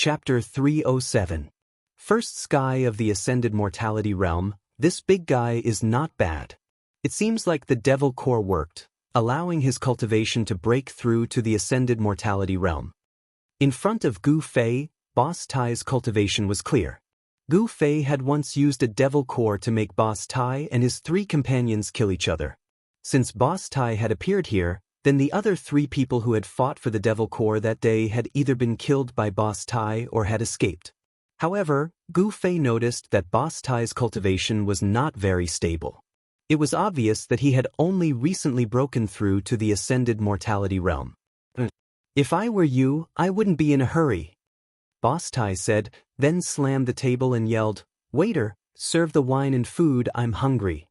Chapter 307. First Sky of the Ascended Mortality Realm. This big guy is not bad. It seems like the devil core worked, allowing his cultivation to break through to the Ascended Mortality Realm. In front of Gu Fei, Boss Tai's cultivation was clear. Gu Fei had once used a devil core to make Boss Tai and his 3 companions kill each other. Since Boss Tai had appeared here, then the other 3 people who had fought for the devil core that day had either been killed by Boss Tai or had escaped. However, Gu Fei noticed that Boss Tai's cultivation was not very stable. It was obvious that he had only recently broken through to the Ascended Mortality Realm. "If I were you, I wouldn't be in a hurry," Boss Tai said, then slammed the table and yelled, "Waiter, serve the wine and food, I'm hungry."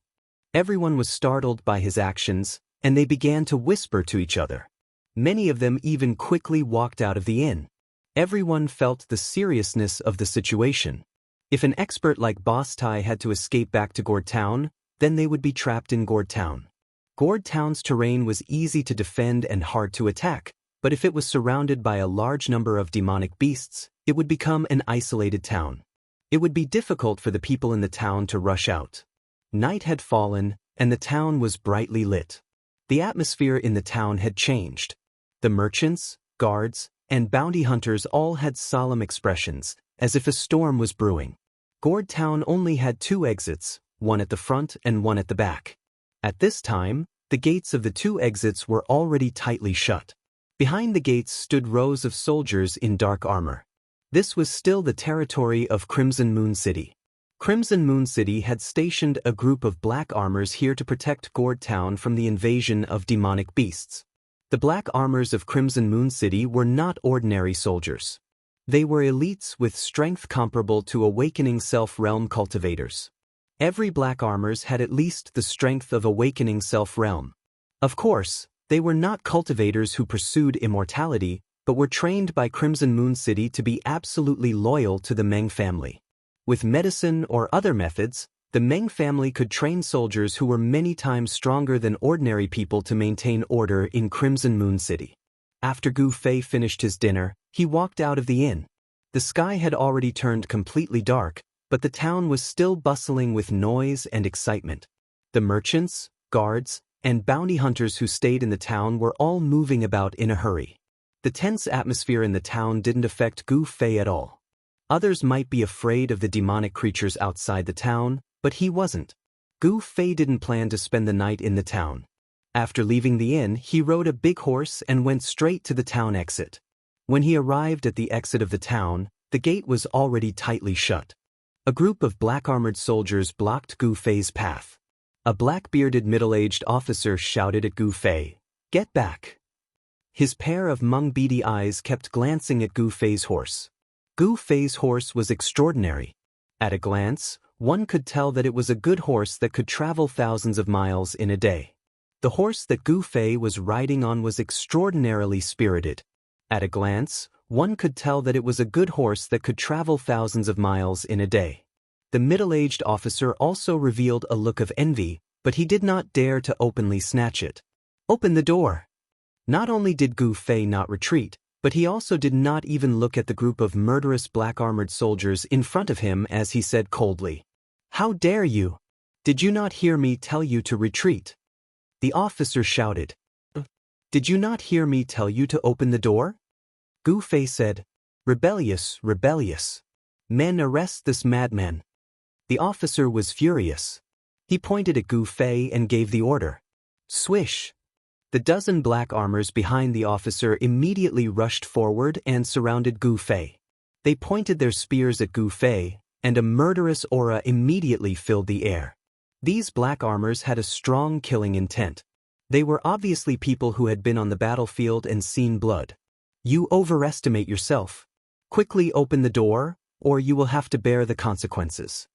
Everyone was startled by his actions, and they began to whisper to each other. Many of them even quickly walked out of the inn. Everyone felt the seriousness of the situation. If an expert like Boss Tai had to escape back to Gourd Town, then they would be trapped in Gourd Town. Gourd Town's terrain was easy to defend and hard to attack, but if it was surrounded by a large number of demonic beasts, it would become an isolated town. It would be difficult for the people in the town to rush out. Night had fallen, and the town was brightly lit. The atmosphere in the town had changed. The merchants, guards, and bounty hunters all had solemn expressions, as if a storm was brewing. Gourd Town only had 2 exits, one at the front and one at the back. At this time, the gates of the 2 exits were already tightly shut. Behind the gates stood rows of soldiers in dark armor. This was still the territory of Crimson Moon City. Crimson Moon City had stationed a group of black armors here to protect Gourd Town from the invasion of demonic beasts. The black armors of Crimson Moon City were not ordinary soldiers. They were elites with strength comparable to Awakening Self-Realm cultivators. Every black armors had at least the strength of Awakening Self-Realm. Of course, they were not cultivators who pursued immortality, but were trained by Crimson Moon City to be absolutely loyal to the Meng family. With medicine or other methods, the Meng family could train soldiers who were many times stronger than ordinary people to maintain order in Crimson Moon City. After Gu Fei finished his dinner, he walked out of the inn. The sky had already turned completely dark, but the town was still bustling with noise and excitement. The merchants, guards, and bounty hunters who stayed in the town were all moving about in a hurry. The tense atmosphere in the town didn't affect Gu Fei at all. Others might be afraid of the demonic creatures outside the town, but he wasn't. Gu Fei didn't plan to spend the night in the town. After leaving the inn, he rode a big horse and went straight to the town exit. When he arrived at the exit of the town, the gate was already tightly shut. A group of black-armored soldiers blocked Gu Fei's path. A black-bearded middle-aged officer shouted at Gu Fei, "Get back!" His pair of beady eyes kept glancing at Gu Fei's horse. Gu Fei's horse was extraordinary. At a glance, one could tell that it was a good horse that could travel thousands of miles in a day. The horse that Gu Fei was riding on was extraordinarily spirited. At a glance, one could tell that it was a good horse that could travel thousands of miles in a day. The middle-aged officer also revealed a look of envy, but he did not dare to openly snatch it. "Open the door!" Not only did Gu Fei not retreat, but he also did not even look at the group of murderous black-armored soldiers in front of him as he said coldly, "How dare you? Did you not hear me tell you to retreat?" The officer shouted, "Did you not hear me tell you to open the door?" Gu Fei said, "Rebellious, rebellious. Men, arrest this madman." The officer was furious. He pointed at Gu Fei and gave the order. Swish! The dozen black armors behind the officer immediately rushed forward and surrounded Gu Fei. They pointed their spears at Gu Fei, and a murderous aura immediately filled the air. These black armors had a strong killing intent. They were obviously people who had been on the battlefield and seen blood. "You overestimate yourself. Quickly open the door, or you will have to bear the consequences."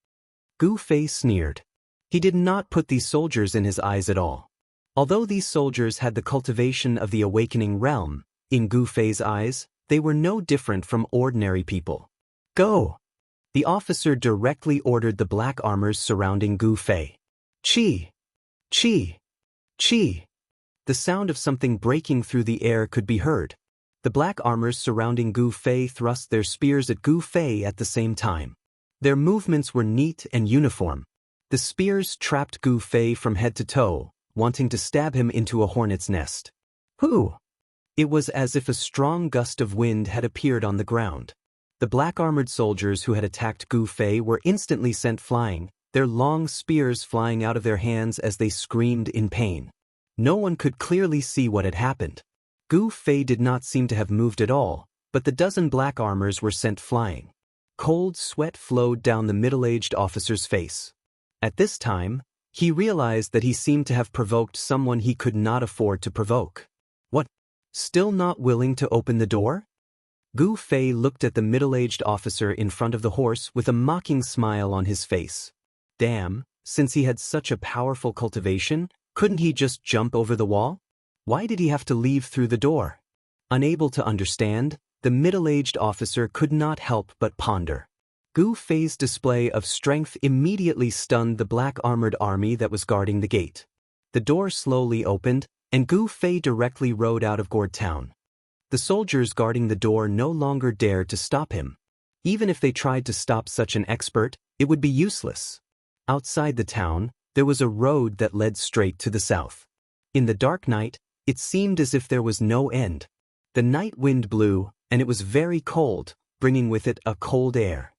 Gu Fei sneered. He did not put these soldiers in his eyes at all. Although these soldiers had the cultivation of the awakening realm, in Gu Fei's eyes, they were no different from ordinary people. "Go!" The officer directly ordered the black armors surrounding Gu Fei. "Chi! Chi! Chi!" The sound of something breaking through the air could be heard. The black armors surrounding Gu Fei thrust their spears at Gu Fei at the same time. Their movements were neat and uniform. The spears trapped Gu Fei from head to toe, wanting to stab him into a hornet's nest. Whew! It was as if a strong gust of wind had appeared on the ground. The black-armored soldiers who had attacked Gu Fei were instantly sent flying, their long spears flying out of their hands as they screamed in pain. No one could clearly see what had happened. Gu Fei did not seem to have moved at all, but the dozen black armors were sent flying. Cold sweat flowed down the middle-aged officer's face. At this time, he realized that he seemed to have provoked someone he could not afford to provoke. What? Still not willing to open the door? Gu Fei looked at the middle-aged officer in front of the horse with a mocking smile on his face. Damn, since he had such a powerful cultivation, couldn't he just jump over the wall? Why did he have to leave through the door? Unable to understand, the middle-aged officer could not help but ponder. Gu Fei's display of strength immediately stunned the black-armored army that was guarding the gate. The door slowly opened, and Gu Fei directly rode out of Gourd Town. The soldiers guarding the door no longer dared to stop him. Even if they tried to stop such an expert, it would be useless. Outside the town, there was a road that led straight to the south. In the dark night, it seemed as if there was no end. The night wind blew, and it was very cold, bringing with it a cold air.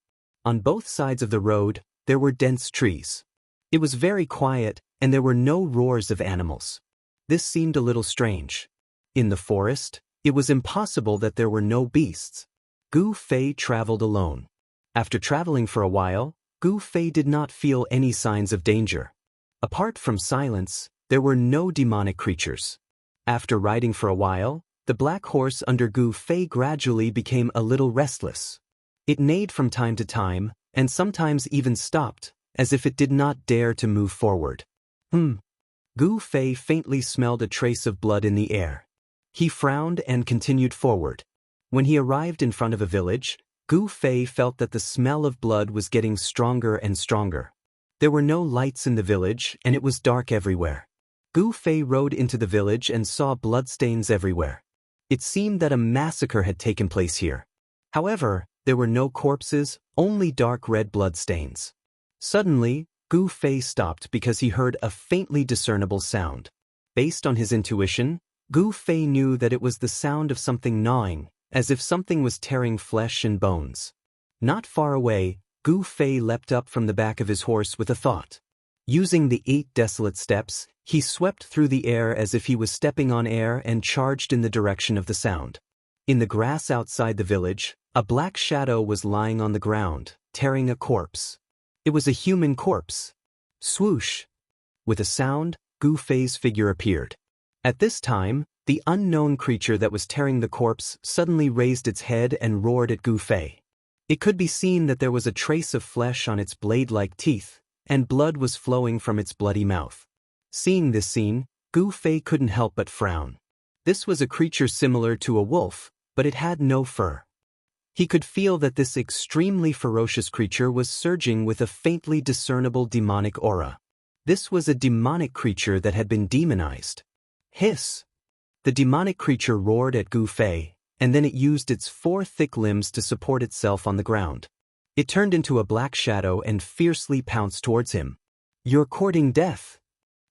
On both sides of the road, there were dense trees. It was very quiet, and there were no roars of animals. This seemed a little strange. In the forest, it was impossible that there were no beasts. Gu Fei traveled alone. After traveling for a while, Gu Fei did not feel any signs of danger. Apart from silence, there were no demonic creatures. After riding for a while, the black horse under Gu Fei gradually became a little restless. It neighed from time to time, and sometimes even stopped, as if it did not dare to move forward. Gu Fei faintly smelled a trace of blood in the air. He frowned and continued forward. When he arrived in front of a village, Gu Fei felt that the smell of blood was getting stronger and stronger. There were no lights in the village, and it was dark everywhere. Gu Fei rode into the village and saw bloodstains everywhere. It seemed that a massacre had taken place here. However, there were no corpses, only dark red bloodstains. Suddenly, Gu Fei stopped because he heard a faintly discernible sound. Based on his intuition, Gu Fei knew that it was the sound of something gnawing, as if something was tearing flesh and bones. Not far away, Gu Fei leapt up from the back of his horse with a thought. Using the 8 desolate steps, he swept through the air as if he was stepping on air and charged in the direction of the sound. In the grass outside the village, a black shadow was lying on the ground, tearing a corpse. It was a human corpse. Swoosh! With a sound, Gu Fei's figure appeared. At this time, the unknown creature that was tearing the corpse suddenly raised its head and roared at Gu Fei. It could be seen that there was a trace of flesh on its blade-like teeth, and blood was flowing from its bloody mouth. Seeing this scene, Gu Fei couldn't help but frown. This was a creature similar to a wolf, but it had no fur. He could feel that this extremely ferocious creature was surging with a faintly discernible demonic aura. This was a demonic creature that had been demonized. Hiss! The demonic creature roared at Gu Fei, and then it used its 4 thick limbs to support itself on the ground. It turned into a black shadow and fiercely pounced towards him. "You're courting death."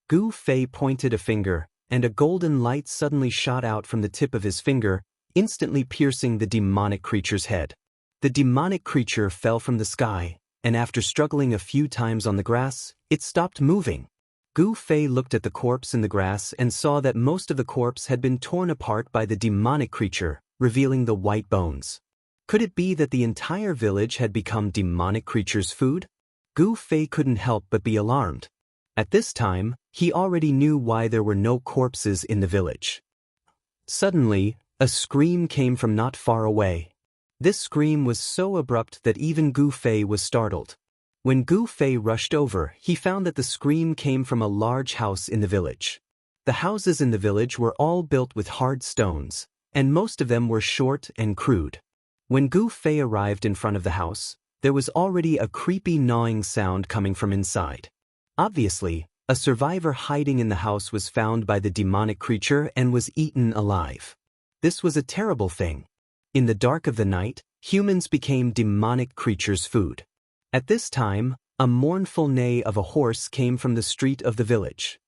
Gu Fei pointed a finger, and a golden light suddenly shot out from the tip of his finger, instantly piercing the demonic creature's head. The demonic creature fell from the sky, and after struggling a few times on the grass, it stopped moving. Gu Fei looked at the corpse in the grass and saw that most of the corpse had been torn apart by the demonic creature, revealing the white bones. Could it be that the entire village had become demonic creature's food? Gu Fei couldn't help but be alarmed. At this time, he already knew why there were no corpses in the village. Suddenly, a scream came from not far away. This scream was so abrupt that even Gu Fei was startled. When Gu Fei rushed over, he found that the scream came from a large house in the village. The houses in the village were all built with hard stones, and most of them were short and crude. When Gu Fei arrived in front of the house, there was already a creepy gnawing sound coming from inside. Obviously, a survivor hiding in the house was found by the demonic creature and was eaten alive. This was a terrible thing. In the dark of the night, humans became demonic creatures' food. At this time, a mournful neigh of a horse came from the street of the village.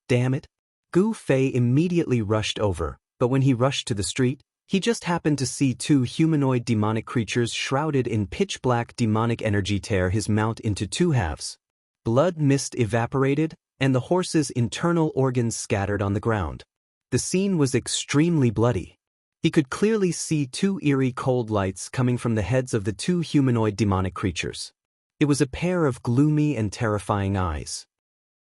Damn it! Gu Fei immediately rushed over, but when he rushed to the street, he just happened to see two humanoid demonic creatures shrouded in pitch-black demonic energy tear his mount into two halves. Blood mist evaporated, and the horse's internal organs scattered on the ground. The scene was extremely bloody. He could clearly see two eerie cold lights coming from the heads of the two humanoid demonic creatures. It was a pair of gloomy and terrifying eyes.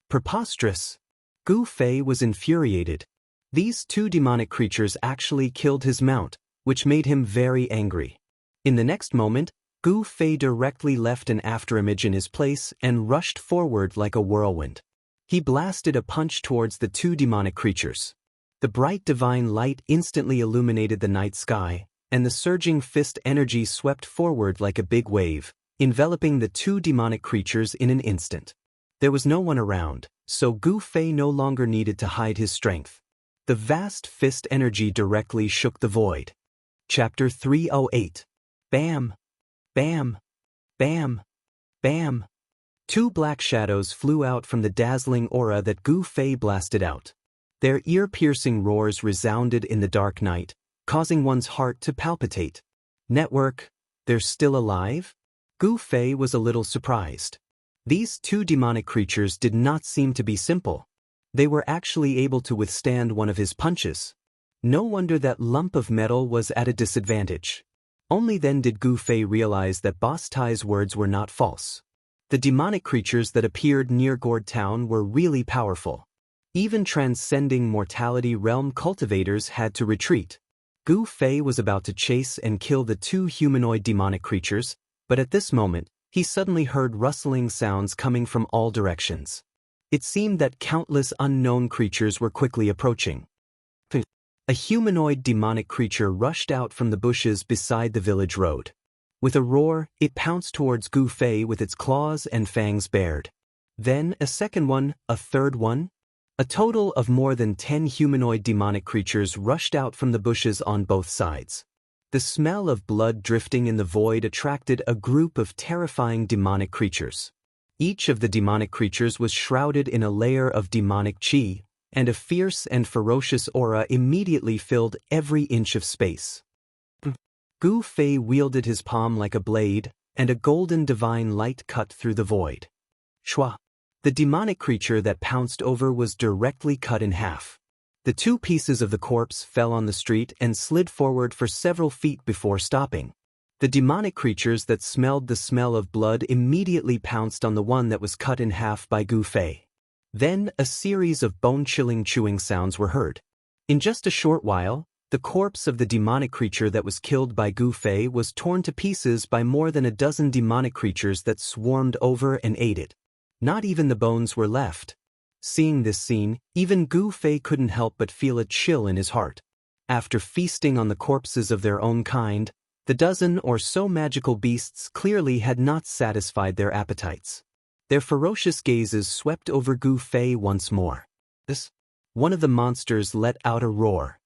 Preposterous! Gu Fei was infuriated. These two demonic creatures actually killed his mount, which made him very angry. In the next moment, Gu Fei directly left an afterimage in his place and rushed forward like a whirlwind. He blasted a punch towards the two demonic creatures. The bright divine light instantly illuminated the night sky, and the surging fist energy swept forward like a big wave, enveloping the two demonic creatures in an instant. There was no one around, so Gu Fei no longer needed to hide his strength. The vast fist energy directly shook the void. Chapter 308. Bam! Bam! Bam! Bam! Two black shadows flew out from the dazzling aura that Gu Fei blasted out. Their ear-piercing roars resounded in the dark night, causing one's heart to palpitate. Network, they're still alive? Gu Fei was a little surprised. These two demonic creatures did not seem to be simple. They were actually able to withstand one of his punches. No wonder that lump of metal was at a disadvantage. Only then did Gu Fei realize that Boss Tai's words were not false. The demonic creatures that appeared near Gourd Town were really powerful. Even transcending mortality realm cultivators had to retreat. Gu Fei was about to chase and kill the two humanoid demonic creatures, but at this moment, he suddenly heard rustling sounds coming from all directions. It seemed that countless unknown creatures were quickly approaching. A humanoid demonic creature rushed out from the bushes beside the village road. With a roar, it pounced towards Gu Fei with its claws and fangs bared. Then a second one, a third one. A total of more than 10 humanoid demonic creatures rushed out from the bushes on both sides. The smell of blood drifting in the void attracted a group of terrifying demonic creatures. Each of the demonic creatures was shrouded in a layer of demonic chi, and a fierce and ferocious aura immediately filled every inch of space. Gu Fei wielded his palm like a blade, and a golden divine light cut through the void. Shwa! The demonic creature that pounced over was directly cut in half. The two pieces of the corpse fell on the street and slid forward for several feet before stopping. The demonic creatures that smelled the smell of blood immediately pounced on the one that was cut in half by Gu Fei. Then a series of bone-chilling chewing sounds were heard. In just a short while, the corpse of the demonic creature that was killed by Gu Fei was torn to pieces by more than a dozen demonic creatures that swarmed over and ate it. Not even the bones were left. Seeing this scene, even Gu Fei couldn't help but feel a chill in his heart. After feasting on the corpses of their own kind, the dozen or so magical beasts clearly had not satisfied their appetites. Their ferocious gazes swept over Gu Fei once more. One of the monsters let out a roar.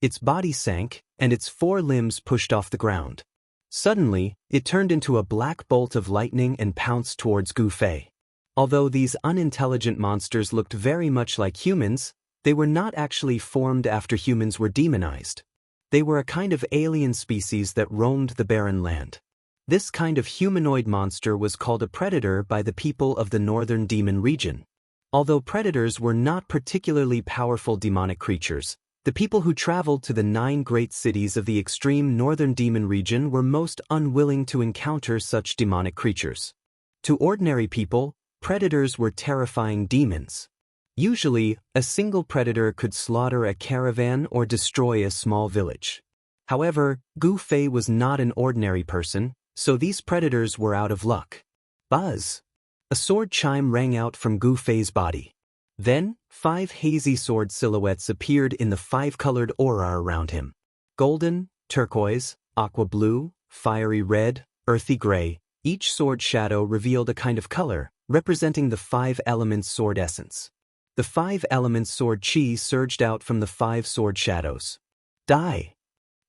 Its body sank, and its four limbs pushed off the ground. Suddenly, it turned into a black bolt of lightning and pounced towards Gu Fei. Although these unintelligent monsters looked very much like humans, they were not actually formed after humans were demonized. They were a kind of alien species that roamed the barren land. This kind of humanoid monster was called a predator by the people of the northern demon region. Although predators were not particularly powerful demonic creatures, the people who traveled to the 9 great cities of the extreme northern demon region were most unwilling to encounter such demonic creatures. To ordinary people, predators were terrifying demons. Usually, a single predator could slaughter a caravan or destroy a small village. However, Gu Fei was not an ordinary person, so these predators were out of luck. Buzz! A sword chime rang out from Gu Fei's body. Then, 5 hazy sword silhouettes appeared in the 5-colored aura around him. Golden, turquoise, aqua blue, fiery red, earthy gray. Each sword shadow revealed a kind of color, representing the 5 elements sword essence. The 5 elements sword chi surged out from the 5 sword shadows. Die!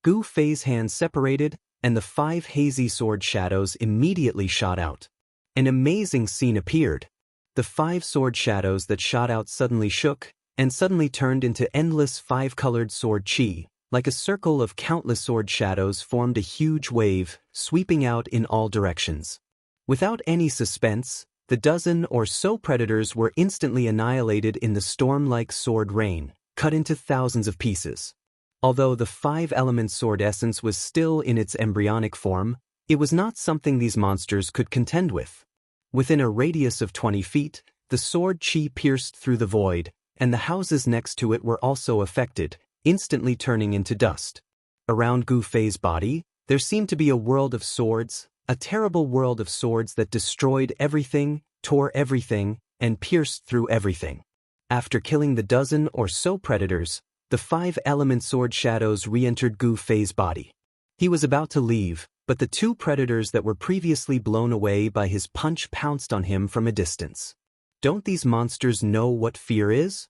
Gu Fei's hands separated, and the 5 hazy sword shadows immediately shot out. An amazing scene appeared. The 5 sword shadows that shot out suddenly shook, and suddenly turned into endless 5-colored sword chi. Like a circle of countless sword shadows formed a huge wave, sweeping out in all directions. Without any suspense, the dozen or so predators were instantly annihilated in the storm-like sword rain, cut into thousands of pieces. Although the 5-element sword essence was still in its embryonic form, it was not something these monsters could contend with. Within a radius of 20 feet, the sword chi pierced through the void, and the houses next to it were also affected, instantly turning into dust. Around Gu Fei's body, there seemed to be a world of swords, a terrible world of swords that destroyed everything, tore everything, and pierced through everything. After killing the dozen or so predators, the 5-element sword shadows re-entered Gu Fei's body. He was about to leave, but the 2 predators that were previously blown away by his punch pounced on him from a distance. Don't these monsters know what fear is?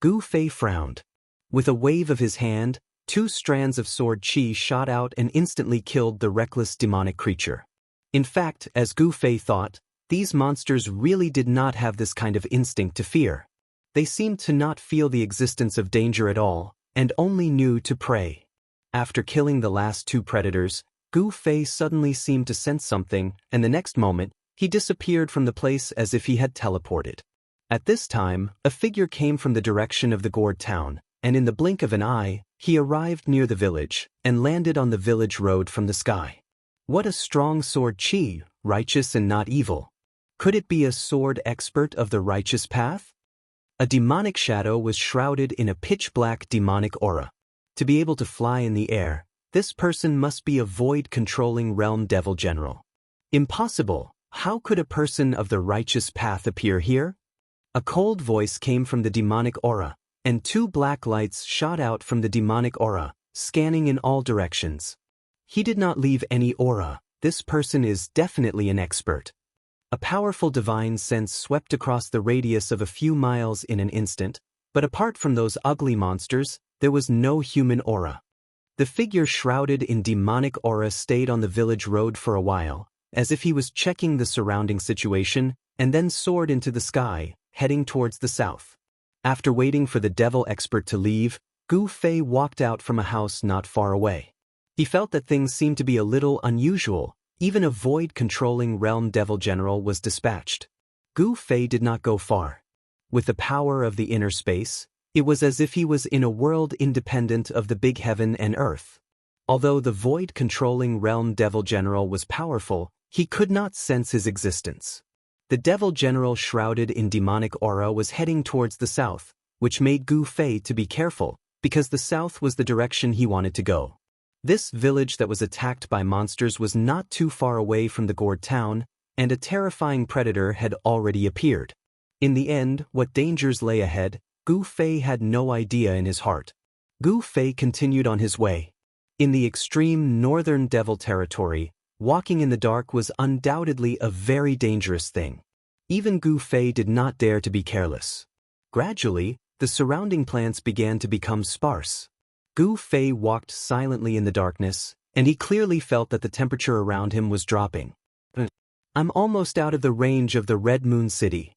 Gu Fei frowned. With a wave of his hand, 2 strands of sword chi shot out and instantly killed the reckless demonic creature. In fact, as Gu Fei thought, these monsters really did not have this kind of instinct to fear. They seemed to not feel the existence of danger at all, and only knew to prey. After killing the last 2 predators, Gu Fei suddenly seemed to sense something, and the next moment, he disappeared from the place as if he had teleported. At this time, a figure came from the direction of the gourd town, and in the blink of an eye, he arrived near the village, and landed on the village road from the sky. What a strong sword chi, righteous and not evil. Could it be a sword expert of the righteous path? A demonic shadow was shrouded in a pitch-black demonic aura. To be able to fly in the air, this person must be a void-controlling realm devil general. Impossible! How could a person of the righteous path appear here? A cold voice came from the demonic aura, and 2 black lights shot out from the demonic aura, scanning in all directions. He did not leave any aura. This person is definitely an expert. A powerful divine sense swept across the radius of a few miles in an instant, but apart from those ugly monsters, there was no human aura. The figure shrouded in demonic aura stayed on the village road for a while, as if he was checking the surrounding situation, and then soared into the sky, heading towards the south. After waiting for the devil expert to leave, Gu Fei walked out from a house not far away. He felt that things seemed to be a little unusual. Even a void-controlling realm devil general was dispatched. Gu Fei did not go far. With the power of the inner space, it was as if he was in a world independent of the big heaven and earth. Although the void-controlling realm devil general was powerful, he could not sense his existence. The devil general shrouded in demonic aura was heading towards the south, which made Gu Fei to be careful, because the south was the direction he wanted to go. This village that was attacked by monsters was not too far away from the gourd town, and a terrifying predator had already appeared. In the end, what dangers lay ahead, Gu Fei had no idea in his heart. Gu Fei continued on his way. In the extreme northern devil territory, walking in the dark was undoubtedly a very dangerous thing. Even Gu Fei did not dare to be careless. Gradually, the surrounding plants began to become sparse. Gu Fei walked silently in the darkness, and he clearly felt that the temperature around him was dropping. I'm almost out of the range of the Red Moon City.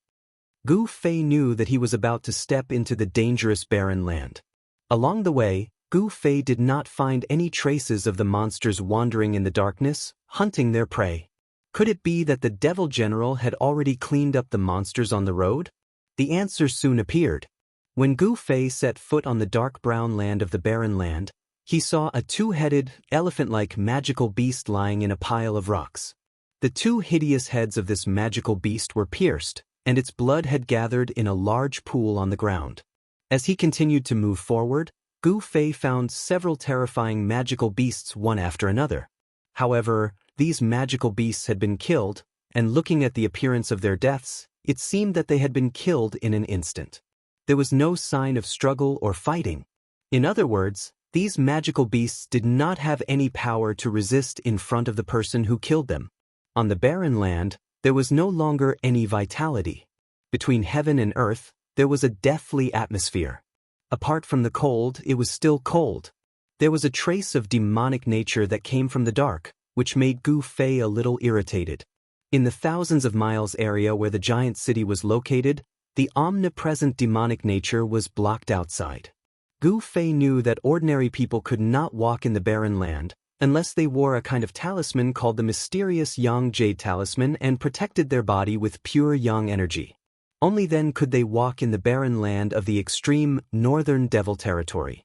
Gu Fei knew that he was about to step into the dangerous barren land. Along the way, Gu Fei did not find any traces of the monsters wandering in the darkness, hunting their prey. Could it be that the devil general had already cleaned up the monsters on the road? The answer soon appeared. When Gu Fei set foot on the dark brown land of the barren land, he saw a 2-headed, elephant-like magical beast lying in a pile of rocks. The 2 hideous heads of this magical beast were pierced, and its blood had gathered in a large pool on the ground. As he continued to move forward, Gu Fei found several terrifying magical beasts one after another. However, these magical beasts had been killed, and looking at the appearance of their deaths, it seemed that they had been killed in an instant. There was no sign of struggle or fighting. In other words, these magical beasts did not have any power to resist in front of the person who killed them. On the barren land, there was no longer any vitality. Between heaven and earth, there was a deathly atmosphere. Apart from the cold, it was still cold. There was a trace of demonic nature that came from the dark, which made Gu Fei a little irritated. In the thousands of miles area where the giant city was located, the omnipresent demonic nature was blocked outside. Gu Fei knew that ordinary people could not walk in the barren land unless they wore a kind of talisman called the mysterious Yang Jade Talisman and protected their body with pure Yang energy. Only then could they walk in the barren land of the extreme northern devil territory.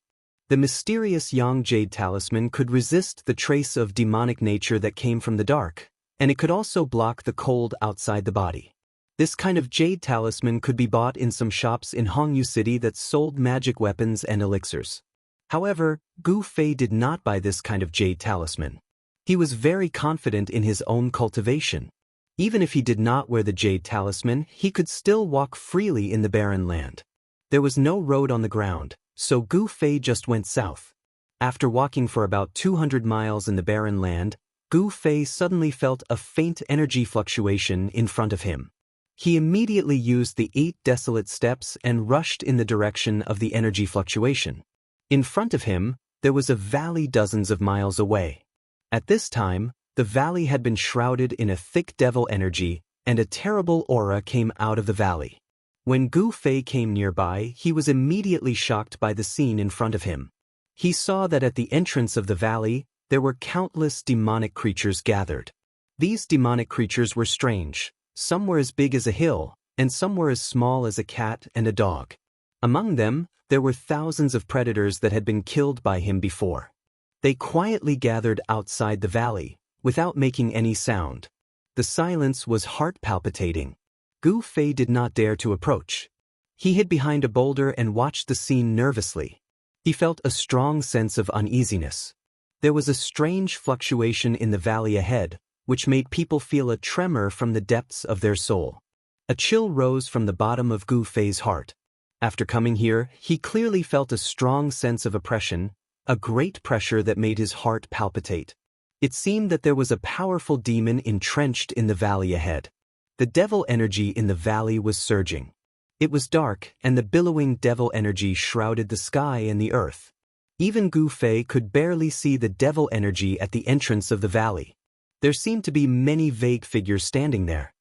The mysterious Yang Jade Talisman could resist the trace of demonic nature that came from the dark, and it could also block the cold outside the body. This kind of jade talisman could be bought in some shops in Hongyu City that sold magic weapons and elixirs. However, Gu Fei did not buy this kind of jade talisman. He was very confident in his own cultivation. Even if he did not wear the jade talisman, he could still walk freely in the barren land. There was no road on the ground, so Gu Fei just went south. After walking for about 200 miles in the barren land, Gu Fei suddenly felt a faint energy fluctuation in front of him. He immediately used the 8 desolate steps and rushed in the direction of the energy fluctuation. In front of him, there was a valley dozens of miles away. At this time, the valley had been shrouded in a thick devil energy, and a terrible aura came out of the valley. When Gu Fei came nearby, he was immediately shocked by the scene in front of him. He saw that at the entrance of the valley, there were countless demonic creatures gathered. These demonic creatures were strange. Some were as big as a hill, and some were as small as a cat and a dog. Among them, there were thousands of predators that had been killed by him before. They quietly gathered outside the valley, without making any sound. The silence was heart-palpitating. Gu Fei did not dare to approach. He hid behind a boulder and watched the scene nervously. He felt a strong sense of uneasiness. There was a strange fluctuation in the valley ahead, which made people feel a tremor from the depths of their soul. A chill rose from the bottom of Gu Fei's heart. After coming here, he clearly felt a strong sense of oppression, a great pressure that made his heart palpitate. It seemed that there was a powerful demon entrenched in the valley ahead. The devil energy in the valley was surging. It was dark, and the billowing devil energy shrouded the sky and the earth. Even Gu Fei could barely see the devil energy at the entrance of the valley. There seemed to be many vague figures standing there.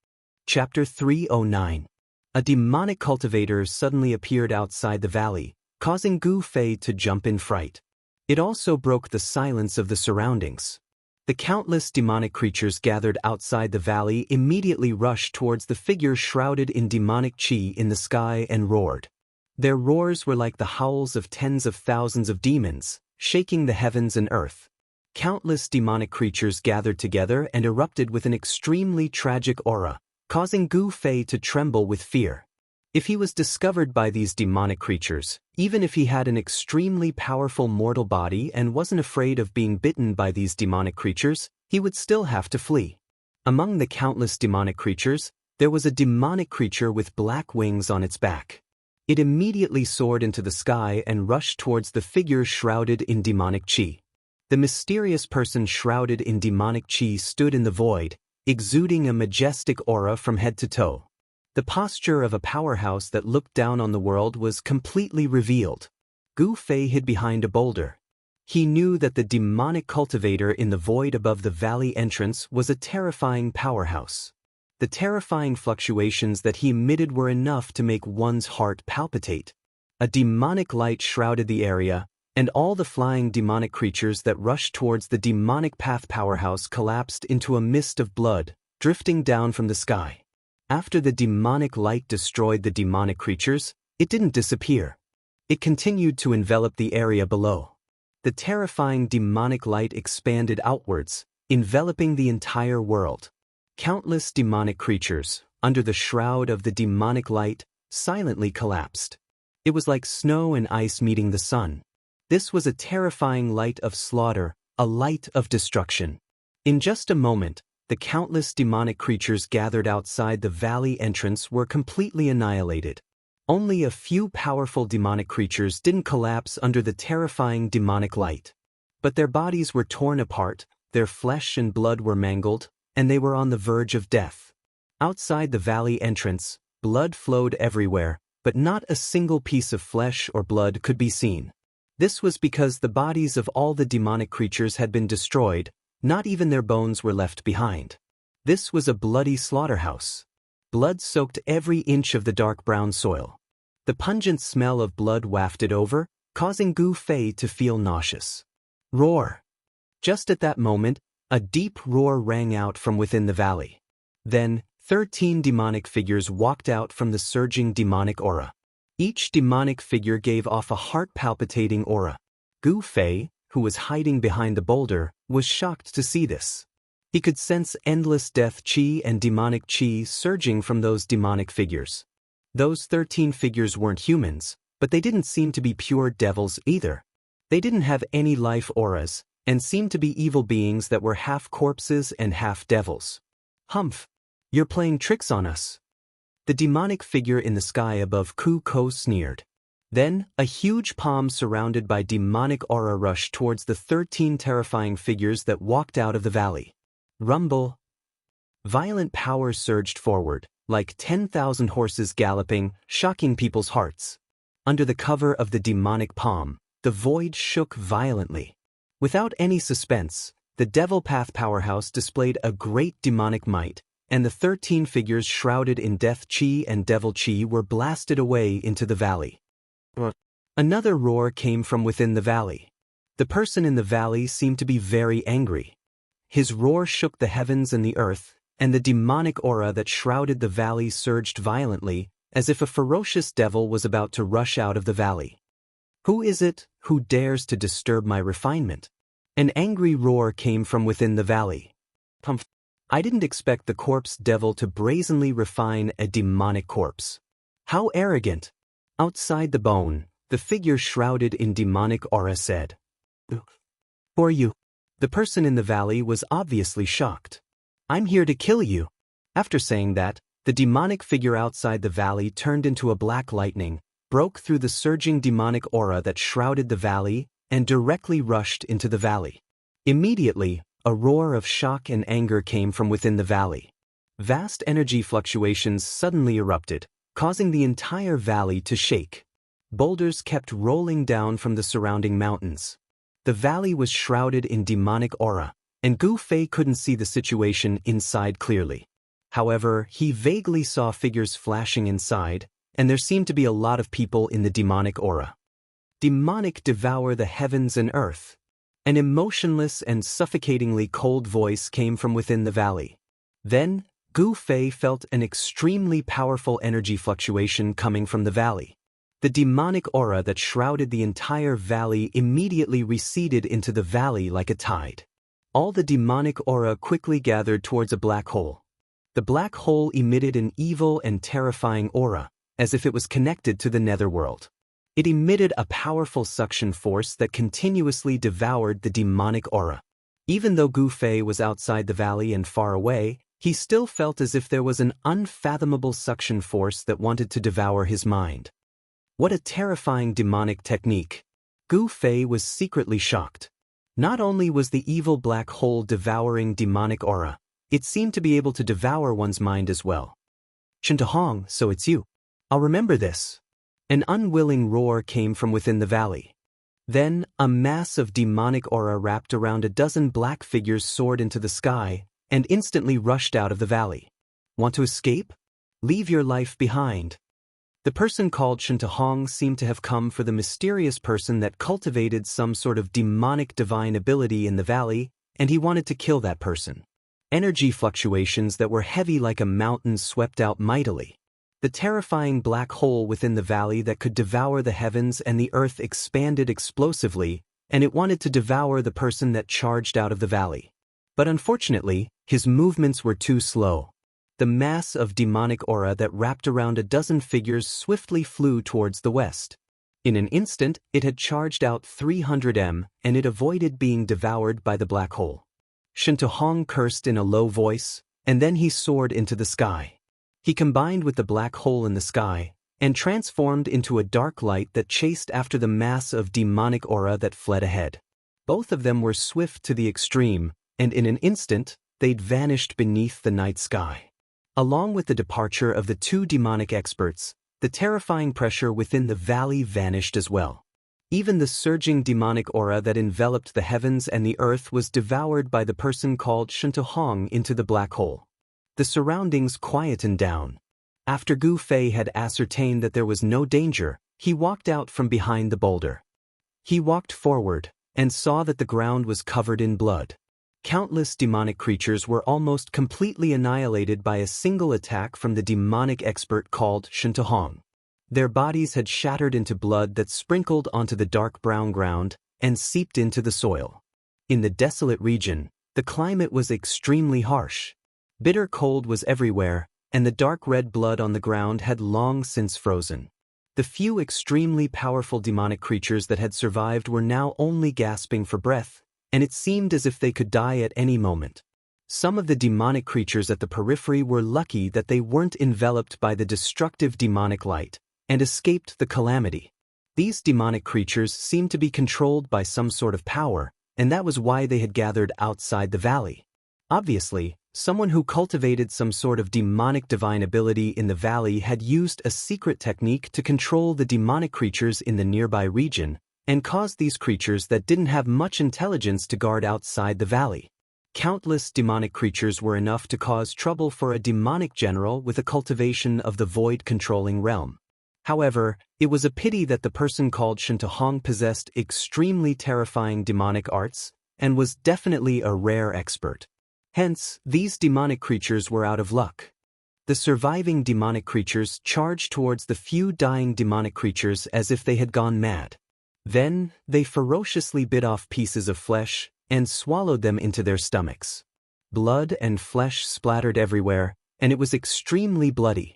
Chapter 309. A demonic cultivator suddenly appeared outside the valley, causing Gu Fei to jump in fright. It also broke the silence of the surroundings. The countless demonic creatures gathered outside the valley immediately rushed towards the figure shrouded in demonic chi in the sky and roared. Their roars were like the howls of tens of thousands of demons, shaking the heavens and earth. Countless demonic creatures gathered together and erupted with an extremely tragic aura, causing Gu Fei to tremble with fear. If he was discovered by these demonic creatures, even if he had an extremely powerful mortal body and wasn't afraid of being bitten by these demonic creatures, he would still have to flee. Among the countless demonic creatures, there was a demonic creature with black wings on its back. It immediately soared into the sky and rushed towards the figure shrouded in demonic chi. The mysterious person shrouded in demonic chi stood in the void, exuding a majestic aura from head to toe. The posture of a powerhouse that looked down on the world was completely revealed. Gu Fei hid behind a boulder. He knew that the demonic cultivator in the void above the valley entrance was a terrifying powerhouse. The terrifying fluctuations that he emitted were enough to make one's heart palpitate. A demonic light shrouded the area, and all the flying demonic creatures that rushed towards the demonic path powerhouse collapsed into a mist of blood, drifting down from the sky. After the demonic light destroyed the demonic creatures, it didn't disappear. It continued to envelop the area below. The terrifying demonic light expanded outwards, enveloping the entire world. Countless demonic creatures, under the shroud of the demonic light, silently collapsed. It was like snow and ice meeting the sun. This was a terrifying light of slaughter, a light of destruction. In just a moment, the countless demonic creatures gathered outside the valley entrance were completely annihilated. Only a few powerful demonic creatures didn't collapse under the terrifying demonic light. But their bodies were torn apart, their flesh and blood were mangled, and they were on the verge of death. Outside the valley entrance, blood flowed everywhere, but not a single piece of flesh or blood could be seen. This was because the bodies of all the demonic creatures had been destroyed, not even their bones were left behind. This was a bloody slaughterhouse. Blood soaked every inch of the dark brown soil. The pungent smell of blood wafted over, causing Gu Fei to feel nauseous. Roar! Just at that moment, a deep roar rang out from within the valley. Then, 13 demonic figures walked out from the surging demonic aura. Each demonic figure gave off a heart-palpitating aura. Gu Fei, who was hiding behind the boulder, was shocked to see this. He could sense endless death chi and demonic chi surging from those demonic figures. Those 13 figures weren't humans, but they didn't seem to be pure devils either. They didn't have any life auras, and seemed to be evil beings that were half corpses and half devils. Humph! You're playing tricks on us. The demonic figure in the sky above Ku Ko sneered. Then, a huge palm surrounded by demonic aura rushed towards the 13 terrifying figures that walked out of the valley. Rumble! Violent power surged forward, like 10,000 horses galloping, shocking people's hearts. Under the cover of the demonic palm, the void shook violently. Without any suspense, the Devil Path powerhouse displayed a great demonic might, and the 13 figures shrouded in death chi and devil chi were blasted away into the valley. Another roar came from within the valley. The person in the valley seemed to be very angry. His roar shook the heavens and the earth, and the demonic aura that shrouded the valley surged violently, as if a ferocious devil was about to rush out of the valley. Who is it who dares to disturb my refinement? An angry roar came from within the valley. I didn't expect the corpse devil to brazenly refine a demonic corpse. How arrogant! Outside the bone, the figure shrouded in demonic aura said, "Who are you?" The person in the valley was obviously shocked. "I'm here to kill you." After saying that, the demonic figure outside the valley turned into a black lightning, broke through the surging demonic aura that shrouded the valley, and directly rushed into the valley. Immediately, a roar of shock and anger came from within the valley. Vast energy fluctuations suddenly erupted, causing the entire valley to shake. Boulders kept rolling down from the surrounding mountains. The valley was shrouded in demonic aura, and Gu Fei couldn't see the situation inside clearly. However, he vaguely saw figures flashing inside, and there seemed to be a lot of people in the demonic aura. Demonic devour the heavens and earth. An emotionless and suffocatingly cold voice came from within the valley. Then, Gu Fei felt an extremely powerful energy fluctuation coming from the valley. The demonic aura that shrouded the entire valley immediately receded into the valley like a tide. All the demonic aura quickly gathered towards a black hole. The black hole emitted an evil and terrifying aura, as if it was connected to the netherworld. It emitted a powerful suction force that continuously devoured the demonic aura. Even though Gu Fei was outside the valley and far away, he still felt as if there was an unfathomable suction force that wanted to devour his mind. What a terrifying demonic technique! Gu Fei was secretly shocked. Not only was the evil black hole devouring demonic aura, it seemed to be able to devour one's mind as well. "Shintahong, so it's you. I'll remember this." An unwilling roar came from within the valley. Then, a mass of demonic aura wrapped around a dozen black figures soared into the sky, and instantly rushed out of the valley. "Want to escape? Leave your life behind." The person called Shintahong seemed to have come for the mysterious person that cultivated some sort of demonic divine ability in the valley, and he wanted to kill that person. Energy fluctuations that were heavy like a mountain swept out mightily. The terrifying black hole within the valley that could devour the heavens and the earth expanded explosively, and it wanted to devour the person that charged out of the valley. But unfortunately, his movements were too slow. The mass of demonic aura that wrapped around a dozen figures swiftly flew towards the west. In an instant, it had charged out 300 m, and it avoided being devoured by the black hole. Shintahong cursed in a low voice, and then he soared into the sky. He combined with the black hole in the sky, and transformed into a dark light that chased after the mass of demonic aura that fled ahead. Both of them were swift to the extreme, and in an instant, they'd vanished beneath the night sky. Along with the departure of the two demonic experts, the terrifying pressure within the valley vanished as well. Even the surging demonic aura that enveloped the heavens and the earth was devoured by the person called Xianxia into the black hole. The surroundings quietened down. After Gu Fei had ascertained that there was no danger, he walked out from behind the boulder. He walked forward, and saw that the ground was covered in blood. Countless demonic creatures were almost completely annihilated by a single attack from the demonic expert called Xianxia. Their bodies had shattered into blood that sprinkled onto the dark brown ground and seeped into the soil. In the desolate region, the climate was extremely harsh. Bitter cold was everywhere, and the dark red blood on the ground had long since frozen. The few extremely powerful demonic creatures that had survived were now only gasping for breath, and it seemed as if they could die at any moment. Some of the demonic creatures at the periphery were lucky that they weren't enveloped by the destructive demonic light, and escaped the calamity. These demonic creatures seemed to be controlled by some sort of power, and that was why they had gathered outside the valley. Obviously, someone who cultivated some sort of demonic divine ability in the valley had used a secret technique to control the demonic creatures in the nearby region, and caused these creatures that didn't have much intelligence to guard outside the valley. Countless demonic creatures were enough to cause trouble for a demonic general with a cultivation of the void-controlling realm. However, it was a pity that the person called Xianxia possessed extremely terrifying demonic arts, and was definitely a rare expert. Hence, these demonic creatures were out of luck. The surviving demonic creatures charged towards the few dying demonic creatures as if they had gone mad. Then, they ferociously bit off pieces of flesh and swallowed them into their stomachs. Blood and flesh splattered everywhere, and it was extremely bloody.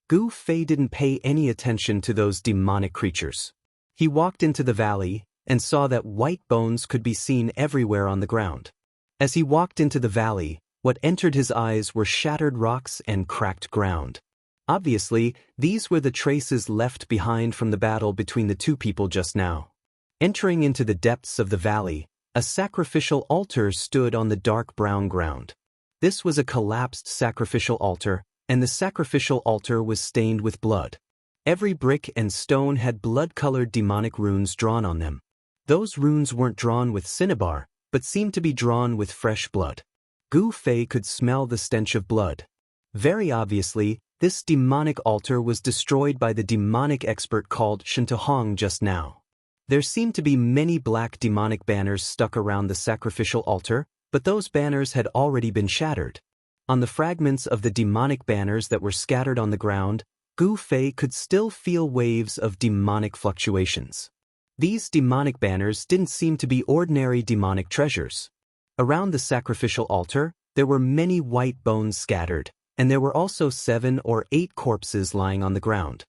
Gu Fei didn't pay any attention to those demonic creatures. He walked into the valley and saw that white bones could be seen everywhere on the ground. As he walked into the valley, what entered his eyes were shattered rocks and cracked ground. Obviously, these were the traces left behind from the battle between the two people just now. Entering into the depths of the valley, a sacrificial altar stood on the dark brown ground. This was a collapsed sacrificial altar, and the sacrificial altar was stained with blood. Every brick and stone had blood-colored demonic runes drawn on them. Those runes weren't drawn with cinnabar, but seemed to be drawn with fresh blood. Gu Fei could smell the stench of blood. Very obviously, this demonic altar was destroyed by the demonic expert called Xianxia just now. There seemed to be many black demonic banners stuck around the sacrificial altar, but those banners had already been shattered. On the fragments of the demonic banners that were scattered on the ground, Gu Fei could still feel waves of demonic fluctuations. These demonic banners didn't seem to be ordinary demonic treasures. Around the sacrificial altar, there were many white bones scattered, and there were also 7 or 8 corpses lying on the ground.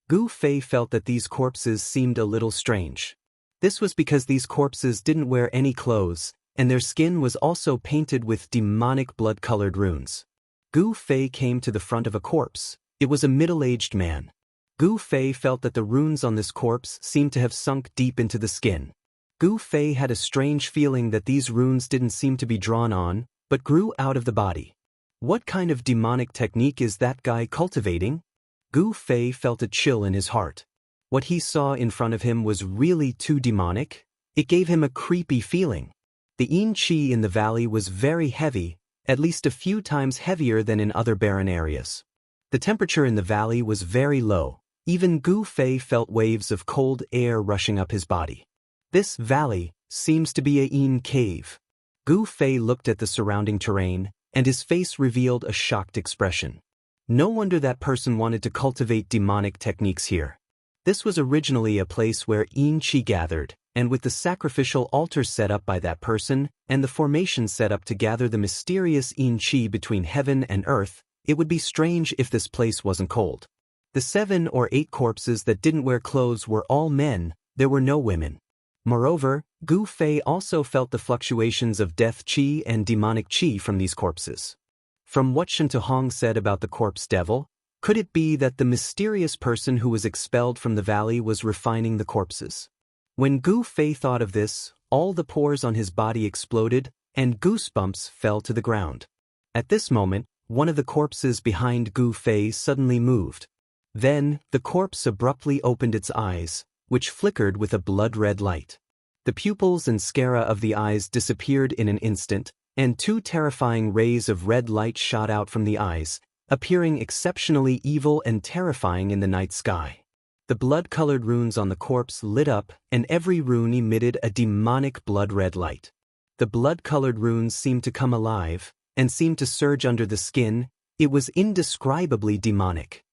Gu Fei felt that these corpses seemed a little strange. This was because these corpses didn't wear any clothes, and their skin was also painted with demonic blood-colored runes. Gu Fei came to the front of a corpse. It was a middle-aged man. Gu Fei felt that the runes on this corpse seemed to have sunk deep into the skin. Gu Fei had a strange feeling that these runes didn't seem to be drawn on, but grew out of the body. What kind of demonic technique is that guy cultivating? Gu Fei felt a chill in his heart. What he saw in front of him was really too demonic. It gave him a creepy feeling. The yin qi in the valley was very heavy, at least a few times heavier than in other barren areas. The temperature in the valley was very low. Even Gu Fei felt waves of cold air rushing up his body. This valley seems to be a yin cave. Gu Fei looked at the surrounding terrain, and his face revealed a shocked expression. No wonder that person wanted to cultivate demonic techniques here. This was originally a place where yin qi gathered, and with the sacrificial altar set up by that person, and the formation set up to gather the mysterious yin qi between heaven and earth, it would be strange if this place wasn't cold. The 7 or 8 corpses that didn't wear clothes were all men, there were no women. Moreover, Gu Fei also felt the fluctuations of death qi and demonic qi from these corpses. From what Xianxia said about the corpse devil, could it be that the mysterious person who was expelled from the valley was refining the corpses? When Gu Fei thought of this, all the pores on his body exploded, and goosebumps fell to the ground. At this moment, one of the corpses behind Gu Fei suddenly moved. Then, the corpse abruptly opened its eyes, which flickered with a blood-red light. The pupils and sclera of the eyes disappeared in an instant, and two terrifying rays of red light shot out from the eyes, appearing exceptionally evil and terrifying in the night sky. The blood-colored runes on the corpse lit up, and every rune emitted a demonic blood-red light. The blood-colored runes seemed to come alive, and seemed to surge under the skin. It was indescribably demonic.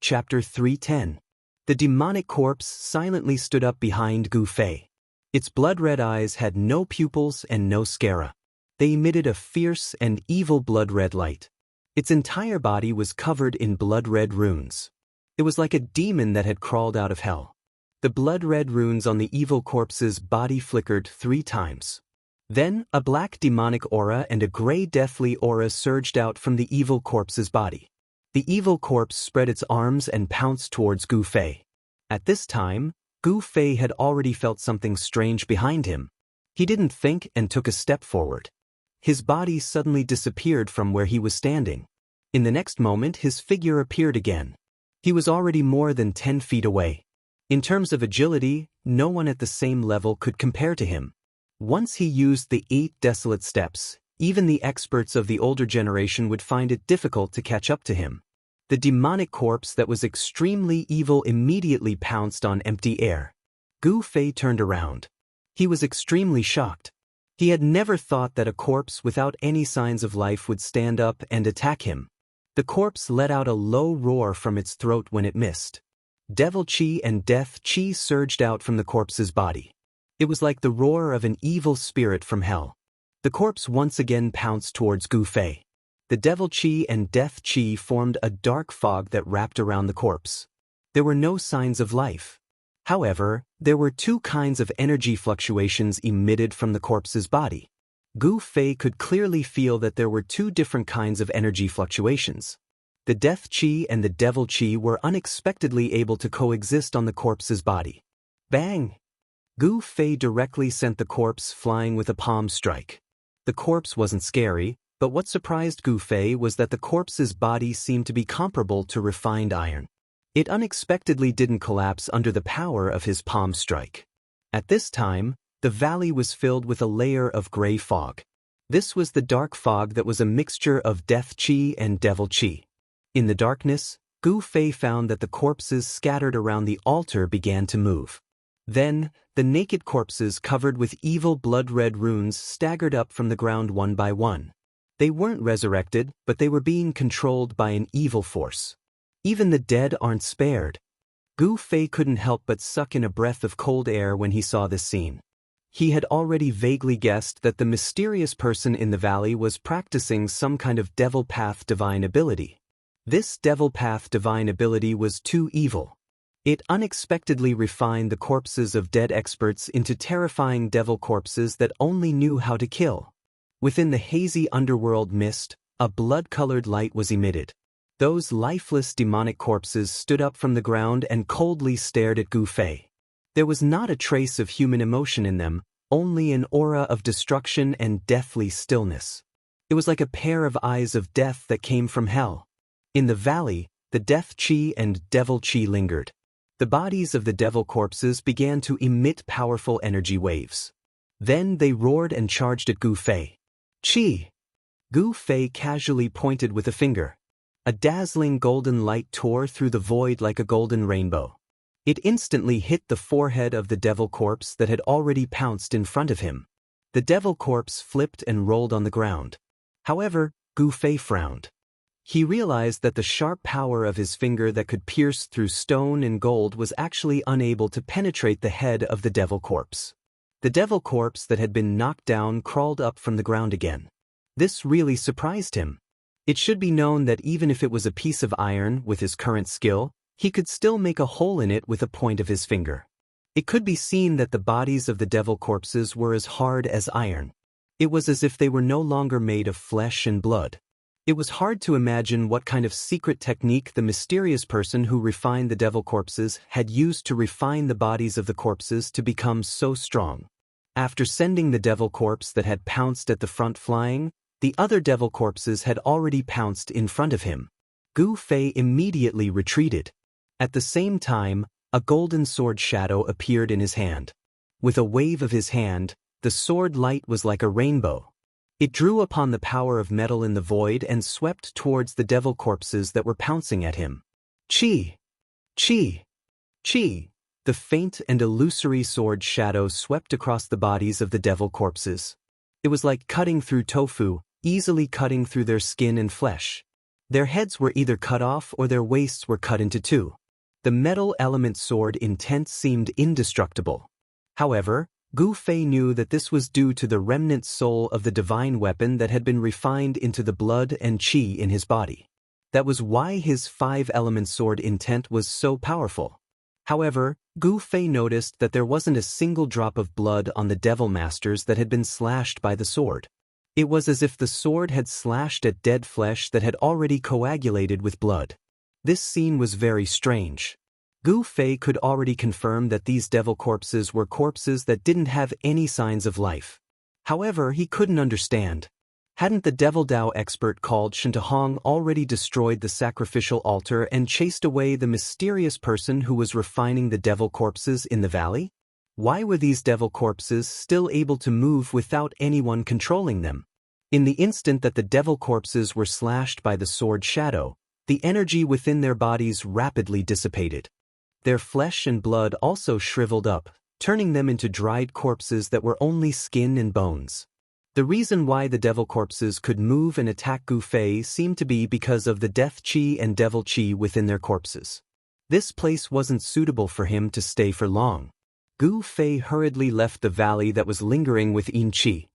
Chapter 310. The demonic corpse silently stood up behind Gu Fei. Its blood-red eyes had no pupils and no sclera. They emitted a fierce and evil blood-red light. Its entire body was covered in blood-red runes. It was like a demon that had crawled out of hell. The blood-red runes on the evil corpse's body flickered 3 times. Then, a black demonic aura and a gray deathly aura surged out from the evil corpse's body. The evil corpse spread its arms and pounced towards Gu Fei. At this time, Gu Fei had already felt something strange behind him. He didn't think and took a step forward. His body suddenly disappeared from where he was standing. In the next moment, his figure appeared again. He was already more than 10 feet away. In terms of agility, no one at the same level could compare to him. Once he used the 8 desolate steps, even the experts of the older generation would find it difficult to catch up to him. The demonic corpse that was extremely evil immediately pounced on empty air. Gu Fei turned around. He was extremely shocked. He had never thought that a corpse without any signs of life would stand up and attack him. The corpse let out a low roar from its throat when it missed. Devil Qi and Death Qi surged out from the corpse's body. It was like the roar of an evil spirit from hell. The corpse once again pounced towards Gu Fei. The Devil Qi and Death Qi formed a dark fog that wrapped around the corpse. There were no signs of life. However, there were 2 kinds of energy fluctuations emitted from the corpse's body. Gu Fei could clearly feel that there were 2 different kinds of energy fluctuations. The Death Qi and the Devil Qi were unexpectedly able to coexist on the corpse's body. Bang! Gu Fei directly sent the corpse flying with a palm strike. The corpse wasn't scary, but what surprised Gu Fei was that the corpse's body seemed to be comparable to refined iron. It unexpectedly didn't collapse under the power of his palm strike. At this time, the valley was filled with a layer of gray fog. This was the dark fog that was a mixture of Death Qi and Devil Qi. In the darkness, Gu Fei found that the corpses scattered around the altar began to move. Then, the naked corpses covered with evil blood-red runes staggered up from the ground one by one. They weren't resurrected, but they were being controlled by an evil force. Even the dead aren't spared. Gu Fei couldn't help but suck in a breath of cold air when he saw this scene. He had already vaguely guessed that the mysterious person in the valley was practicing some kind of devil path divine ability. This devil path divine ability was too evil. It unexpectedly refined the corpses of dead experts into terrifying devil corpses that only knew how to kill. Within the hazy underworld mist, a blood-colored light was emitted. Those lifeless demonic corpses stood up from the ground and coldly stared at Gu Fei. There was not a trace of human emotion in them, only an aura of destruction and deathly stillness. It was like a pair of eyes of death that came from hell. In the valley, the Death Qi and Devil Qi lingered. The bodies of the devil corpses began to emit powerful energy waves. Then they roared and charged at Gu Fei. Qi! Gu Fei casually pointed with a finger. A dazzling golden light tore through the void like a golden rainbow. It instantly hit the forehead of the devil corpse that had already pounced in front of him. The devil corpse flipped and rolled on the ground. However, Gu Fei frowned. He realized that the sharp power of his finger that could pierce through stone and gold was actually unable to penetrate the head of the devil corpse. The devil corpse that had been knocked down crawled up from the ground again. This really surprised him. It should be known that even if it was a piece of iron with his current skill, he could still make a hole in it with a point of his finger. It could be seen that the bodies of the devil corpses were as hard as iron. It was as if they were no longer made of flesh and blood. It was hard to imagine what kind of secret technique the mysterious person who refined the devil corpses had used to refine the bodies of the corpses to become so strong. After sending the devil corpse that had pounced at the front flying, the other devil corpses had already pounced in front of him. Gu Fei immediately retreated. At the same time, A golden sword shadow appeared in his hand. With a wave of his hand, the sword light was like a rainbow. It drew upon the power of metal in the void and swept towards the devil corpses that were pouncing at him. Chi! Chi! Chi! The faint and illusory sword shadow swept across the bodies of the devil corpses. It was like cutting through tofu, easily cutting through their skin and flesh. Their heads were either cut off or their waists were cut into two. The metal element sword intent seemed indestructible. However, Gu Fei knew that this was due to the remnant soul of the divine weapon that had been refined into the blood and qi in his body. That was why his five-element sword intent was so powerful. However, Gu Fei noticed that there wasn't a single drop of blood on the devil masters that had been slashed by the sword. It was as if the sword had slashed at dead flesh that had already coagulated with blood. This scene was very strange. Gu Fei could already confirm that these devil corpses were corpses that didn't have any signs of life. However, he couldn't understand. Hadn't the Devil Dao expert called Shintahong already destroyed the sacrificial altar and chased away the mysterious person who was refining the devil corpses in the valley? Why were these devil corpses still able to move without anyone controlling them? In the instant that the devil corpses were slashed by the sword shadow, the energy within their bodies rapidly dissipated. Their flesh and blood also shriveled up, turning them into dried corpses that were only skin and bones. The reason why the devil corpses could move and attack Gu Fei seemed to be because of the death qi and devil qi within their corpses. This place wasn't suitable for him to stay for long. Gu Fei hurriedly left the valley that was lingering with yin qi.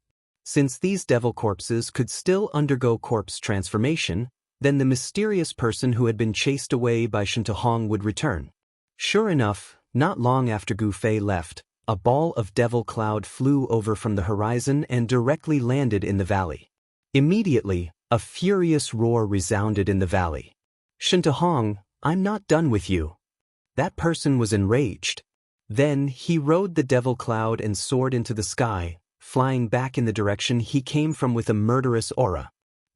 Since these devil corpses could still undergo corpse transformation, then the mysterious person who had been chased away by Shintahong would return. Sure enough, not long after Gu Fei left, a ball of devil cloud flew over from the horizon and directly landed in the valley. Immediately, a furious roar resounded in the valley. Shintahong, I'm not done with you. That person was enraged. Then he rode the devil cloud and soared into the sky, flying back in the direction he came from with a murderous aura.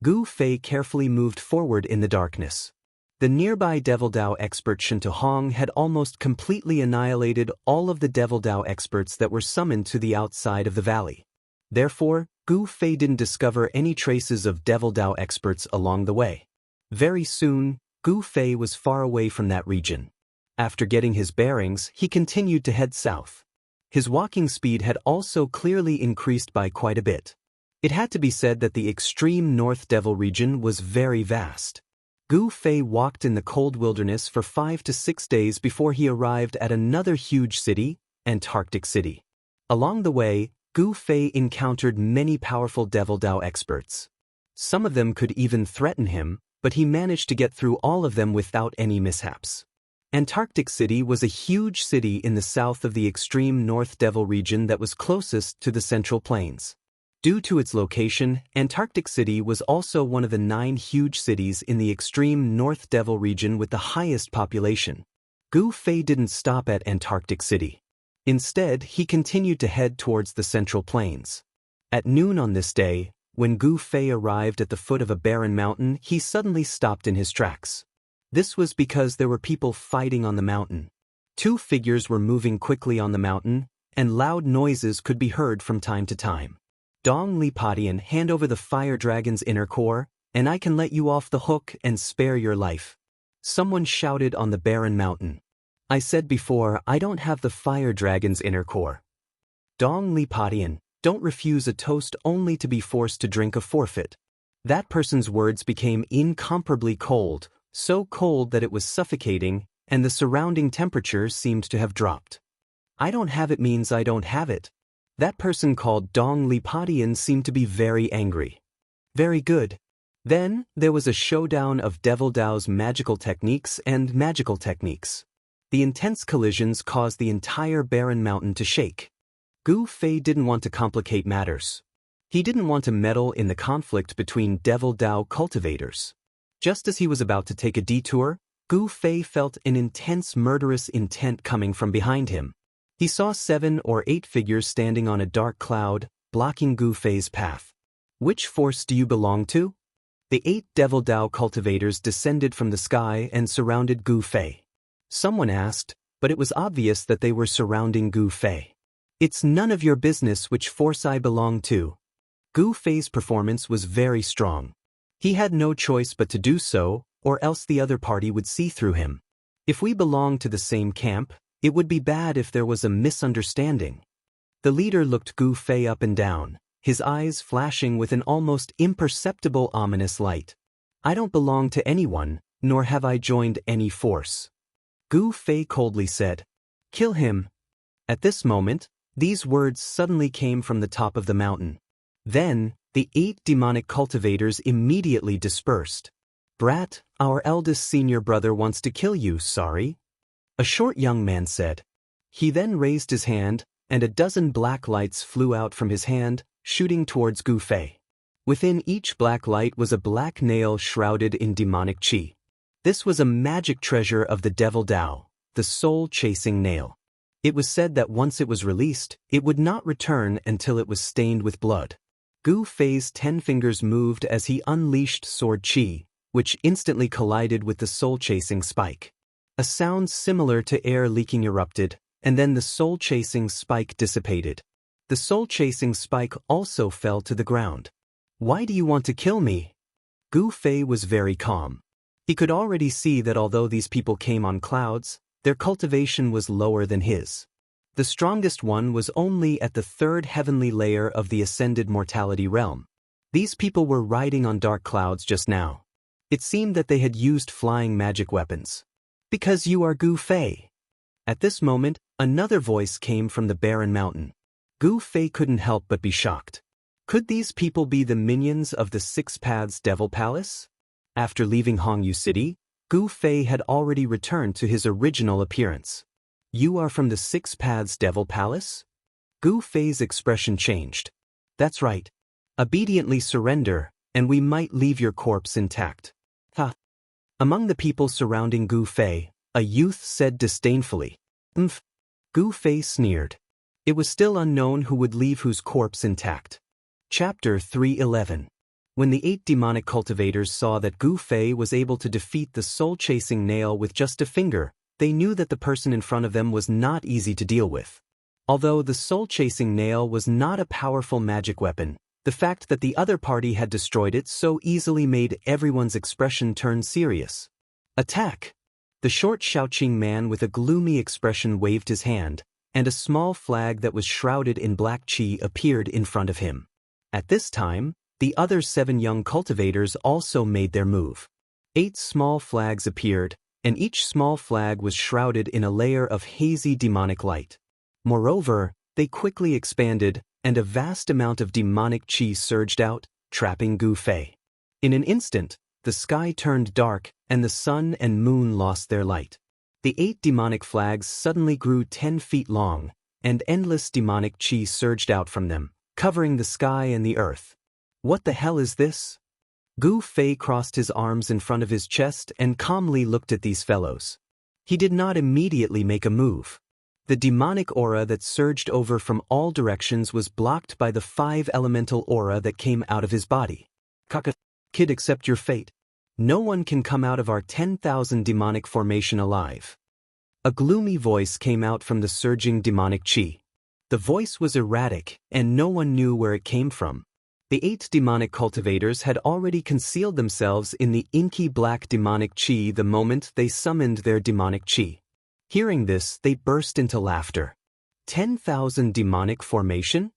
Gu Fei carefully moved forward in the darkness. The nearby Devil Dao expert Shintahong had almost completely annihilated all of the Devil Dao experts that were summoned to the outside of the valley. Therefore, Gu Fei didn't discover any traces of Devil Dao experts along the way. Very soon, Gu Fei was far away from that region. After getting his bearings, he continued to head south. His walking speed had also clearly increased by quite a bit. It had to be said that the extreme North Devil region was very vast. Gu Fei walked in the cold wilderness for 5 to 6 days before he arrived at another huge city, Antarctic City. Along the way, Gu Fei encountered many powerful Devil Dao experts. Some of them could even threaten him, but he managed to get through all of them without any mishaps. Antarctic City was a huge city in the south of the extreme North Devil region that was closest to the Central Plains. Due to its location, Antarctic City was also one of the 9 huge cities in the extreme North Devil region with the highest population. Gu Fei didn't stop at Antarctic City. Instead, he continued to head towards the Central Plains. At noon on this day, when Gu Fei arrived at the foot of a barren mountain, he suddenly stopped in his tracks. This was because there were people fighting on the mountain. 2 figures were moving quickly on the mountain, and loud noises could be heard from time to time. Dong Li Padian, hand over the fire dragon's inner core, and I can let you off the hook and spare your life. Someone shouted on the barren mountain. I said before, I don't have the fire dragon's inner core. Dong Li Padian, don't refuse a toast only to be forced to drink a forfeit. That person's words became incomparably cold, so cold that it was suffocating, and the surrounding temperature seemed to have dropped. I don't have it means I don't have it. That person called Dong Li Padian seemed to be very angry. Very good. Then, there was a showdown of Devil Dao's magical techniques and magical techniques. The intense collisions caused the entire barren mountain to shake. Gu Fei didn't want to complicate matters. He didn't want to meddle in the conflict between Devil Dao cultivators. Just as he was about to take a detour, Gu Fei felt an intense murderous intent coming from behind him. He saw 7 or 8 figures standing on a dark cloud, blocking Gu Fei's path. Which force do you belong to? The 8 Devil Dao cultivators descended from the sky and surrounded Gu Fei. Someone asked, but it was obvious that they were surrounding Gu Fei. "It's none of your business which force I belong to." Gu Fei's performance was very strong. He had no choice but to do so, or else the other party would see through him. "If we belong to the same camp, it would be bad if there was a misunderstanding." The leader looked Gu Fei up and down, his eyes flashing with an almost imperceptible ominous light. "I don't belong to anyone, nor have I joined any force." Gu Fei coldly said, "Kill him." At this moment, these words suddenly came from the top of the mountain. Then, the 8 demonic cultivators immediately dispersed. "Brat, our eldest senior brother wants to kill you, sorry," a short young man said. He then raised his hand, and a dozen black lights flew out from his hand, shooting towards Gu Fei. Within each black light was a black nail shrouded in demonic qi. This was a magic treasure of the devil Dao, the soul-chasing nail. It was said that once it was released, it would not return until it was stained with blood. Gu Fei's 10 fingers moved as he unleashed sword qi, which instantly collided with the soul-chasing spike. A sound similar to air leaking erupted, and then the soul-chasing spike dissipated. The soul-chasing spike also fell to the ground. "Why do you want to kill me?" Gu Fei was very calm. He could already see that although these people came on clouds, their cultivation was lower than his. The strongest one was only at the 3rd heavenly layer of the ascended mortality realm. These people were riding on dark clouds just now. It seemed that they had used flying magic weapons. "Because you are Gu Fei." At this moment, another voice came from the barren mountain. Gu Fei couldn't help but be shocked. Could these people be the minions of the 6 Paths Devil Palace? After leaving Hongyu City, Gu Fei had already returned to his original appearance. "You are from the 6 Paths Devil Palace?" Gu Fei's expression changed. "That's right. Obediently surrender, and we might leave your corpse intact." "Ha!" Among the people surrounding Gu Fei, a youth said disdainfully. "Umph." Gu Fei sneered. It was still unknown who would leave whose corpse intact. Chapter 311. When the 8 demonic cultivators saw that Gu Fei was able to defeat the soul-chasing nail with just a finger, they knew that the person in front of them was not easy to deal with. Although the soul-chasing nail was not a powerful magic weapon, the fact that the other party had destroyed it so easily made everyone's expression turn serious. "Attack!" The short Shaoqing man with a gloomy expression waved his hand, and a small flag that was shrouded in black qi appeared in front of him. At this time, the other 7 young cultivators also made their move. 8 small flags appeared, and each small flag was shrouded in a layer of hazy demonic light. Moreover, they quickly expanded, and a vast amount of demonic qi surged out, trapping Gu Fei. In an instant, the sky turned dark, and the sun and moon lost their light. The 8 demonic flags suddenly grew 10 feet long, and endless demonic qi surged out from them, covering the sky and the earth. "What the hell is this?" Gu Fei crossed his arms in front of his chest and calmly looked at these fellows. He did not immediately make a move. The demonic aura that surged over from all directions was blocked by the 5 elemental aura that came out of his body. "Kid, accept your fate. No one can come out of our 10,000 demonic formation alive." A gloomy voice came out from the surging demonic qi. The voice was erratic, and no one knew where it came from. The 8 demonic cultivators had already concealed themselves in the inky black demonic qi the moment they summoned their demonic qi. Hearing this, they burst into laughter. 10,000 demonic formation?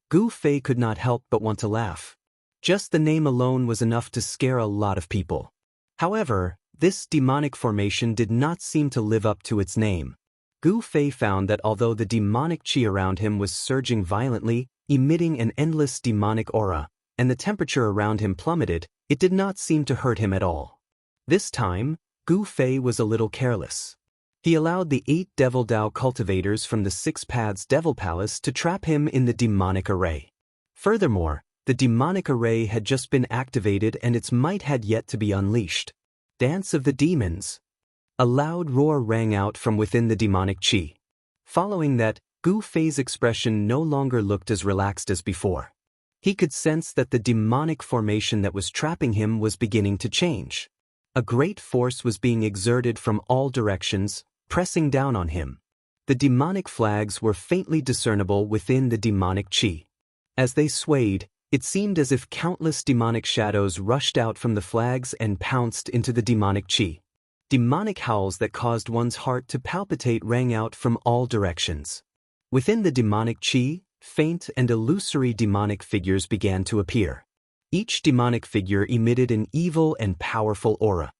Gu Fei could not help but want to laugh. Just the name alone was enough to scare a lot of people. However, this demonic formation did not seem to live up to its name. Gu Fei found that although the demonic qi around him was surging violently, emitting an endless demonic aura, and the temperature around him plummeted, it did not seem to hurt him at all. This time, Gu Fei was a little careless. He allowed the 8 Devil Dao cultivators from the 6 Paths Devil Palace to trap him in the demonic array. Furthermore, the demonic array had just been activated and its might had yet to be unleashed. Dance of the Demons. A loud roar rang out from within the demonic qi. Following that, Gu Fei's expression no longer looked as relaxed as before. He could sense that the demonic formation that was trapping him was beginning to change. A great force was being exerted from all directions, pressing down on him. The demonic flags were faintly discernible within the demonic chi. As they swayed, it seemed as if countless demonic shadows rushed out from the flags and pounced into the demonic chi. Demonic howls that caused one's heart to palpitate rang out from all directions. Within the demonic chi, faint and illusory demonic figures began to appear. Each demonic figure emitted an evil and powerful aura.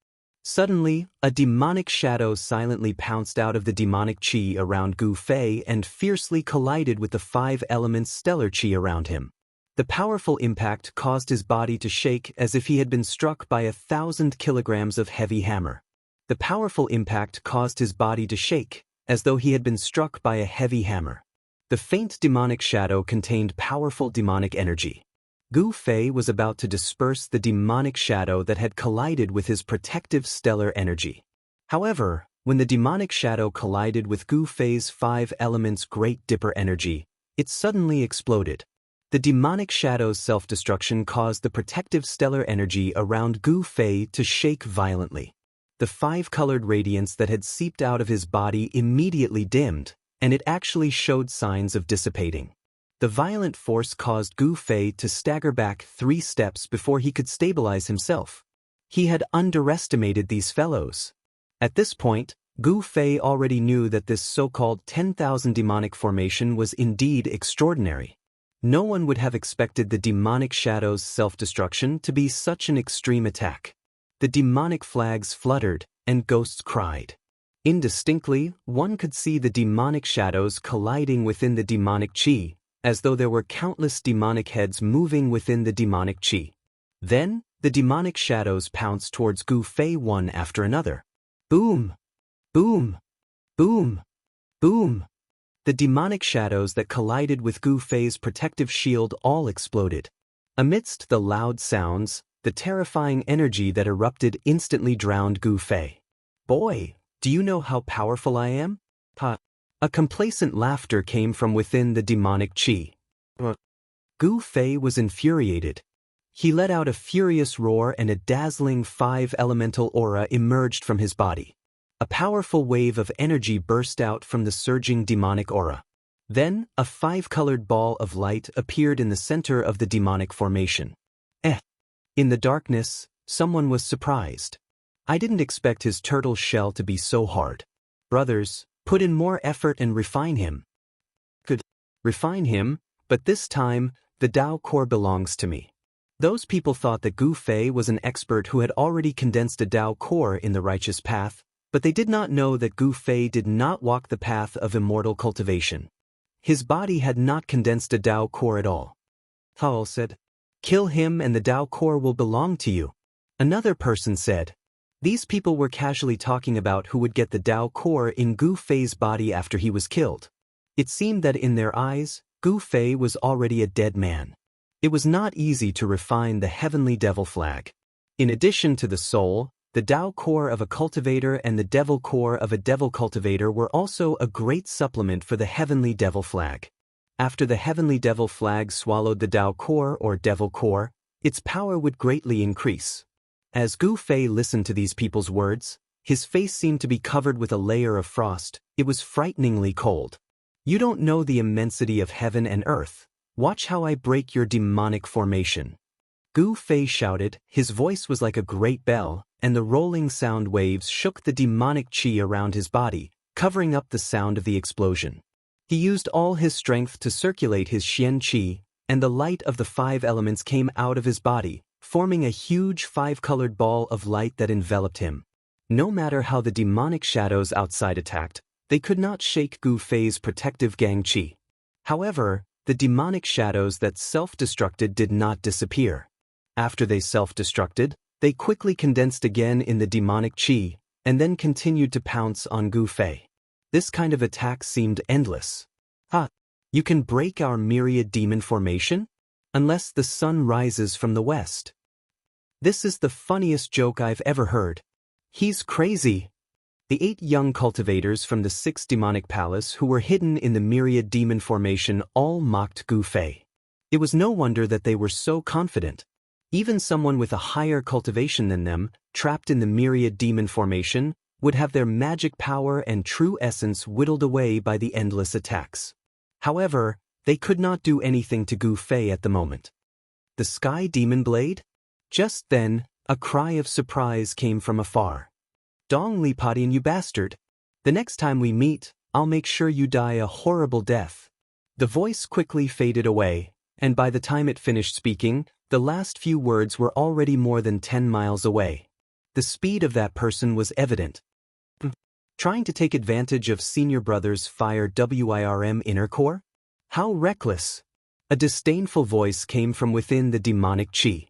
Suddenly, a demonic shadow silently pounced out of the demonic chi around Gu Fei and fiercely collided with the 5 elements stellar chi around him. The powerful impact caused his body to shake as if he had been struck by 1,000 kilograms of heavy hammer. The powerful impact caused his body to shake, as though he had been struck by a heavy hammer. The faint demonic shadow contained powerful demonic energy. Gu Fei was about to disperse the demonic shadow that had collided with his protective stellar energy. However, when the demonic shadow collided with Gu Fei's 5 elements Great Dipper energy, it suddenly exploded. The demonic shadow's self-destruction caused the protective stellar energy around Gu Fei to shake violently. The 5-colored radiance that had seeped out of his body immediately dimmed, and it actually showed signs of dissipating. The violent force caused Gu Fei to stagger back 3 steps before he could stabilize himself. He had underestimated these fellows. At this point, Gu Fei already knew that this so-called 10,000 demonic formation was indeed extraordinary. No one would have expected the demonic shadow's self-destruction to be such an extreme attack. The demonic flags fluttered, and ghosts cried. Indistinctly, one could see the demonic shadows colliding within the demonic chi, as though there were countless demonic heads moving within the demonic chi. Then, the demonic shadows pounced towards Gu Fei one after another. Boom! Boom! Boom! Boom! The demonic shadows that collided with Gu Fei's protective shield all exploded. Amidst the loud sounds, the terrifying energy that erupted instantly drowned Gu Fei. Boy, do you know how powerful I am? Ha! A complacent laughter came from within the demonic chi. Gu Fei was infuriated. He let out a furious roar and a dazzling 5-elemental aura emerged from his body. A powerful wave of energy burst out from the surging demonic aura. Then, a 5-colored ball of light appeared in the center of the demonic formation. In the darkness, someone was surprised. I didn't expect his turtle shell to be so hard. Brothers, put in more effort and refine him. Could refine him, but this time, the Dao core belongs to me. Those people thought that Gu Fei was an expert who had already condensed a Dao core in the righteous path, but they did not know that Gu Fei did not walk the path of immortal cultivation. His body had not condensed a Dao core at all. Hao said, "Kill him and the Dao core will belong to you." Another person said. These people were casually talking about who would get the Dao core in Gu Fei's body after he was killed. It seemed that in their eyes, Gu Fei was already a dead man. It was not easy to refine the heavenly devil flag. In addition to the soul, the Dao core of a cultivator and the devil core of a devil cultivator were also a great supplement for the heavenly devil flag. After the heavenly devil flag swallowed the Dao core or devil core, its power would greatly increase. As Gu Fei listened to these people's words, his face seemed to be covered with a layer of frost. It was frighteningly cold. You don't know the immensity of heaven and earth. Watch how I break your demonic formation. Gu Fei shouted, his voice was like a great bell, and the rolling sound waves shook the demonic chi around his body, covering up the sound of the explosion. He used all his strength to circulate his Xian Qi, and the light of the 5 elements came out of his body, forming a huge 5-colored ball of light that enveloped him. No matter how the demonic shadows outside attacked, they could not shake Gu Fei's protective Gang Qi. However, the demonic shadows that self-destructed did not disappear. After they self-destructed, they quickly condensed again in the demonic chi, and then continued to pounce on Gu Fei. This kind of attack seemed endless. You can break our myriad demon formation? Unless the sun rises from the west. This is the funniest joke I've ever heard. He's crazy. The 8 young cultivators from the 6 demonic palace who were hidden in the myriad demon formation all mocked Gu Fei. It was no wonder that they were so confident. Even someone with a higher cultivation than them, trapped in the myriad demon formation, would have their magic power and true essence whittled away by the endless attacks. However, they could not do anything to Gu Fei at the moment. The Sky Demon Blade? Just then, a cry of surprise came from afar. Dong Li Padian, you bastard! The next time we meet, I'll make sure you die a horrible death. The voice quickly faded away, and by the time it finished speaking, the last few words were already more than 10 miles away. The speed of that person was evident. Trying to take advantage of senior brother's fire WIRM inner core? How reckless! A disdainful voice came from within the demonic chi.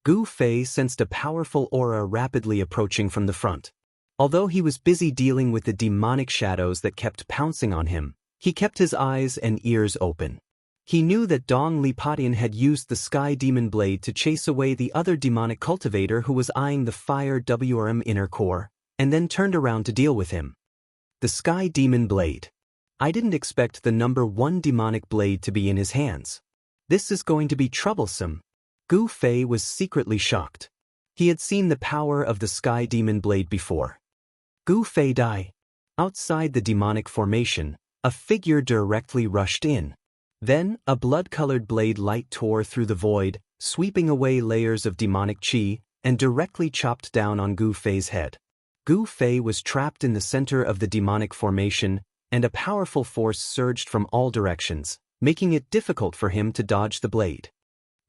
Gu Fei sensed a powerful aura rapidly approaching from the front. Although he was busy dealing with the demonic shadows that kept pouncing on him, he kept his eyes and ears open. He knew that Dong Li Padian had used the Sky Demon Blade to chase away the other demonic cultivator who was eyeing the fire WRM inner core, and then turned around to deal with him. The Sky Demon Blade. I didn't expect the number 1 demonic blade to be in his hands. This is going to be troublesome. Gu Fei was secretly shocked. He had seen the power of the Sky Demon Blade before. Gu Fei Dai. Outside the demonic formation, a figure directly rushed in. Then, a blood-colored blade light tore through the void, sweeping away layers of demonic chi, and directly chopped down on Gu Fei's head. Gu Fei was trapped in the center of the demonic formation, and a powerful force surged from all directions, making it difficult for him to dodge the blade.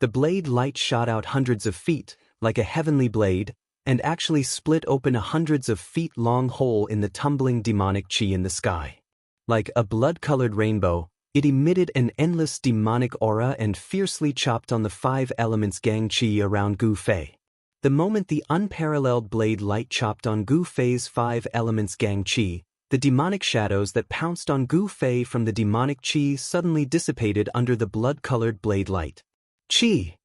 The blade light shot out hundreds of feet, like a heavenly blade, and actually split open a hundreds of feet long hole in the tumbling demonic chi in the sky. Like a blood-colored rainbow, it emitted an endless demonic aura and fiercely chopped on the 5 elements gang chi around Gu Fei. The moment the unparalleled blade light chopped on Gu Fei's 5 elements gang chi, the demonic shadows that pounced on Gu Fei from the demonic chi suddenly dissipated under the blood-colored blade light. Chi!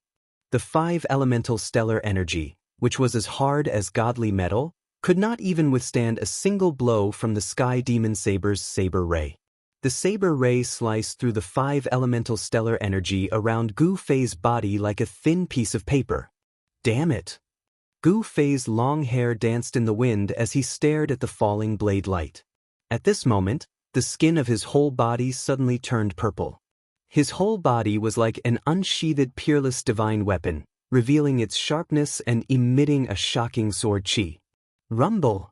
The 5 elemental stellar energy, which was as hard as godly metal, could not even withstand a single blow from the Sky Demon Saber's saber ray. The saber ray sliced through the 5 elemental stellar energy around Gu Fei's body like a thin piece of paper. Damn it! Gu Fei's long hair danced in the wind as he stared at the falling blade light. At this moment, the skin of his whole body suddenly turned purple. His whole body was like an unsheathed peerless divine weapon, revealing its sharpness and emitting a shocking sword chi. Rumble!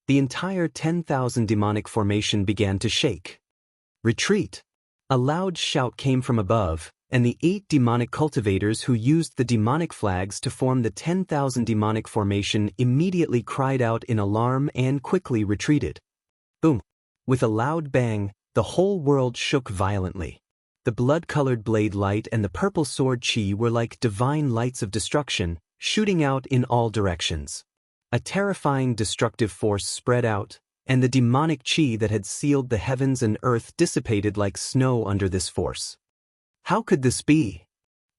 The entire 10,000 demonic formation began to shake. Retreat! A loud shout came from above, and the 8 demonic cultivators who used the demonic flags to form the 10,000 demonic formation immediately cried out in alarm and quickly retreated. Boom! With a loud bang, the whole world shook violently. The blood-colored blade light and the purple sword chi were like divine lights of destruction, shooting out in all directions. A terrifying destructive force spread out, and the demonic chi that had sealed the heavens and earth dissipated like snow under this force. How could this be?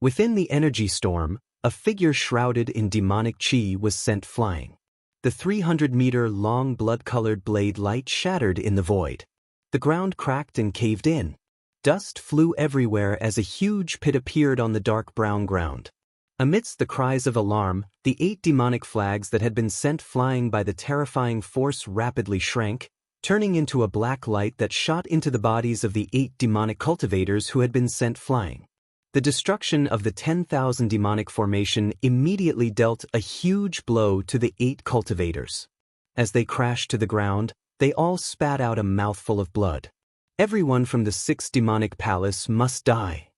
Within the energy storm, a figure shrouded in demonic chi was sent flying. The 300-meter-long blood-colored blade light shattered in the void. The ground cracked and caved in. Dust flew everywhere as a huge pit appeared on the dark brown ground. Amidst the cries of alarm, the 8 demonic flags that had been sent flying by the terrifying force rapidly shrank, turning into a black light that shot into the bodies of the 8 demonic cultivators who had been sent flying. The destruction of the 10,000 demonic formation immediately dealt a huge blow to the 8 cultivators. As they crashed to the ground, they all spat out a mouthful of blood. Everyone from the 6th demonic palace must die.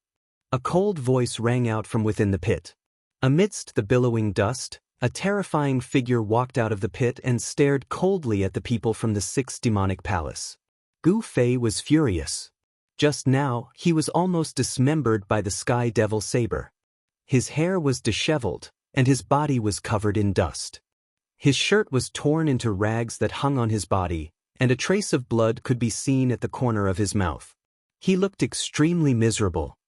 A cold voice rang out from within the pit. Amidst the billowing dust, a terrifying figure walked out of the pit and stared coldly at the people from the 6th demonic palace. Gu Fei was furious. Just now, he was almost dismembered by the Sky Devil Saber. His hair was disheveled, and his body was covered in dust. His shirt was torn into rags that hung on his body, and a trace of blood could be seen at the corner of his mouth. He looked extremely miserable.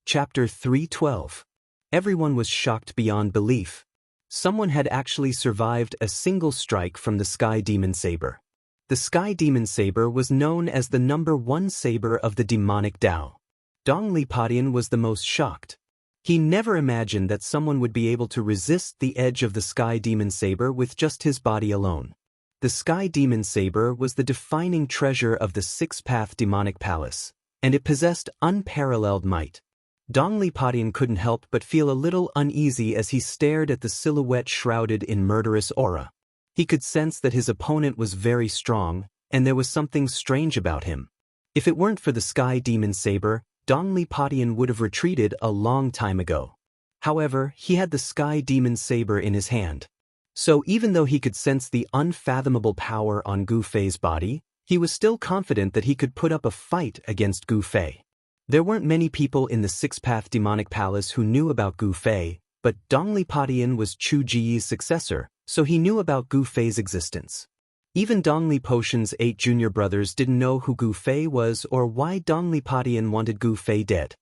Chapter 312. Everyone was shocked beyond belief. Someone had actually survived a single strike from the Sky Demon Saber. The Sky Demon Saber was known as the number 1 saber of the demonic Dao. Dong Li Padian was the most shocked. He never imagined that someone would be able to resist the edge of the Sky Demon Saber with just his body alone. The Sky Demon Saber was the defining treasure of the Six-Path Demonic Palace, and it possessed unparalleled might. Dongli Padian couldn't help but feel a little uneasy as he stared at the silhouette shrouded in murderous aura. He could sense that his opponent was very strong, and there was something strange about him. If it weren't for the Sky Demon Saber, Dongli Padian would have retreated a long time ago. However, he had the Sky Demon Saber in his hand. So even though he could sense the unfathomable power on Gu Fei's body, he was still confident that he could put up a fight against Gu Fei. There weren't many people in the Six-Path Demonic Palace who knew about Gu Fei, but Dongli Padian was Chu Ji's successor, so he knew about Gu Fei's existence. Even Dongli Potion's 8 junior brothers didn't know who Gu Fei was or why Dongli Padian wanted Gu Fei dead.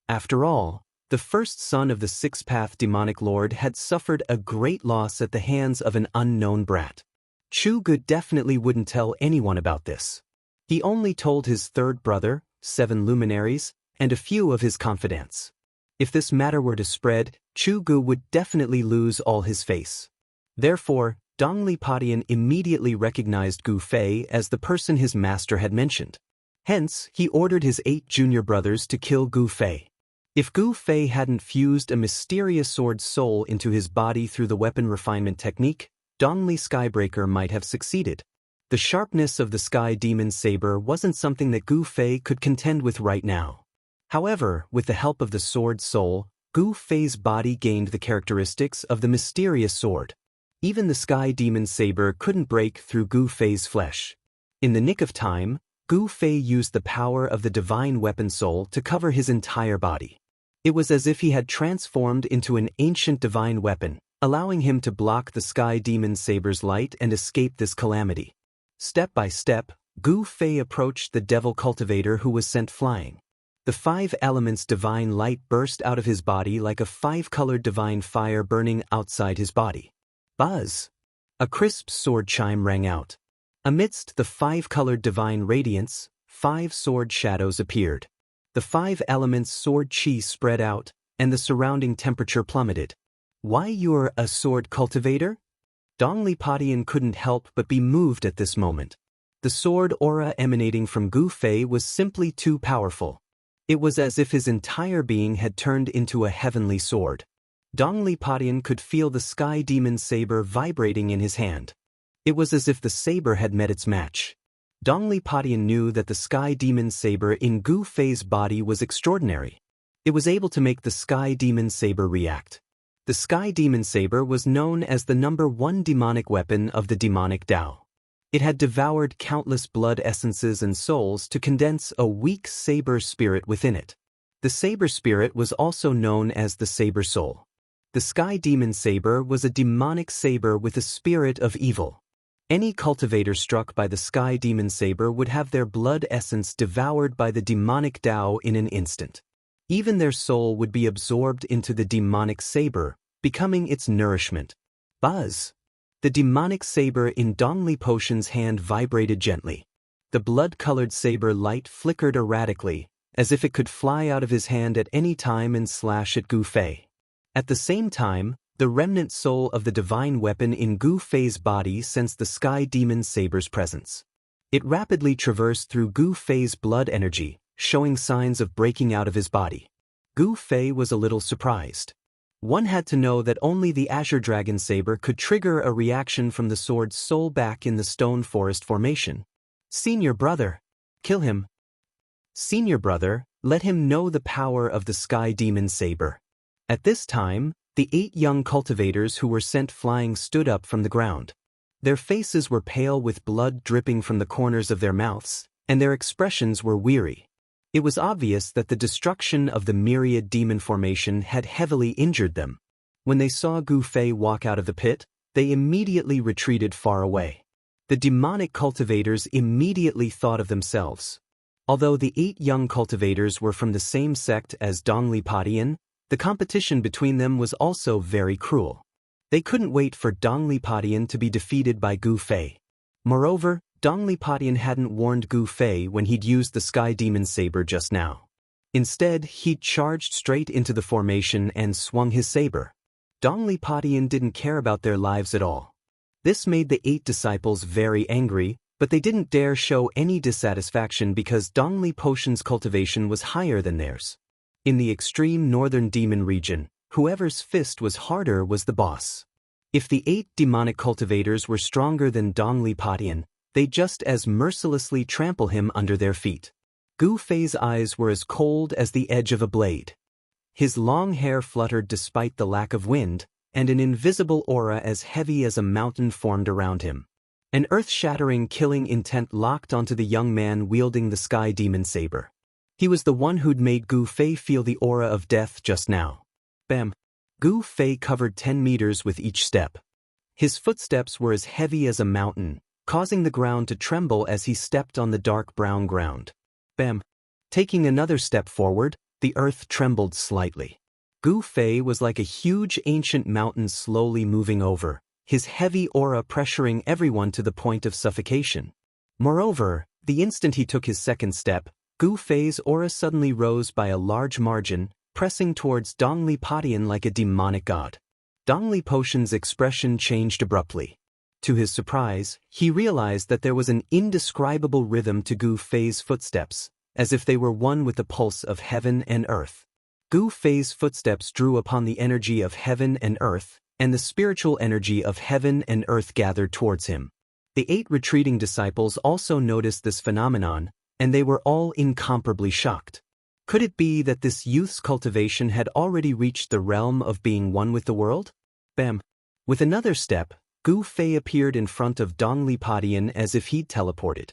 After all, the first son of the Six-Path Demonic Lord had suffered a great loss at the hands of an unknown brat. Chu Gu definitely wouldn't tell anyone about this. He only told his third brother, 7 luminaries, and a few of his confidants. If this matter were to spread, Chu Gu would definitely lose all his face. Therefore, Dongli Padian immediately recognized Gu Fei as the person his master had mentioned. Hence, he ordered his 8 junior brothers to kill Gu Fei. If Gu Fei hadn't fused a mysterious sword soul into his body through the weapon refinement technique, Dongli Skybreaker might have succeeded. The sharpness of the Sky Demon Saber wasn't something that Gu Fei could contend with right now. However, with the help of the sword soul, Gu Fei's body gained the characteristics of the mysterious sword. Even the Sky Demon Saber couldn't break through Gu Fei's flesh. In the nick of time, Gu Fei used the power of the divine weapon soul to cover his entire body. It was as if he had transformed into an ancient divine weapon, allowing him to block the Sky Demon Saber's light and escape this calamity. Step by step, Gu Fei approached the devil cultivator who was sent flying. The 5 elements divine light burst out of his body like a 5-colored divine fire burning outside his body. Buzz! A crisp sword chime rang out. Amidst the 5-colored divine radiance, 5 sword shadows appeared. The 5 elements sword chi spread out, and the surrounding temperature plummeted. Why, you're a sword cultivator? Dongli Padian couldn't help but be moved at this moment. The sword aura emanating from Gu Fei was simply too powerful. It was as if his entire being had turned into a heavenly sword. Dongli Padian could feel the Sky Demon Saber vibrating in his hand. It was as if the saber had met its match. Dongli Padian knew that the Sky Demon Saber in Gu Fei's body was extraordinary. It was able to make the Sky Demon Saber react. The Sky Demon Saber was known as the #1 demonic weapon of the demonic Dao. It had devoured countless blood essences and souls to condense a weak saber spirit within it. The saber spirit was also known as the saber soul. The Sky Demon Saber was a demonic saber with a spirit of evil. Any cultivator struck by the Sky Demon Saber would have their blood essence devoured by the demonic Dao in an instant. Even their soul would be absorbed into the demonic saber, becoming its nourishment. Buzz! The demonic saber in Dongli Potion's hand vibrated gently. The blood-colored saber light flickered erratically, as if it could fly out of his hand at any time and slash at Gu Fei. At the same time, the remnant soul of the divine weapon in Gu Fei's body sensed the Sky Demon Saber's presence. It rapidly traversed through Gu Fei's blood energy, showing signs of breaking out of his body. Gu Fei was a little surprised. One had to know that only the Azure Dragon Saber could trigger a reaction from the sword's soul back in the Stone Forest formation. Senior brother, kill him. Senior brother, let him know the power of the Sky Demon Saber. At this time, the 8 young cultivators who were sent flying stood up from the ground. Their faces were pale with blood dripping from the corners of their mouths, and their expressions were weary. It was obvious that the destruction of the myriad demon formation had heavily injured them. When they saw Gu Fei walk out of the pit, they immediately retreated far away. The demonic cultivators immediately thought of themselves. Although the 8 young cultivators were from the same sect as Dongli Padian, the competition between them was also very cruel. They couldn't wait for Dongli Padian to be defeated by Gu Fei. Moreover, Dongli Padian hadn't warned Gu Fei when he'd used the Sky Demon Saber just now. Instead, he'd charged straight into the formation and swung his saber. Dongli Padian didn't care about their lives at all. This made the 8 disciples very angry, but they didn't dare show any dissatisfaction because Dongli Potion's cultivation was higher than theirs. In the extreme northern demon region, whoever's fist was harder was the boss. If the 8 demonic cultivators were stronger than Dongli Potion, they'd just as mercilessly trample him under their feet. Gu Fei's eyes were as cold as the edge of a blade. His long hair fluttered despite the lack of wind, and an invisible aura as heavy as a mountain formed around him. An earth-shattering killing intent locked onto the young man wielding the sky demon saber. He was the one who'd made Gu Fei feel the aura of death just now. Bam! Gu Fei covered 10 meters with each step. His footsteps were as heavy as a mountain, causing the ground to tremble as he stepped on the dark brown ground. Bam! Taking another step forward, the earth trembled slightly. Gu Fei was like a huge ancient mountain slowly moving over, his heavy aura pressuring everyone to the point of suffocation. Moreover, the instant he took his second step, Gu Fei's aura suddenly rose by a large margin, pressing towards Dongli Potion like a demonic god. Dongli Potion's expression changed abruptly. To his surprise, he realized that there was an indescribable rhythm to Gu Fei's footsteps, as if they were one with the pulse of heaven and earth. Gu Fei's footsteps drew upon the energy of heaven and earth, and the spiritual energy of heaven and earth gathered towards him. The 8 retreating disciples also noticed this phenomenon, and they were all incomparably shocked. Could it be that this youth's cultivation had already reached the realm of being one with the world? Bam! With another step, Gu Fei appeared in front of Dongli Potion as if he'd teleported.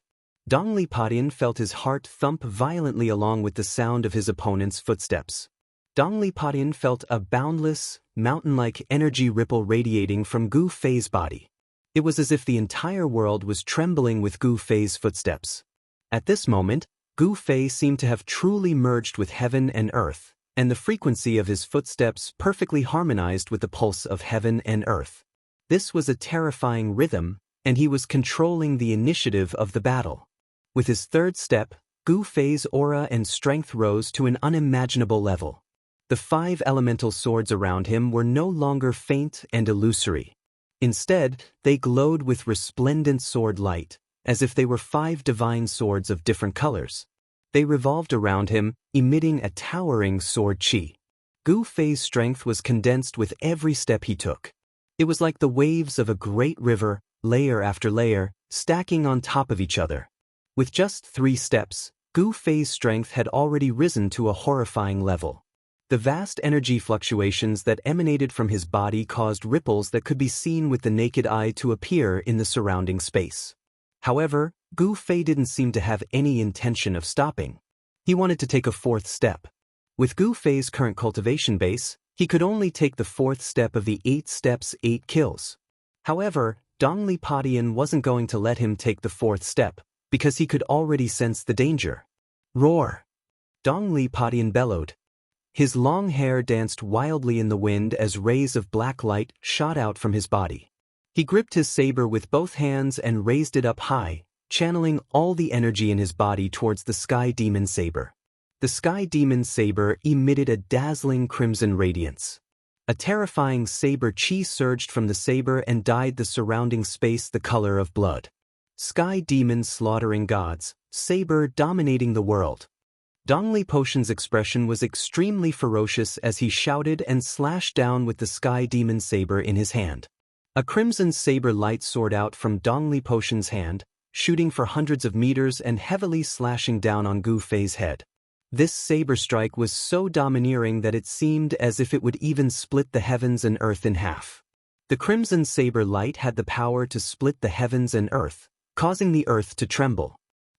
Dongli Potion felt his heart thump violently along with the sound of his opponent's footsteps. Dongli Potion felt a boundless, mountain-like energy ripple radiating from Gu Fei's body. It was as if the entire world was trembling with Gu Fei's footsteps. At this moment, Gu Fei seemed to have truly merged with heaven and earth, and the frequency of his footsteps perfectly harmonized with the pulse of heaven and earth. This was a terrifying rhythm, and he was controlling the initiative of the battle. With his third step, Gu Fei's aura and strength rose to an unimaginable level. The 5 elemental swords around him were no longer faint and illusory. Instead, they glowed with resplendent sword light, as if they were 5 divine swords of different colors. They revolved around him, emitting a towering sword chi. Gu Fei's strength was condensed with every step he took. It was like the waves of a great river, layer after layer, stacking on top of each other. With just 3 steps, Gu Fei's strength had already risen to a horrifying level. The vast energy fluctuations that emanated from his body caused ripples that could be seen with the naked eye to appear in the surrounding space. However, Gu Fei didn't seem to have any intention of stopping. He wanted to take a 4th step. With Gu Fei's current cultivation base, he could only take the 4th step of the 8 steps 8 kills. However, Dongli Potion wasn't going to let him take the 4th step, because he could already sense the danger. Roar! Dongli Potion bellowed. His long hair danced wildly in the wind as rays of black light shot out from his body. He gripped his saber with both hands and raised it up high, channeling all the energy in his body towards the sky demon saber. The sky demon saber emitted a dazzling crimson radiance. A terrifying saber chi surged from the saber and dyed the surrounding space the color of blood. Sky demon slaughtering gods, saber dominating the world. Dongli Potion's expression was extremely ferocious as he shouted and slashed down with the sky demon saber in his hand. A crimson saber light soared out from Dongli Potion's hand, shooting for hundreds of meters and heavily slashing down on Gu Fei's head. This saber strike was so domineering that it seemed as if it would even split the heavens and earth in half. The crimson saber light had the power to split the heavens and earth, causing the earth to tremble.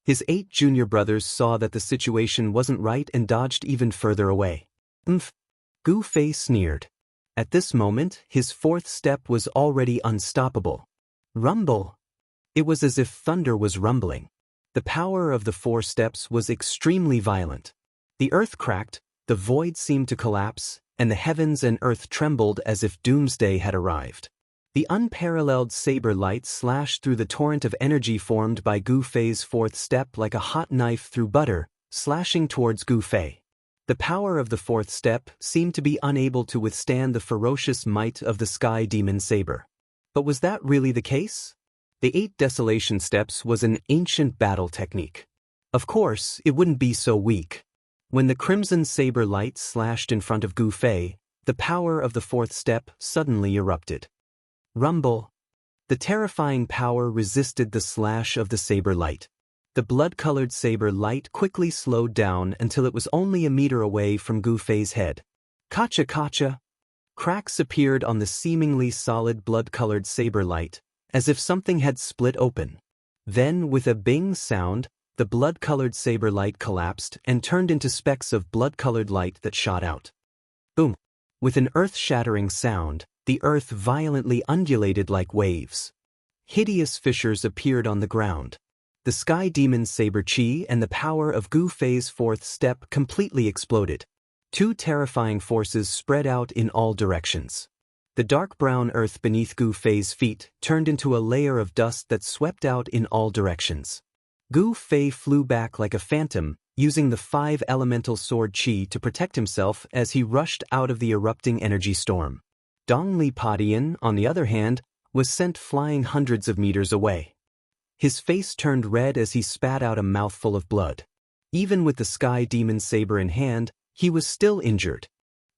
His 8 junior brothers saw that the situation wasn't right and dodged even further away. Gu Fei sneered. At this moment, his 4th step was already unstoppable. Rumble! It was as if thunder was rumbling. The power of the 4 steps was extremely violent. The earth cracked, the void seemed to collapse, and the heavens and earth trembled as if doomsday had arrived. The unparalleled saber light slashed through the torrent of energy formed by Gu Fei's 4th step like a hot knife through butter, slashing towards Gu Fei. The power of the 4th step seemed to be unable to withstand the ferocious might of the sky demon saber. But was that really the case? The 8 desolation steps was an ancient battle technique. Of course, it wouldn't be so weak. When the crimson saber light slashed in front of Gu Fei, the power of the 4th step suddenly erupted. Rumble. The terrifying power resisted the slash of the saber light. The blood-colored saber light quickly slowed down until it was only a meter away from Gu Fei's head. Kacha kacha! Cracks appeared on the seemingly solid blood-colored saber light, as if something had split open. Then, with a bing sound, the blood-colored saber light collapsed and turned into specks of blood-colored light that shot out. Boom! With an earth-shattering sound, the earth violently undulated like waves. Hideous fissures appeared on the ground. The sky demon's saber chi and the power of Gu Fei's 4th step completely exploded. 2 terrifying forces spread out in all directions. The dark brown earth beneath Gu Fei's feet turned into a layer of dust that swept out in all directions. Gu Fei flew back like a phantom, using the 5 elemental sword chi to protect himself as he rushed out of the erupting energy storm. Dongli Padian, on the other hand, was sent flying hundreds of meters away. His face turned red as he spat out a mouthful of blood. Even with the sky demon's saber in hand, he was still injured.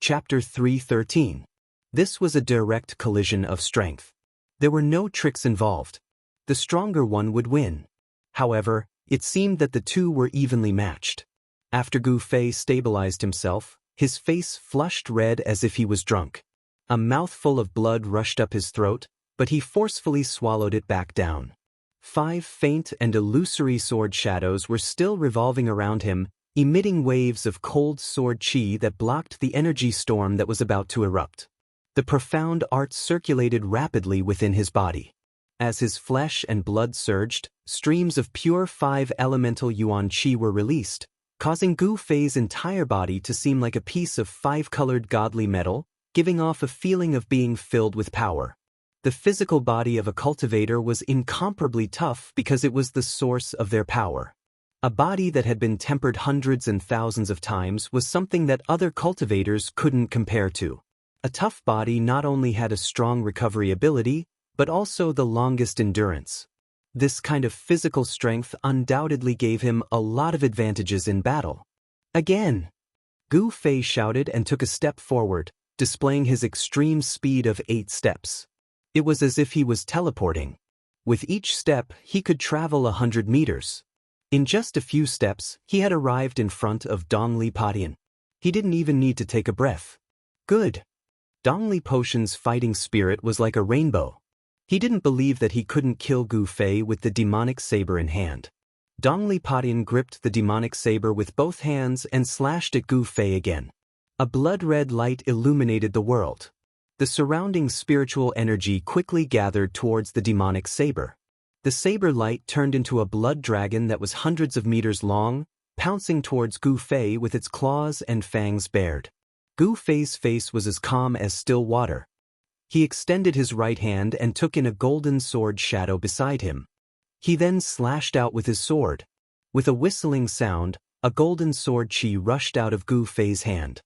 Chapter 3:13. This was a direct collision of strength. There were no tricks involved. The stronger one would win. However, it seemed that the two were evenly matched. After Gu Fei stabilized himself, his face flushed red as if he was drunk. A mouthful of blood rushed up his throat, but he forcefully swallowed it back down. 5 faint and illusory sword shadows were still revolving around him, emitting waves of cold sword chi that blocked the energy storm that was about to erupt. The profound art circulated rapidly within his body. As his flesh and blood surged, streams of pure 5 elemental yuan chi were released, causing Gu Fei's entire body to seem like a piece of 5-colored godly metal, giving off a feeling of being filled with power. The physical body of a cultivator was incomparably tough because it was the source of their power. A body that had been tempered hundreds and thousands of times was something that other cultivators couldn't compare to. A tough body not only had a strong recovery ability, but also the longest endurance. This kind of physical strength undoubtedly gave him a lot of advantages in battle. Again! Gu Fei shouted and took a step forward, displaying his extreme speed of 8 steps. It was as if he was teleporting. With each step, he could travel 100 meters. In just a few steps, he had arrived in front of Dongli Padian. He didn't even need to take a breath. Good. Dongli Potion's fighting spirit was like a rainbow. He didn't believe that he couldn't kill Gu Fei with the demonic saber in hand. Dongli Padian gripped the demonic saber with both hands and slashed at Gu Fei again. A blood-red light illuminated the world. The surrounding spiritual energy quickly gathered towards the demonic saber. The saber light turned into a blood dragon that was hundreds of meters long, pouncing towards Gu Fei with its claws and fangs bared. Gu Fei's face was as calm as still water. He extended his right hand and took in a golden sword shadow beside him. He then slashed out with his sword. With a whistling sound, a golden sword chi rushed out of Gu Fei's hand.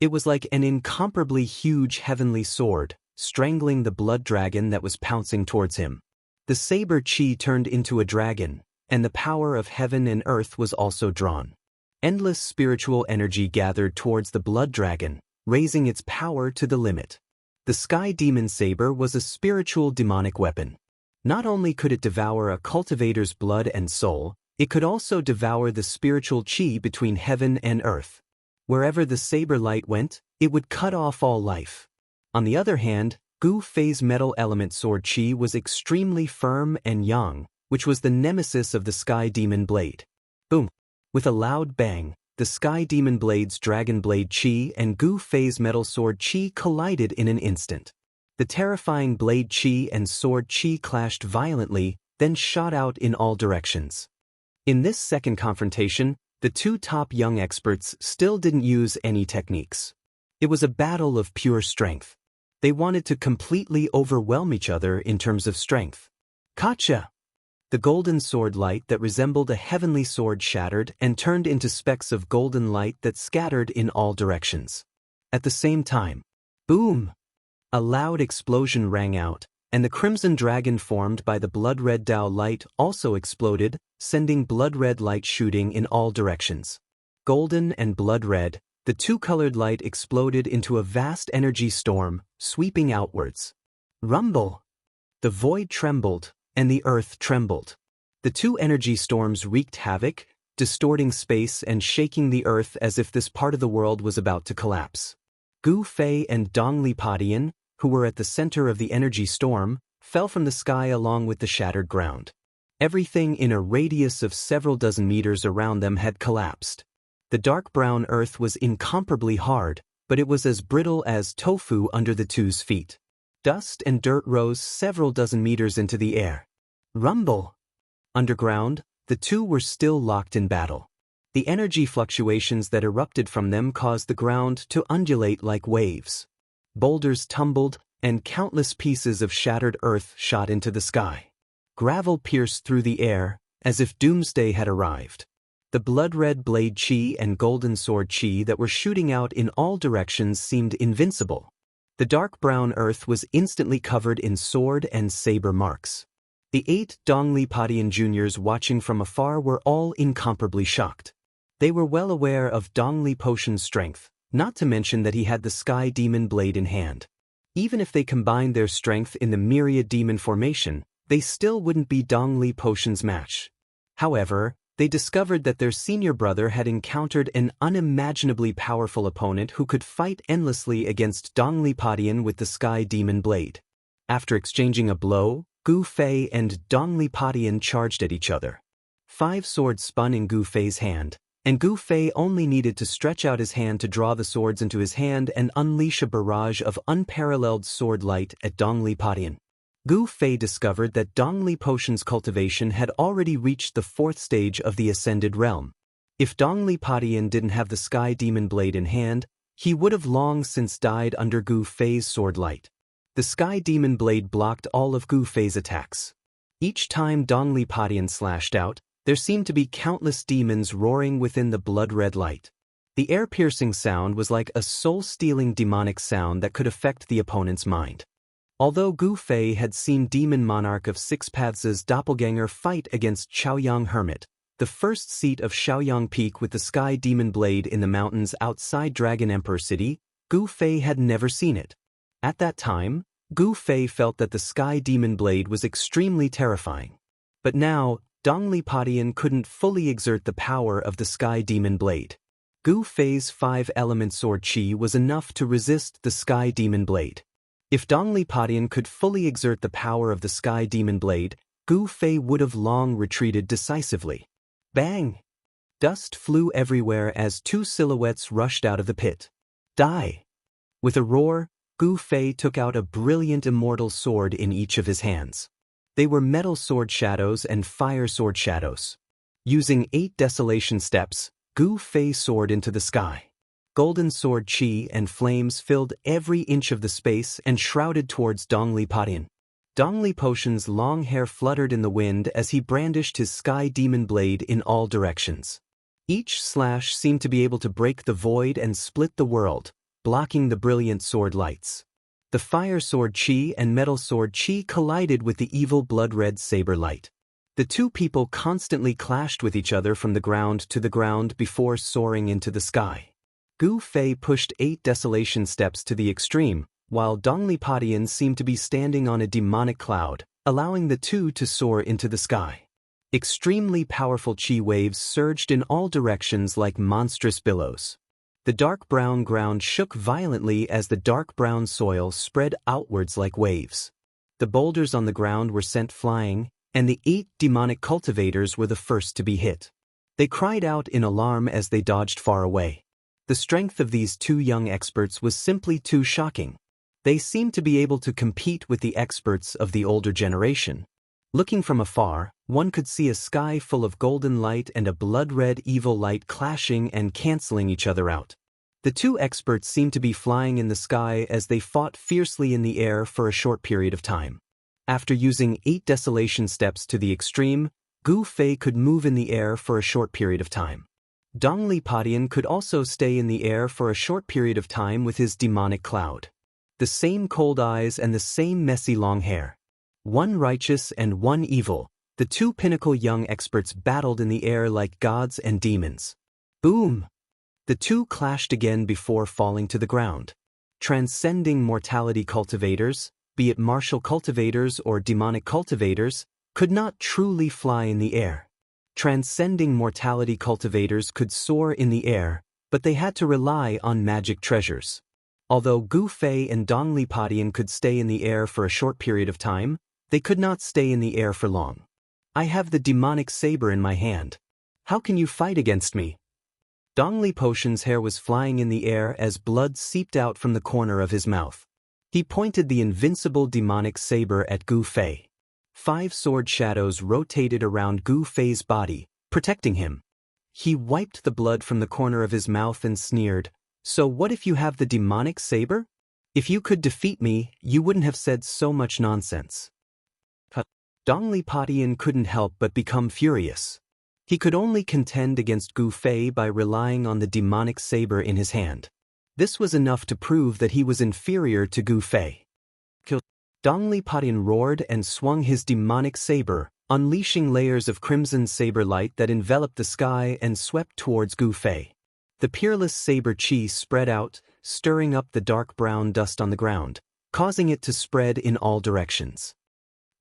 It was like an incomparably huge heavenly sword, strangling the blood dragon that was pouncing towards him. The saber chi turned into a dragon, and the power of heaven and earth was also drawn. Endless spiritual energy gathered towards the blood dragon, raising its power to the limit. The sky demon saber was a spiritual demonic weapon. Not only could it devour a cultivator's blood and soul, it could also devour the spiritual chi between heaven and earth. Wherever the saber light went, it would cut off all life. On the other hand, Gu Fei's metal element sword chi was extremely firm and yang, which was the nemesis of the sky demon blade. Boom! With a loud bang, the sky demon blade's dragon blade chi and Gu Fei's metal sword chi collided in an instant. The terrifying blade chi and sword chi clashed violently, then shot out in all directions. In this second confrontation, the 2 top young experts still didn't use any techniques. It was a battle of pure strength. They wanted to completely overwhelm each other in terms of strength. Kacha! The golden sword light that resembled a heavenly sword shattered and turned into specks of golden light that scattered in all directions. At the same time, boom! A loud explosion rang out, and the crimson dragon formed by the blood-red Dao light also exploded, sending blood-red light shooting in all directions. Golden and blood-red, the two-colored light exploded into a vast energy storm, sweeping outwards. Rumble! The void trembled, and the earth trembled. The two energy storms wreaked havoc, distorting space and shaking the earth as if this part of the world was about to collapse. Gu Fei and Dongli Padian, who were at the center of the energy storm, fell from the sky along with the shattered ground. Everything in a radius of several dozen meters around them had collapsed. The dark brown earth was incomparably hard, but it was as brittle as tofu under the two's feet. Dust and dirt rose several dozen meters into the air. Rumble! Underground, the two were still locked in battle. The energy fluctuations that erupted from them caused the ground to undulate like waves. Boulders tumbled, and countless pieces of shattered earth shot into the sky. Gravel pierced through the air, as if doomsday had arrived. The blood-red blade chi and golden sword chi that were shooting out in all directions seemed invincible. The dark brown earth was instantly covered in sword and saber marks. The 8 Dongli Padian juniors watching from afar were all incomparably shocked. They were well aware of Dongli Potion's strength, not to mention that he had the Sky Demon blade in hand. Even if they combined their strength in the Myriad Demon formation, they still wouldn't be Dongli Potion's match. However, they discovered that their senior brother had encountered an unimaginably powerful opponent who could fight endlessly against Dongli Padian with the Sky Demon blade. After exchanging a blow, Gu Fei and Dongli Padian charged at each other. 5 swords spun in Gu Fei's hand, and Gu Fei only needed to stretch out his hand to draw the swords into his hand and unleash a barrage of unparalleled sword light at Dongli Padian. Gu Fei discovered that Dongli Potion's cultivation had already reached the 4th stage of the Ascended Realm. If Dongli Padian didn't have the Sky Demon blade in hand, he would have long since died under Gu Fei's sword light. The Sky Demon blade blocked all of Gu Fei's attacks. Each time Dongli Padian slashed out, there seemed to be countless demons roaring within the blood-red light. The air-piercing sound was like a soul-stealing demonic sound that could affect the opponent's mind. Although Gu Fei had seen Demon Monarch of Six Paths' doppelganger fight against Shaoyang Hermit, the first seat of Shaoyang Peak with the Sky Demon blade in the mountains outside Dragon Emperor City, Gu Fei had never seen it. At that time, Gu Fei felt that the Sky Demon blade was extremely terrifying. But now, Dongli Padian couldn't fully exert the power of the Sky Demon blade. Gu Fei's 5-element sword chi was enough to resist the Sky Demon blade. If Dongli Padian could fully exert the power of the Sky Demon blade, Gu Fei would have long retreated decisively. Bang! Dust flew everywhere as 2 silhouettes rushed out of the pit. Die! With a roar, Gu Fei took out a brilliant immortal sword in each of his hands. They were metal sword shadows and fire sword shadows. Using 8 desolation steps, Gu Fei soared into the sky. Golden sword chi and flames filled every inch of the space and shrouded towards Dongli Padian. Dongli Potion's long hair fluttered in the wind as he brandished his Sky Demon blade in all directions. Each slash seemed to be able to break the void and split the world, blocking the brilliant sword lights. The fire sword chi and metal sword chi collided with the evil blood-red saber light. The two people constantly clashed with each other from the ground to the ground before soaring into the sky. Gu Fei pushed 8 desolation steps to the extreme, while Dongli Padian seemed to be standing on a demonic cloud, allowing the two to soar into the sky. Extremely powerful chi waves surged in all directions like monstrous billows. The dark brown ground shook violently as the dark brown soil spread outwards like waves. The boulders on the ground were sent flying, and the 8 demonic cultivators were the first to be hit. They cried out in alarm as they dodged far away. The strength of these 2 young experts was simply too shocking. They seemed to be able to compete with the experts of the older generation. Looking from afar, one could see a sky full of golden light and a blood-red evil light clashing and canceling each other out. The 2 experts seemed to be flying in the sky as they fought fiercely in the air for a short period of time. After using 8 desolation steps to the extreme, Gu Fei could move in the air for a short period of time. Dongli Padian could also stay in the air for a short period of time with his demonic cloud. The same cold eyes and the same messy long hair. One righteous and one evil, the two pinnacle young experts battled in the air like gods and demons. Boom! The two clashed again before falling to the ground. Transcending mortality cultivators, be it martial cultivators or demonic cultivators, could not truly fly in the air. Transcending mortality cultivators could soar in the air, but they had to rely on magic treasures. Although Gu Fei and Dongli Padian could stay in the air for a short period of time, they could not stay in the air for long. I have the demonic saber in my hand. How can you fight against me? Dongli Potion's hair was flying in the air as blood seeped out from the corner of his mouth. He pointed the invincible demonic saber at Gu Fei. 5 sword shadows rotated around Gu Fei's body, protecting him. He wiped the blood from the corner of his mouth and sneered, "So what if you have the demonic saber? If you could defeat me, you wouldn't have said so much nonsense." Dongli Padian couldn't help but become furious. He could only contend against Gu Fei by relying on the demonic saber in his hand. This was enough to prove that he was inferior to Gu Fei. Dongli Padian roared and swung his demonic saber, unleashing layers of crimson saber light that enveloped the sky and swept towards Gu Fei. The peerless saber chi spread out, stirring up the dark brown dust on the ground, causing it to spread in all directions.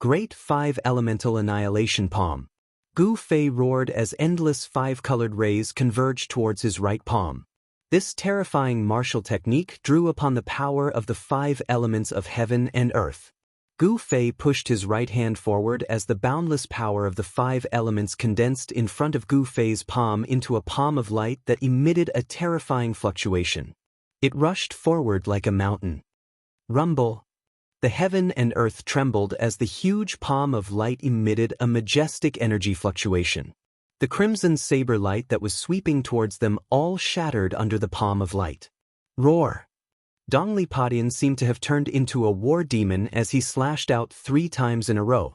Great 5 elemental annihilation palm. Gu Fei roared as endless 5-colored rays converged towards his right palm. This terrifying martial technique drew upon the power of the 5 elements of heaven and earth. Gu Fei pushed his right hand forward as the boundless power of the 5 elements condensed in front of Gu Fei's palm into a palm of light that emitted a terrifying fluctuation. It rushed forward like a mountain. Rumble. The heaven and earth trembled as the huge palm of light emitted a majestic energy fluctuation. The crimson saber light that was sweeping towards them all shattered under the palm of light. Roar! Dongli Padian seemed to have turned into a war demon as he slashed out 3 times in a row.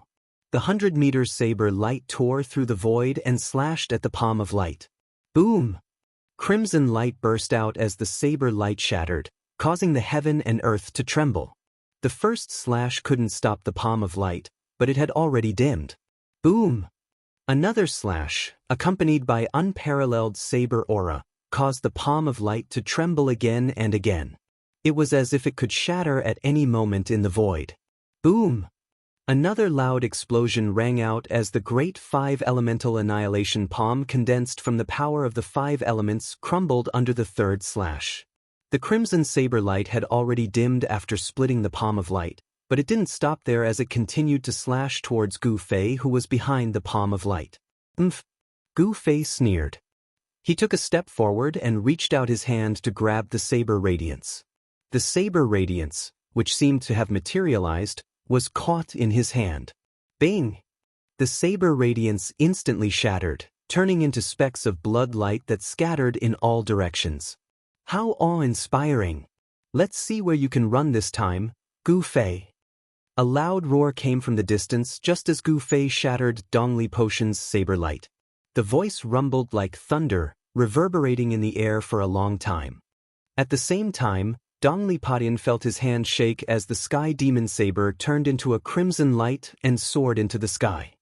The 100-meter saber light tore through the void and slashed at the palm of light. Boom! Crimson light burst out as the saber light shattered, causing the heaven and earth to tremble. The first slash couldn't stop the palm of light, but it had already dimmed. Boom! Another slash, accompanied by unparalleled saber aura, caused the palm of light to tremble again and again. It was as if it could shatter at any moment in the void. Boom! Another loud explosion rang out as the great 5 elemental annihilation palm condensed from the power of the 5 elements crumbled under the 3rd slash. The crimson saber light had already dimmed after splitting the palm of light, but it didn't stop there as it continued to slash towards Gu Fei, who was behind the palm of light. Umph! Gu Fei sneered. He took a step forward and reached out his hand to grab the saber radiance. The saber radiance, which seemed to have materialized, was caught in his hand. Bang! The saber radiance instantly shattered, turning into specks of blood light that scattered in all directions. How awe-inspiring! Let's see where you can run this time, Gu Fei. A loud roar came from the distance just as Gu Fei shattered Dongli Potion's saber light. The voice rumbled like thunder, reverberating in the air for a long time. At the same time, Dongli Padian felt his hand shake as the sky demon saber turned into a crimson light and soared into the sky.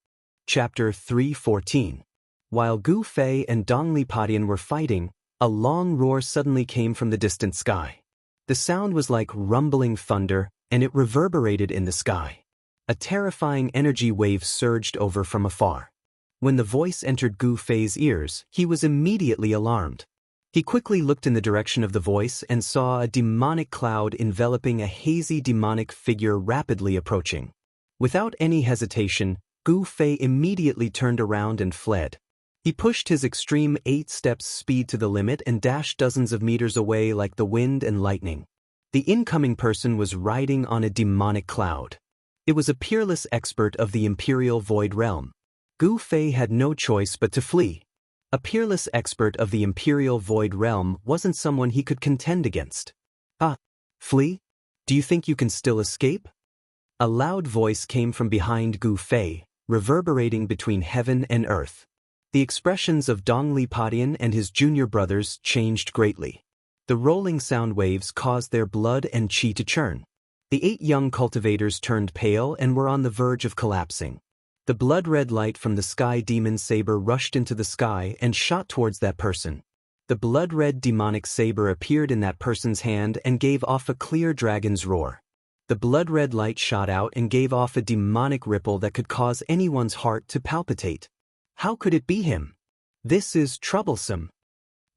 Chapter 3:14. While Gu Fei and Dongli Padian were fighting, a long roar suddenly came from the distant sky. The sound was like rumbling thunder, and it reverberated in the sky. A terrifying energy wave surged over from afar. When the voice entered Gu Fei's ears, he was immediately alarmed. He quickly looked in the direction of the voice and saw a demonic cloud enveloping a hazy demonic figure rapidly approaching. Without any hesitation, Gu Fei immediately turned around and fled. He pushed his extreme 8 steps speed to the limit and dashed dozens of meters away like the wind and lightning. The incoming person was riding on a demonic cloud. It was a peerless expert of the Imperial Void Realm. Gu Fei had no choice but to flee. A peerless expert of the Imperial Void Realm wasn't someone he could contend against. Flee? Do you think you can still escape? A loud voice came from behind Gu Fei, reverberating between heaven and earth. The expressions of Dongli Padian and his junior brothers changed greatly. The rolling sound waves caused their blood and chi to churn. The 8 young cultivators turned pale and were on the verge of collapsing. The blood-red light from the sky demon saber rushed into the sky and shot towards that person. The blood-red demonic saber appeared in that person's hand and gave off a clear dragon's roar. The blood-red light shot out and gave off a demonic ripple that could cause anyone's heart to palpitate. How could it be him? This is troublesome.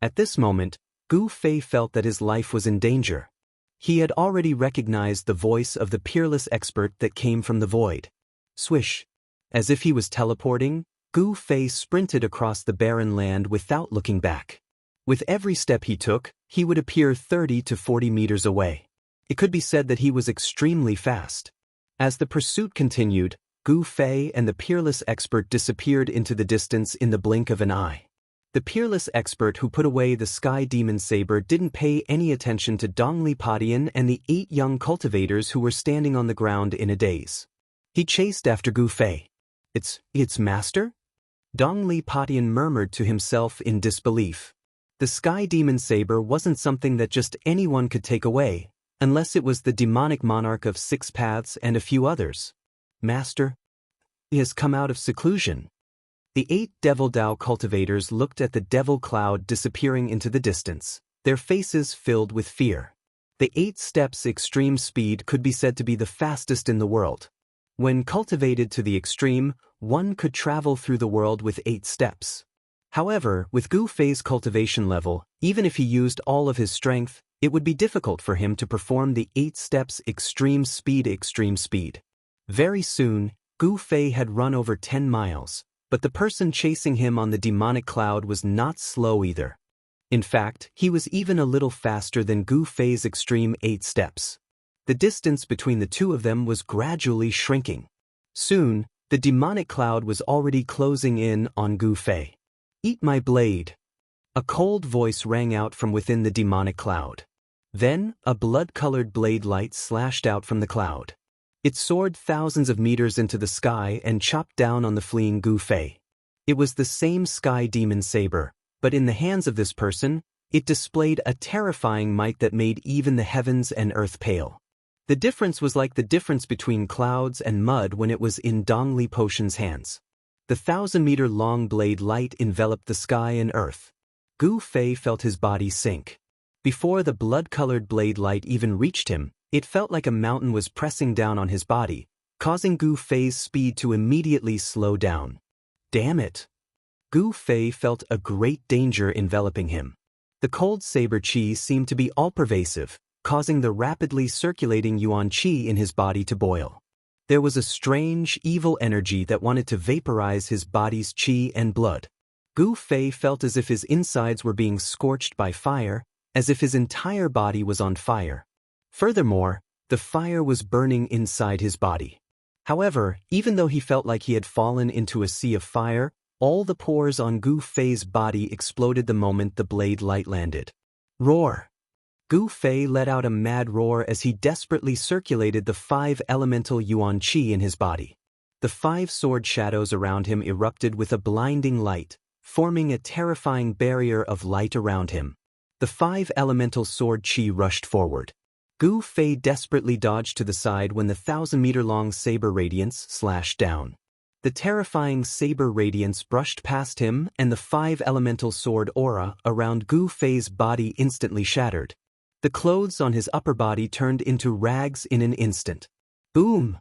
At this moment, Gu Fei felt that his life was in danger. He had already recognized the voice of the peerless expert that came from the void. Swish. As if he was teleporting, Gu Fei sprinted across the barren land without looking back. With every step he took, he would appear 30 to 40 meters away. It could be said that he was extremely fast. As the pursuit continued, Gu Fei and the peerless expert disappeared into the distance in the blink of an eye. The peerless expert who put away the sky demon saber didn't pay any attention to Dongli Padian and the 8 young cultivators who were standing on the ground in a daze. He chased after Gu Fei. It's master? Dongli Padian murmured to himself in disbelief. The sky demon saber wasn't something that just anyone could take away, unless it was the demonic monarch of 6 paths and a few others. Master? He has come out of seclusion. The 8 Devil Dao cultivators looked at the devil cloud disappearing into the distance, their faces filled with fear. The 8 steps extreme speed could be said to be the fastest in the world. When cultivated to the extreme, one could travel through the world with 8 steps. However, with Gu Fei's cultivation level, even if he used all of his strength, it would be difficult for him to perform the 8 steps extreme speed. Very soon, Gu Fei had run over 10 miles, but the person chasing him on the demonic cloud was not slow either. In fact, he was even a little faster than Gu Fei's extreme 8 steps. The distance between the two of them was gradually shrinking. Soon, the demonic cloud was already closing in on Gu Fei. Eat my blade. A cold voice rang out from within the demonic cloud. Then, a blood-colored blade light slashed out from the cloud. It soared thousands of meters into the sky and chopped down on the fleeing Gu Fei. It was the same sky demon saber, but in the hands of this person, it displayed a terrifying might that made even the heavens and earth pale. The difference was like the difference between clouds and mud when it was in Dongli Potion's hands. The 1,000-meter-long blade light enveloped the sky and earth. Gu Fei felt his body sink. Before the blood-colored blade light even reached him, it felt like a mountain was pressing down on his body, causing Gu Fei's speed to immediately slow down. Damn it! Gu Fei felt a great danger enveloping him. The cold saber qi seemed to be all-pervasive, causing the rapidly circulating yuan qi in his body to boil. There was a strange, evil energy that wanted to vaporize his body's qi and blood. Gu Fei felt as if his insides were being scorched by fire, as if his entire body was on fire. Furthermore, the fire was burning inside his body. However, even though he felt like he had fallen into a sea of fire, all the pores on Gu Fei's body exploded the moment the blade light landed. Roar! Gu Fei let out a mad roar as he desperately circulated the 5 elemental yuan qi in his body. The 5 sword shadows around him erupted with a blinding light, forming a terrifying barrier of light around him. The 5 elemental sword qi rushed forward. Gu Fei desperately dodged to the side when the 1,000-meter-long saber radiance slashed down. The terrifying saber radiance brushed past him and the 5 elemental sword aura around Gu Fei's body instantly shattered. The clothes on his upper body turned into rags in an instant. Boom!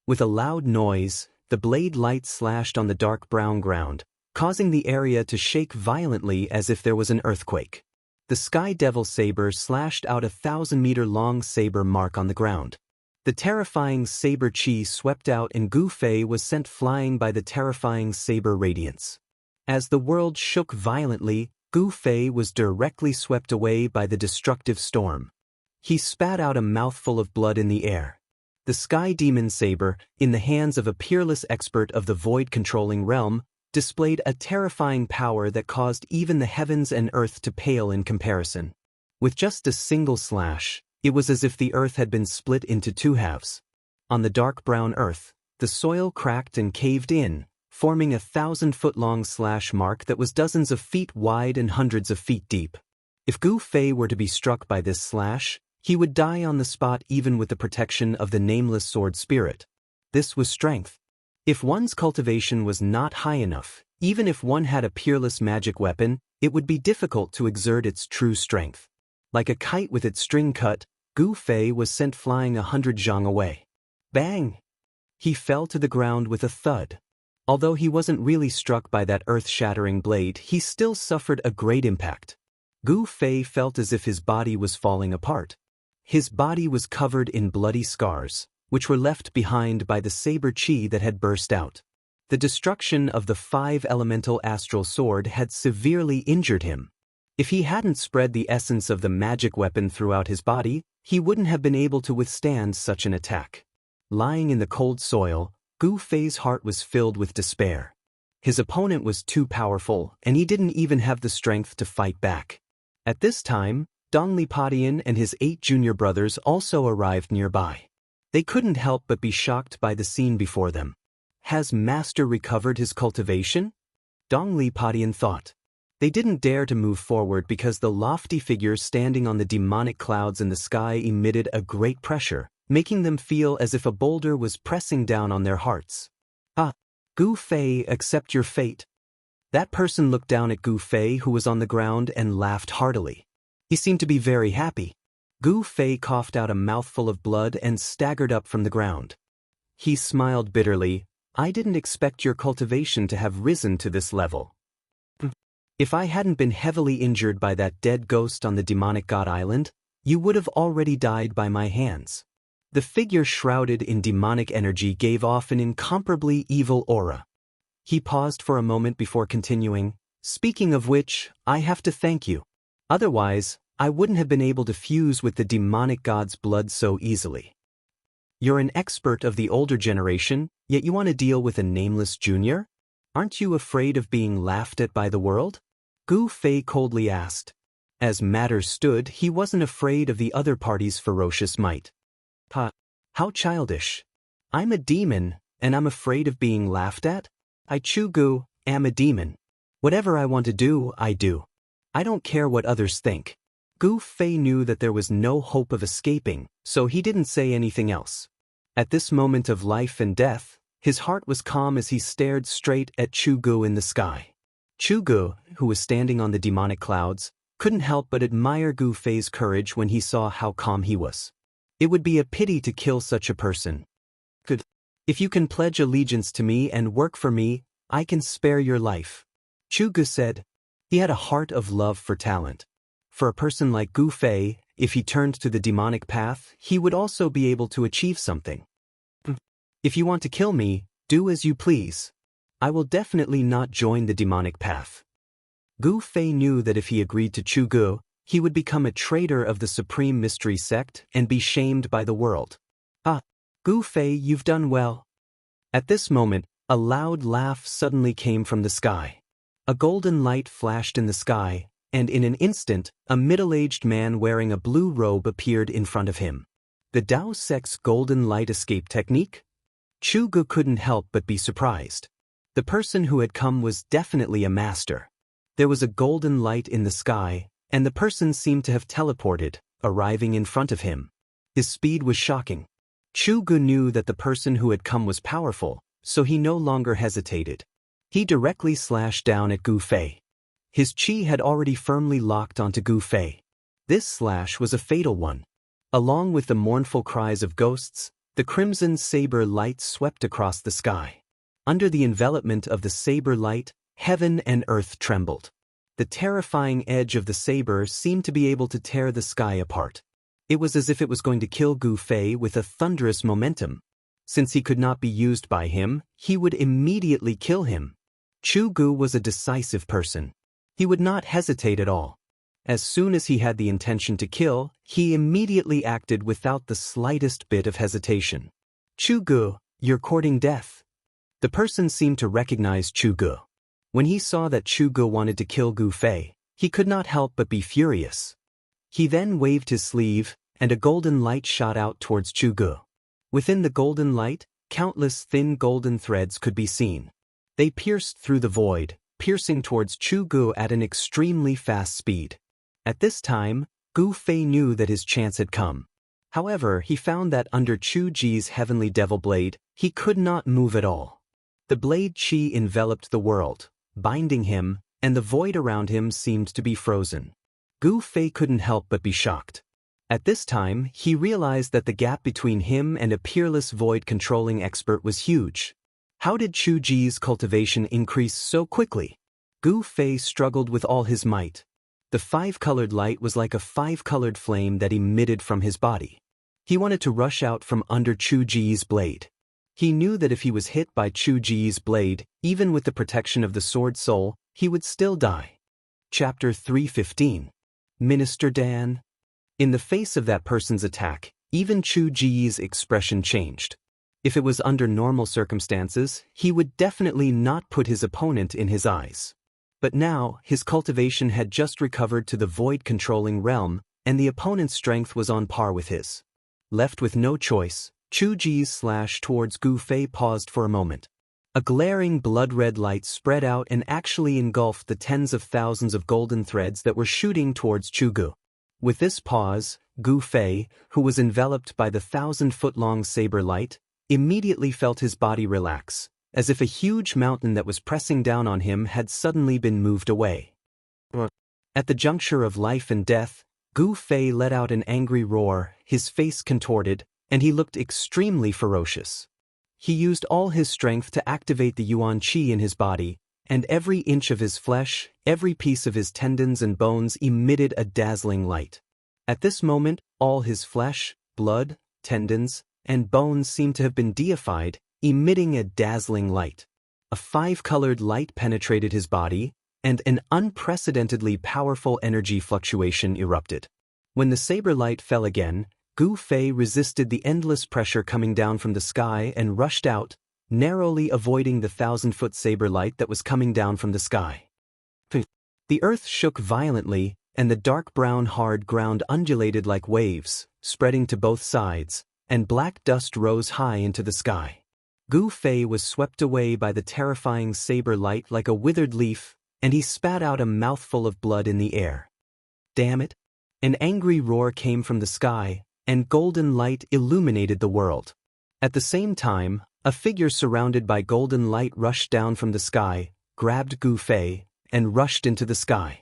With a loud noise, the blade light slashed on the dark brown ground, causing the area to shake violently as if there was an earthquake. The Sky Devil saber slashed out a 1,000-meter-long saber mark on the ground. The terrifying saber qi swept out and Gu Fei was sent flying by the terrifying saber radiance. As the world shook violently, Gu Fei was directly swept away by the destructive storm. He spat out a mouthful of blood in the air. The Sky Demon Saber, in the hands of a peerless expert of the void-controlling realm, displayed a terrifying power that caused even the heavens and earth to pale in comparison. With just a single slash, it was as if the earth had been split into 2 halves. On the dark brown earth, the soil cracked and caved in, forming a 1,000-foot-long slash mark that was dozens of feet wide and hundreds of feet deep. If Gu Fei were to be struck by this slash, He would die on the spot even with the protection of the nameless sword spirit. This was strength. If one's cultivation was not high enough, even if one had a peerless magic weapon, it would be difficult to exert its true strength. Like a kite with its string cut, Gu Fei was sent flying 100 zhang away. Bang! He fell to the ground with a thud. Although he wasn't really struck by that earth-shattering blade, he still suffered a great impact. Gu Fei felt as if his body was falling apart. His body was covered in bloody scars, which were left behind by the saber chi that had burst out. The destruction of the 5-elemental astral sword had severely injured him. If he hadn't spread the essence of the magic weapon throughout his body, he wouldn't have been able to withstand such an attack. Lying in the cold soil, Gu Fei's heart was filled with despair. His opponent was too powerful, and he didn't even have the strength to fight back. At this time, Dongli Padian and his 8 junior brothers also arrived nearby. They couldn't help but be shocked by the scene before them. Has Master recovered his cultivation? Dongli Padian thought. They didn't dare to move forward because the lofty figure standing on the demonic clouds in the sky emitted a great pressure, making them feel as if a boulder was pressing down on their hearts. Ah, Gu Fei, accept your fate. That person looked down at Gu Fei, who was on the ground, and laughed heartily. He seemed to be very happy. Gu Fei coughed out a mouthful of blood and staggered up from the ground. He smiled bitterly. I didn't expect your cultivation to have risen to this level. If I hadn't been heavily injured by that dead ghost on the demonic god island, you would have already died by my hands. The figure shrouded in demonic energy gave off an incomparably evil aura. He paused for a moment before continuing, speaking of which, I have to thank you. Otherwise, I wouldn't have been able to fuse with the demonic god's blood so easily. You're an expert of the older generation, yet you want to deal with a nameless junior? Aren't you afraid of being laughed at by the world? Gu Fei coldly asked. As matters stood, he wasn't afraid of the other party's ferocious might. How childish. I'm a demon, and I'm afraid of being laughed at? I Chu am a demon. Whatever I want to do, I do. I don't care what others think. Gu Fei knew that there was no hope of escaping, so he didn't say anything else. At this moment of life and death, his heart was calm as he stared straight at Chu Gu in the sky. Chu Gu, who was standing on the demonic clouds, couldn't help but admire Gu Fei's courage when he saw how calm he was. It would be a pity to kill such a person. Good. If you can pledge allegiance to me and work for me, I can spare your life. Chu Gu said. He had a heart of love for talent. For a person like Gu Fei, if he turned to the demonic path, he would also be able to achieve something. If you want to kill me, do as you please. I will definitely not join the demonic path. Gu Fei knew that if he agreed to Chu Gu, he would become a traitor of the Supreme Mystery Sect and be shamed by the world. Ah, Gu Fei, you've done well. At this moment, a loud laugh suddenly came from the sky. A golden light flashed in the sky, and in an instant, a middle-aged man wearing a blue robe appeared in front of him. The Daoist's golden light escape technique? Chu Gu couldn't help but be surprised. The person who had come was definitely a master. There was a golden light in the sky, and the person seemed to have teleported, arriving in front of him. His speed was shocking. Chu Gu knew that the person who had come was powerful, so he no longer hesitated. He directly slashed down at Gu Fei. His chi had already firmly locked onto Gu Fei. This slash was a fatal one. Along with the mournful cries of ghosts, the crimson saber light swept across the sky. Under the envelopment of the saber light, heaven and earth trembled. The terrifying edge of the saber seemed to be able to tear the sky apart. It was as if it was going to kill Gu Fei with a thunderous momentum. Since he could not be used by him, he would immediately kill him. Chu Gu was a decisive person. He would not hesitate at all. As soon as he had the intention to kill, he immediately acted without the slightest bit of hesitation. Chu Gu, you're courting death. The person seemed to recognize Chu Gu. When he saw that Chu Gu wanted to kill Gu Fei, he could not help but be furious. He then waved his sleeve, and a golden light shot out towards Chu Gu. Within the golden light, countless thin golden threads could be seen. They pierced through the void, piercing towards Chu Gu at an extremely fast speed. At this time, Gu Fei knew that his chance had come. However, he found that under Chu Ji's heavenly devil blade, he could not move at all. The blade qi enveloped the world, binding him, and the void around him seemed to be frozen. Gu Fei couldn't help but be shocked. At this time, he realized that the gap between him and a peerless void-controlling expert was huge. How did Chu Ji's cultivation increase so quickly? Gu Fei struggled with all his might. The five-colored light was like a five-colored flame that emitted from his body. He wanted to rush out from under Chu Ji's blade. He knew that if he was hit by Chu Ji's blade, even with the protection of the Sword Soul, he would still die. Chapter 315. Minister Dan. In the face of that person's attack, even Chu Ji's expression changed. If it was under normal circumstances, he would definitely not put his opponent in his eyes. But now, his cultivation had just recovered to the void-controlling realm, and the opponent's strength was on par with his. Left with no choice, Chu Ji's slash towards Gu Fei paused for a moment. A glaring blood-red light spread out and actually engulfed the tens of thousands of golden threads that were shooting towards Chu Gu. With this pause, Gu Fei, who was enveloped by the 1,000-foot-long saber light, immediately felt his body relax, as if a huge mountain that was pressing down on him had suddenly been moved away. At the juncture of life and death, Gu Fei let out an angry roar, his face contorted, and he looked extremely ferocious. He used all his strength to activate the Yuan Qi in his body, and every inch of his flesh, every piece of his tendons and bones emitted a dazzling light. At this moment, all his flesh, blood, tendons, and bones seemed to have been deified, emitting a dazzling light. A five-colored light penetrated his body, and an unprecedentedly powerful energy fluctuation erupted. When the saber light fell again, Gu Fei resisted the endless pressure coming down from the sky and rushed out, narrowly avoiding the 1,000-foot saber light that was coming down from the sky. The earth shook violently, and the dark brown hard ground undulated like waves, spreading to both sides, and black dust rose high into the sky. Gu Fei was swept away by the terrifying saber light like a withered leaf, and he spat out a mouthful of blood in the air. Damn it! An angry roar came from the sky, and golden light illuminated the world. At the same time, a figure surrounded by golden light rushed down from the sky, grabbed Gu Fei, and rushed into the sky.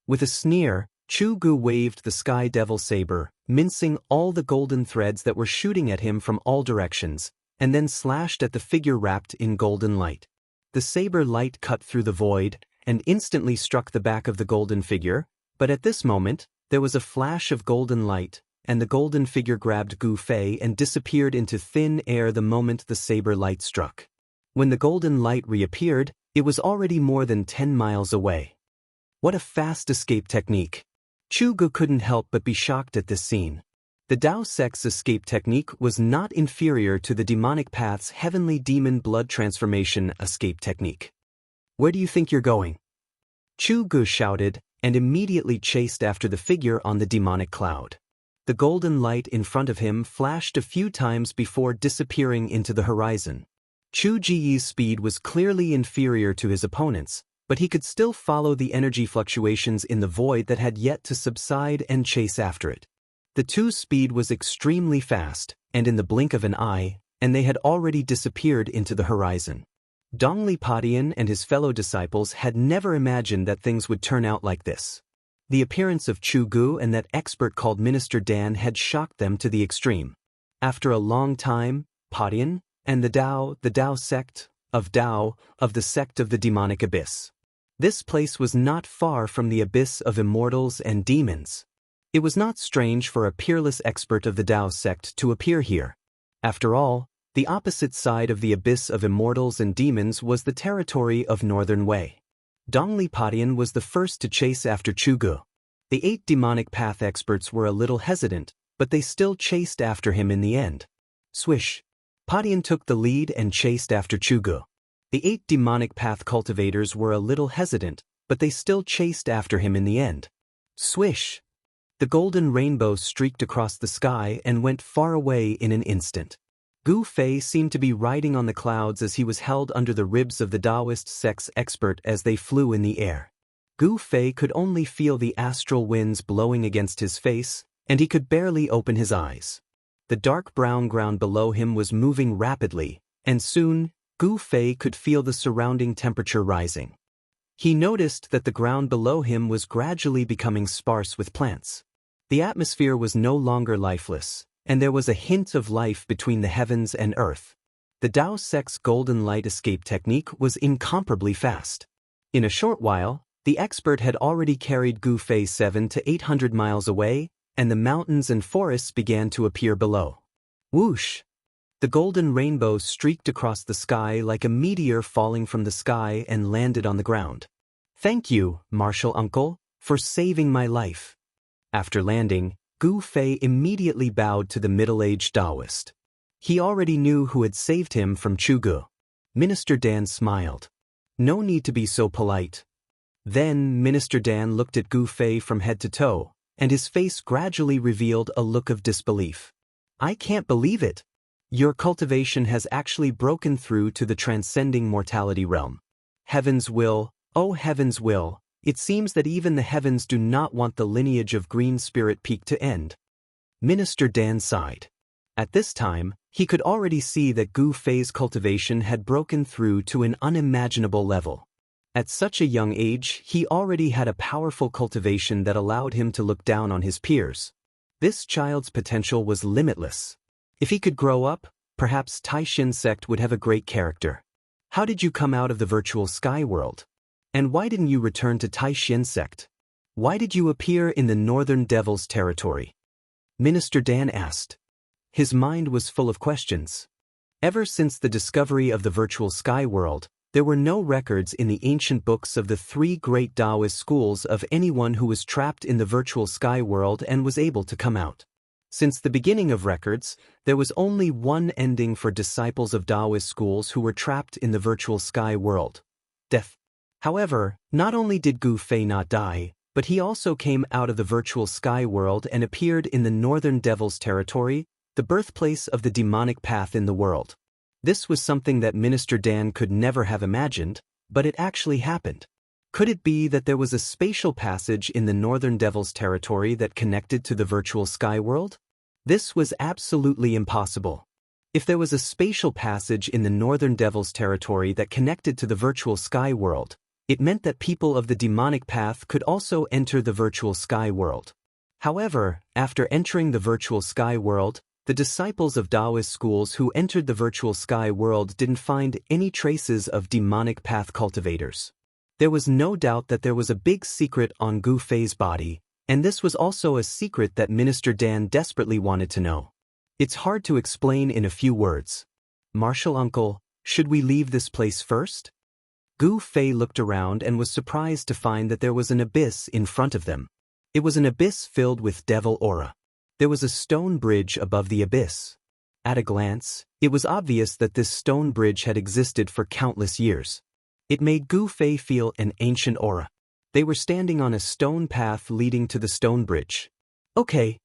With a sneer, Chu Gu waved the sky devil saber, mincing all the golden threads that were shooting at him from all directions, and then slashed at the figure wrapped in golden light. The saber light cut through the void, and instantly struck the back of the golden figure, but at this moment, there was a flash of golden light, and the golden figure grabbed Gu Fei and disappeared into thin air the moment the saber light struck. When the golden light reappeared, it was already more than 10 miles away. What a fast escape technique! Chu Gu couldn't help but be shocked at this scene. The Dao sect's escape technique was not inferior to the demonic path's heavenly demon blood transformation escape technique. Where do you think you're going? Chu Gu shouted, and immediately chased after the figure on the demonic cloud. The golden light in front of him flashed a few times before disappearing into the horizon. Chu Ji's speed was clearly inferior to his opponent's, but he could still follow the energy fluctuations in the void that had yet to subside and chase after it. The two's speed was extremely fast, and in the blink of an eye, and they had already disappeared into the horizon. Dongli Padian and his fellow disciples had never imagined that things would turn out like this. The appearance of Chu Gu and that expert called Minister Dan had shocked them to the extreme. After a long time, Padian, and the Dao sect, of the sect of the demonic abyss. This place was not far from the abyss of immortals and demons. It was not strange for a peerless expert of the Dao sect to appear here. After all, the opposite side of the abyss of immortals and demons was the territory of Northern Wei. Dongli Padian was the first to chase after Chu Gu. The 8 demonic path experts were a little hesitant, but they still chased after him in the end. Swish! Padian took the lead and chased after Chu Gu. The 8 demonic path cultivators were a little hesitant, but they still chased after him in the end. Swish! The golden rainbow streaked across the sky and went far away in an instant. Gu Fei seemed to be riding on the clouds as he was held under the ribs of the Daoist sect's expert as they flew in the air. Gu Fei could only feel the astral winds blowing against his face, and he could barely open his eyes. The dark brown ground below him was moving rapidly, and soon, Gu Fei could feel the surrounding temperature rising. He noticed that the ground below him was gradually becoming sparse with plants. The atmosphere was no longer lifeless, and there was a hint of life between the heavens and earth. The Dao sect's golden light escape technique was incomparably fast. In a short while, the expert had already carried Gu Fei 700 to 800 miles away, and the mountains and forests began to appear below. Whoosh! The golden rainbow streaked across the sky like a meteor falling from the sky and landed on the ground. "Thank you, Martial Uncle, for saving my life." After landing, Gu Fei immediately bowed to the middle-aged Daoist. He already knew who had saved him from Chugu. Minister Dan smiled. "No need to be so polite." Then Minister Dan looked at Gu Fei from head to toe, and his face gradually revealed a look of disbelief. "I can't believe it. Your cultivation has actually broken through to the transcending mortality realm. Heaven's will, oh heaven's will, it seems that even the heavens do not want the lineage of Green Spirit Peak to end." Minister Dan sighed. At this time, he could already see that Gu Fei's cultivation had broken through to an unimaginable level. At such a young age, he already had a powerful cultivation that allowed him to look down on his peers. This child's potential was limitless. If he could grow up, perhaps Taishin sect would have a great character. "How did you come out of the virtual sky world? And why didn't you return to Taishin sect? Why did you appear in the Northern Devil's territory?" Minister Dan asked. His mind was full of questions. Ever since the discovery of the virtual sky world, there were no records in the ancient books of the three great Daoist schools of anyone who was trapped in the virtual sky world and was able to come out. Since the beginning of records, there was only one ending for disciples of Daoist schools who were trapped in the virtual sky world: death. However, not only did Gu Fei not die, but he also came out of the virtual sky world and appeared in the Northern Devil's territory, the birthplace of the demonic path in the world. This was something that Minister Dan could never have imagined, but it actually happened. Could it be that there was a spatial passage in the Northern Devil's territory that connected to the virtual sky world? This was absolutely impossible. If there was a spatial passage in the Northern Devil's territory that connected to the virtual sky world, it meant that people of the demonic path could also enter the virtual sky world. However, after entering the virtual sky world, the disciples of Daoist schools who entered the virtual sky world didn't find any traces of demonic path cultivators. There was no doubt that there was a big secret on Gu Fei's body, and this was also a secret that Minister Dan desperately wanted to know. It's hard to explain in a few words. "Martial Uncle, should we leave this place first?" Gu Fei looked around and was surprised to find that there was an abyss in front of them. It was an abyss filled with devil aura. There was a stone bridge above the abyss. At a glance, it was obvious that this stone bridge had existed for countless years. It made Gu Fei feel an ancient aura. They were standing on a stone path leading to the stone bridge. Okay.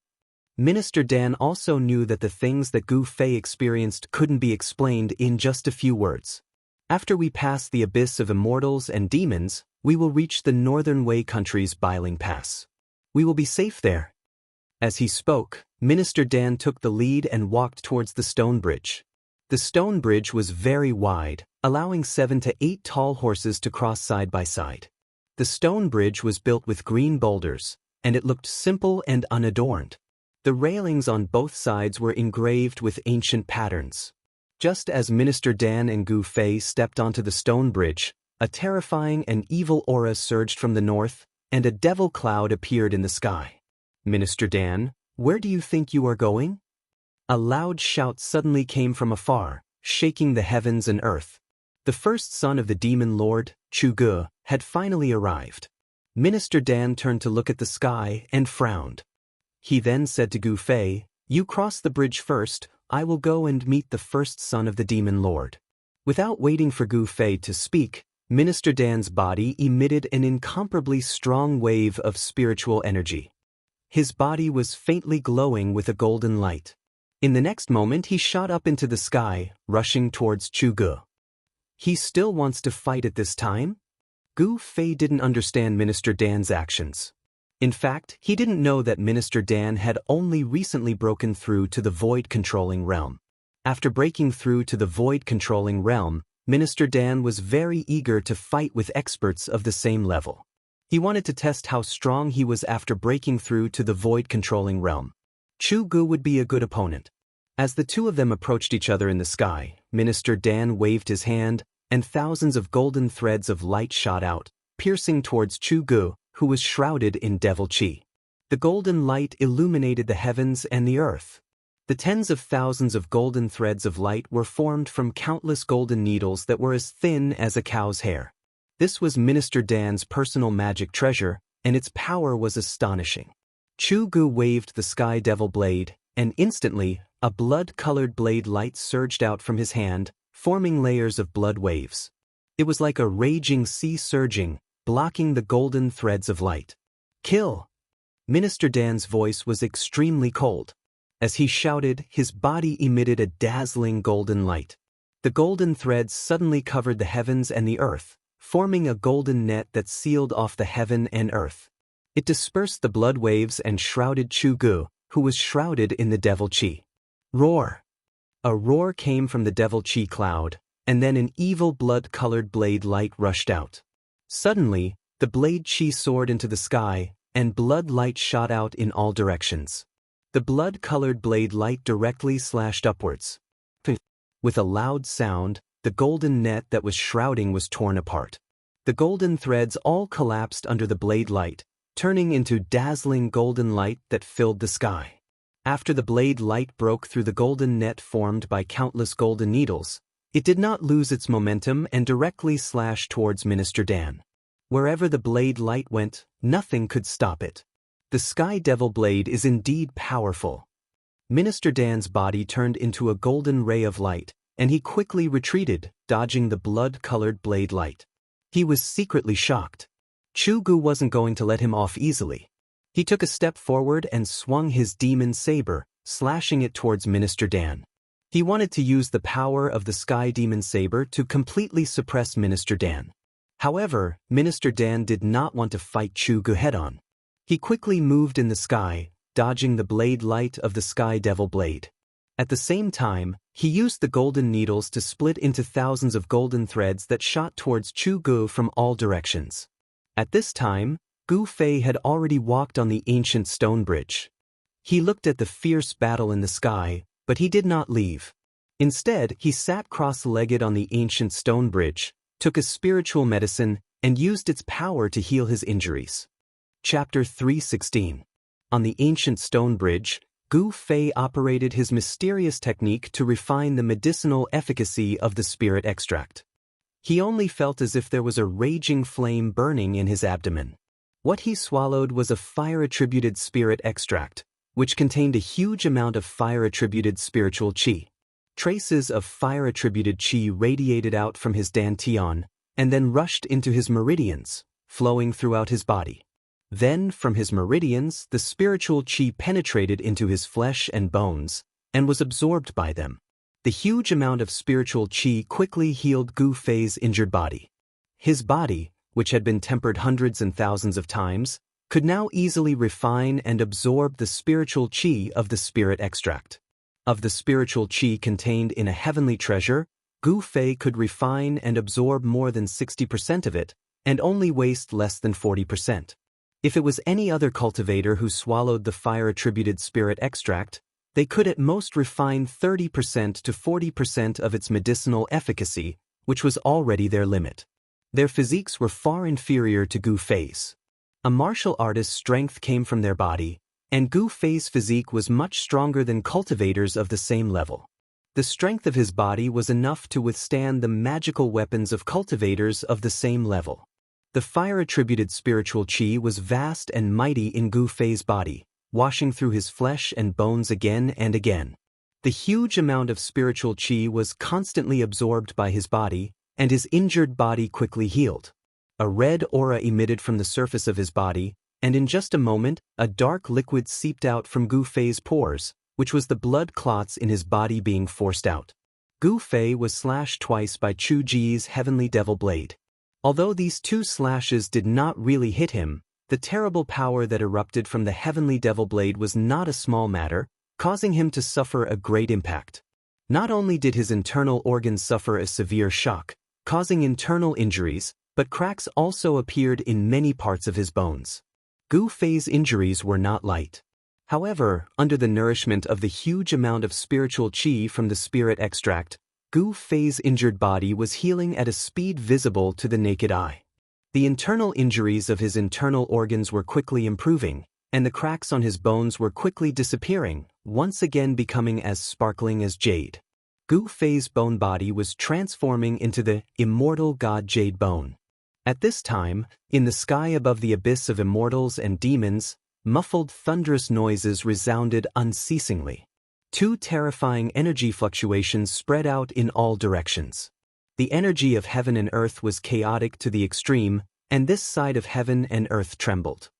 Minister Dan also knew that the things that Gu Fei experienced couldn't be explained in just a few words. After we pass the abyss of immortals and demons, we will reach the Northern Wei country's Biling Pass. We will be safe there. As he spoke, Minister Dan took the lead and walked towards the stone bridge. The stone bridge was very wide, allowing 7 to 8 tall horses to cross side by side. The stone bridge was built with green boulders, and it looked simple and unadorned. The railings on both sides were engraved with ancient patterns. Just as Minister Dan and Gu Fei stepped onto the stone bridge, a terrifying and evil aura surged from the north, and a devil cloud appeared in the sky. "Minister Dan, where do you think you are going?" A loud shout suddenly came from afar, shaking the heavens and earth. The first son of the demon lord, Chugu, had finally arrived. Minister Dan turned to look at the sky and frowned. He then said to Gu Fei, "You cross the bridge first, I will go and meet the first son of the demon lord." Without waiting for Gu Fei to speak, Minister Dan's body emitted an incomparably strong wave of spiritual energy. His body was faintly glowing with a golden light. In the next moment he shot up into the sky, rushing towards Chugu. "He still wants to fight at this time?" Gu Fei didn't understand Minister Dan's actions. In fact, he didn't know that Minister Dan had only recently broken through to the void-controlling realm. After breaking through to the void-controlling realm, Minister Dan was very eager to fight with experts of the same level. He wanted to test how strong he was after breaking through to the void-controlling realm. Chu Gu would be a good opponent. As the two of them approached each other in the sky, Minister Dan waved his hand, and thousands of golden threads of light shot out, piercing towards Chu Gu, who was shrouded in devil qi. The golden light illuminated the heavens and the earth. The tens of thousands of golden threads of light were formed from countless golden needles that were as thin as a cow's hair. This was Minister Dan's personal magic treasure, and its power was astonishing. Chu Gu waved the sky devil blade, and instantly, a blood-colored blade light surged out from his hand, forming layers of blood waves. It was like a raging sea surging, blocking the golden threads of light. Kill! Minister Dan's voice was extremely cold. As he shouted, his body emitted a dazzling golden light. The golden threads suddenly covered the heavens and the earth, forming a golden net that sealed off the heaven and earth. It dispersed the blood waves and shrouded Chu Gu, who was shrouded in the devil qi. Roar! A roar came from the devil qi cloud, and then an evil blood-colored blade light rushed out. Suddenly, the blade qi soared into the sky, and blood light shot out in all directions. The blood-colored blade light directly slashed upwards. With a loud sound, the golden net that was shrouding was torn apart. The golden threads all collapsed under the blade light, turning into dazzling golden light that filled the sky. After the blade light broke through the golden net formed by countless golden needles, it did not lose its momentum and directly slashed towards Minister Dan. Wherever the blade light went, nothing could stop it. The Sky Devil Blade is indeed powerful. Minister Dan's body turned into a golden ray of light, and he quickly retreated, dodging the blood-colored blade light. He was secretly shocked. Chu Gu wasn't going to let him off easily. He took a step forward and swung his demon saber, slashing it towards Minister Dan. He wanted to use the power of the Sky Demon Saber to completely suppress Minister Dan. However, Minister Dan did not want to fight Chu Gu head-on. He quickly moved in the sky, dodging the blade light of the Sky Devil Blade. At the same time, he used the golden needles to split into thousands of golden threads that shot towards Chu Gu from all directions. At this time, Gu Fei had already walked on the ancient stone bridge. He looked at the fierce battle in the sky, but he did not leave. Instead, he sat cross-legged on the ancient stone bridge, took a spiritual medicine, and used its power to heal his injuries. Chapter 316. On the ancient stone bridge, Gu Fei operated his mysterious technique to refine the medicinal efficacy of the spirit extract. He only felt as if there was a raging flame burning in his abdomen. What he swallowed was a fire-attributed spirit extract, which contained a huge amount of fire-attributed spiritual qi. Traces of fire-attributed qi radiated out from his dantian, and then rushed into his meridians, flowing throughout his body. Then, from his meridians, the spiritual qi penetrated into his flesh and bones, and was absorbed by them. The huge amount of spiritual qi quickly healed Gu Fei's injured body. His body, which had been tempered hundreds and thousands of times, could now easily refine and absorb the spiritual qi of the spirit extract. Of the spiritual qi contained in a heavenly treasure, Gu Fei could refine and absorb more than 60% of it, and only waste less than 40%. If it was any other cultivator who swallowed the fire-attributed spirit extract, they could at most refine 30% to 40% of its medicinal efficacy, which was already their limit. Their physiques were far inferior to Gu Fei's. A martial artist's strength came from their body, and Gu Fei's physique was much stronger than cultivators of the same level. The strength of his body was enough to withstand the magical weapons of cultivators of the same level. The fire-attributed spiritual qi was vast and mighty in Gu Fei's body, washing through his flesh and bones again and again. The huge amount of spiritual qi was constantly absorbed by his body, and his injured body quickly healed. A red aura emitted from the surface of his body, and in just a moment, a dark liquid seeped out from Gu Fei's pores, which was the blood clots in his body being forced out. Gu Fei was slashed twice by Chu Ji's heavenly devil blade. Although these 2 slashes did not really hit him, the terrible power that erupted from the heavenly devil blade was not a small matter, causing him to suffer a great impact. Not only did his internal organs suffer a severe shock, causing internal injuries, but cracks also appeared in many parts of his bones. Gu Fei's injuries were not light. However, under the nourishment of the huge amount of spiritual qi from the spirit extract, Gu Fei's injured body was healing at a speed visible to the naked eye. The internal injuries of his internal organs were quickly improving, and the cracks on his bones were quickly disappearing, once again becoming as sparkling as jade. Gu Fei's bone body was transforming into the immortal god jade bone. At this time, in the sky above the abyss of immortals and demons, muffled thunderous noises resounded unceasingly. 2 terrifying energy fluctuations spread out in all directions. The energy of heaven and earth was chaotic to the extreme, and this side of heaven and earth trembled.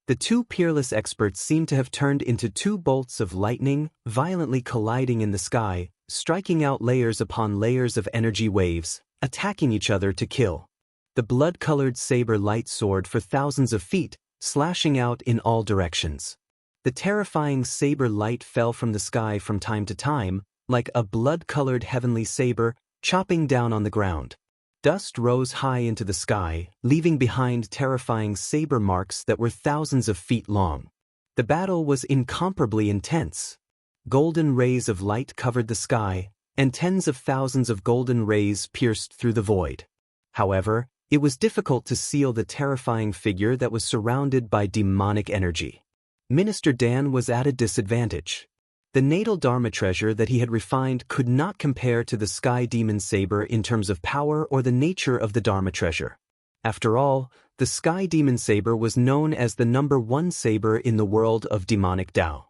The 2 peerless experts seemed to have turned into 2 bolts of lightning, violently colliding in the sky, striking out layers upon layers of energy waves, attacking each other to kill. The blood-colored saber light soared for thousands of feet, slashing out in all directions. The terrifying saber light fell from the sky from time to time, like a blood-colored heavenly saber, chopping down on the ground. Dust rose high into the sky, leaving behind terrifying saber marks that were thousands of feet long. The battle was incomparably intense. Golden rays of light covered the sky, and tens of thousands of golden rays pierced through the void. However, it was difficult to seal the terrifying figure that was surrounded by demonic energy. Minister Dan was at a disadvantage. The natal Dharma treasure that he had refined could not compare to the Sky Demon Saber in terms of power or the nature of the Dharma treasure. After all, the Sky Demon Saber was known as the #1 saber in the world of demonic Tao.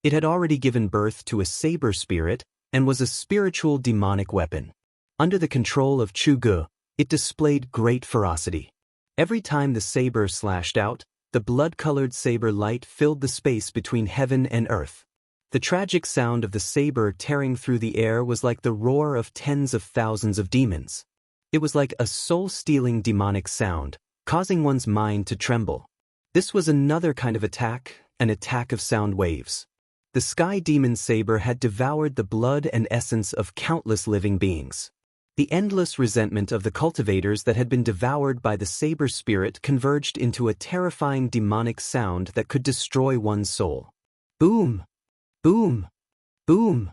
It had already given birth to a saber spirit and was a spiritual demonic weapon. Under the control of Chu Ge, it displayed great ferocity. Every time the saber slashed out, the blood-colored saber light filled the space between heaven and earth. The tragic sound of the saber tearing through the air was like the roar of tens of thousands of demons. It was like a soul-stealing demonic sound, causing one's mind to tremble. This was another kind of attack, an attack of sound waves. The Sky Demon Saber had devoured the blood and essence of countless living beings. The endless resentment of the cultivators that had been devoured by the saber spirit converged into a terrifying demonic sound that could destroy one's soul. Boom! Boom! Boom!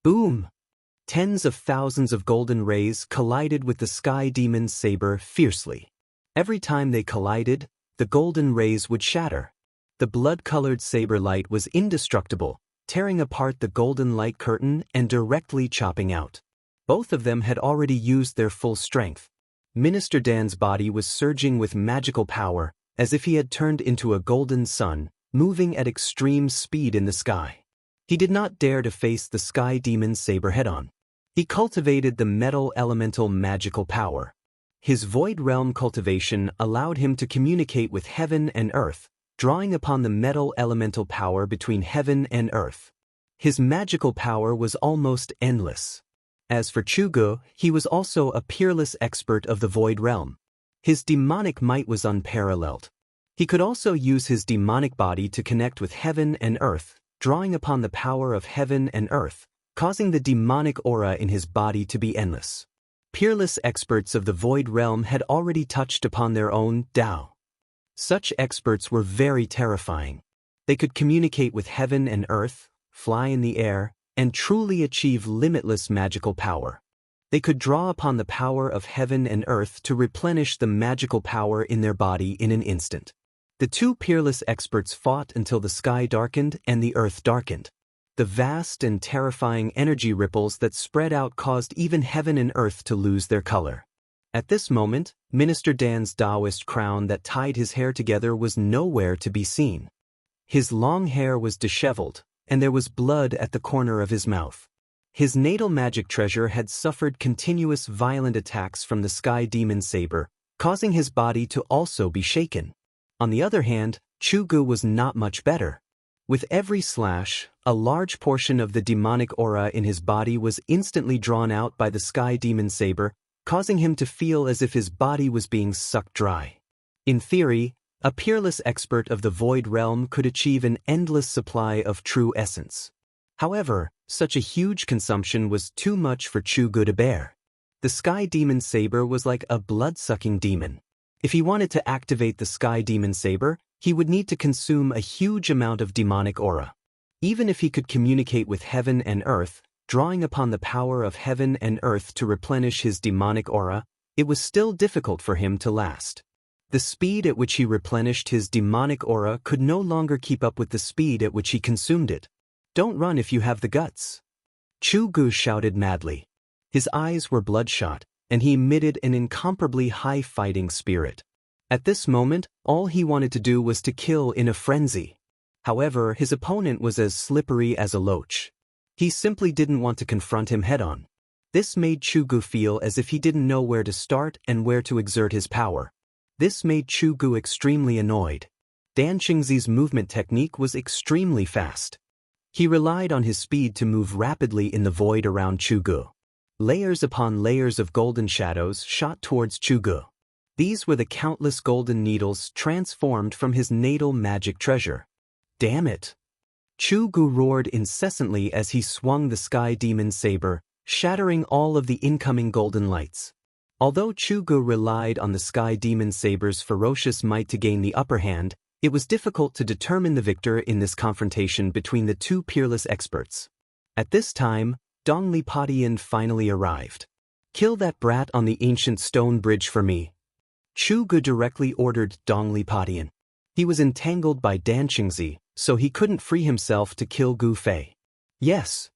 Boom! Tens of thousands of golden rays collided with the Sky Demon's saber fiercely. Every time they collided, the golden rays would shatter. The blood-colored saber light was indestructible, tearing apart the golden light curtain and directly chopping out. Both of them had already used their full strength. Minister Dan's body was surging with magical power, as if he had turned into a golden sun, moving at extreme speed in the sky. He did not dare to face the Sky Demon's saber head-on. He cultivated the metal elemental magical power. His void realm cultivation allowed him to communicate with heaven and earth, drawing upon the metal elemental power between heaven and earth. His magical power was almost endless. As for Chu Ge, he was also a peerless expert of the void realm. His demonic might was unparalleled. He could also use his demonic body to connect with heaven and earth, drawing upon the power of heaven and earth, causing the demonic aura in his body to be endless. Peerless experts of the void realm had already touched upon their own Tao. Such experts were very terrifying. They could communicate with heaven and earth, fly in the air, and truly achieve limitless magical power. They could draw upon the power of heaven and earth to replenish the magical power in their body in an instant. The two peerless experts fought until the sky darkened and the earth darkened. The vast and terrifying energy ripples that spread out caused even heaven and earth to lose their color. At this moment, Minister Dan's Daoist crown that tied his hair together was nowhere to be seen. His long hair was disheveled, and there was blood at the corner of his mouth. His natal magic treasure had suffered continuous violent attacks from the Sky Demon Saber, causing his body to also be shaken. On the other hand, Chu Ge was not much better. With every slash, a large portion of the demonic aura in his body was instantly drawn out by the Sky Demon Saber, causing him to feel as if his body was being sucked dry. In theory, a peerless expert of the void realm could achieve an endless supply of true essence. However, such a huge consumption was too much for Chu Gu to bear. The Sky Demon Saber was like a blood-sucking demon. If he wanted to activate the Sky Demon Saber, he would need to consume a huge amount of demonic aura. Even if he could communicate with heaven and earth, drawing upon the power of heaven and earth to replenish his demonic aura, it was still difficult for him to last. The speed at which he replenished his demonic aura could no longer keep up with the speed at which he consumed it. "Don't run if you have the guts!" Chu Gu shouted madly. His eyes were bloodshot, and he emitted an incomparably high fighting spirit. At this moment, all he wanted to do was to kill in a frenzy. However, his opponent was as slippery as a loach. He simply didn't want to confront him head-on. This made Chu Gu feel as if he didn't know where to start and where to exert his power. This made Chu Gu extremely annoyed. Dan Qingzi's movement technique was extremely fast. He relied on his speed to move rapidly in the void around Chu Gu. Layers upon layers of golden shadows shot towards Chu Gu. These were the countless golden needles transformed from his natal magic treasure. Damn it! Chu Gu roared incessantly as he swung the Sky Demon Saber, shattering all of the incoming golden lights. Although Chu Gu relied on the Sky Demon Saber's ferocious might to gain the upper hand, it was difficult to determine the victor in this confrontation between the two peerless experts. At this time, Dongli Padian finally arrived. "Kill that brat on the ancient stone bridge for me." Chu Gu directly ordered Dongli Padian. He was entangled by Dan Qingzi, so he couldn't free himself to kill Gu Fei. Yes.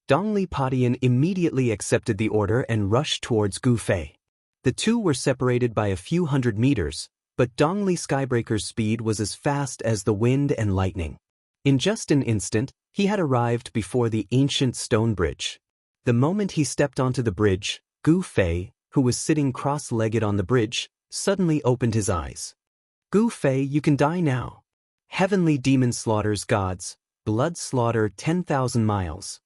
Dongli Padian immediately accepted the order and rushed towards Gu Fei. The two were separated by a few hundred meters, but Dongli Skybreaker's speed was as fast as the wind and lightning. In just an instant, he had arrived before the ancient stone bridge. The moment he stepped onto the bridge, Gu Fei, who was sitting cross-legged on the bridge, suddenly opened his eyes. "Gu Fei, you can die now. Heavenly demon slaughters gods, blood slaughter 10,000 miles."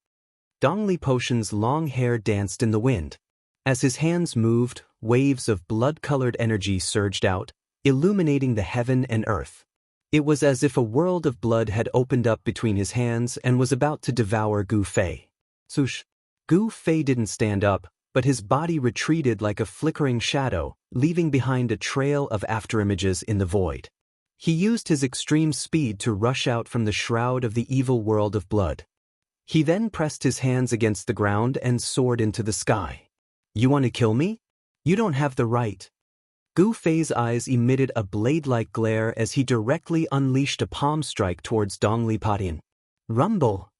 Dongli Potion's long hair danced in the wind. As his hands moved, waves of blood-colored energy surged out, illuminating the heaven and earth. It was as if a world of blood had opened up between his hands and was about to devour Gu Fei. Swoosh! Gu Fei didn't stand up, but his body retreated like a flickering shadow, leaving behind a trail of afterimages in the void. He used his extreme speed to rush out from the shroud of the evil world of blood. He then pressed his hands against the ground and soared into the sky. "You want to kill me? You don't have the right." Gu Fei's eyes emitted a blade-like glare as he directly unleashed a palm strike towards Dongli Padian. Rumble!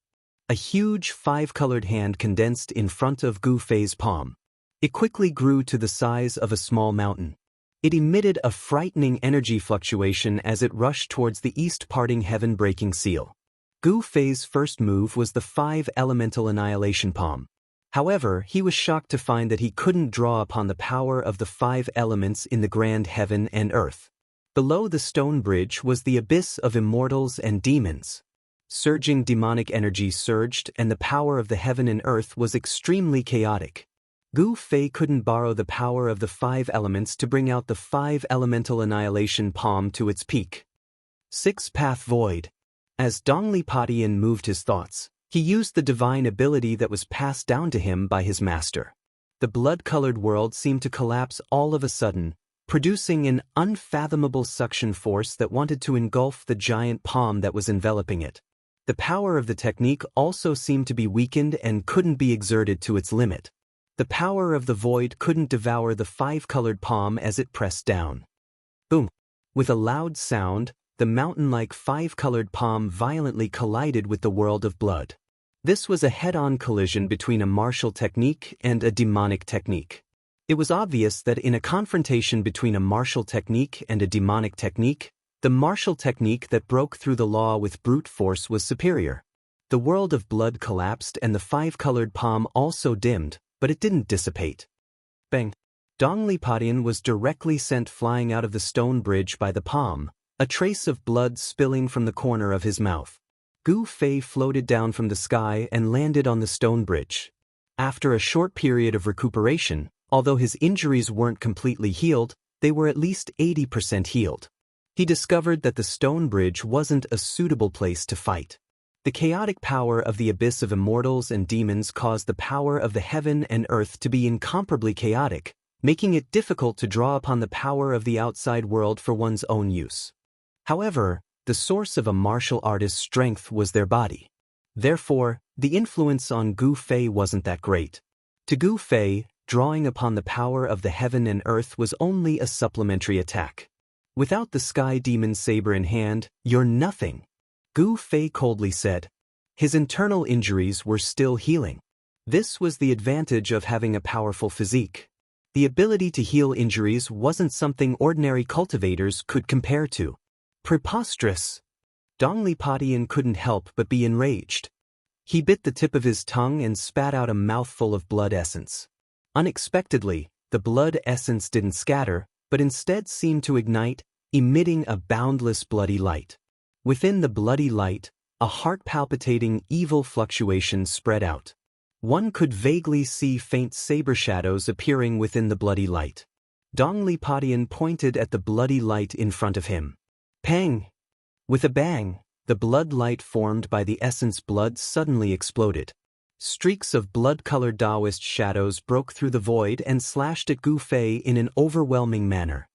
A huge five-colored hand condensed in front of Gu Fei's palm. It quickly grew to the size of a small mountain. It emitted a frightening energy fluctuation as it rushed towards the east-parting heaven-breaking seal. Gu Fei's first move was the 5-elemental annihilation palm. However, he was shocked to find that he couldn't draw upon the power of the 5 elements in the grand heaven and earth. Below the stone bridge was the abyss of immortals and demons. Surging demonic energy surged, and the power of the heaven and earth was extremely chaotic. Gu Fei couldn't borrow the power of the 5 elements to bring out the 5-elemental annihilation palm to its peak. 6-path void. As Dongli Padian moved his thoughts, he used the divine ability that was passed down to him by his master. The blood-colored world seemed to collapse all of a sudden, producing an unfathomable suction force that wanted to engulf the giant palm that was enveloping it. The power of the technique also seemed to be weakened and couldn't be exerted to its limit. The power of the void couldn't devour the 5-colored palm as it pressed down. Boom! With a loud sound, the mountain-like 5-colored palm violently collided with the world of blood. This was a head-on collision between a martial technique and a demonic technique. It was obvious that in a confrontation between a martial technique and a demonic technique, the martial technique that broke through the law with brute force was superior. The world of blood collapsed and the 5-colored palm also dimmed, but it didn't dissipate. Bang! Dongli Padian was directly sent flying out of the stone bridge by the palm, a trace of blood spilling from the corner of his mouth. Gu Fei floated down from the sky and landed on the stone bridge. After a short period of recuperation, Although his injuries weren't completely healed, they were at least 80% healed. He discovered that the stone bridge wasn't a suitable place to fight. The chaotic power of the abyss of immortals and demons caused the power of the heaven and earth to be incomparably chaotic, making it difficult to draw upon the power of the outside world for one's own use. However, the source of a martial artist's strength was their body. Therefore, the influence on Gu Fei wasn't that great. To Gu Fei, drawing upon the power of the heaven and earth was only a supplementary attack. Without the sky demon's saber in hand, you're nothing, Gu Fei coldly said. His internal injuries were still healing. This was the advantage of having a powerful physique. The ability to heal injuries wasn't something ordinary cultivators could compare to. Preposterous! Dongli Patian couldn't help but be enraged. He bit the tip of his tongue and spat out a mouthful of blood essence. Unexpectedly, the blood essence didn't scatter, but instead seemed to ignite, emitting a boundless bloody light. Within the bloody light, a heart-palpitating evil fluctuation spread out. One could vaguely see faint saber shadows appearing within the bloody light. Dongli Patian pointed at the bloody light in front of him. Pang! With a bang, the blood light formed by the essence blood suddenly exploded. Streaks of blood-colored Daoist shadows broke through the void and slashed at Gu Fei in an overwhelming manner.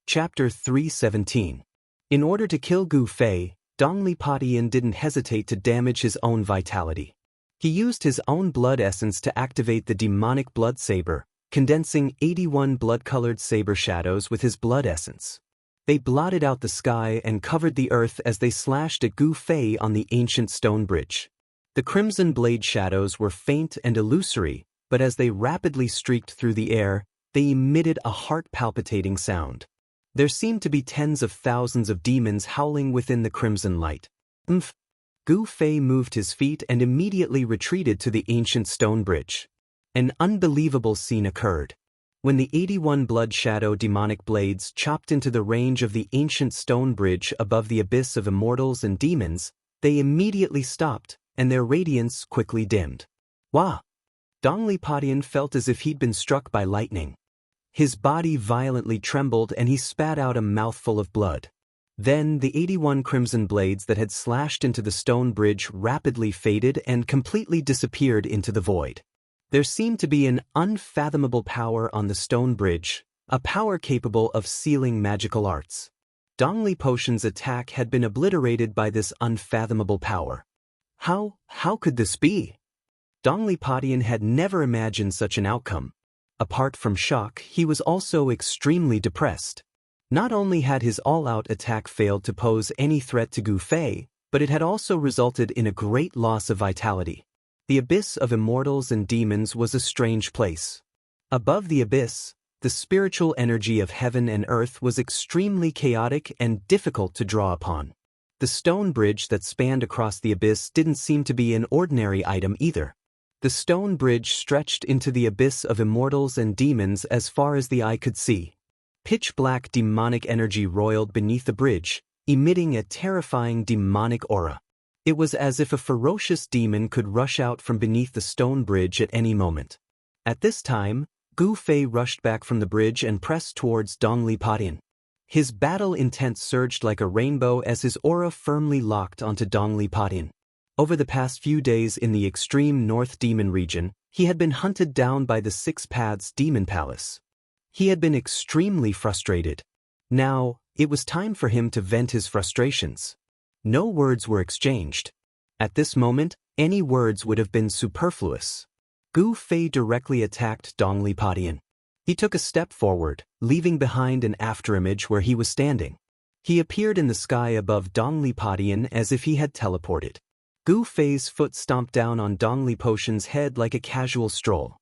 Chapter 317. In order to kill Gu Fei, Dongli Patian didn't hesitate to damage his own vitality. He used his own blood essence to activate the demonic blood saber, condensing 81 blood-colored saber shadows with his blood essence. They blotted out the sky and covered the earth as they slashed at Gu Fei on the ancient stone bridge. The crimson blade shadows were faint and illusory, but as they rapidly streaked through the air, they emitted a heart-palpitating sound. There seemed to be tens of thousands of demons howling within the crimson light. Umph! Gu Fei moved his feet and immediately retreated to the ancient stone bridge. An unbelievable scene occurred. When the 81 blood shadow demonic blades chopped into the range of the ancient stone bridge above the abyss of immortals and demons, they immediately stopped, and their radiance quickly dimmed. Wah! Dongli Patian felt as if he'd been struck by lightning. His body violently trembled and he spat out a mouthful of blood. Then the 81 crimson blades that had slashed into the stone bridge rapidly faded and completely disappeared into the void. There seemed to be an unfathomable power on the stone bridge, a power capable of sealing magical arts. Dongli Potion's attack had been obliterated by this unfathomable power. How could this be? Dongli Patian had never imagined such an outcome. Apart from shock, he was also extremely depressed. Not only had his all-out attack failed to pose any threat to Gu Fei, but it had also resulted in a great loss of vitality. The abyss of immortals and demons was a strange place. Above the abyss, the spiritual energy of heaven and earth was extremely chaotic and difficult to draw upon. The stone bridge that spanned across the abyss didn't seem to be an ordinary item either. The stone bridge stretched into the abyss of immortals and demons as far as the eye could see. Pitch-black demonic energy roiled beneath the bridge, emitting a terrifying demonic aura. It was as if a ferocious demon could rush out from beneath the stone bridge at any moment. At this time, Gu Fei rushed back from the bridge and pressed towards Dongli Patian. His battle intent surged like a rainbow as his aura firmly locked onto Dongli Patian. Over the past few days in the extreme North Demon region, he had been hunted down by the Six Paths Demon Palace. He had been extremely frustrated. Now, it was time for him to vent his frustrations. No words were exchanged. At this moment, any words would have been superfluous. Gu Fei directly attacked Dongli Patian. He took a step forward, leaving behind an afterimage where he was standing. He appeared in the sky above Dongli Patian as if he had teleported. Gu Fei's foot stomped down on Dongli Potion's head like a casual stroll.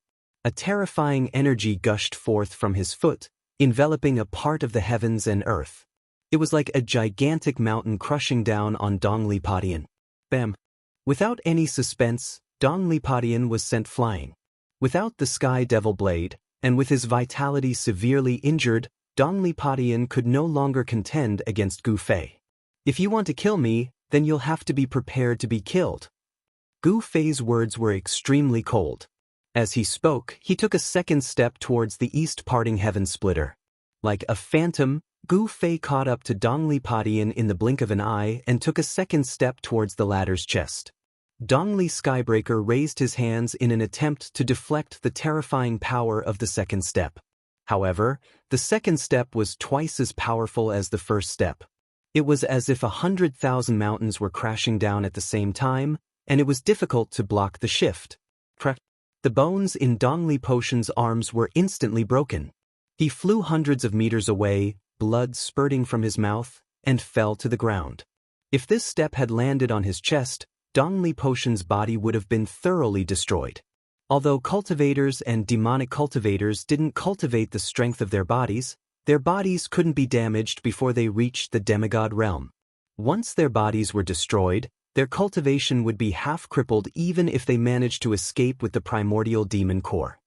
A terrifying energy gushed forth from his foot, enveloping a part of the heavens and earth. It was like a gigantic mountain crushing down on Dongli Patian. Bam! Without any suspense, Dongli Patian was sent flying. Without the Sky Devil Blade, and with his vitality severely injured, Dongli Patian could no longer contend against Gu Fei. If you want to kill me, then you'll have to be prepared to be killed. Gu Fei's words were extremely cold. As he spoke, he took a second step towards the east parting heaven splitter. Like a phantom, Gu Fei caught up to Dongli Padian in the blink of an eye and took a second step towards the latter's chest. Dongli Skybreaker raised his hands in an attempt to deflect the terrifying power of the second step. However, the second step was twice as powerful as the first step. It was as if 100,000 mountains were crashing down at the same time, and it was difficult to block the shift. The bones in Dongli Potion's arms were instantly broken. He flew hundreds of meters away, blood spurting from his mouth, and fell to the ground. If this step had landed on his chest, Dongli Potion's body would have been thoroughly destroyed. Although cultivators and demonic cultivators didn't cultivate the strength of their bodies couldn't be damaged before they reached the demigod realm. Once their bodies were destroyed, their cultivation would be half-crippled even if they managed to escape with the primordial demon core.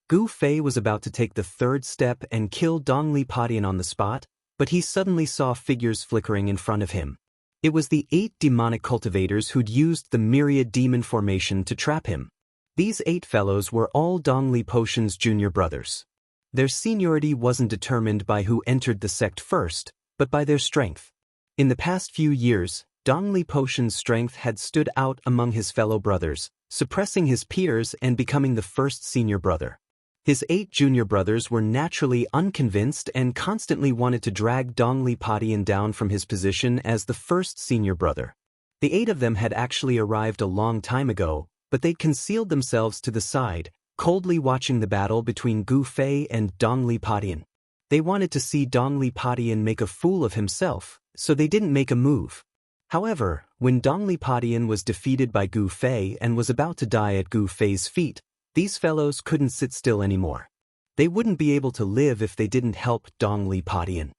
Gu Fei was about to take the third step and kill Dongli Padian on the spot, but he suddenly saw figures flickering in front of him. It was the 8 demonic cultivators who'd used the myriad demon formation to trap him. These 8 fellows were all Dongli Potion's junior brothers. Their seniority wasn't determined by who entered the sect first, but by their strength. In the past few years, Dongli Potion's strength had stood out among his fellow brothers, suppressing his peers and becoming the first senior brother. His 8 junior brothers were naturally unconvinced and constantly wanted to drag Dongli Padian down from his position as the first senior brother. The 8 of them had actually arrived a long time ago, but they'd concealed themselves to the side, coldly watching the battle between Gu Fei and Dongli Padian. They wanted to see Dongli Padian make a fool of himself, so they didn't make a move. However, when Dongli Padian was defeated by Gu Fei and was about to die at Gu Fei's feet, these fellows couldn't sit still anymore. They wouldn't be able to live if they didn't help Dongli Padian.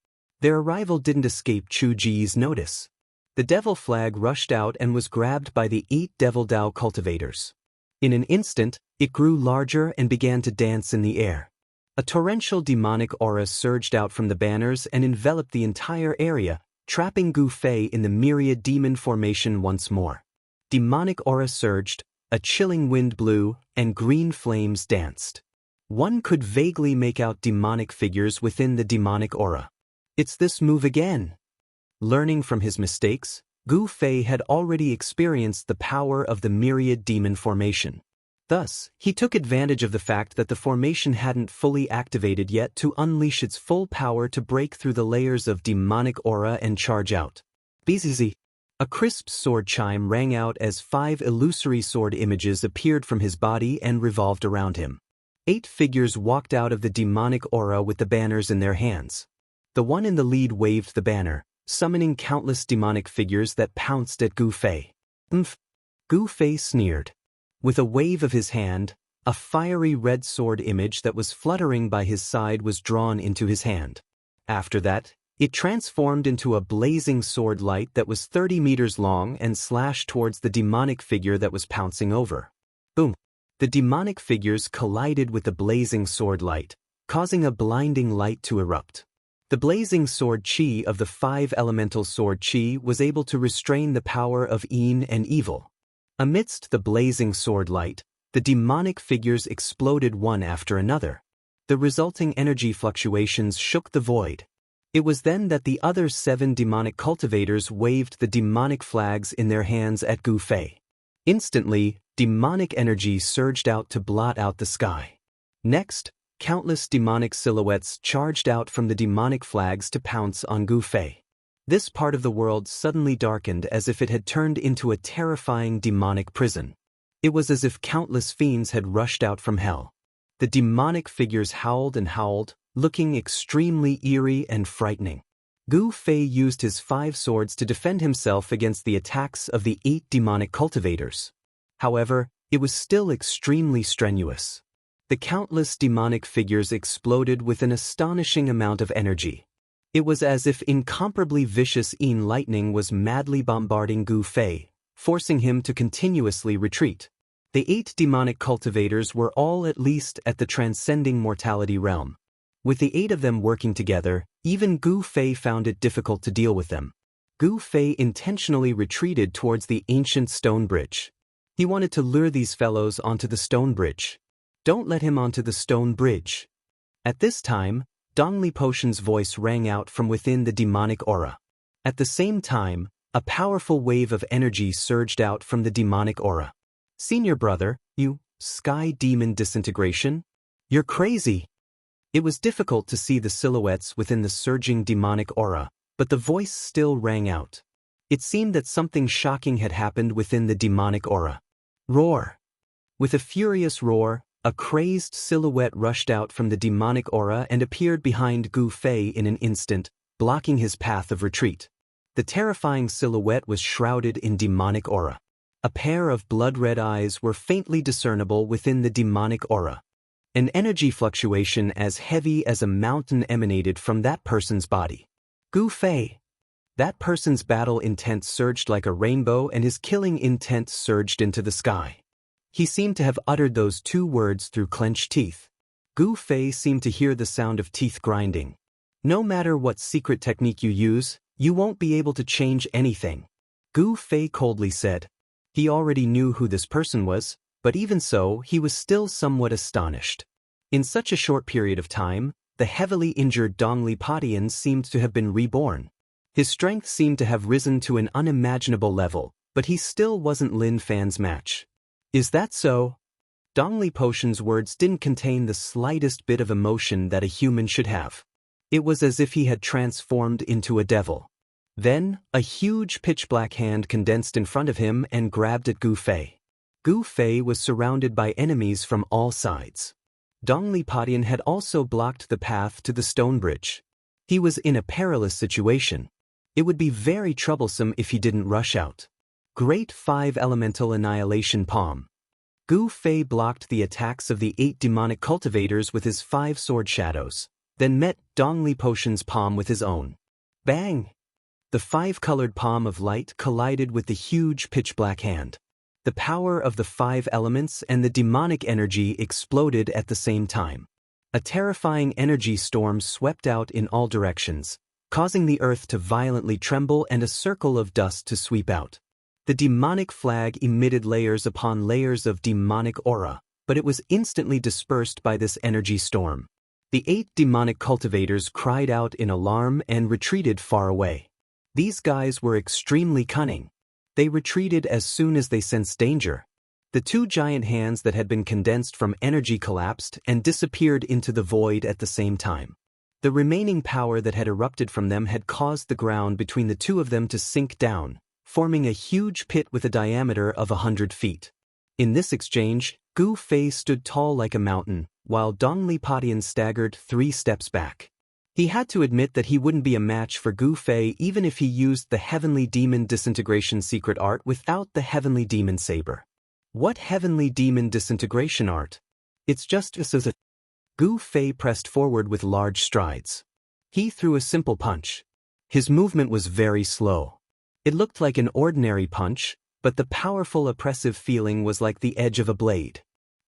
Their arrival didn't escape Chu Ji's notice. The devil flag rushed out and was grabbed by the 8 Devil Dao cultivators. In an instant, it grew larger and began to dance in the air. A torrential demonic aura surged out from the banners and enveloped the entire area, trapping Gu Fei in the myriad demon formation once more. Demonic aura surged, a chilling wind blew, and green flames danced. One could vaguely make out demonic figures within the demonic aura. It's this move again. Learning from his mistakes, Gu Fei had already experienced the power of the myriad demon formation. Thus, he took advantage of the fact that the formation hadn't fully activated yet to unleash its full power to break through the layers of demonic aura and charge out. BZZ. A crisp sword chime rang out as 5 illusory sword images appeared from his body and revolved around him. 8 figures walked out of the demonic aura with the banners in their hands. The one in the lead waved the banner, summoning countless demonic figures that pounced at Gu Fei. Gu Fei sneered. With a wave of his hand, a fiery red sword image that was fluttering by his side was drawn into his hand. After that, it transformed into a blazing sword light that was 30 meters long and slashed towards the demonic figure that was pouncing over. Boom! The demonic figures collided with the blazing sword light, causing a blinding light to erupt. The blazing sword chi of the 5 elemental sword chi was able to restrain the power of yin and evil. Amidst the blazing sword light, the demonic figures exploded one after another. The resulting energy fluctuations shook the void. It was then that the other 7 demonic cultivators waved the demonic flags in their hands at Gu Fei. Instantly, demonic energy surged out to blot out the sky. Next, countless demonic silhouettes charged out from the demonic flags to pounce on Gu Fei. This part of the world suddenly darkened as if it had turned into a terrifying demonic prison. It was as if countless fiends had rushed out from hell. The demonic figures howled and howled, looking extremely eerie and frightening. Gu Fei used his 5 swords to defend himself against the attacks of the 8 demonic cultivators. However, it was still extremely strenuous. The countless demonic figures exploded with an astonishing amount of energy. It was as if incomparably vicious yin lightning was madly bombarding Gu Fei, forcing him to continuously retreat. The 8 demonic cultivators were all at least at the transcending mortality realm. With the 8 of them working together, even Gu Fei found it difficult to deal with them. Gu Fei intentionally retreated towards the ancient stone bridge. He wanted to lure these fellows onto the stone bridge. Don't let him onto the stone bridge. At this time, Dongli Potion's voice rang out from within the demonic aura. At the same time, a powerful wave of energy surged out from the demonic aura. Senior brother, you, sky demon disintegration? You're crazy. It was difficult to see the silhouettes within the surging demonic aura, but the voice still rang out. It seemed that something shocking had happened within the demonic aura. Roar! With a furious roar, a crazed silhouette rushed out from the demonic aura and appeared behind Gu Fei in an instant, blocking his path of retreat. The terrifying silhouette was shrouded in demonic aura. A pair of blood-red eyes were faintly discernible within the demonic aura. An energy fluctuation as heavy as a mountain emanated from that person's body. Gu Fei. That person's battle intent surged like a rainbow and his killing intent surged into the sky. He seemed to have uttered those two words through clenched teeth. Gu Fei seemed to hear the sound of teeth grinding. No matter what secret technique you use, you won't be able to change anything. Gu Fei coldly said. He already knew who this person was, but even so, he was still somewhat astonished. In such a short period of time, the heavily injured Dongli Patian seemed to have been reborn. His strength seemed to have risen to an unimaginable level, but he still wasn't Lin Fan's match. Is that so? Dongli Potion's words didn't contain the slightest bit of emotion that a human should have. It was as if he had transformed into a devil. Then, a huge pitch-black hand condensed in front of him and grabbed at Gu Fei. Gu Fei was surrounded by enemies from all sides. Dongli Patian had also blocked the path to the stone bridge. He was in a perilous situation. It would be very troublesome if he didn't rush out. Great 5 Elemental Annihilation Palm. Gu Fei blocked the attacks of the 8 demonic cultivators with his 5 sword shadows, then met Dongli Potion's palm with his own. Bang! The 5-colored palm of light collided with the huge pitch-black hand. The power of the 5 elements and the demonic energy exploded at the same time. A terrifying energy storm swept out in all directions, causing the earth to violently tremble and a circle of dust to sweep out. The demonic flag emitted layers upon layers of demonic aura, but it was instantly dispersed by this energy storm. The 8 demonic cultivators cried out in alarm and retreated far away. These guys were extremely cunning. They retreated as soon as they sensed danger. The 2 giant hands that had been condensed from energy collapsed and disappeared into the void at the same time. The remaining power that had erupted from them had caused the ground between the 2 of them to sink down, forming a huge pit with a diameter of 100 feet. In this exchange, Gu Fei stood tall like a mountain, while Dongli Patian staggered 3 steps back. He had to admit that he wouldn't be a match for Gu Fei even if he used the Heavenly Demon Disintegration secret art without the Heavenly Demon Saber. What Heavenly Demon Disintegration art? It's just as a... Gu Fei pressed forward with large strides. He threw a simple punch. His movement was very slow. It looked like an ordinary punch, but the powerful oppressive feeling was like the edge of a blade.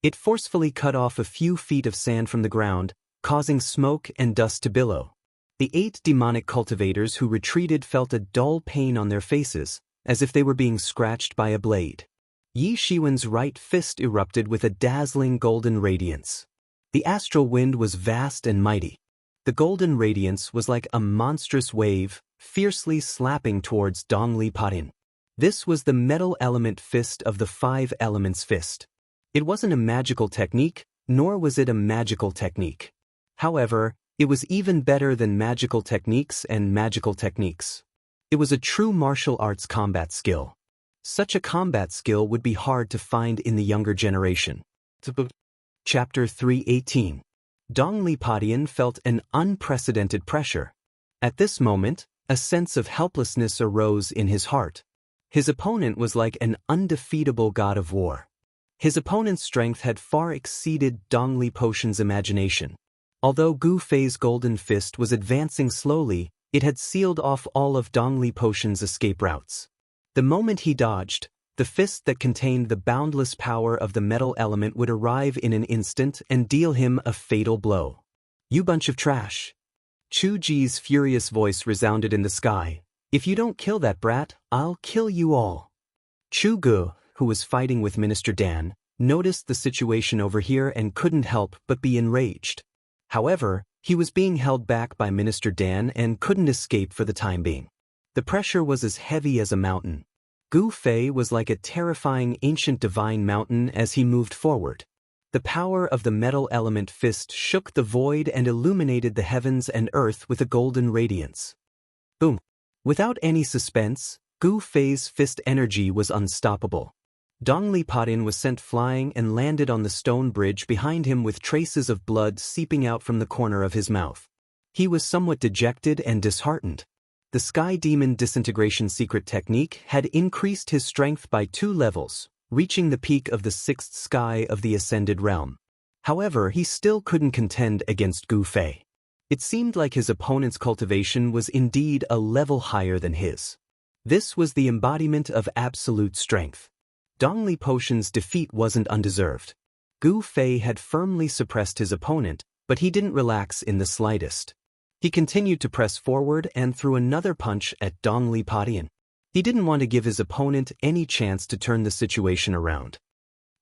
It forcefully cut off a few feet of sand from the ground, causing smoke and dust to billow. The 8 demonic cultivators who retreated felt a dull pain on their faces, as if they were being scratched by a blade. Yi Shiwen's right fist erupted with a dazzling golden radiance. The astral wind was vast and mighty. The golden radiance was like a monstrous wave, fiercely slapping towards Dongli Patian. This was the metal element fist of the 5 elements fist. It wasn't a magical technique, nor was it a magical technique. However, it was even better than magical techniques and magical techniques. It was a true martial arts combat skill. Such a combat skill would be hard to find in the younger generation. Chapter 318. Dongli Patian felt an unprecedented pressure. At this moment, a sense of helplessness arose in his heart. His opponent was like an undefeatable god of war. His opponent's strength had far exceeded Dongli Potion's imagination. Although Gu Fei's golden fist was advancing slowly, it had sealed off all of Dongli Potion's escape routes. The moment he dodged, the fist that contained the boundless power of the metal element would arrive in an instant and deal him a fatal blow. You bunch of trash. Chu Ji's furious voice resounded in the sky. If you don't kill that brat, I'll kill you all. Chu Gu, who was fighting with Minister Dan, noticed the situation over here and couldn't help but be enraged. However, he was being held back by Minister Dan and couldn't escape for the time being. The pressure was as heavy as a mountain. Gu Fei was like a terrifying ancient divine mountain as he moved forward. The power of the metal element fist shook the void and illuminated the heavens and earth with a golden radiance. Boom! Without any suspense, Gu Fei's fist energy was unstoppable. Dongli Podin was sent flying and landed on the stone bridge behind him with traces of blood seeping out from the corner of his mouth. He was somewhat dejected and disheartened. The Sky Demon disintegration secret technique had increased his strength by 2 levels, reaching the peak of the 6th sky of the Ascended Realm. However, he still couldn't contend against Gu Fei. It seemed like his opponent's cultivation was indeed a level higher than his. This was the embodiment of absolute strength. Dongli Potion's defeat wasn't undeserved. Gu Fei had firmly suppressed his opponent, but he didn't relax in the slightest. He continued to press forward and threw another punch at Dongli Podin. He didn't want to give his opponent any chance to turn the situation around.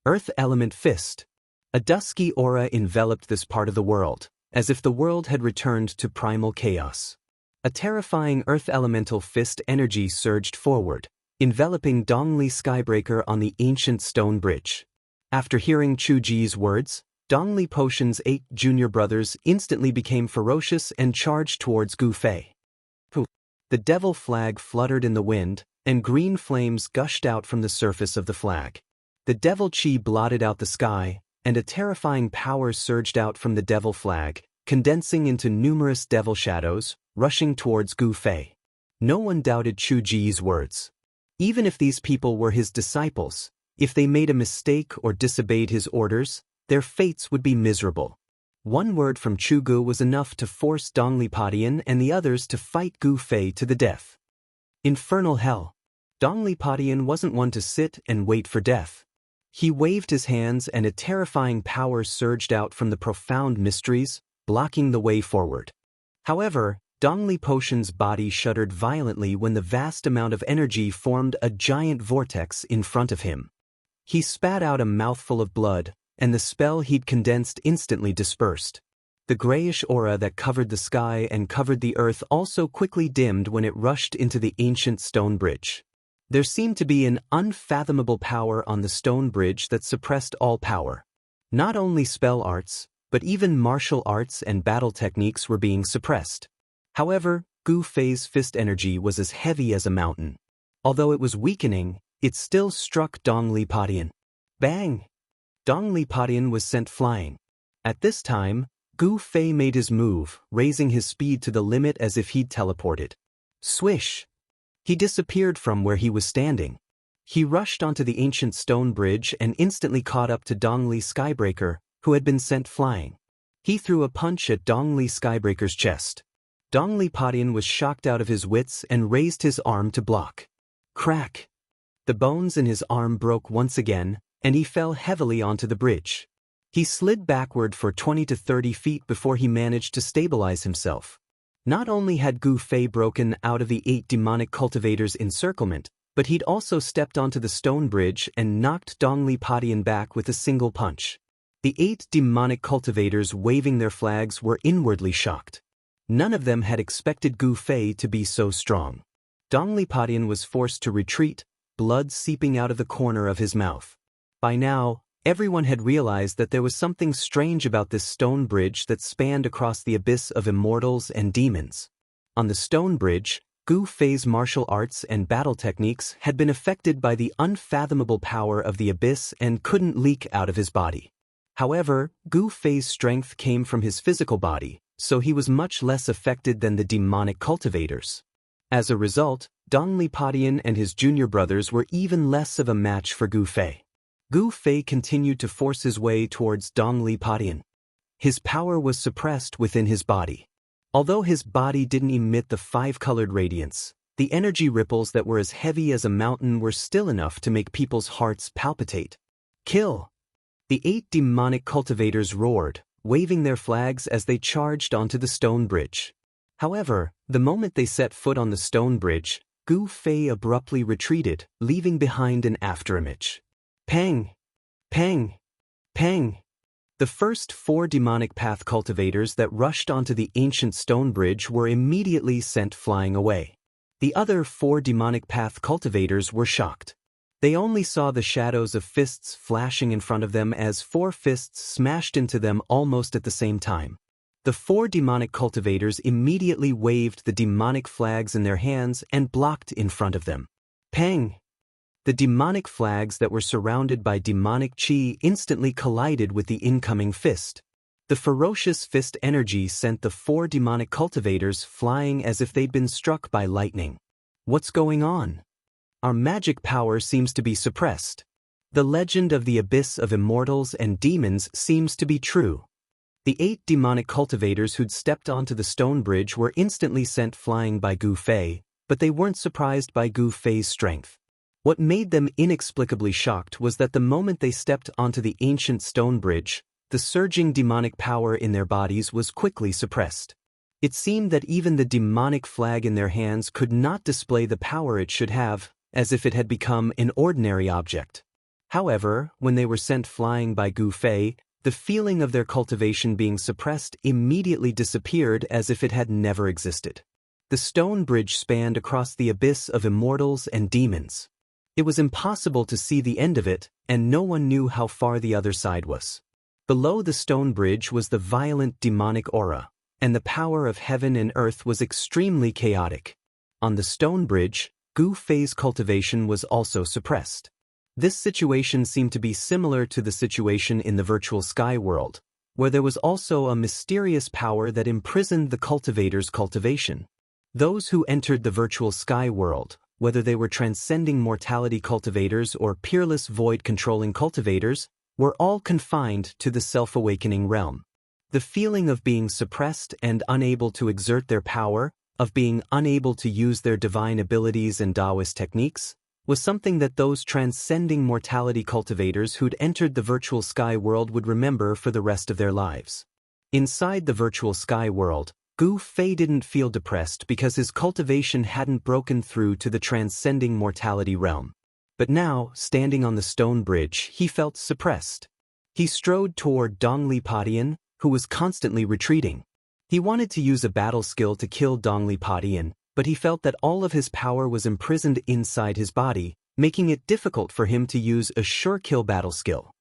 Earth Element Fist. A dusky aura enveloped this part of the world, as if the world had returned to primal chaos. A terrifying Earth Elemental Fist energy surged forward, enveloping Dongli Skybreaker on the ancient stone bridge. After hearing Chu Ji's words, Dongli Potion's 8 junior brothers instantly became ferocious and charged towards Gu Fei. The devil flag fluttered in the wind, and green flames gushed out from the surface of the flag. The devil chi blotted out the sky, and a terrifying power surged out from the devil flag, condensing into numerous devil shadows, rushing towards Gu Fei. No one doubted Chu Ji's words. Even if these people were his disciples, if they made a mistake or disobeyed his orders, their fates would be miserable. One word from Chu Gu was enough to force Dongli Podin and the others to fight Gu Fei to the death. Infernal hell. Dongli Podin wasn't one to sit and wait for death. He waved his hands and a terrifying power surged out from the profound mysteries, blocking the way forward. However, Dongli Potion's body shuddered violently when the vast amount of energy formed a giant vortex in front of him. He spat out a mouthful of blood, and the spell he'd condensed instantly dispersed. The grayish aura that covered the sky and covered the earth also quickly dimmed when it rushed into the ancient stone bridge. There seemed to be an unfathomable power on the stone bridge that suppressed all power. Not only spell arts, but even martial arts and battle techniques were being suppressed. However, Gu Fei's fist energy was as heavy as a mountain. Although it was weakening, it still struck Dongli Podin. Bang! Dongli Podin was sent flying. At this time, Gu Fei made his move, raising his speed to the limit as if he'd teleported. Swish! He disappeared from where he was standing. He rushed onto the ancient stone bridge and instantly caught up to Dongli Skybreaker, who had been sent flying. He threw a punch at Dongli Skybreaker's chest. Dongli Podin was shocked out of his wits and raised his arm to block. Crack! The bones in his arm broke once again, and he fell heavily onto the bridge. He slid backward for 20 to 30 feet before he managed to stabilize himself. Not only had Gu Fei broken out of the 8 demonic cultivators' encirclement, but he'd also stepped onto the stone bridge and knocked Dongli Podin back with a single punch. The 8 demonic cultivators waving their flags were inwardly shocked. None of them had expected Gu Fei to be so strong. Dongli Podin was forced to retreat, blood seeping out of the corner of his mouth. By now, everyone had realized that there was something strange about this stone bridge that spanned across the abyss of immortals and demons. On the stone bridge, Gu Fei's martial arts and battle techniques had been affected by the unfathomable power of the abyss and couldn't leak out of his body. However, Gu Fei's strength came from his physical body, so he was much less affected than the demonic cultivators. As a result, Dongli Podin and his junior brothers were even less of a match for Gu Fei. Gu Fei continued to force his way towards Dongli Podin. His power was suppressed within his body. Although his body didn't emit the 5-colored radiance, the energy ripples that were as heavy as a mountain were still enough to make people's hearts palpitate. Kill! The 8 demonic cultivators roared, waving their flags as they charged onto the stone bridge. However, the moment they set foot on the stone bridge, Gu Fei abruptly retreated, leaving behind an afterimage. Pang! Pang! Pang! The first 4 demonic path cultivators that rushed onto the ancient stone bridge were immediately sent flying away. The other 4 demonic path cultivators were shocked. They only saw the shadows of fists flashing in front of them as 4 fists smashed into them almost at the same time. The 4 demonic cultivators immediately waved the demonic flags in their hands and blocked in front of them. Pang! The demonic flags that were surrounded by demonic chi instantly collided with the incoming fist. The ferocious fist energy sent the 4 demonic cultivators flying as if they'd been struck by lightning. What's going on? Our magic power seems to be suppressed. The legend of the abyss of immortals and demons seems to be true. The 8 demonic cultivators who'd stepped onto the stone bridge were instantly sent flying by Gu Fei, but they weren't surprised by Gu Fei's strength. What made them inexplicably shocked was that the moment they stepped onto the ancient stone bridge, the surging demonic power in their bodies was quickly suppressed. It seemed that even the demonic flag in their hands could not display the power it should have, as if it had become an ordinary object. However, when they were sent flying by Gu Fei, the feeling of their cultivation being suppressed immediately disappeared as if it had never existed. The stone bridge spanned across the abyss of immortals and demons. It was impossible to see the end of it, and no one knew how far the other side was. Below the stone bridge was the violent demonic aura, and the power of heaven and earth was extremely chaotic. On the stone bridge, Gu Fei's cultivation was also suppressed. This situation seemed to be similar to the situation in the virtual sky world, where there was also a mysterious power that imprisoned the cultivator's cultivation. Those who entered the virtual sky world, whether they were transcending mortality cultivators or peerless void-controlling cultivators, were all confined to the self-awakening realm. The feeling of being suppressed and unable to exert their power, of being unable to use their divine abilities and Daoist techniques, was something that those transcending mortality cultivators who'd entered the virtual sky world would remember for the rest of their lives. Inside the virtual sky world, Gu Fei didn't feel depressed because his cultivation hadn't broken through to the transcending mortality realm. But now, standing on the stone bridge, he felt suppressed. He strode toward Dongli Padian, who was constantly retreating. He wanted to use a battle skill to kill Dongli Padian, but he felt that all of his power was imprisoned inside his body, making it difficult for him to use a sure-kill battle skill.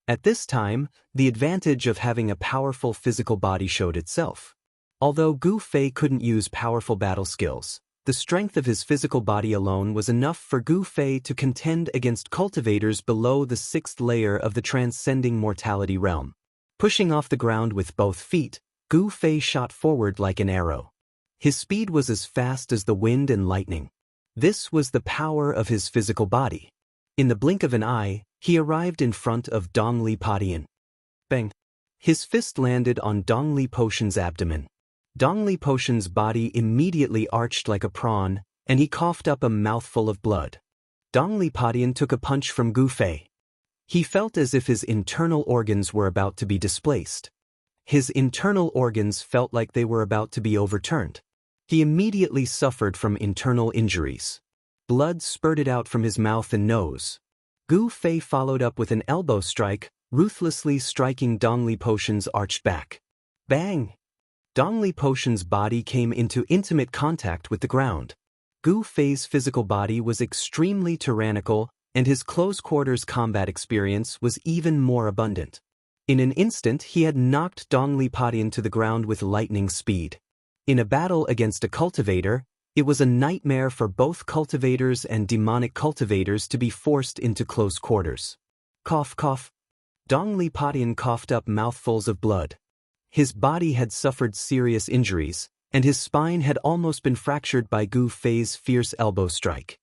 At this time, the advantage of having a powerful physical body showed itself. Although Gu Fei couldn't use powerful battle skills, the strength of his physical body alone was enough for Gu Fei to contend against cultivators below the 6th layer of the transcending mortality realm. Pushing off the ground with both feet, Gu Fei shot forward like an arrow. His speed was as fast as the wind and lightning. This was the power of his physical body. In the blink of an eye, he arrived in front of Dongli Padian. Bang! His fist landed on Dongli Potion's abdomen. Dongli Potion's body immediately arched like a prawn, and he coughed up a mouthful of blood. Dongli Padian took a punch from Gu Fei. He felt as if his internal organs were about to be displaced. His internal organs felt like they were about to be overturned. He immediately suffered from internal injuries. Blood spurted out from his mouth and nose. Gu Fei followed up with an elbow strike, ruthlessly striking Dongli Potion's arched back. Bang! Dongli Potion's body came into intimate contact with the ground. Gu Fei's physical body was extremely tyrannical, and his close-quarters combat experience was even more abundant. In an instant, he had knocked Dongli Padian to the ground with lightning speed. In a battle against a cultivator, it was a nightmare for both cultivators and demonic cultivators to be forced into close quarters. Cough, cough. Dongli Padian coughed up mouthfuls of blood. His body had suffered serious injuries, and his spine had almost been fractured by Gu Fei's fierce elbow strike.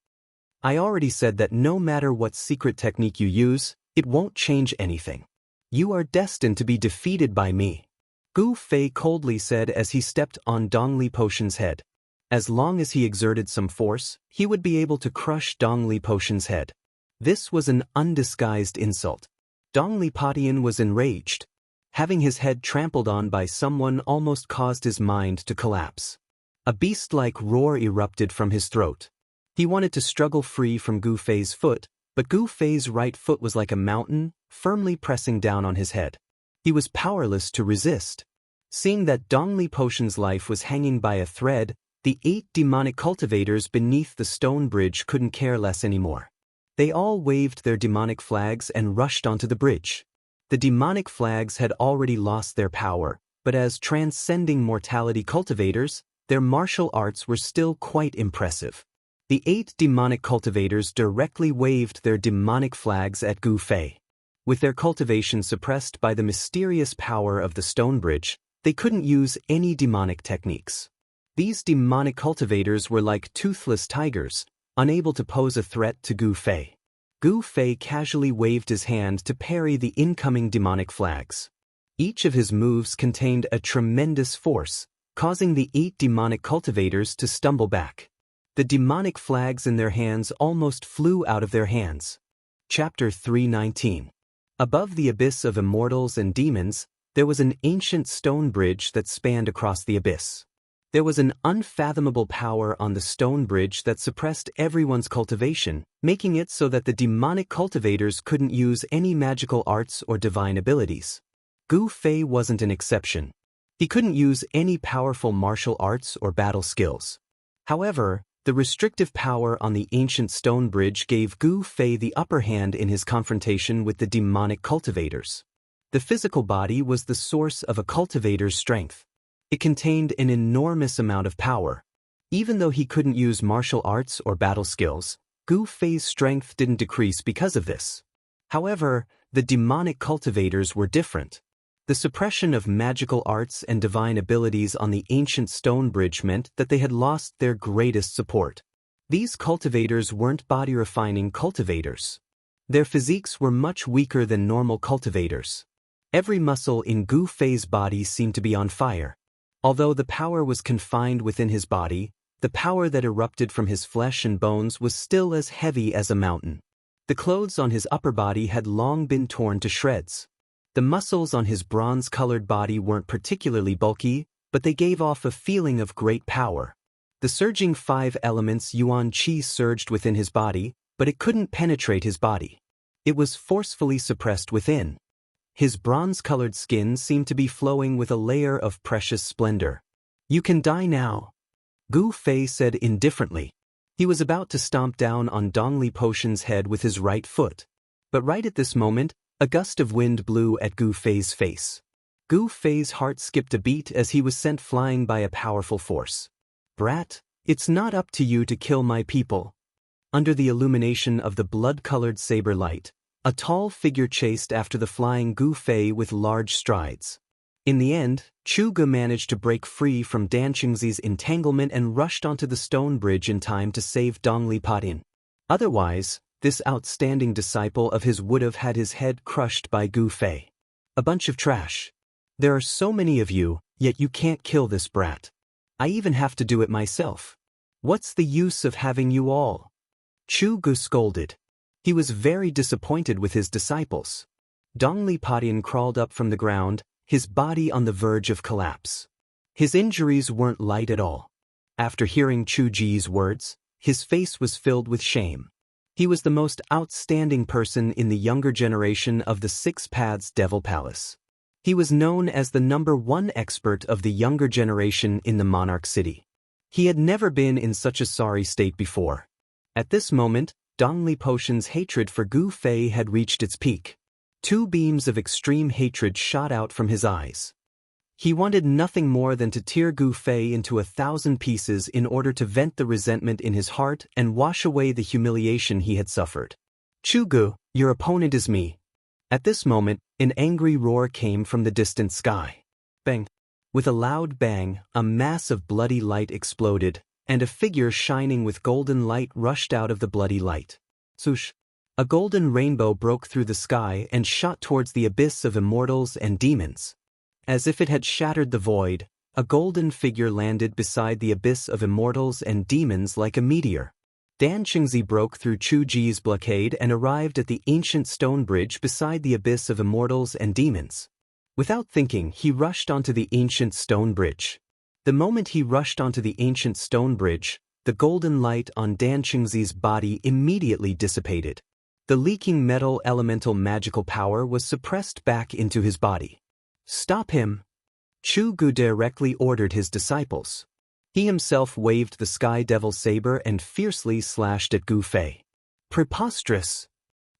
I already said that no matter what secret technique you use, it won't change anything. You are destined to be defeated by me, Gu Fei coldly said as he stepped on Dongli Potion's head. As long as he exerted some force, he would be able to crush Dongli Potion's head. This was an undisguised insult. Dongli Padian was enraged. Having his head trampled on by someone almost caused his mind to collapse. A beast-like roar erupted from his throat. He wanted to struggle free from Gu Fei's foot, but Gu Fei's right foot was like a mountain, firmly pressing down on his head. He was powerless to resist. Seeing that Dongli Potion's life was hanging by a thread, the 8 demonic cultivators beneath the stone bridge couldn't care less anymore. They all waved their demonic flags and rushed onto the bridge. The demonic flags had already lost their power, but as transcending mortality cultivators, their martial arts were still quite impressive. The 8 demonic cultivators directly waved their demonic flags at Gu Fei. With their cultivation suppressed by the mysterious power of the stone bridge, they couldn't use any demonic techniques. These demonic cultivators were like toothless tigers, unable to pose a threat to Gu Fei. Gu Fei casually waved his hand to parry the incoming demonic flags. Each of his moves contained a tremendous force, causing the 8 demonic cultivators to stumble back. The demonic flags in their hands almost flew out of their hands. Chapter 319. Above the abyss of immortals and demons, there was an ancient stone bridge that spanned across the abyss. There was an unfathomable power on the stone bridge that suppressed everyone's cultivation, making it so that the demonic cultivators couldn't use any magical arts or divine abilities. Gu Fei wasn't an exception. He couldn't use any powerful martial arts or battle skills. However, the restrictive power on the ancient stone bridge gave Gu Fei the upper hand in his confrontation with the demonic cultivators. The physical body was the source of a cultivator's strength. It contained an enormous amount of power. Even though he couldn't use martial arts or battle skills, Gu Fei's strength didn't decrease because of this. However, the demonic cultivators were different. The suppression of magical arts and divine abilities on the ancient stone bridge meant that they had lost their greatest support. These cultivators weren't body-refining cultivators. Their physiques were much weaker than normal cultivators. Every muscle in Gu Fei's body seemed to be on fire. Although the power was confined within his body, the power that erupted from his flesh and bones was still as heavy as a mountain. The clothes on his upper body had long been torn to shreds. The muscles on his bronze-colored body weren't particularly bulky, but they gave off a feeling of great power. The surging 5 elements Yuan Qi surged within his body, but it couldn't penetrate his body. It was forcefully suppressed within. His bronze-colored skin seemed to be flowing with a layer of precious splendor. "You can die now," Gu Fei said indifferently. He was about to stomp down on Dongli Potion's head with his right foot. But right at this moment, a gust of wind blew at Gu Fei's face. Gu Fei's heart skipped a beat as he was sent flying by a powerful force. "Brat, it's not up to you to kill my people." Under the illumination of the blood-colored saber light, a tall figure chased after the flying Gu Fei with large strides. In the end, Chu Ge managed to break free from Dan Qingzi's entanglement and rushed onto the stone bridge in time to save Dongli Potin. Otherwise, this outstanding disciple of his would have had his head crushed by Gu Fei. "A bunch of trash. There are so many of you, yet you can't kill this brat. I even have to do it myself. What's the use of having you all?" Chu Ge scolded. He was very disappointed with his disciples. Dongli Potin crawled up from the ground, his body on the verge of collapse. His injuries weren't light at all. After hearing Chu Ji's words, his face was filled with shame. He was the most outstanding person in the younger generation of the Six Paths Devil Palace. He was known as the #1 expert of the younger generation in the Monarch City. He had never been in such a sorry state before. At this moment, Dongli Potion's hatred for Gu Fei had reached its peak. 2 beams of extreme hatred shot out from his eyes. He wanted nothing more than to tear Gu Fei into 1,000 pieces in order to vent the resentment in his heart and wash away the humiliation he had suffered. "Chu Ge, your opponent is me." At this moment, an angry roar came from the distant sky. Bang! With a loud bang, a mass of bloody light exploded, and a figure shining with golden light rushed out of the bloody light. Swoosh! A golden rainbow broke through the sky and shot towards the abyss of immortals and demons. As if it had shattered the void, a golden figure landed beside the abyss of immortals and demons like a meteor. Dan Qingzi broke through Chu Ji's blockade and arrived at the ancient stone bridge beside the abyss of immortals and demons. Without thinking, he rushed onto the ancient stone bridge. The moment he rushed onto the ancient stone bridge, the golden light on Dan Qingzi's body immediately dissipated. The leaking metal elemental magical power was suppressed back into his body. "Stop him!" Chu Gu directly ordered his disciples. He himself waved the Sky Devil Saber and fiercely slashed at Gu Fei. Preposterous!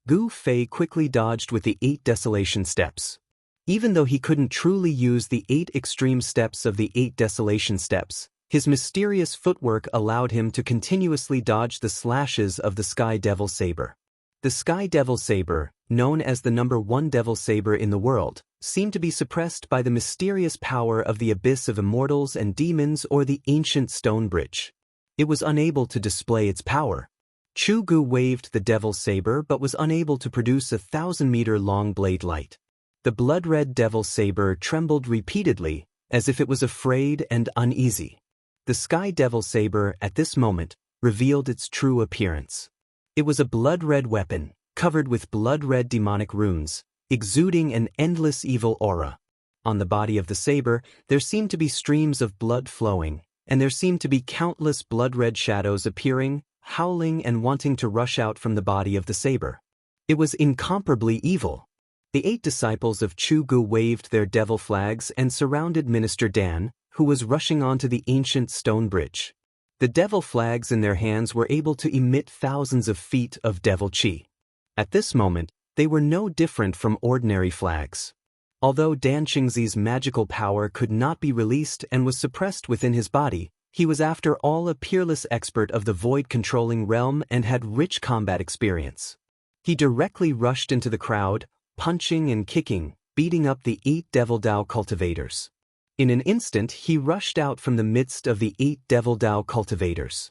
Gu Fei quickly dodged with the 8 Desolation Steps. Even though he couldn't truly use the 8 extreme steps of the 8 Desolation Steps, his mysterious footwork allowed him to continuously dodge the slashes of the Sky Devil Saber. The Sky Devil Saber, known as the #1 Devil Saber in the world, seemed to be suppressed by the mysterious power of the Abyss of Immortals and Demons or the Ancient Stone Bridge. It was unable to display its power. Chu Gu waved the Devil Saber but was unable to produce a 1,000-meter-long blade light. The blood-red Devil Saber trembled repeatedly, as if it was afraid and uneasy. The Sky Devil Saber, at this moment, revealed its true appearance. It was a blood-red weapon, covered with blood-red demonic runes, exuding an endless evil aura. On the body of the saber, there seemed to be streams of blood flowing, and there seemed to be countless blood-red shadows appearing, howling and wanting to rush out from the body of the saber. It was incomparably evil. The 8 disciples of Chu Gu waved their devil flags and surrounded Minister Dan, who was rushing onto the ancient stone bridge. The devil flags in their hands were able to emit thousands of feet of devil chi. At this moment, they were no different from ordinary flags. Although Dan Qingzi's magical power could not be released and was suppressed within his body, he was after all a peerless expert of the void-controlling realm and had rich combat experience. He directly rushed into the crowd, punching and kicking, beating up the 8 Devil Dao cultivators. In an instant he rushed out from the midst of the 8 Devil Dao cultivators.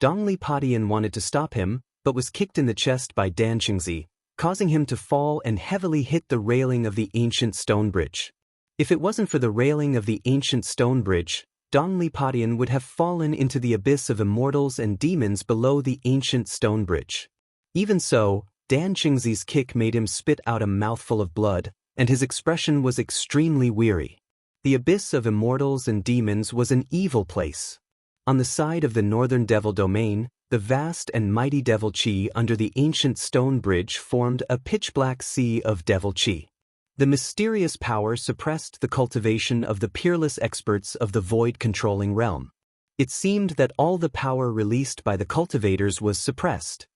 Dongli Padian wanted to stop him, but was kicked in the chest by Dan Qingzi, causing him to fall and heavily hit the railing of the ancient stone bridge. If it wasn't for the railing of the ancient stone bridge, Dongli Padian would have fallen into the abyss of immortals and demons below the ancient stone bridge. Even so, Dan Qingzi's kick made him spit out a mouthful of blood, and his expression was extremely weary. The abyss of immortals and demons was an evil place. On the side of the northern devil domain, the vast and mighty devil chi under the ancient stone bridge formed a pitch-black sea of devil chi. The mysterious power suppressed the cultivation of the peerless experts of the void-controlling realm. It seemed that all the power released by the cultivators was suppressed.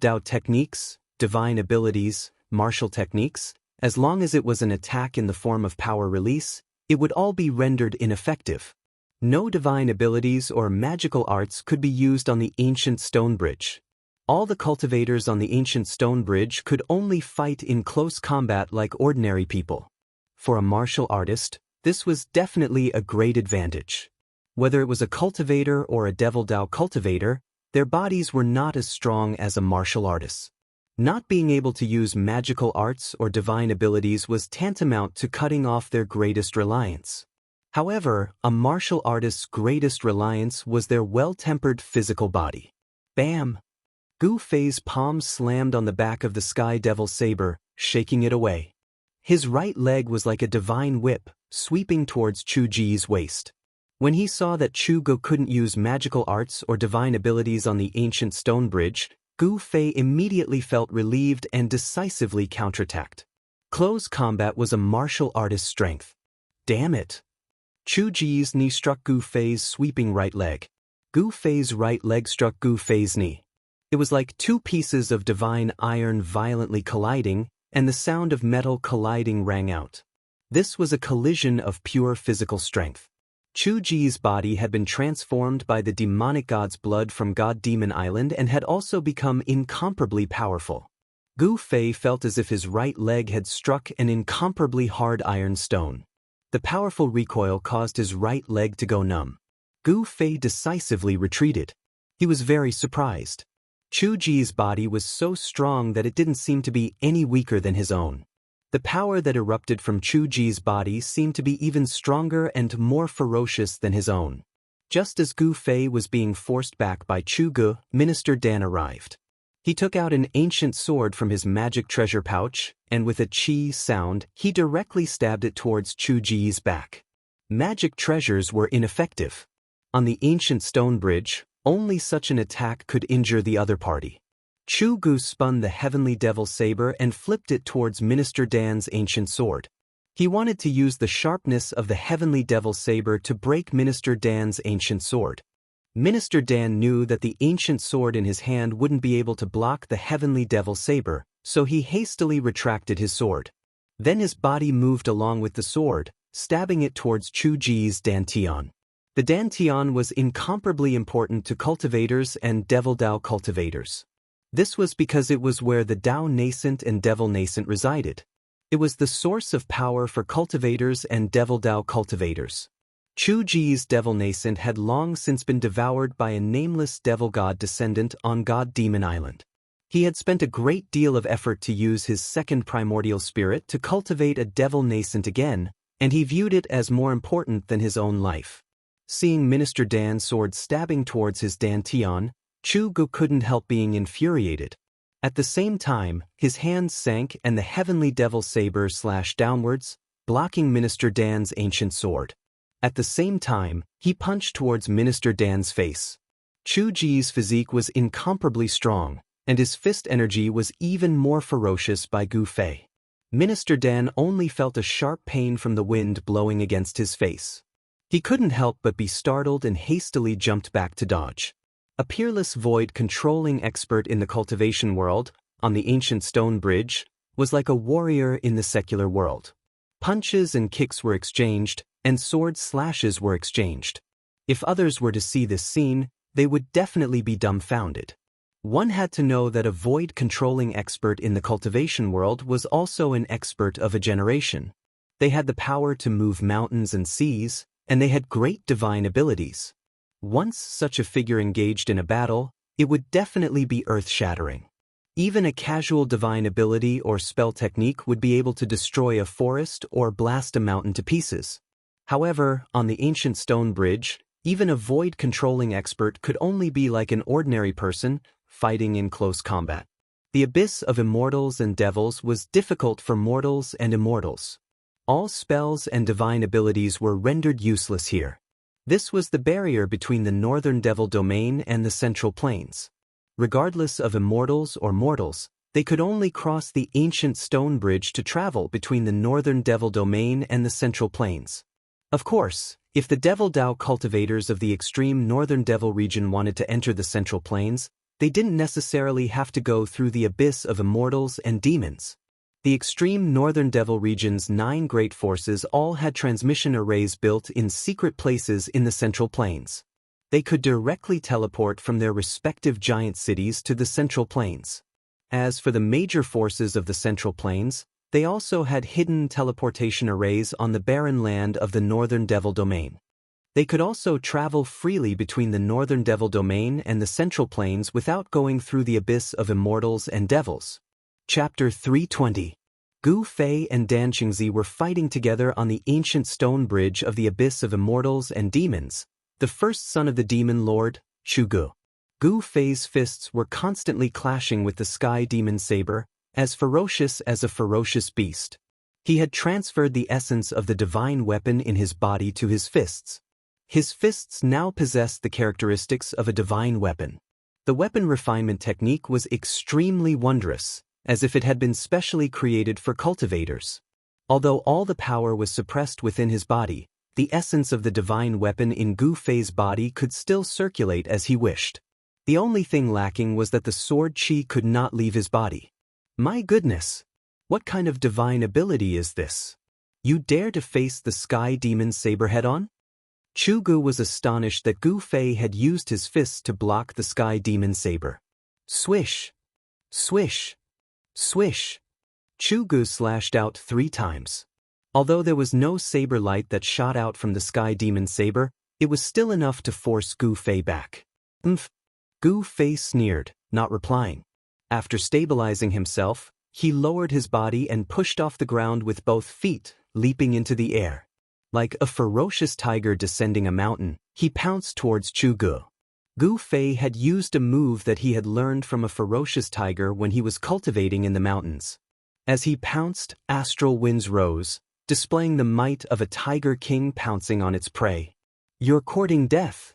Dao techniques, divine abilities, martial techniques, as long as it was an attack in the form of power release, it would all be rendered ineffective. No divine abilities or magical arts could be used on the ancient stone bridge. All the cultivators on the ancient stone bridge could only fight in close combat like ordinary people. For a martial artist, this was definitely a great advantage. Whether it was a cultivator or a Devil Dao cultivator, their bodies were not as strong as a martial artist's. Not being able to use magical arts or divine abilities was tantamount to cutting off their greatest reliance. However, a martial artist's greatest reliance was their well-tempered physical body. Bam! Gu Fei's palm slammed on the back of the Sky Devil Saber, shaking it away. His right leg was like a divine whip, sweeping towards Chu Ji's waist. When he saw that Chu Gu couldn't use magical arts or divine abilities on the ancient stone bridge, Gu Fei immediately felt relieved and decisively counterattacked. Close combat was a martial artist's strength. Damn it! Chu Ji's knee struck Gu Fei's sweeping right leg. Gu Fei's right leg struck Gu Fei's knee. It was like 2 pieces of divine iron violently colliding, and the sound of metal colliding rang out. This was a collision of pure physical strength. Chu Ji's body had been transformed by the demonic god's blood from God Demon Island and had also become incomparably powerful. Gu Fei felt as if his right leg had struck an incomparably hard iron stone. The powerful recoil caused his right leg to go numb. Gu Fei decisively retreated. He was very surprised. Chu Ji's body was so strong that it didn't seem to be any weaker than his own. The power that erupted from Chu Ji's body seemed to be even stronger and more ferocious than his own. Just as Gu Fei was being forced back by Chu Gu, Minister Dan arrived. He took out an ancient sword from his magic treasure pouch, and with a chi sound, he directly stabbed it towards Chu Ji's back. Magic treasures were ineffective. On the ancient stone bridge, only such an attack could injure the other party. Chu Gu spun the heavenly devil saber and flipped it towards Minister Dan's ancient sword. He wanted to use the sharpness of the heavenly devil saber to break Minister Dan's ancient sword. Minister Dan knew that the ancient sword in his hand wouldn't be able to block the heavenly devil saber, so he hastily retracted his sword. Then his body moved along with the sword, stabbing it towards Chu Ji's dantian. The dantian was incomparably important to cultivators and devil Dao cultivators. This was because it was where the Dao nascent and devil nascent resided. It was the source of power for cultivators and devil Dao cultivators. Chu Ji's devil nascent had long since been devoured by a nameless devil god descendant on God Demon Island. He had spent a great deal of effort to use his second primordial spirit to cultivate a devil nascent again, and he viewed it as more important than his own life. Seeing Minister Dan's sword stabbing towards his dantian, Chu Gu couldn't help being infuriated. At the same time, his hands sank and the heavenly devil saber slashed downwards, blocking Minister Dan's ancient sword. At the same time, he punched towards Minister Dan's face. Chu Ji's physique was incomparably strong, and his fist energy was even more ferocious by Gu Fei. Minister Dan only felt a sharp pain from the wind blowing against his face. He couldn't help but be startled and hastily jumped back to dodge. A peerless void-controlling expert in the cultivation world, on the ancient stone bridge, was like a warrior in the secular world. Punches and kicks were exchanged, and sword slashes were exchanged. If others were to see this scene, they would definitely be dumbfounded. One had to know that a void-controlling expert in the cultivation world was also an expert of a generation. They had the power to move mountains and seas, and they had great divine abilities. Once such a figure engaged in a battle, it would definitely be earth-shattering. Even a casual divine ability or spell technique would be able to destroy a forest or blast a mountain to pieces. However, on the ancient stone bridge, even a void-controlling expert could only be like an ordinary person, fighting in close combat. The abyss of immortals and devils was difficult for mortals and immortals. All spells and divine abilities were rendered useless here. This was the barrier between the northern devil domain and the central plains. Regardless of immortals or mortals, they could only cross the ancient stone bridge to travel between the northern devil domain and the central plains. Of course, if the devil Dao cultivators of the extreme northern devil region wanted to enter the central plains, they didn't necessarily have to go through the abyss of immortals and demons. The extreme northern devil region's 9 great forces all had transmission arrays built in secret places in the central plains. They could directly teleport from their respective giant cities to the central plains. As for the major forces of the central plains, they also had hidden teleportation arrays on the barren land of the northern devil domain. They could also travel freely between the northern devil domain and the central plains without going through the abyss of immortals and devils. Chapter 320. Gu Fei and Dan Qingzi were fighting together on the ancient stone bridge of the abyss of immortals and demons, the first son of the demon lord, Chu Gu. Gu Fei's fists were constantly clashing with the sky demon saber, as ferocious as a ferocious beast. He had transferred the essence of the divine weapon in his body to his fists. His fists now possessed the characteristics of a divine weapon. The weapon refinement technique was extremely wondrous, as if it had been specially created for cultivators. Although all the power was suppressed within his body, the essence of the divine weapon in Gu Fei's body could still circulate as he wished. The only thing lacking was that the sword chi could not leave his body. My goodness! What kind of divine ability is this? You dare to face the sky demon saber head-on? Chu Gu was astonished that Gu Fei had used his fists to block the sky demon saber. Swish! Swish! Swish! Chu Gu slashed out 3 times. Although there was no saber light that shot out from the sky demon saber, it was still enough to force Gu Fei back. Gu Fei sneered, not replying. After stabilizing himself, he lowered his body and pushed off the ground with both feet, leaping into the air. Like a ferocious tiger descending a mountain, he pounced towards Chu Gu. Gu Fei had used a move that he had learned from a ferocious tiger when he was cultivating in the mountains. As he pounced, astral winds rose, displaying the might of a tiger king pouncing on its prey. You're courting death.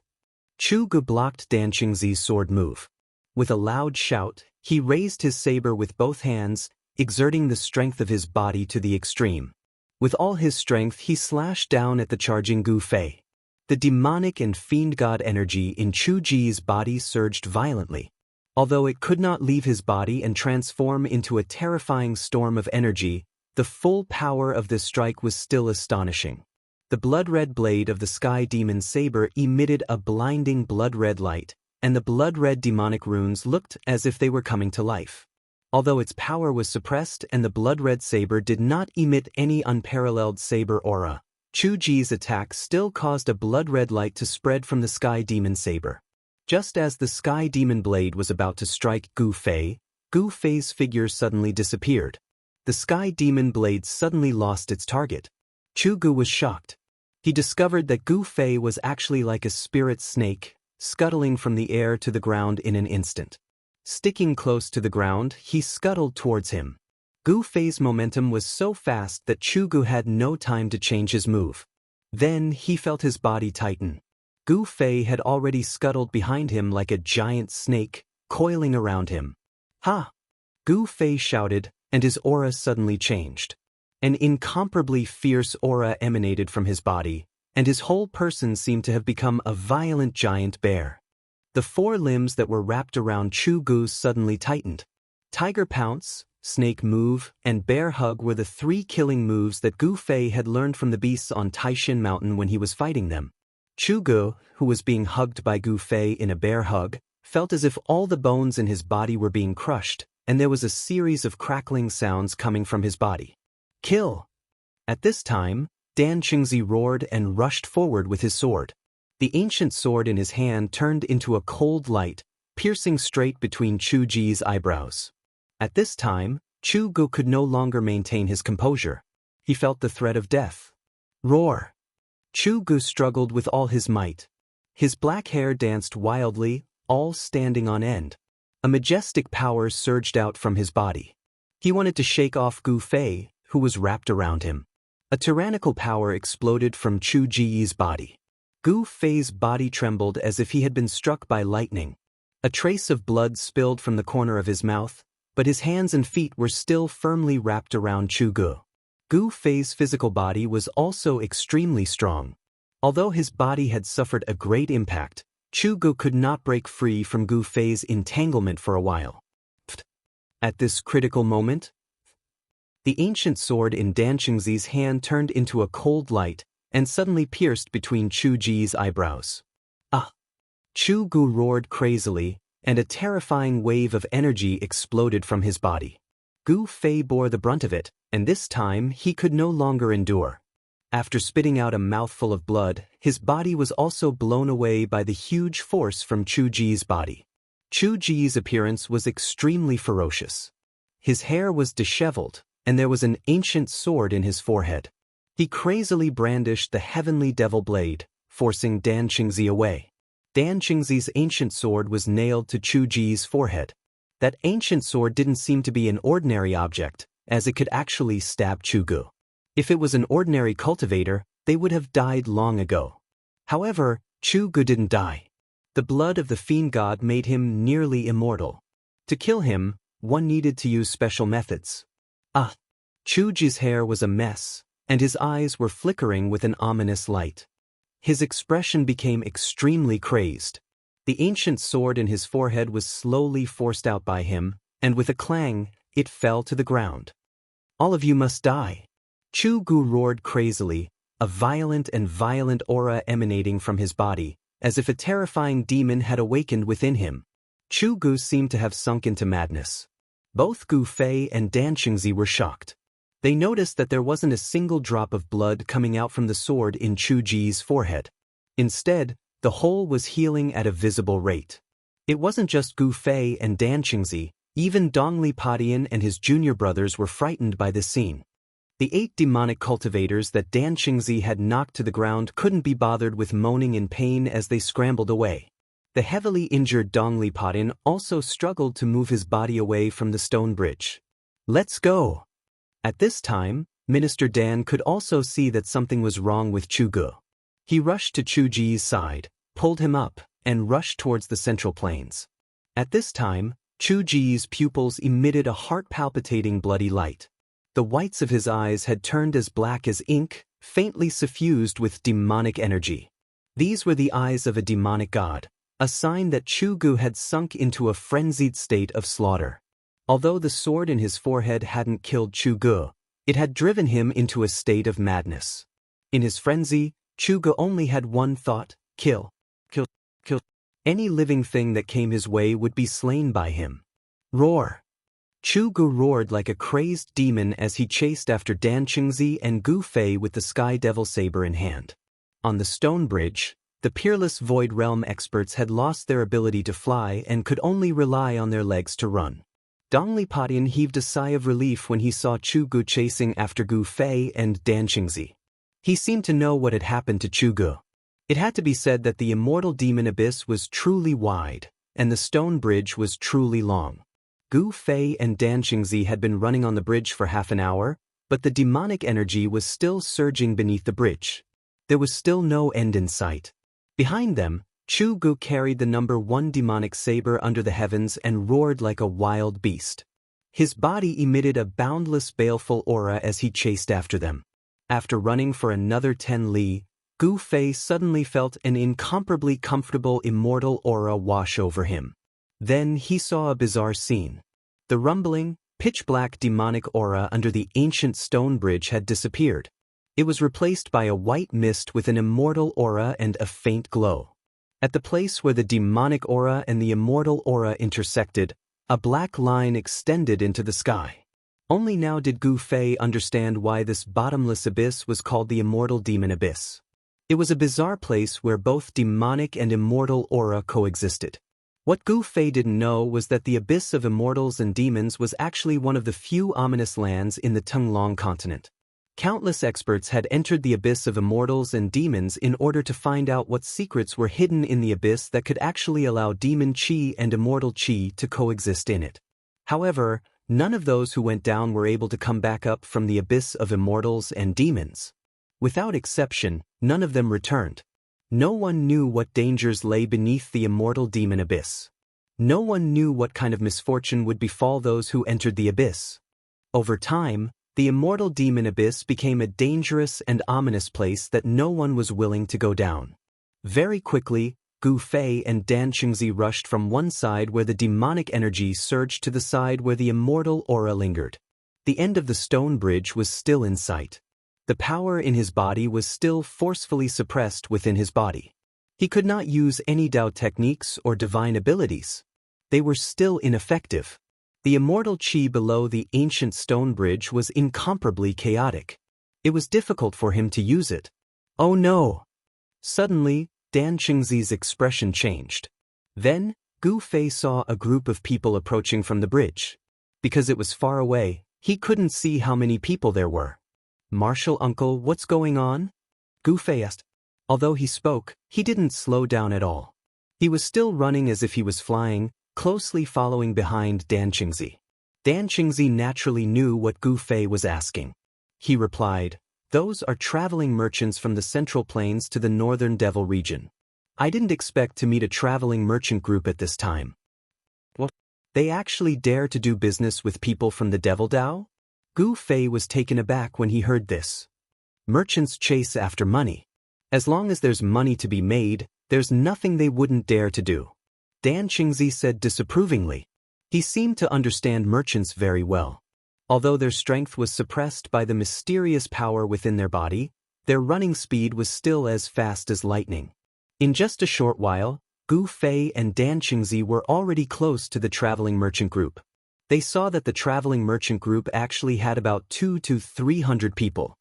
Chu Gu blocked Dan Qingzi's sword move. With a loud shout, He raised his saber with both hands, exerting the strength of his body to the extreme. With all his strength he slashed down at the charging Gu Fei. The demonic and fiend god energy in Chu Ji's body surged violently. Although it could not leave his body and transform into a terrifying storm of energy, the full power of this strike was still astonishing. The blood-red blade of the sky demon saber emitted a blinding blood-red light, and the blood-red demonic runes looked as if they were coming to life. Although its power was suppressed and the blood-red saber did not emit any unparalleled saber aura, Chu Ji's attack still caused a blood-red light to spread from the sky demon saber. Just as the sky demon blade was about to strike Gu Fei's figure suddenly disappeared. The sky demon blade suddenly lost its target. Chu Gu was shocked. He discovered that Gu Fei was actually like a spirit snake, scuttling from the air to the ground in an instant. Sticking close to the ground, he scuttled towards him. Gu Fei's momentum was so fast that Chu Gu had no time to change his move. Then he felt his body tighten. Gu Fei had already scuttled behind him like a giant snake, coiling around him. "Ha!" Gu Fei shouted, and his aura suddenly changed. An incomparably fierce aura emanated from his body, and his whole person seemed to have become a violent giant bear. The four limbs that were wrapped around Chu Gu suddenly tightened. Tiger Pounce, Snake Move, and Bear Hug were the three killing moves that Gu Fei had learned from the beasts on Taishin Mountain when he was fighting them. Chu Gu, who was being hugged by Gu Fei in a bear hug, felt as if all the bones in his body were being crushed, and there was a series of crackling sounds coming from his body. "Kill!" At this time, Dan Qingzi roared and rushed forward with his sword. The ancient sword in his hand turned into a cold light, piercing straight between Chu Ji's eyebrows. At this time, Chu Gu could no longer maintain his composure. He felt the threat of death. Roar! Chu Gu struggled with all his might. His black hair danced wildly, all standing on end. A majestic power surged out from his body. He wanted to shake off Gu Fei, who was wrapped around him. A tyrannical power exploded from Chu Ji's body. Gu Fei's body trembled as if he had been struck by lightning. A trace of blood spilled from the corner of his mouth, but his hands and feet were still firmly wrapped around Chu Gu. Gu Fei's physical body was also extremely strong. Although his body had suffered a great impact, Chu Gu could not break free from Gu Fei's entanglement for a while. At this critical moment, the ancient sword in Dan Qingzi's hand turned into a cold light and suddenly pierced between Chu Ji's eyebrows. "Ah!" Chu Gu roared crazily, and a terrifying wave of energy exploded from his body. Gu Fei bore the brunt of it, and this time he could no longer endure. After spitting out a mouthful of blood, his body was also blown away by the huge force from Chu Ji's body. Chu Ji's appearance was extremely ferocious. His hair was disheveled, and there was an ancient sword in his forehead. He crazily brandished the heavenly devil blade, forcing Dan Qingzi away. Dan Qingzi's ancient sword was nailed to Chu Ji's forehead. That ancient sword didn't seem to be an ordinary object, as it could actually stab Chu Gu. If it was an ordinary cultivator, they would have died long ago. However, Chu Gu didn't die. The blood of the fiend god made him nearly immortal. To kill him, one needed to use special methods. Chu Ji's hair was a mess, and his eyes were flickering with an ominous light. His expression became extremely crazed. The ancient sword in his forehead was slowly forced out by him, and with a clang, it fell to the ground. "All of you must die." Chu Gu roared crazily, a violent aura emanating from his body, as if a terrifying demon had awakened within him. Chu Gu seemed to have sunk into madness. Both Gu Fei and Dan Qingzi were shocked. They noticed that there wasn't a single drop of blood coming out from the sword in Chu Ji's forehead. Instead, the hole was healing at a visible rate. It wasn't just Gu Fei and Dan Qingzi, even Dongli Padian and his junior brothers were frightened by this scene. The 8 demonic cultivators that Dan Qingzi had knocked to the ground couldn't be bothered with moaning in pain as they scrambled away. The heavily injured Dongli Padian also struggled to move his body away from the stone bridge. "Let's go!" At this time, Minister Dan could also see that something was wrong with Chu Gu. He rushed to Chu Ji's side, pulled him up, and rushed towards the central plains. At this time, Chu Ji's pupils emitted a heart-palpitating bloody light. The whites of his eyes had turned as black as ink, faintly suffused with demonic energy. These were the eyes of a demonic god, a sign that Chu Gu had sunk into a frenzied state of slaughter. Although the sword in his forehead hadn't killed Chu Gu, it had driven him into a state of madness. In his frenzy, Chu Gu only had one thought: kill, kill, kill. Any living thing that came his way would be slain by him. Roar! Chu Gu roared like a crazed demon as he chased after Dan Qingzi and Gu Fei with the Sky Devil saber in hand. On the stone bridge, the peerless Void Realm experts had lost their ability to fly and could only rely on their legs to run. Dong Li Padian heaved a sigh of relief when he saw Chu Gu chasing after Gu Fei and Dan Qingzi. He seemed to know what had happened to Chu Gu. It had to be said that the immortal demon abyss was truly wide, and the stone bridge was truly long. Gu Fei and Dan Qingzi had been running on the bridge for half an hour, but the demonic energy was still surging beneath the bridge. There was still no end in sight. Behind them, Chu Gu carried the number 1 demonic saber under the heavens and roared like a wild beast. His body emitted a boundless baleful aura as he chased after them. After running for another 10 li, Gu Fei suddenly felt an incomparably comfortable immortal aura wash over him. Then he saw a bizarre scene. The rumbling, pitch-black demonic aura under the ancient stone bridge had disappeared. It was replaced by a white mist with an immortal aura and a faint glow. At the place where the demonic aura and the immortal aura intersected, a black line extended into the sky. Only now did Gu Fei understand why this bottomless abyss was called the Immortal Demon Abyss. It was a bizarre place where both demonic and immortal aura coexisted. What Gu Fei didn't know was that the abyss of immortals and demons was actually one of the few ominous lands in the Tenglong continent. Countless experts had entered the abyss of immortals and demons in order to find out what secrets were hidden in the abyss that could actually allow demon chi and immortal chi to coexist in it. However, none of those who went down were able to come back up from the abyss of immortals and demons. Without exception, none of them returned. No one knew what dangers lay beneath the immortal demon abyss. No one knew what kind of misfortune would befall those who entered the abyss. Over time, the immortal demon abyss became a dangerous and ominous place that no one was willing to go down. Very quickly, Gu Fei and Dan Qingzi rushed from one side where the demonic energy surged to the side where the immortal aura lingered. The end of the stone bridge was still in sight. The power in his body was still forcefully suppressed within his body. He could not use any Dao techniques or divine abilities. They were still ineffective. The immortal chi below the ancient stone bridge was incomparably chaotic. It was difficult for him to use it. Oh no! Suddenly, Dan Qingzi's expression changed. Then, Gu Fei saw a group of people approaching from the bridge. Because it was far away, he couldn't see how many people there were. "Marshal uncle, what's going on?" Gu Fei asked. Although he spoke, he didn't slow down at all. He was still running as if he was flying, closely following behind Dan Qingzi. Dan Qingzi naturally knew what Gu Fei was asking. He replied, "Those are traveling merchants from the Central Plains to the Northern Devil region. I didn't expect to meet a traveling merchant group at this time." "What? They actually dare to do business with people from the Devil Dao?" Gu Fei was taken aback when he heard this. Merchants chase after money. As long as there's money to be made, there's nothing they wouldn't dare to do. Dan Qingzi said disapprovingly. He seemed to understand merchants very well. Although their strength was suppressed by the mysterious power within their body, their running speed was still as fast as lightning. In just a short while, Gu Fei and Dan Qingzi were already close to the traveling merchant group. They saw that the traveling merchant group actually had about 200 to 300 people.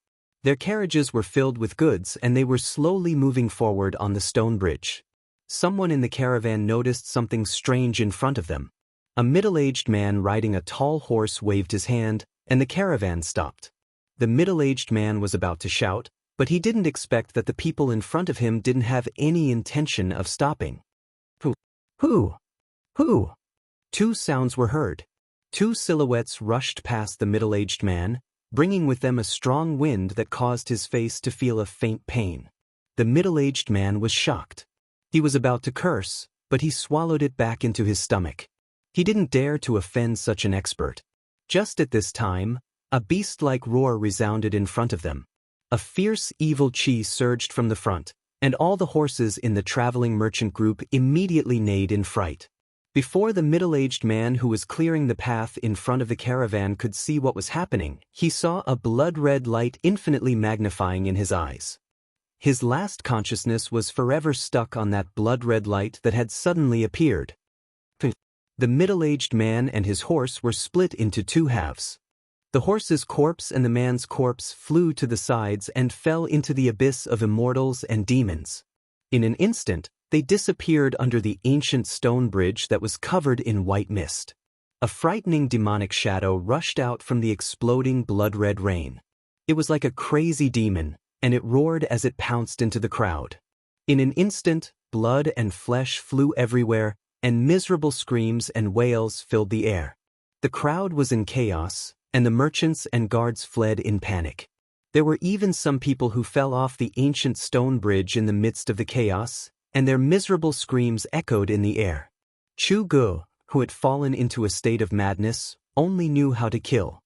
Their carriages were filled with goods and they were slowly moving forward on the stone bridge. Someone in the caravan noticed something strange in front of them. A middle-aged man riding a tall horse waved his hand, and the caravan stopped. The middle-aged man was about to shout, but he didn't expect that the people in front of him didn't have any intention of stopping. Who? Two sounds were heard. Two silhouettes rushed past the middle-aged man, bringing with them a strong wind that caused his face to feel a faint pain. The middle-aged man was shocked. He was about to curse, but he swallowed it back into his stomach. He didn't dare to offend such an expert. Just at this time, a beast-like roar resounded in front of them. A fierce, evil chi surged from the front, and all the horses in the traveling merchant group immediately neighed in fright. Before the middle-aged man who was clearing the path in front of the caravan could see what was happening, he saw a blood-red light infinitely magnifying in his eyes. His last consciousness was forever stuck on that blood-red light that had suddenly appeared. The middle-aged man and his horse were split into two halves. The horse's corpse and the man's corpse flew to the sides and fell into the abyss of immortals and demons. In an instant, they disappeared under the ancient stone bridge that was covered in white mist. A frightening demonic shadow rushed out from the exploding blood-red rain. It was like a crazy demon, and it roared as it pounced into the crowd. In an instant, blood and flesh flew everywhere, and miserable screams and wails filled the air. The crowd was in chaos, and the merchants and guards fled in panic. There were even some people who fell off the ancient stone bridge in the midst of the chaos, and their miserable screams echoed in the air. Chu Ge, who had fallen into a state of madness, only knew how to kill.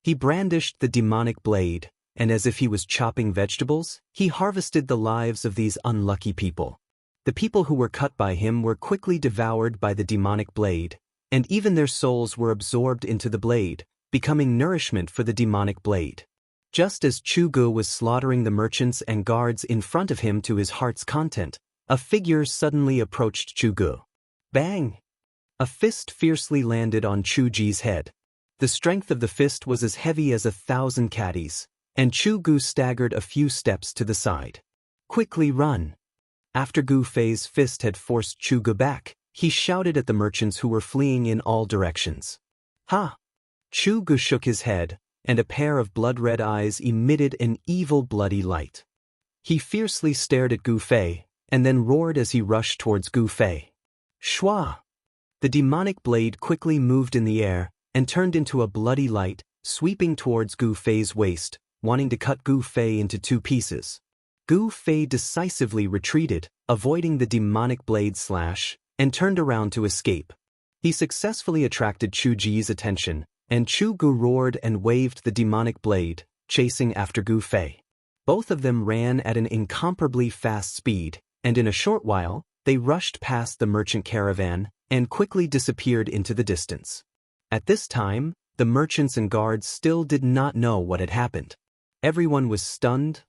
He brandished the demonic blade, and as if he was chopping vegetables, he harvested the lives of these unlucky people. The people who were cut by him were quickly devoured by the demonic blade, and even their souls were absorbed into the blade, becoming nourishment for the demonic blade. Just as Chu Ge was slaughtering the merchants and guards in front of him to his heart's content, a figure suddenly approached Chu Ge. Bang! A fist fiercely landed on Chu Ji's head. The strength of the fist was as heavy as 1,000 caddies, and Chu Ge staggered a few steps to the side. Quickly run! After Gu Fei's fist had forced Chu Ge back, he shouted at the merchants who were fleeing in all directions. Ha! Chu Ge shook his head, and a pair of blood-red eyes emitted an evil bloody light. He fiercely stared at Gu Fei, and then roared as he rushed towards Gu Fei. Shua! The demonic blade quickly moved in the air, and turned into a bloody light, sweeping towards Gu Fei's waist, wanting to cut Gu Fei into two pieces. Gu Fei decisively retreated, avoiding the demonic blade slash, and turned around to escape. He successfully attracted Chu Ji's attention, and Chu Ge roared and waved the demonic blade, chasing after Gu Fei. Both of them ran at an incomparably fast speed, and in a short while, they rushed past the merchant caravan and quickly disappeared into the distance. At this time, the merchants and guards still did not know what had happened. Everyone was stunned,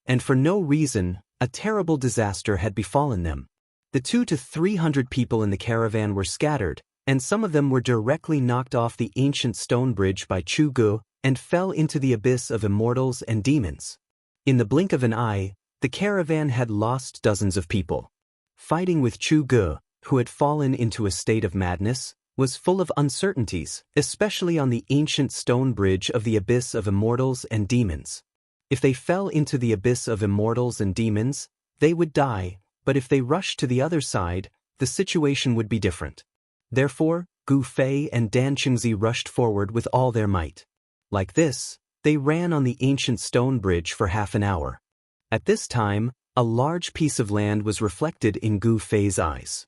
and for no reason, a terrible disaster had befallen them. The 200 to 300 people in the caravan were scattered, and some of them were directly knocked off the ancient stone bridge by Chu Ge and fell into the abyss of immortals and demons. In the blink of an eye, the caravan had lost dozens of people. Fighting with Chu Ge, who had fallen into a state of madness, was full of uncertainties, especially on the ancient stone bridge of the abyss of immortals and demons. If they fell into the abyss of immortals and demons, they would die, but if they rushed to the other side, the situation would be different. Therefore, Gu Fei and Dan Qingzi rushed forward with all their might. Like this, they ran on the ancient stone bridge for half an hour. At this time, a large piece of land was reflected in Gu Fei's eyes.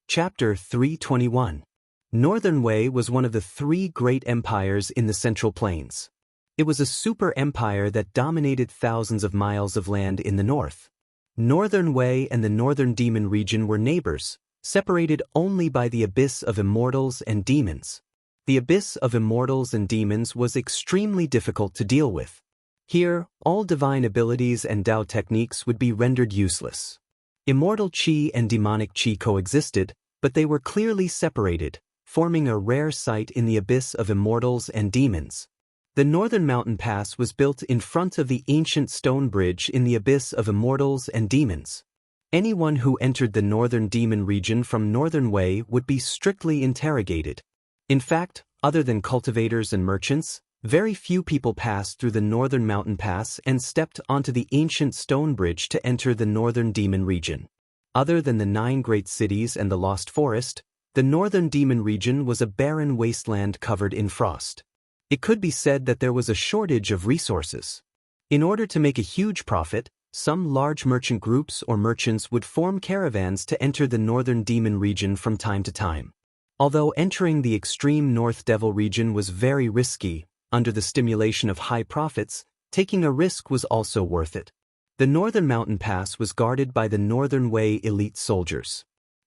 Chapter 321. Northern Wei was one of the 3 great empires in the Central Plains. It was a super empire that dominated thousands of miles of land in the north. Northern Wei and the Northern Demon region were neighbors, separated only by the abyss of immortals and demons. The abyss of immortals and demons was extremely difficult to deal with. Here, all divine abilities and Dao techniques would be rendered useless. Immortal Qi and demonic Qi coexisted, but they were clearly separated, forming a rare sight in the abyss of immortals and demons. The Northern Mountain Pass was built in front of the ancient stone bridge in the abyss of immortals and demons. Anyone who entered the Northern Demon region from Northern Wei would be strictly interrogated. In fact, other than cultivators and merchants, very few people passed through the Northern Mountain Pass and stepped onto the ancient stone bridge to enter the Northern Demon region. Other than the 9 great cities and the Lost Forest, the Northern Demon region was a barren wasteland covered in frost. It could be said that there was a shortage of resources. In order to make a huge profit, some large merchant groups or merchants would form caravans to enter the Northern Demon region from time to time. Although entering the extreme North Devil region was very risky, under the stimulation of high profits, taking a risk was also worth it. The Northern Mountain Pass was guarded by the Northern Way elite soldiers.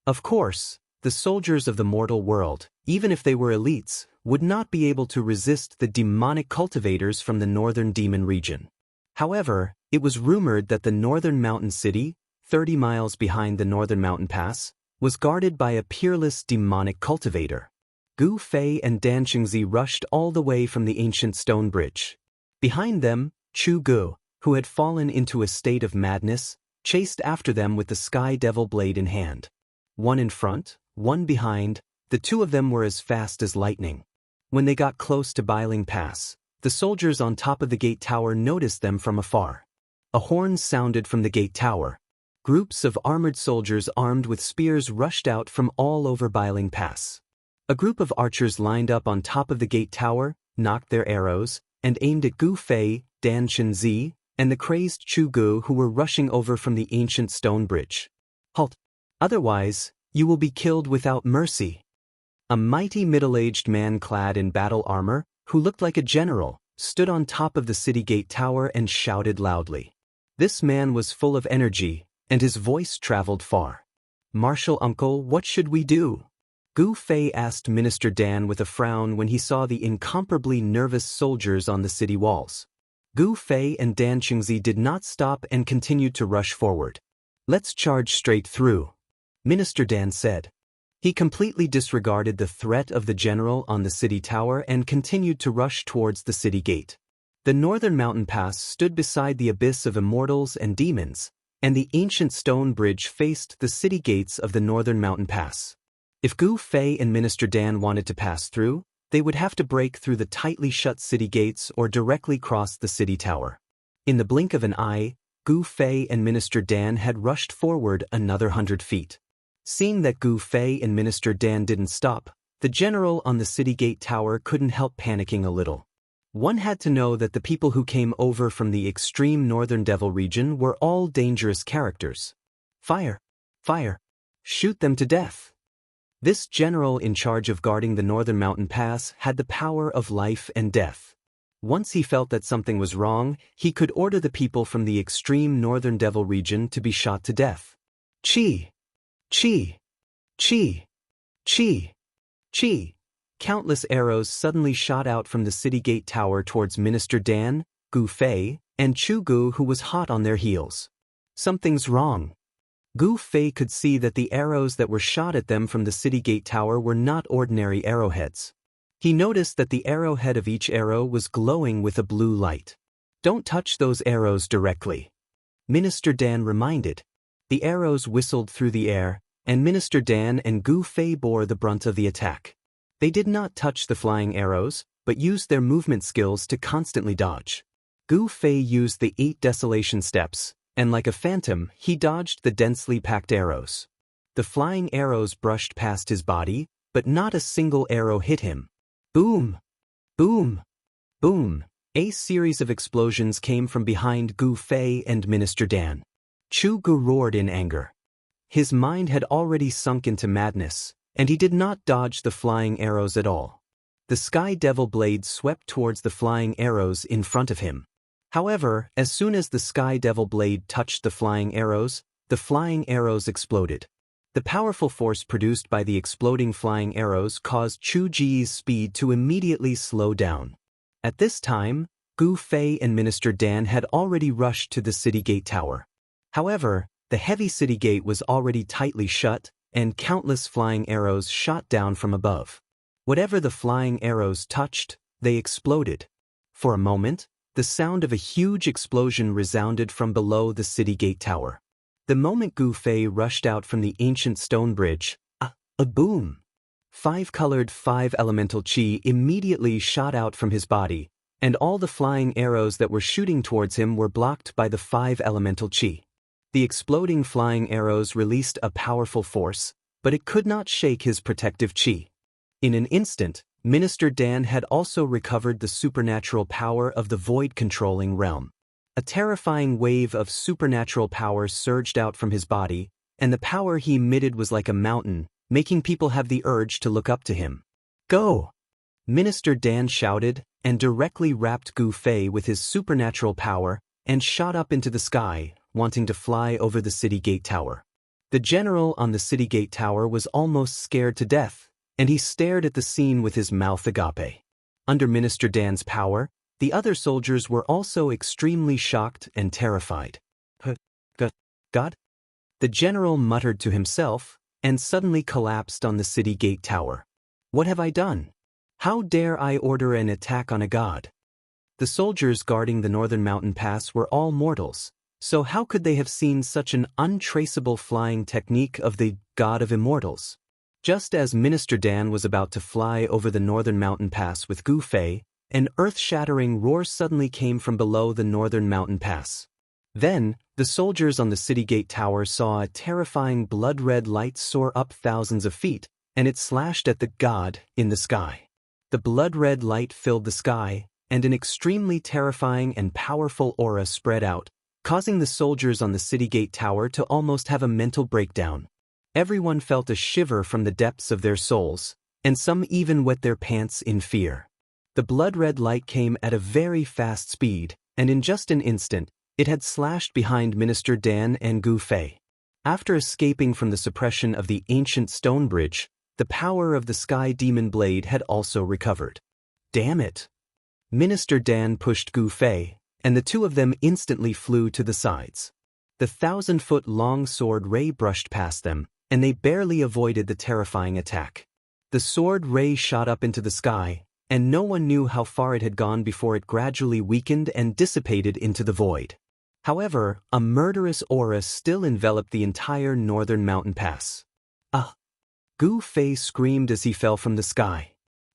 Of course, the soldiers of the mortal world, even if they were elites, would not be able to resist the demonic cultivators from the Northern Demon region. However, it was rumored that the Northern Mountain City, 30 miles behind the Northern Mountain Pass, was guarded by a peerless demonic cultivator. Gu Fei and Dan Xingzi rushed all the way from the ancient stone bridge. Behind them, Chu Gu, who had fallen into a state of madness, chased after them with the Sky Devil blade in hand. One in front, one behind, the two of them were as fast as lightning. When they got close to Bailing Pass, the soldiers on top of the gate tower noticed them from afar. A horn sounded from the gate tower. Groups of armored soldiers armed with spears rushed out from all over Bailing Pass. A group of archers lined up on top of the gate tower, knocked their arrows, and aimed at Gu Fei, Dan Xingzi, and the crazed Chu Gu who were rushing over from the ancient stone bridge. Halt! Otherwise, you will be killed without mercy. A mighty middle-aged man clad in battle armor, who looked like a general, stood on top of the city gate tower and shouted loudly. This man was full of energy, and his voice traveled far. "Marshal Uncle, what should we do?" Gu Fei asked Minister Dan with a frown when he saw the incomparably nervous soldiers on the city walls. Gu Fei and Dan Xingzi did not stop and continued to rush forward. "Let's charge straight through," Minister Dan said. He completely disregarded the threat of the general on the city tower and continued to rush towards the city gate. The Northern Mountain Pass stood beside the abyss of immortals and demons, and the ancient stone bridge faced the city gates of the Northern Mountain Pass. If Gu Fei and Minister Dan wanted to pass through, they would have to break through the tightly shut city gates or directly cross the city tower. In the blink of an eye, Gu Fei and Minister Dan had rushed forward another 100 feet. Seeing that Gu Fei and Minister Dan didn't stop, the general on the city gate tower couldn't help panicking a little. One had to know that the people who came over from the extreme Northern Devil region were all dangerous characters. Fire! Fire! Shoot them to death! This general in charge of guarding the Northern Mountain Pass had the power of life and death. Once he felt that something was wrong, he could order the people from the extreme Northern Devil region to be shot to death. Chi! Chi! Chi! Chi! Chi! Countless arrows suddenly shot out from the city gate tower towards Minister Dan, Gu Fei, and Chu Gu, who was hot on their heels. Something's wrong. Gu Fei could see that the arrows that were shot at them from the city gate tower were not ordinary arrowheads. He noticed that the arrowhead of each arrow was glowing with a blue light. "Don't touch those arrows directly," Minister Dan reminded. The arrows whistled through the air, and Minister Dan and Gu Fei bore the brunt of the attack. They did not touch the flying arrows, but used their movement skills to constantly dodge. Gu Fei used the 8 desolation steps, and like a phantom, he dodged the densely packed arrows. The flying arrows brushed past his body, but not a single arrow hit him. Boom! Boom! Boom! A series of explosions came from behind Gu Fei and Minister Dan. Chu Gu roared in anger. His mind had already sunk into madness, and he did not dodge the flying arrows at all. The Sky Devil blade swept towards the flying arrows in front of him. However, as soon as the Sky Devil blade touched the flying arrows exploded. The powerful force produced by the exploding flying arrows caused Chu Ji's speed to immediately slow down. At this time, Gu Fei and Minister Dan had already rushed to the city gate tower. However, the heavy city gate was already tightly shut, and countless flying arrows shot down from above. Whatever the flying arrows touched, they exploded. For a moment, the sound of a huge explosion resounded from below the city gate tower. The moment Gu Fei rushed out from the ancient stone bridge, a boom! 5-colored 5 elemental chi immediately shot out from his body, and all the flying arrows that were shooting towards him were blocked by the 5 elemental chi. The exploding flying arrows released a powerful force, but it could not shake his protective chi. In an instant, Minister Dan had also recovered the supernatural power of the void-controlling realm. A terrifying wave of supernatural power surged out from his body, and the power he emitted was like a mountain, making people have the urge to look up to him. Go! Minister Dan shouted, and directly wrapped Gu Fei with his supernatural power, and shot up into the sky, wanting to fly over the city gate tower. The general on the city gate tower was almost scared to death, and he stared at the scene with his mouth agape. Under Minister Dan's power, the other soldiers were also extremely shocked and terrified. God? The general muttered to himself, and suddenly collapsed on the city gate tower. What have I done? How dare I order an attack on a god? The soldiers guarding the northern mountain pass were all mortals, so how could they have seen such an untraceable flying technique of the god of immortals? Just as Minister Dan was about to fly over the northern mountain pass with Gu Fei, an earth-shattering roar suddenly came from below the northern mountain pass. Then, the soldiers on the city gate tower saw a terrifying blood-red light soar up thousands of feet, and it slashed at the god in the sky. The blood-red light filled the sky, and an extremely terrifying and powerful aura spread out, causing the soldiers on the city gate tower to almost have a mental breakdown. Everyone felt a shiver from the depths of their souls, and some even wet their pants in fear. The blood-red light came at a very fast speed, and in just an instant, it had slashed behind Minister Dan and Gu Fei. After escaping from the suppression of the ancient stone bridge, the power of the sky demon blade had also recovered. Damn it! Minister Dan pushed Gu Fei, and the two of them instantly flew to the sides. The 1,000-foot-long sword ray brushed past them, and they barely avoided the terrifying attack. The sword ray shot up into the sky, and no one knew how far it had gone before it gradually weakened and dissipated into the void. However, a murderous aura still enveloped the entire northern mountain pass. Ah! Gu Fei screamed as he fell from the sky.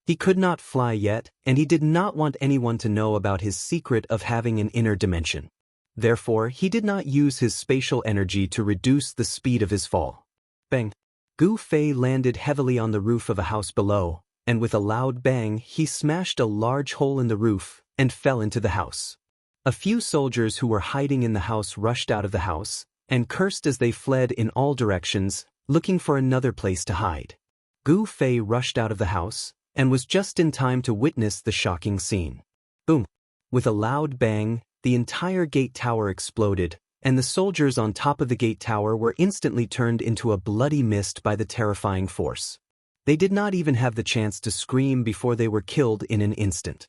He could not fly yet, and he did not want anyone to know about his secret of having an inner dimension. Therefore, he did not use his spatial energy to reduce the speed of his fall. Bang! Gu Fei landed heavily on the roof of a house below, and with a loud bang he smashed a large hole in the roof and fell into the house. A few soldiers who were hiding in the house rushed out of the house, and cursed as they fled in all directions, looking for another place to hide. Gu Fei rushed out of the house, and was just in time to witness the shocking scene. Boom! With a loud bang, the entire gate tower exploded, and the soldiers on top of the gate tower were instantly turned into a bloody mist by the terrifying force. They did not even have the chance to scream before they were killed in an instant.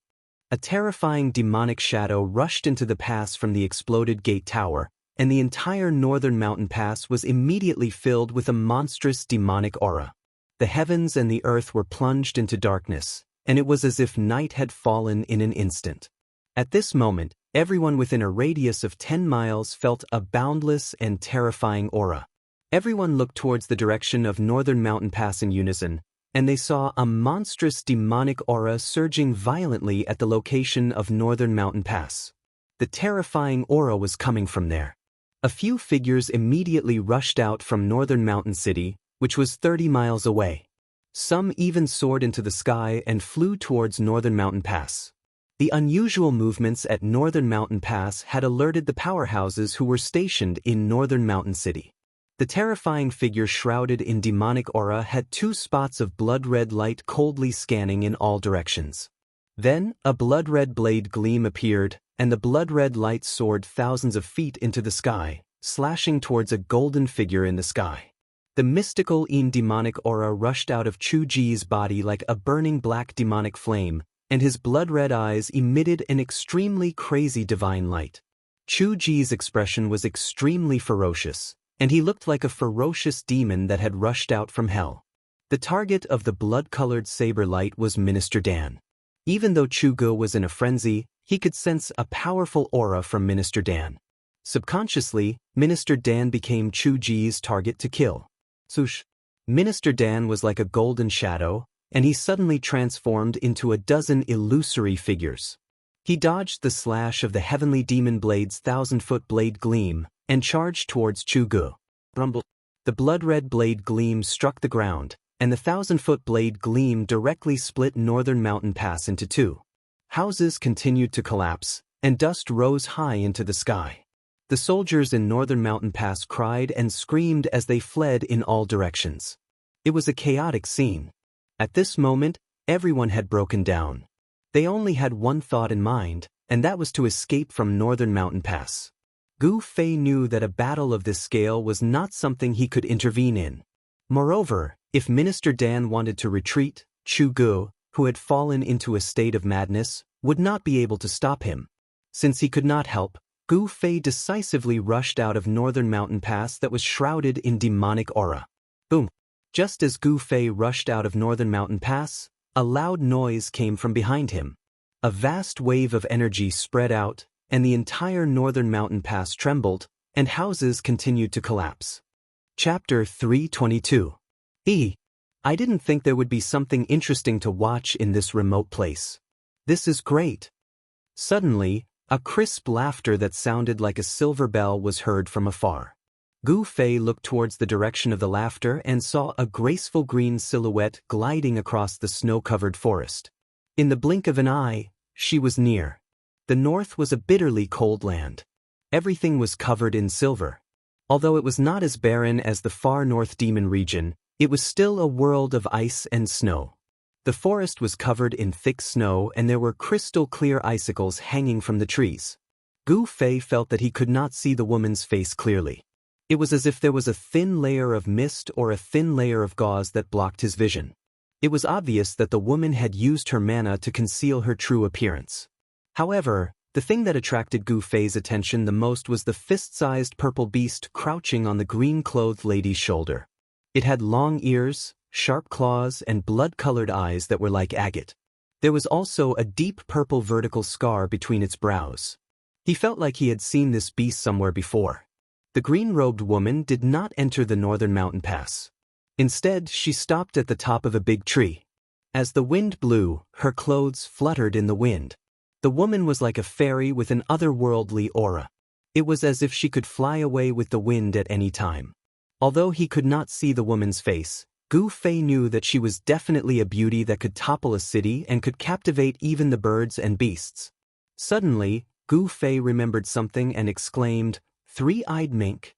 A terrifying demonic shadow rushed into the pass from the exploded gate tower, and the entire northern mountain pass was immediately filled with a monstrous demonic aura. The heavens and the earth were plunged into darkness, and it was as if night had fallen in an instant. At this moment, everyone within a radius of 10 miles felt a boundless and terrifying aura. Everyone looked towards the direction of northern mountain pass in unison, and they saw a monstrous demonic aura surging violently at the location of northern mountain pass. The terrifying aura was coming from there. A few figures immediately rushed out from northern mountain city, which was 30 miles away. Some even soared into the sky and flew towards northern mountain pass. The unusual movements at northern mountain pass had alerted the powerhouses who were stationed in northern mountain city. The terrifying figure shrouded in demonic aura had 2 spots of blood-red light coldly scanning in all directions. Then, a blood-red blade gleam appeared, and the blood-red light soared thousands of feet into the sky, slashing towards a golden figure in the sky. The mystical demonic aura rushed out of Chu Ji's body like a burning black demonic flame, and his blood-red eyes emitted an extremely crazy divine light. Chu Ji's expression was extremely ferocious, and he looked like a ferocious demon that had rushed out from hell. The target of the blood-colored saber light was Minister Dan. Even though Chu Gu was in a frenzy, he could sense a powerful aura from Minister Dan. Subconsciously, Minister Dan became Chu Ji's target to kill. Swoosh! Minister Dan was like a golden shadow, and he suddenly transformed into a dozen illusory figures. He dodged the slash of the heavenly demon blade's 1,000-foot blade gleam, and charged towards Chu Gu. Rumble! The blood-red blade gleam struck the ground, and the 1,000-foot blade gleam directly split northern mountain pass into 2. Houses continued to collapse, and dust rose high into the sky. The soldiers in northern mountain pass cried and screamed as they fled in all directions. It was a chaotic scene. At this moment, everyone had broken down. They only had one thought in mind, and that was to escape from Northern Mountain Pass. Gu Fei knew that a battle of this scale was not something he could intervene in. Moreover, if Minister Dan wanted to retreat, Chu Gu, who had fallen into a state of madness, would not be able to stop him. Since he could not help, Gu Fei decisively rushed out of Northern Mountain Pass that was shrouded in demonic aura. Boom! Just as Gu Fei rushed out of Northern Mountain Pass, a loud noise came from behind him. A vast wave of energy spread out, and the entire Northern Mountain Pass trembled, and houses continued to collapse. Chapter 322. I didn't think there would be something interesting to watch in this remote place. This is great. Suddenly, a crisp laughter that sounded like a silver bell was heard from afar. Gu Fei looked towards the direction of the laughter and saw a graceful green silhouette gliding across the snow-covered forest. In the blink of an eye, she was near. The north was a bitterly cold land. Everything was covered in silver. Although it was not as barren as the far north demon region, it was still a world of ice and snow. The forest was covered in thick snow and there were crystal-clear icicles hanging from the trees. Gu Fei felt that he could not see the woman's face clearly. It was as if there was a thin layer of mist or a thin layer of gauze that blocked his vision. It was obvious that the woman had used her mana to conceal her true appearance. However, the thing that attracted Gu Fei's attention the most was the fist-sized purple beast crouching on the green-clothed lady's shoulder. It had long ears, sharp claws, and blood-colored eyes that were like agate. There was also a deep purple vertical scar between its brows. He felt like he had seen this beast somewhere before. The green-robed woman did not enter the Northern Mountain Pass. Instead, she stopped at the top of a big tree. As the wind blew, her clothes fluttered in the wind. The woman was like a fairy with an otherworldly aura. It was as if she could fly away with the wind at any time. Although he could not see the woman's face, Gu Fei knew that she was definitely a beauty that could topple a city and could captivate even the birds and beasts. Suddenly, Gu Fei remembered something and exclaimed, "Three-eyed mink."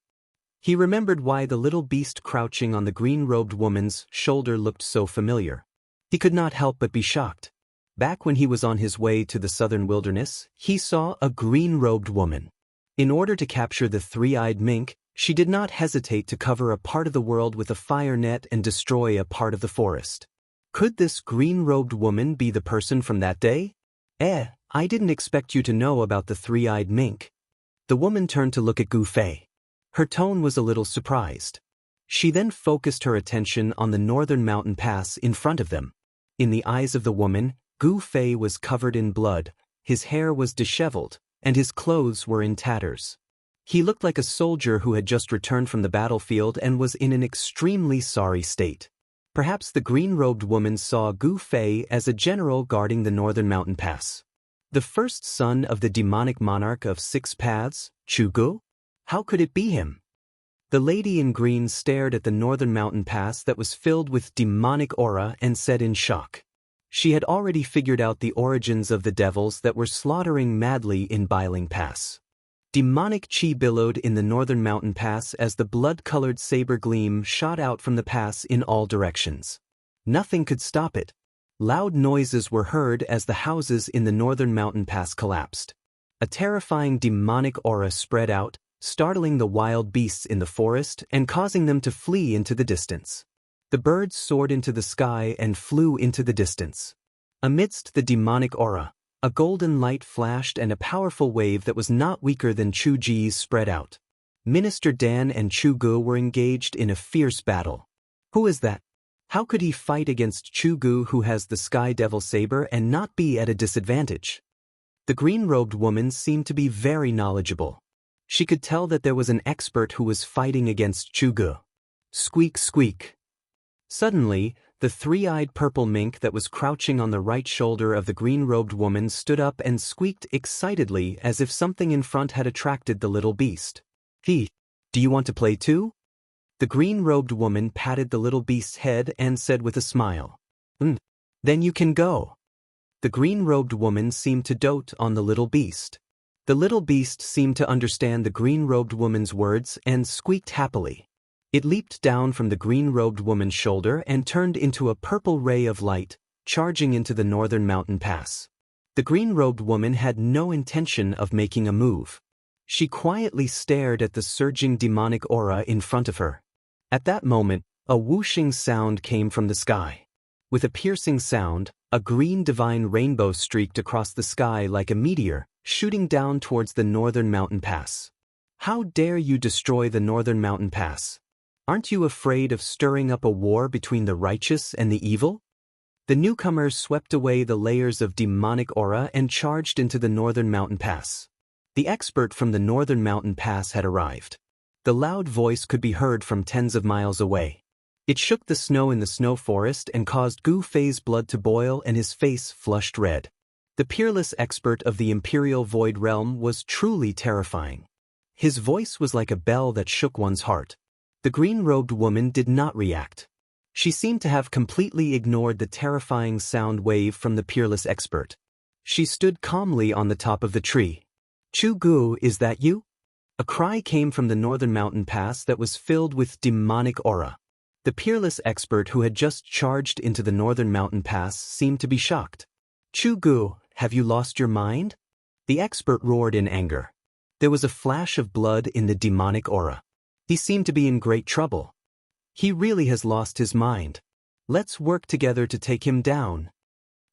He remembered why the little beast crouching on the green-robed woman's shoulder looked so familiar. He could not help but be shocked. Back when he was on his way to the southern wilderness, he saw a green-robed woman. In order to capture the three-eyed mink, she did not hesitate to cover a part of the world with a fire net and destroy a part of the forest. Could this green-robed woman be the person from that day? I didn't expect you to know about the three-eyed mink. The woman turned to look at Gu Fei. Her tone was a little surprised. She then focused her attention on the Northern Mountain Pass in front of them. In the eyes of the woman, Gu Fei was covered in blood, his hair was disheveled, and his clothes were in tatters. He looked like a soldier who had just returned from the battlefield and was in an extremely sorry state. Perhaps the green-robed woman saw Gu Fei as a general guarding the Northern Mountain Pass. The first son of the demonic monarch of Six Paths, Chu Gu? How could it be him? The lady in green stared at the Northern Mountain Pass that was filled with demonic aura and said in shock. She had already figured out the origins of the devils that were slaughtering madly in Biling Pass. Demonic chi billowed in the Northern Mountain Pass as the blood-colored saber gleam shot out from the pass in all directions. Nothing could stop it. Loud noises were heard as the houses in the Northern Mountain Pass collapsed. A terrifying demonic aura spread out, startling the wild beasts in the forest and causing them to flee into the distance. The birds soared into the sky and flew into the distance. Amidst the demonic aura, a golden light flashed and a powerful wave that was not weaker than Chu Ji's spread out. Minister Dan and Chu Gu were engaged in a fierce battle. Who is that? How could he fight against Chu Gu, who has the Sky Devil Saber, and not be at a disadvantage? The green-robed woman seemed to be very knowledgeable. She could tell that there was an expert who was fighting against Chu Gu. Squeak, squeak. Suddenly, the three-eyed purple mink that was crouching on the right shoulder of the green-robed woman stood up and squeaked excitedly as if something in front had attracted the little beast. Do you want to play too? The green-robed woman patted the little beast's head and said with a smile, Then you can go. The green-robed woman seemed to dote on the little beast. The little beast seemed to understand the green-robed woman's words and squeaked happily. It leaped down from the green-robed woman's shoulder and turned into a purple ray of light, charging into the northern mountain pass. The green-robed woman had no intention of making a move. She quietly stared at the surging demonic aura in front of her. At that moment, a whooshing sound came from the sky. With a piercing sound, a green divine rainbow streaked across the sky like a meteor, shooting down towards the northern mountain pass. How dare you destroy the northern mountain pass? Aren't you afraid of stirring up a war between the righteous and the evil? The newcomers swept away the layers of demonic aura and charged into the northern mountain pass. The expert from the northern mountain pass had arrived. The loud voice could be heard from tens of miles away. It shook the snow in the snow forest and caused Gu Fei's blood to boil and his face flushed red. The peerless expert of the Imperial Void Realm was truly terrifying. His voice was like a bell that shook one's heart. The green-robed woman did not react. She seemed to have completely ignored the terrifying sound wave from the peerless expert. She stood calmly on the top of the tree. "Chu Gu, is that you?" A cry came from the northern mountain pass that was filled with demonic aura. The peerless expert who had just charged into the northern mountain pass seemed to be shocked. "Chu Gu, have you lost your mind?" The expert roared in anger. There was a flash of blood in the demonic aura. He seemed to be in great trouble. He really has lost his mind. Let's work together to take him down.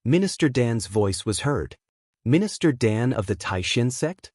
Minister Dan's voice was heard. Minister Dan of the Taishan sect?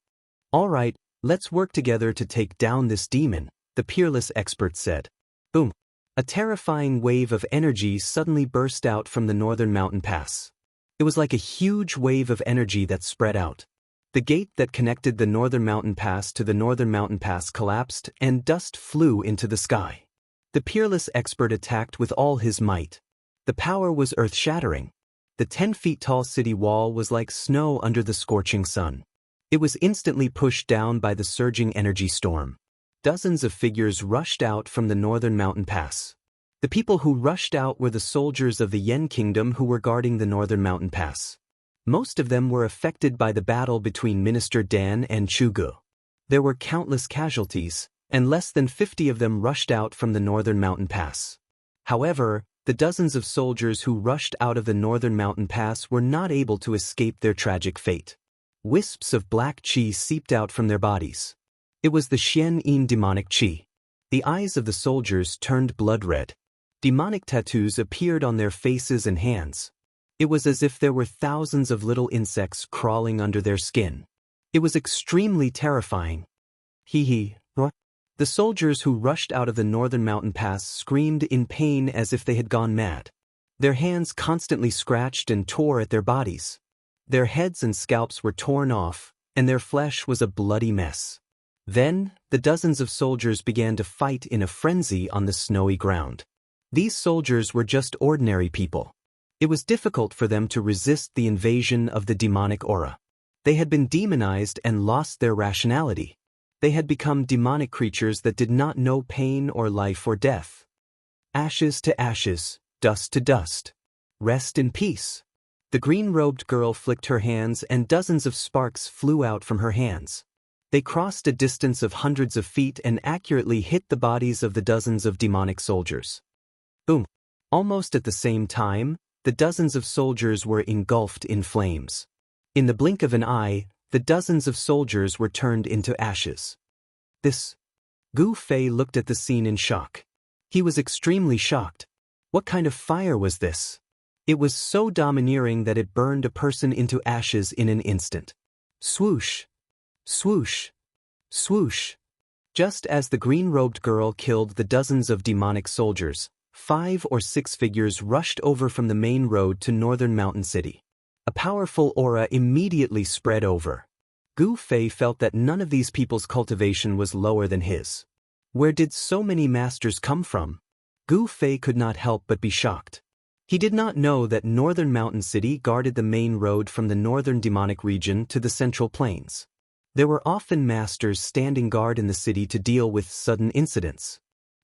All right, let's work together to take down this demon, the peerless expert said. Boom. A terrifying wave of energy suddenly burst out from the northern mountain pass. It was like a huge wave of energy that spread out. The gate that connected the northern mountain pass to the northern mountain pass collapsed and dust flew into the sky. The peerless expert attacked with all his might. The power was earth-shattering. The 10-feet-tall city wall was like snow under the scorching sun. It was instantly pushed down by the surging energy storm. Dozens of figures rushed out from the northern mountain pass. The people who rushed out were the soldiers of the Yen Kingdom who were guarding the northern mountain pass. Most of them were affected by the battle between Minister Dan and Chu Gu. There were countless casualties, and less than 50 of them rushed out from the northern mountain pass. However, the dozens of soldiers who rushed out of the northern mountain pass were not able to escape their tragic fate. Wisps of black qi seeped out from their bodies. It was the Xian Yin demonic qi. The eyes of the soldiers turned blood red. Demonic tattoos appeared on their faces and hands. It was as if there were thousands of little insects crawling under their skin. It was extremely terrifying. Hee. The soldiers who rushed out of the northern mountain pass screamed in pain as if they had gone mad. Their hands constantly scratched and tore at their bodies. Their heads and scalps were torn off, and their flesh was a bloody mess. Then, the dozens of soldiers began to fight in a frenzy on the snowy ground. These soldiers were just ordinary people. It was difficult for them to resist the invasion of the demonic aura. They had been demonized and lost their rationality. They had become demonic creatures that did not know pain or life or death. Ashes to ashes, dust to dust. Rest in peace. The green-robed girl flicked her hands and dozens of sparks flew out from her hands. They crossed a distance of hundreds of feet and accurately hit the bodies of the dozens of demonic soldiers. Boom. Almost at the same time, the dozens of soldiers were engulfed in flames. In the blink of an eye, the dozens of soldiers were turned into ashes. Gu Fei looked at the scene in shock. He was extremely shocked. What kind of fire was this? It was so domineering that it burned a person into ashes in an instant. Swoosh! Swoosh! Swoosh! Just as the green-robed girl killed the dozens of demonic soldiers, 5 or 6 figures rushed over from the main road to northern mountain city. A powerful aura immediately spread over. Gu Fei felt that none of these people's cultivation was lower than his. Where did so many masters come from? Gu Fei could not help but be shocked. He did not know that northern mountain city guarded the main road from the northern demonic region to the central plains. There were often masters standing guard in the city to deal with sudden incidents.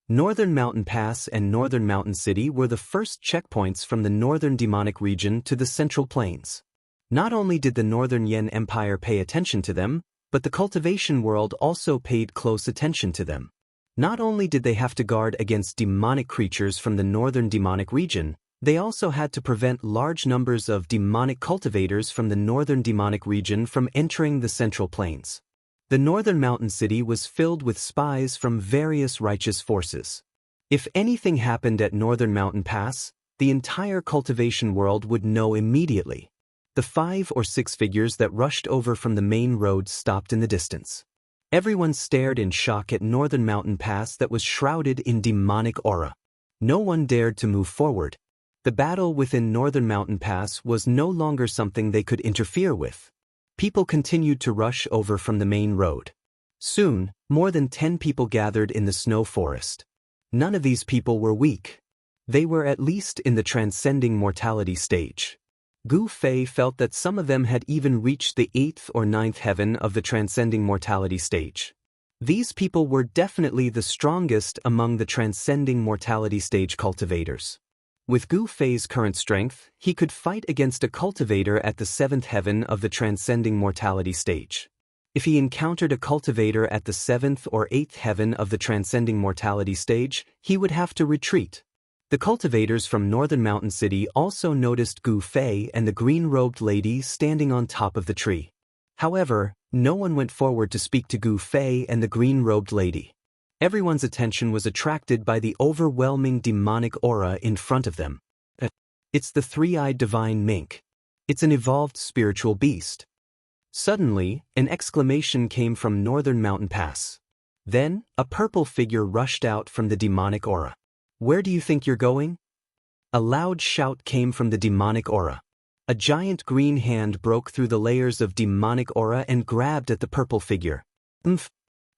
Northern Mountain Pass and Northern Mountain City were the first checkpoints from the northern demonic region to the central plains. Not only did the Northern Yen Empire pay attention to them, but the cultivation world also paid close attention to them. Not only did they have to guard against demonic creatures from the northern demonic region, they also had to prevent large numbers of demonic cultivators from the northern demonic region from entering the Central Plains. The northern mountain city was filled with spies from various righteous forces. If anything happened at Northern Mountain Pass, the entire cultivation world would know immediately. The 5 or 6 figures that rushed over from the main road stopped in the distance. Everyone stared in shock at Northern Mountain Pass that was shrouded in demonic aura. No one dared to move forward. The battle within Northern Mountain Pass was no longer something they could interfere with. People continued to rush over from the main road. Soon, more than 10 people gathered in the snow forest. None of these people were weak. They were at least in the transcending mortality stage. Gu Fei felt that some of them had even reached the 8th or 9th heaven of the transcending mortality stage. These people were definitely the strongest among the transcending mortality stage cultivators. With Gu Fei's current strength, he could fight against a cultivator at the 7th heaven of the transcending mortality stage. If he encountered a cultivator at the 7th or 8th heaven of the transcending mortality stage, he would have to retreat. The cultivators from Northern Mountain City also noticed Gu Fei and the green-robed lady standing on top of the tree. However, no one went forward to speak to Gu Fei and the green-robed lady. Everyone's attention was attracted by the overwhelming demonic aura in front of them. It's the three-eyed divine mink. It's an evolved spiritual beast. Suddenly, an exclamation came from Northern Mountain Pass. Then, a purple figure rushed out from the demonic aura. Where do you think you're going? A loud shout came from the demonic aura. A giant green hand broke through the layers of demonic aura and grabbed at the purple figure. Umph!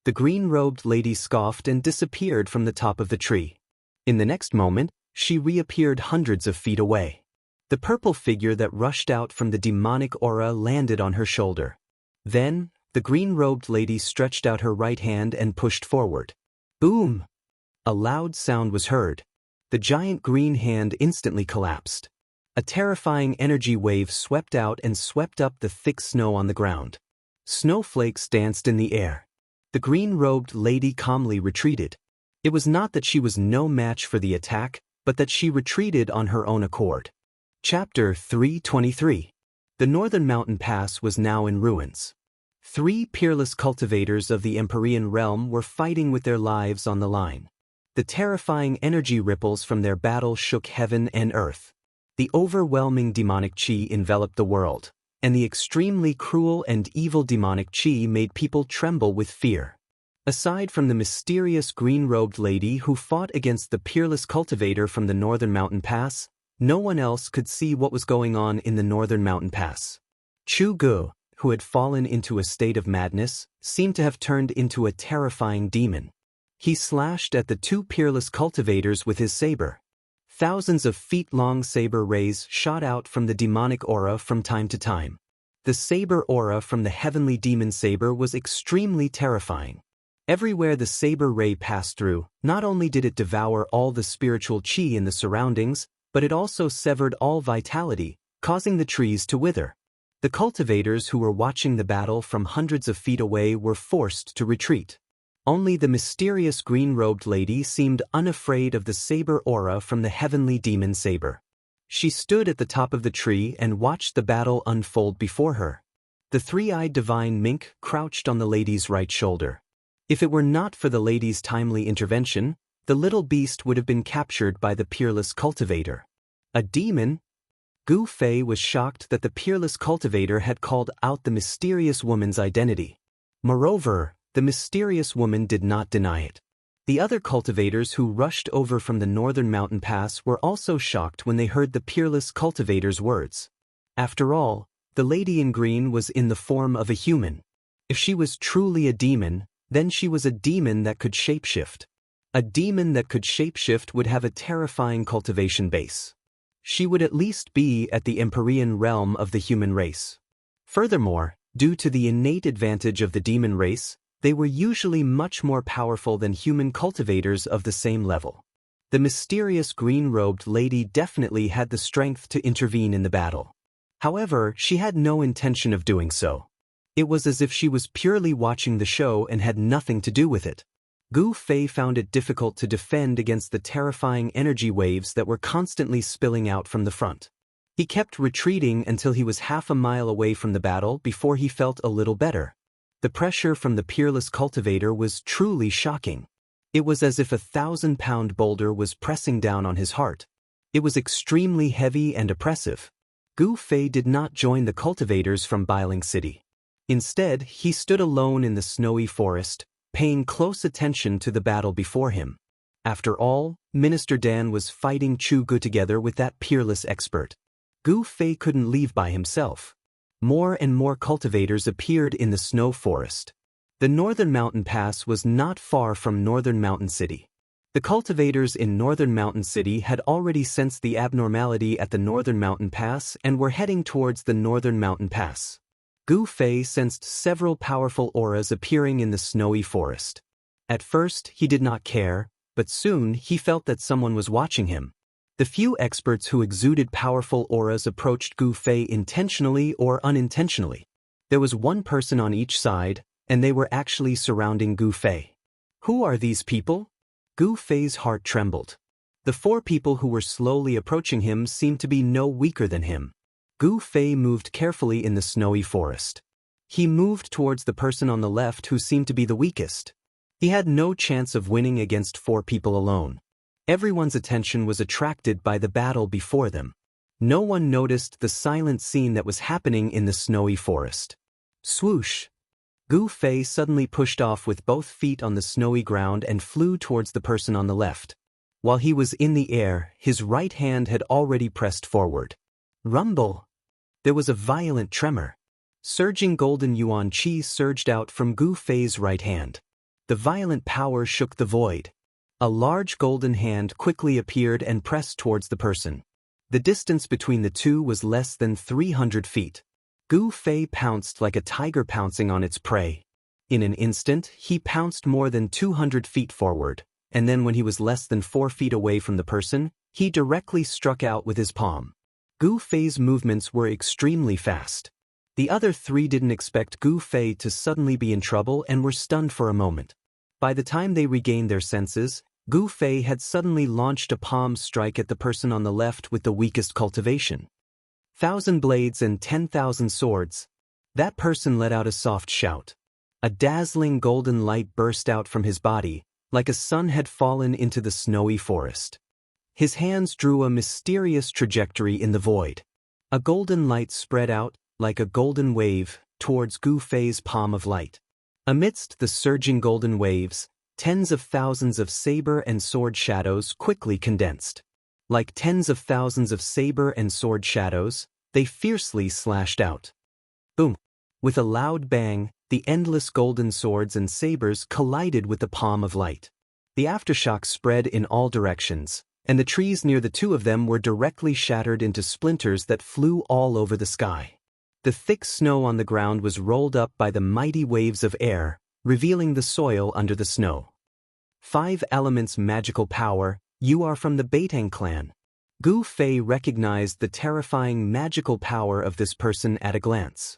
The green-robed lady scoffed and disappeared from the top of the tree. In the next moment, she reappeared hundreds of feet away. The purple figure that rushed out from the demonic aura landed on her shoulder. Then, the green-robed lady stretched out her right hand and pushed forward. Boom! A loud sound was heard. The giant green hand instantly collapsed. A terrifying energy wave swept out and swept up the thick snow on the ground. Snowflakes danced in the air. The green-robed lady calmly retreated. It was not that she was no match for the attack, but that she retreated on her own accord. Chapter 323. The Northern Mountain Pass was now in ruins. 3 peerless cultivators of the Empyrean realm were fighting with their lives on the line. The terrifying energy ripples from their battle shook heaven and earth. The overwhelming demonic chi enveloped the world, and the extremely cruel and evil demonic chi made people tremble with fear. Aside from the mysterious green-robed lady who fought against the peerless cultivator from the Northern Mountain Pass, no one else could see what was going on in the Northern Mountain Pass. Chu Gu, who had fallen into a state of madness, seemed to have turned into a terrifying demon. He slashed at the 2 peerless cultivators with his saber. Thousands of feet-long saber rays shot out from the demonic aura from time to time. The saber aura from the heavenly demon saber was extremely terrifying. Everywhere the saber ray passed through, not only did it devour all the spiritual chi in the surroundings, but it also severed all vitality, causing the trees to wither. The cultivators who were watching the battle from hundreds of feet away were forced to retreat. Only the mysterious green-robed lady seemed unafraid of the saber aura from the heavenly demon saber. She stood at the top of the tree and watched the battle unfold before her. The three-eyed divine mink crouched on the lady's right shoulder. If it were not for the lady's timely intervention, the little beast would have been captured by the peerless cultivator. A demon? Gu Fei was shocked that the peerless cultivator had called out the mysterious woman's identity. Moreover, the mysterious woman did not deny it. The other cultivators who rushed over from the Northern Mountain Pass were also shocked when they heard the peerless cultivator's words. After all, the lady in green was in the form of a human. If she was truly a demon, then she was a demon that could shapeshift. A demon that could shapeshift would have a terrifying cultivation base. She would at least be at the Empyrean realm of the human race. Furthermore, due to the innate advantage of the demon race, they were usually much more powerful than human cultivators of the same level. The mysterious green-robed lady definitely had the strength to intervene in the battle. However, she had no intention of doing so. It was as if she was purely watching the show and had nothing to do with it. Gu Fei found it difficult to defend against the terrifying energy waves that were constantly spilling out from the front. He kept retreating until he was half a mile away from the battle before he felt a little better. The pressure from the peerless cultivator was truly shocking. It was as if a 1,000-pound boulder was pressing down on his heart. It was extremely heavy and oppressive. Gu Fei did not join the cultivators from Biling City. Instead, he stood alone in the snowy forest, paying close attention to the battle before him. After all, Minister Dan was fighting Chu Gu together with that peerless expert. Gu Fei couldn't leave by himself. More and more cultivators appeared in the snow forest. The Northern Mountain Pass was not far from Northern Mountain City. The cultivators in Northern Mountain City had already sensed the abnormality at the Northern Mountain Pass and were heading towards the Northern Mountain Pass. Gu Fei sensed several powerful auras appearing in the snowy forest. At first, he did not care, but soon he felt that someone was watching him. The few experts who exuded powerful auras approached Gu Fei intentionally or unintentionally. There was one person on each side, and they were actually surrounding Gu Fei. Who are these people? Gu Fei's heart trembled. The four people who were slowly approaching him seemed to be no weaker than him. Gu Fei moved carefully in the snowy forest. He moved towards the person on the left who seemed to be the weakest. He had no chance of winning against four people alone. Everyone's attention was attracted by the battle before them. No one noticed the silent scene that was happening in the snowy forest. Swoosh! Gu Fei suddenly pushed off with both feet on the snowy ground and flew towards the person on the left. While he was in the air, his right hand had already pressed forward. Rumble! There was a violent tremor. Surging golden yuan qi surged out from Gu Fei's right hand. The violent power shook the void. A large golden hand quickly appeared and pressed towards the person. The distance between the two was less than 300 feet. Gu Fei pounced like a tiger pouncing on its prey. In an instant, he pounced more than 200 feet forward, and then when he was less than 4 feet away from the person, he directly struck out with his palm. Gu Fei's movements were extremely fast. The other three didn't expect Gu Fei to suddenly be in trouble and were stunned for a moment. By the time they regained their senses, Gu Fei had suddenly launched a palm strike at the person on the left with the weakest cultivation. 1,000 blades and 10,000 swords. That person let out a soft shout. A dazzling golden light burst out from his body, like a sun had fallen into the snowy forest. His hands drew a mysterious trajectory in the void. A golden light spread out, like a golden wave, towards Gu Fei's palm of light. Amidst the surging golden waves, tens of thousands of saber and sword shadows quickly condensed. Like tens of thousands of saber and sword shadows, they fiercely slashed out. Boom! With a loud bang, the endless golden swords and sabers collided with the palm of light. The aftershock spread in all directions, and the trees near the two of them were directly shattered into splinters that flew all over the sky. The thick snow on the ground was rolled up by the mighty waves of air, revealing the soil under the snow. 5 elements magical power. You are from the Beitang clan. Gu Fei recognized the terrifying magical power of this person at a glance.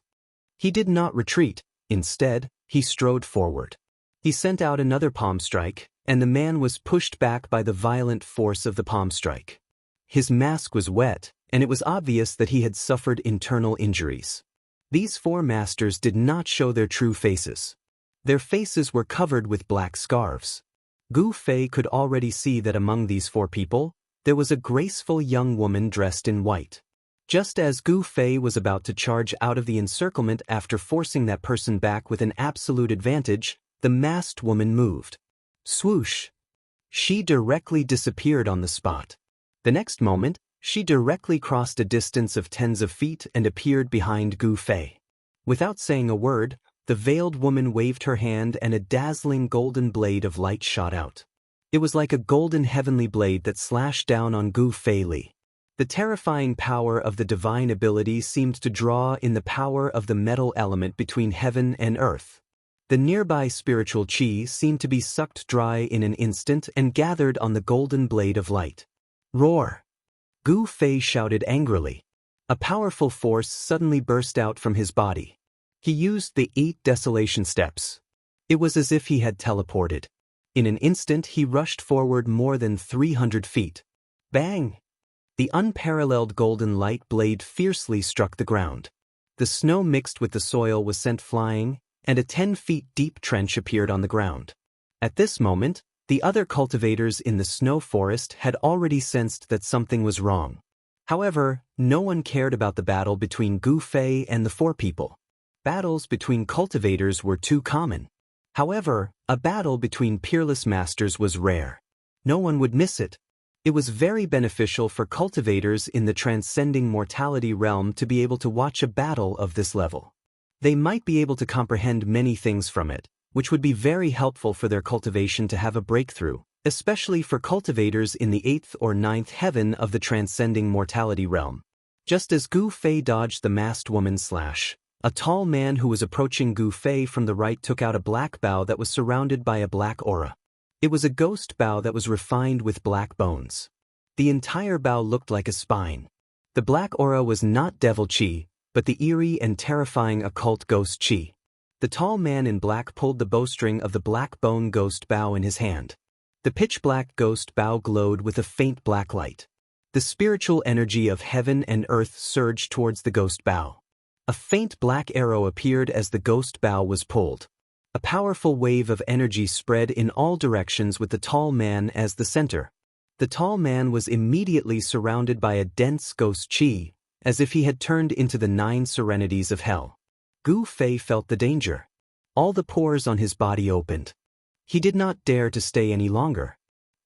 He did not retreat. Instead, he strode forward. He sent out another palm strike, and the man was pushed back by the violent force of the palm strike. His mask was wet, and it was obvious that he had suffered internal injuries. These 4 masters did not show their true faces. Their faces were covered with black scarves. Gu Fei could already see that among these 4 people, there was a graceful young woman dressed in white. Just as Gu Fei was about to charge out of the encirclement after forcing that person back with an absolute advantage, the masked woman moved. Swoosh! She directly disappeared on the spot. The next moment, she directly crossed a distance of tens of feet and appeared behind Gu Fei. Without saying a word, the veiled woman waved her hand and a dazzling golden blade of light shot out. It was like a golden heavenly blade that slashed down on Gu Fei Li. The terrifying power of the divine ability seemed to draw in the power of the metal element between heaven and earth. The nearby spiritual qi seemed to be sucked dry in an instant and gathered on the golden blade of light. Roar! Gu Fei shouted angrily. A powerful force suddenly burst out from his body. He used the 8 desolation steps. It was as if he had teleported. In an instant he rushed forward more than 300 feet. Bang! The unparalleled golden light blade fiercely struck the ground. The snow mixed with the soil was sent flying, and a 10-feet-deep trench appeared on the ground. At this moment, the other cultivators in the snow forest had already sensed that something was wrong. However, no one cared about the battle between Gu Fei and the four people. Battles between cultivators were too common. However, a battle between peerless masters was rare. No one would miss it. It was very beneficial for cultivators in the transcending mortality realm to be able to watch a battle of this level. They might be able to comprehend many things from it, which would be very helpful for their cultivation to have a breakthrough, especially for cultivators in the 8th or 9th heaven of the transcending mortality realm. Just as Gu Fei dodged the masked woman's slash, a tall man who was approaching Gu Fei from the right took out a black bow that was surrounded by a black aura. It was a ghost bow that was refined with black bones. The entire bow looked like a spine. The black aura was not devil chi, but the eerie and terrifying occult ghost chi. The tall man in black pulled the bowstring of the black bone ghost bow in his hand. The pitch-black ghost bow glowed with a faint black light. The spiritual energy of heaven and earth surged towards the ghost bow. A faint black arrow appeared as the ghost bow was pulled. A powerful wave of energy spread in all directions with the tall man as the center. The tall man was immediately surrounded by a dense ghost chi, as if he had turned into the 9 serenities of hell. Gu Fei felt the danger. All the pores on his body opened. He did not dare to stay any longer.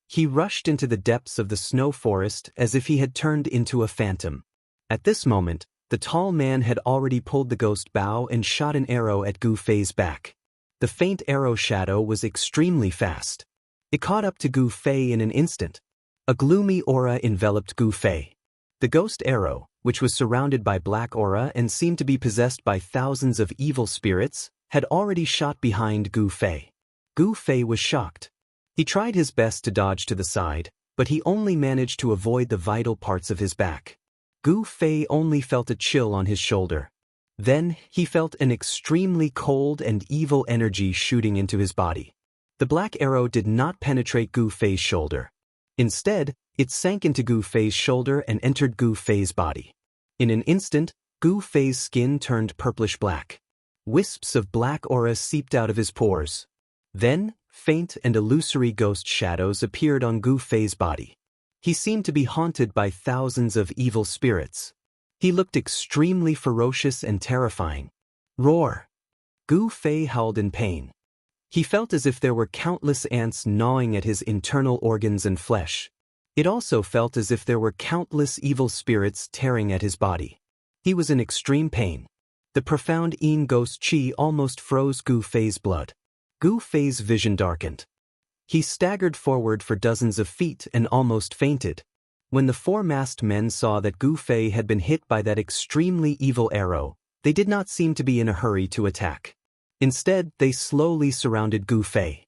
He rushed into the depths of the snow forest as if he had turned into a phantom. At this moment, the tall man had already pulled the ghost bow and shot an arrow at Gu Fei's back. The faint arrow shadow was extremely fast. It caught up to Gu Fei in an instant. A gloomy aura enveloped Gu Fei. The ghost arrow, which was surrounded by black aura and seemed to be possessed by thousands of evil spirits, had already shot behind Gu Fei. Gu Fei was shocked. He tried his best to dodge to the side, but he only managed to avoid the vital parts of his back. Gu Fei only felt a chill on his shoulder. Then, he felt an extremely cold and evil energy shooting into his body. The black arrow did not penetrate Gu Fei's shoulder. Instead, it sank into Gu Fei's shoulder and entered Gu Fei's body. In an instant, Gu Fei's skin turned purplish-black. Wisps of black aura seeped out of his pores. Then, faint and illusory ghost shadows appeared on Gu Fei's body. He seemed to be haunted by thousands of evil spirits. He looked extremely ferocious and terrifying. Roar! Gu Fei howled in pain. He felt as if there were countless ants gnawing at his internal organs and flesh. It also felt as if there were countless evil spirits tearing at his body. He was in extreme pain. The profound Yin ghost chi almost froze Gu Fei's blood. Gu Fei's vision darkened. He staggered forward for dozens of feet and almost fainted. When the 4 masked men saw that Gu Fei had been hit by that extremely evil arrow, they did not seem to be in a hurry to attack. Instead, they slowly surrounded Gu Fei.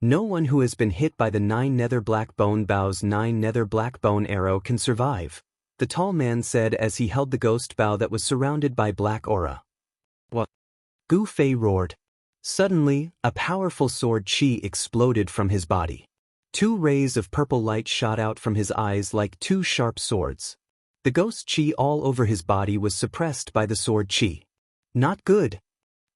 No one who has been hit by the 9 nether black bone bow's 9 nether black bone arrow can survive, the tall man said as he held the ghost bow that was surrounded by black aura. What? Gu Fei roared. Suddenly, a powerful sword chi exploded from his body. 2 rays of purple light shot out from his eyes like 2 sharp swords. The ghost chi all over his body was suppressed by the sword chi. Not good.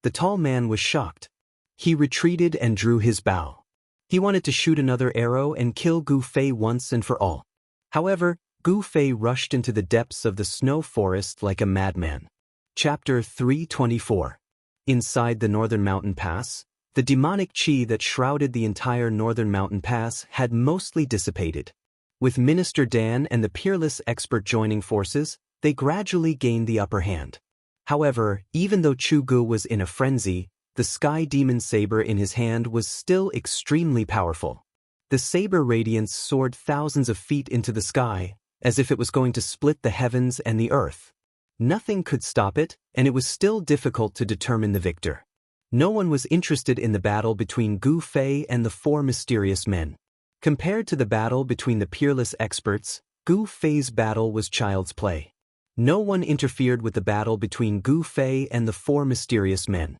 The tall man was shocked. He retreated and drew his bow. He wanted to shoot another arrow and kill Gu Fei once and for all. However, Gu Fei rushed into the depths of the snow forest like a madman. Chapter 324. Inside the Northern Mountain Pass, the demonic chi that shrouded the entire Northern Mountain Pass had mostly dissipated. With Minister Dan and the peerless expert joining forces, they gradually gained the upper hand. However, even though Chu Gu was in a frenzy, the sky demon saber in his hand was still extremely powerful. The saber radiance soared thousands of feet into the sky, as if it was going to split the heavens and the earth. Nothing could stop it, and it was still difficult to determine the victor. No one was interested in the battle between Gu Fei and the 4 mysterious men. Compared to the battle between the peerless experts, Gu Fei's battle was child's play. No one interfered with the battle between Gu Fei and the 4 mysterious men.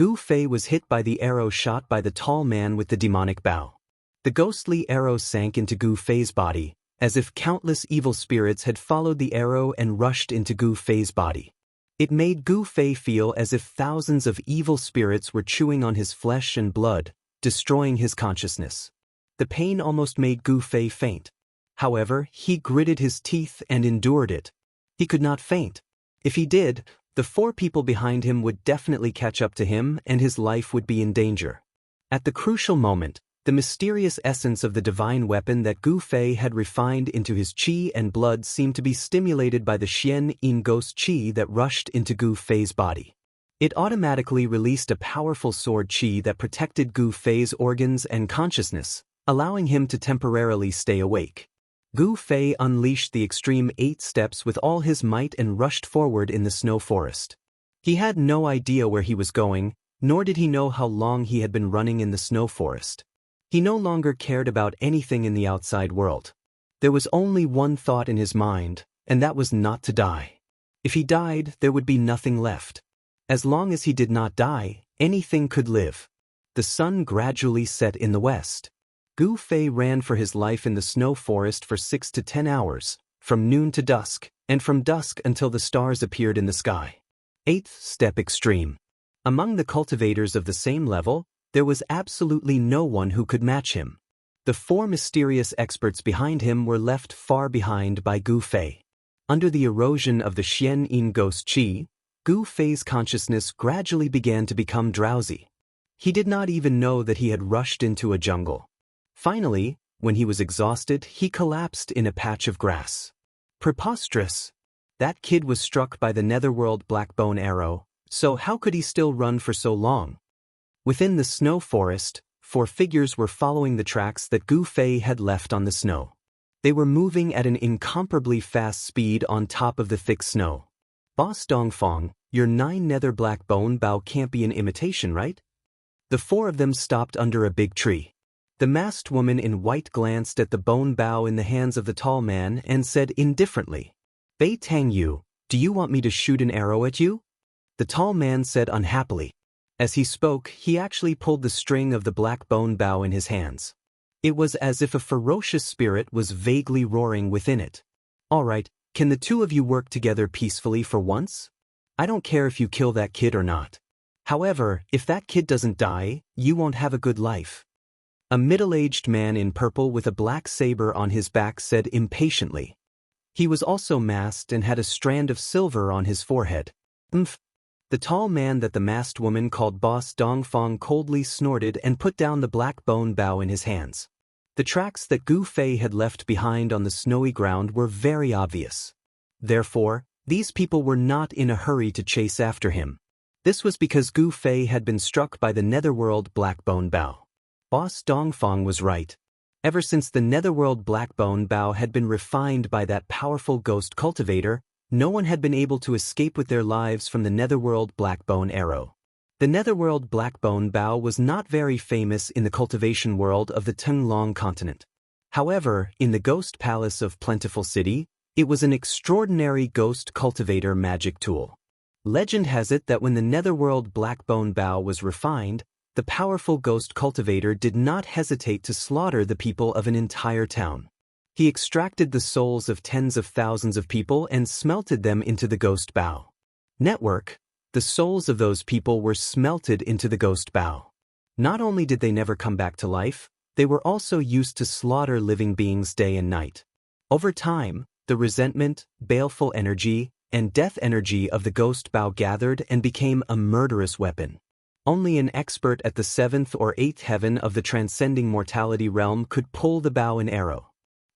Gu Fei was hit by the arrow shot by the tall man with the demonic bow. The ghostly arrow sank into Gu Fei's body, as if countless evil spirits had followed the arrow and rushed into Gu Fei's body. It made Gu Fei feel as if thousands of evil spirits were chewing on his flesh and blood, destroying his consciousness. The pain almost made Gu Fei faint. However, he gritted his teeth and endured it. He could not faint. If he did, the 4 people behind him would definitely catch up to him and his life would be in danger. At the crucial moment, the mysterious essence of the divine weapon that Gu Fei had refined into his qi and blood seemed to be stimulated by the Xian ghost qi that rushed into Gu Fei's body. It automatically released a powerful sword qi that protected Gu Fei's organs and consciousness, allowing him to temporarily stay awake. Gu Fei unleashed the extreme 8 steps with all his might and rushed forward in the snow forest. He had no idea where he was going, nor did he know how long he had been running in the snow forest. He no longer cared about anything in the outside world. There was only one thought in his mind, and that was not to die. If he died, there would be nothing left. As long as he did not die, anything could live. The sun gradually set in the west. Gu Fei ran for his life in the snow forest for 6 to 10 hours, from noon to dusk, and from dusk until the stars appeared in the sky. 8th step extreme. Among the cultivators of the same level, there was absolutely no one who could match him. The 4 mysterious experts behind him were left far behind by Gu Fei. Under the erosion of the Xian ghost qi, Gu Fei's consciousness gradually began to become drowsy. He did not even know that he had rushed into a jungle. Finally, when he was exhausted, he collapsed in a patch of grass. Preposterous! That kid was struck by the netherworld blackbone arrow, so how could he still run for so long? Within the snow forest, 4 figures were following the tracks that Gu Fei had left on the snow. They were moving at an incomparably fast speed on top of the thick snow. Boss Dongfang, your 9 nether black bone bow can't be an imitation, right? The 4 of them stopped under a big tree. The masked woman in white glanced at the bone bow in the hands of the tall man and said indifferently, "Bei Tang Yu, do you want me to shoot an arrow at you?" The tall man said unhappily. As he spoke, he actually pulled the string of the black bone bow in his hands. It was as if a ferocious spirit was vaguely roaring within it. "All right, can the 2 of you work together peacefully for once? I don't care if you kill that kid or not. However, if that kid doesn't die, you won't have a good life." A middle-aged man in purple with a black saber on his back said impatiently. He was also masked and had a strand of silver on his forehead. "Umph." The tall man that the masked woman called Boss Dongfang coldly snorted and put down the black bone bow in his hands. The tracks that Gu Fei had left behind on the snowy ground were very obvious. Therefore, these people were not in a hurry to chase after him. This was because Gu Fei had been struck by the netherworld blackbone bow. Boss Dongfang was right. Ever since the netherworld blackbone bow had been refined by that powerful ghost cultivator, no one had been able to escape with their lives from the netherworld blackbone arrow. The netherworld blackbone bow was not very famous in the cultivation world of the Tenglong continent. However, in the ghost palace of Plentiful City, it was an extraordinary ghost cultivator magic tool. Legend has it that when the netherworld blackbone bow was refined, the powerful ghost cultivator did not hesitate to slaughter the people of an entire town. He extracted the souls of tens of thousands of people and smelted them into the ghost bow. Network, the souls of those people were smelted into the ghost bow. Not only did they never come back to life, they were also used to slaughter living beings day and night. Over time, the resentment, baleful energy, and death energy of the ghost bow gathered and became a murderous weapon. Only an expert at the 7th or 8th heaven of the transcending mortality realm could pull the bow and arrow.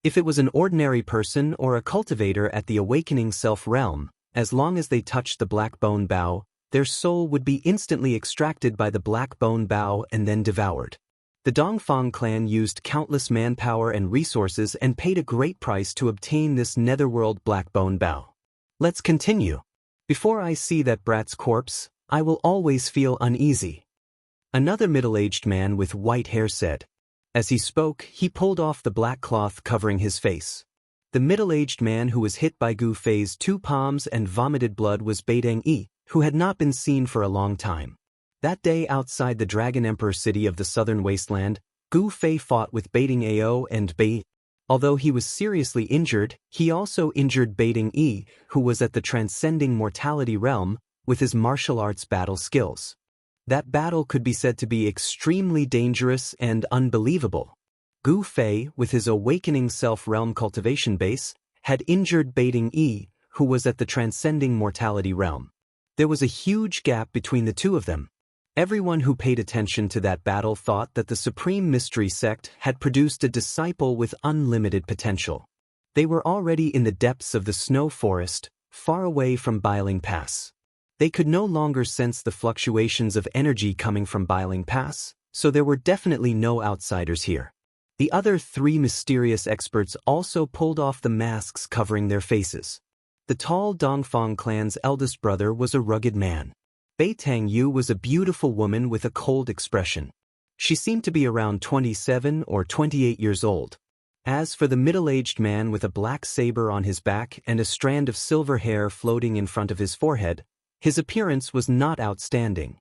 If it was an ordinary person or a cultivator at the awakening self realm, as long as they touched the black bone bow, their soul would be instantly extracted by the black bone bow and then devoured. The Dongfang clan used countless manpower and resources and paid a great price to obtain this netherworld black bone bow. Let's continue. Before I see that brat's corpse, I will always feel uneasy. Another middle-aged man with white hair said. As he spoke, he pulled off the black cloth covering his face. The middle-aged man who was hit by Gu Fei's 2 palms and vomited blood was Bei Deng Yi, who had not been seen for a long time. That day outside the Dragon Emperor city of the southern wasteland, Gu Fei fought with Baiting Ao and Bai. Although he was seriously injured, he also injured Baiting Yi, who was at the transcending mortality realm, with his martial arts battle skills. That battle could be said to be extremely dangerous and unbelievable. Gu Fei, with his awakening self-realm cultivation base, had injured Baiting Yi, who was at the transcending mortality realm. There was a huge gap between the two of them. Everyone who paid attention to that battle thought that the Supreme Mystery Sect had produced a disciple with unlimited potential. They were already in the depths of the snow forest, far away from Bailing Pass. They could no longer sense the fluctuations of energy coming from Bailing Pass, so there were definitely no outsiders here. The other three mysterious experts also pulled off the masks covering their faces. The tall Dongfang clan's eldest brother was a rugged man. Bei Tangyu was a beautiful woman with a cold expression. She seemed to be around 27 or 28 years old. As for the middle-aged man with a black saber on his back and a strand of silver hair floating in front of his forehead, his appearance was not outstanding.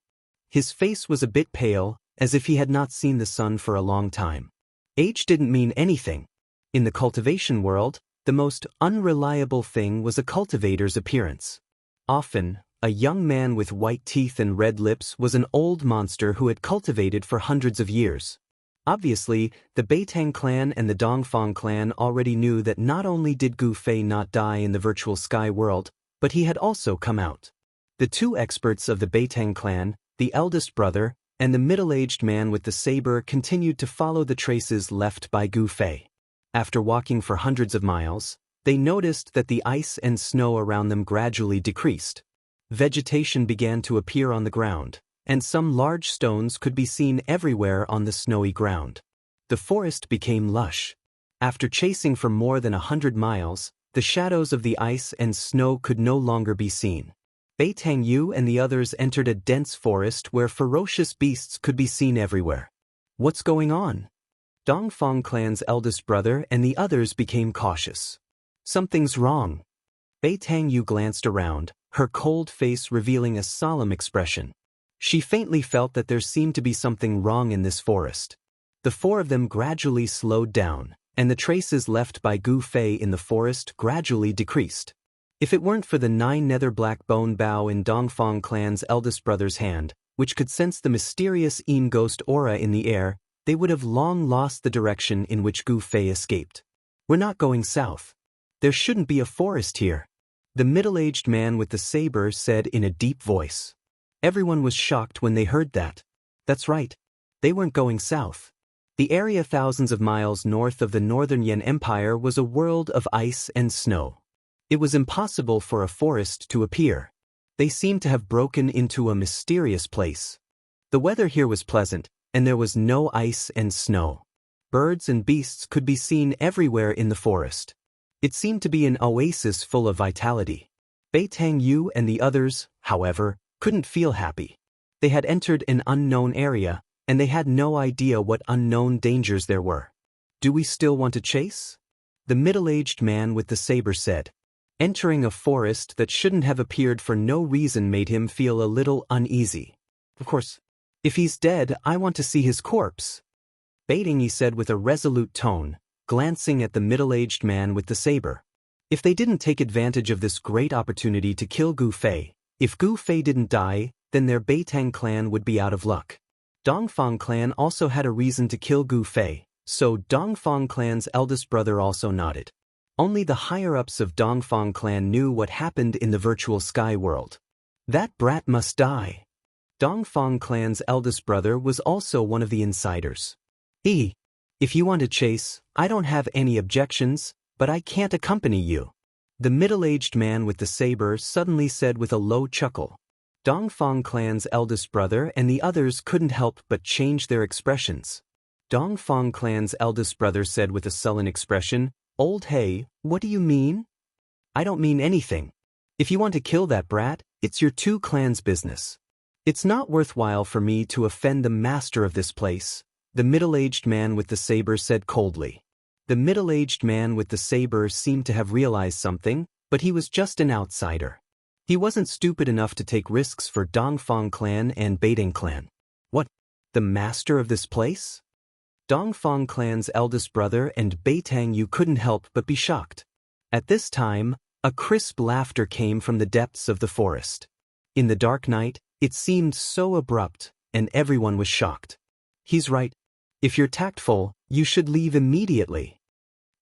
His face was a bit pale, as if he had not seen the sun for a long time. Age didn't mean anything. In the cultivation world, the most unreliable thing was a cultivator's appearance. Often, a young man with white teeth and red lips was an old monster who had cultivated for hundreds of years. Obviously, the Beitang clan and the Dongfang clan already knew that not only did Gu Fei not die in the virtual sky world, but he had also come out. The two experts of the Beitang clan, the eldest brother, and the middle-aged man with the saber continued to follow the traces left by Gu Fei. After walking for hundreds of miles, they noticed that the ice and snow around them gradually decreased. Vegetation began to appear on the ground, and some large stones could be seen everywhere on the snowy ground. The forest became lush. After chasing for more than 100 miles, the shadows of the ice and snow could no longer be seen. Bei Tangyu and the others entered a dense forest where ferocious beasts could be seen everywhere. What's going on? Dongfang clan's eldest brother and the others became cautious. Something's wrong. Bei Tangyu glanced around, her cold face revealing a solemn expression. She faintly felt that there seemed to be something wrong in this forest. The four of them gradually slowed down, and the traces left by Gu Fei in the forest gradually decreased. If it weren't for the 9 nether black bone bow in Dongfang clan's eldest brother's hand, which could sense the mysterious Yin ghost aura in the air, they would have long lost the direction in which Gu Fei escaped. We're not going south. There shouldn't be a forest here. The middle-aged man with the saber said in a deep voice. Everyone was shocked when they heard that. That's right. They weren't going south. The area thousands of miles north of the northern Yan Empire was a world of ice and snow. It was impossible for a forest to appear. They seemed to have broken into a mysterious place. The weather here was pleasant, and there was no ice and snow. Birds and beasts could be seen everywhere in the forest. It seemed to be an oasis full of vitality. Bei Tangyu and the others, however, couldn't feel happy. They had entered an unknown area, and they had no idea what unknown dangers there were. Do we still want to chase? The middle-aged man with the saber said. Entering a forest that shouldn't have appeared for no reason made him feel a little uneasy. Of course, if he's dead, I want to see his corpse. Baiting, he said with a resolute tone, glancing at the middle-aged man with the saber. If they didn't take advantage of this great opportunity to kill Gu Fei, if Gu Fei didn't die, then their Beitang clan would be out of luck. Dongfang clan also had a reason to kill Gu Fei, so Dongfang clan's eldest brother also nodded. Only the higher-ups of Dongfang clan knew what happened in the virtual sky world. That brat must die. Dongfang clan's eldest brother was also one of the insiders. If you want to chase, I don't have any objections, but I can't accompany you. The middle-aged man with the saber suddenly said with a low chuckle. Dongfang clan's eldest brother and the others couldn't help but change their expressions. Dongfang clan's eldest brother said with a sullen expression, Old Hey, what do you mean? I don't mean anything. If you want to kill that brat, it's your two clans' business. It's not worthwhile for me to offend the master of this place, the middle-aged man with the saber said coldly. The middle-aged man with the saber seemed to have realized something, but he was just an outsider. He wasn't stupid enough to take risks for Dongfang clan and Beiding clan. What? The master of this place? Dongfang clan's eldest brother and Beitang Yu couldn't help but be shocked. At this time, a crisp laughter came from the depths of the forest. In the dark night, it seemed so abrupt, and everyone was shocked. He's right. If you're tactful, you should leave immediately.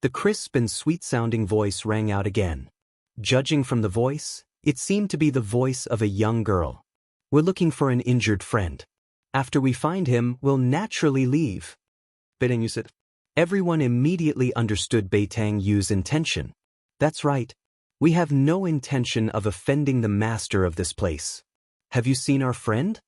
The crisp and sweet-sounding voice rang out again. Judging from the voice, it seemed to be the voice of a young girl. We're looking for an injured friend. After we find him, we'll naturally leave. Beitang Yu said. Everyone immediately understood Beitang Yu's intention. That's right. We have no intention of offending the master of this place. Have you seen our friend?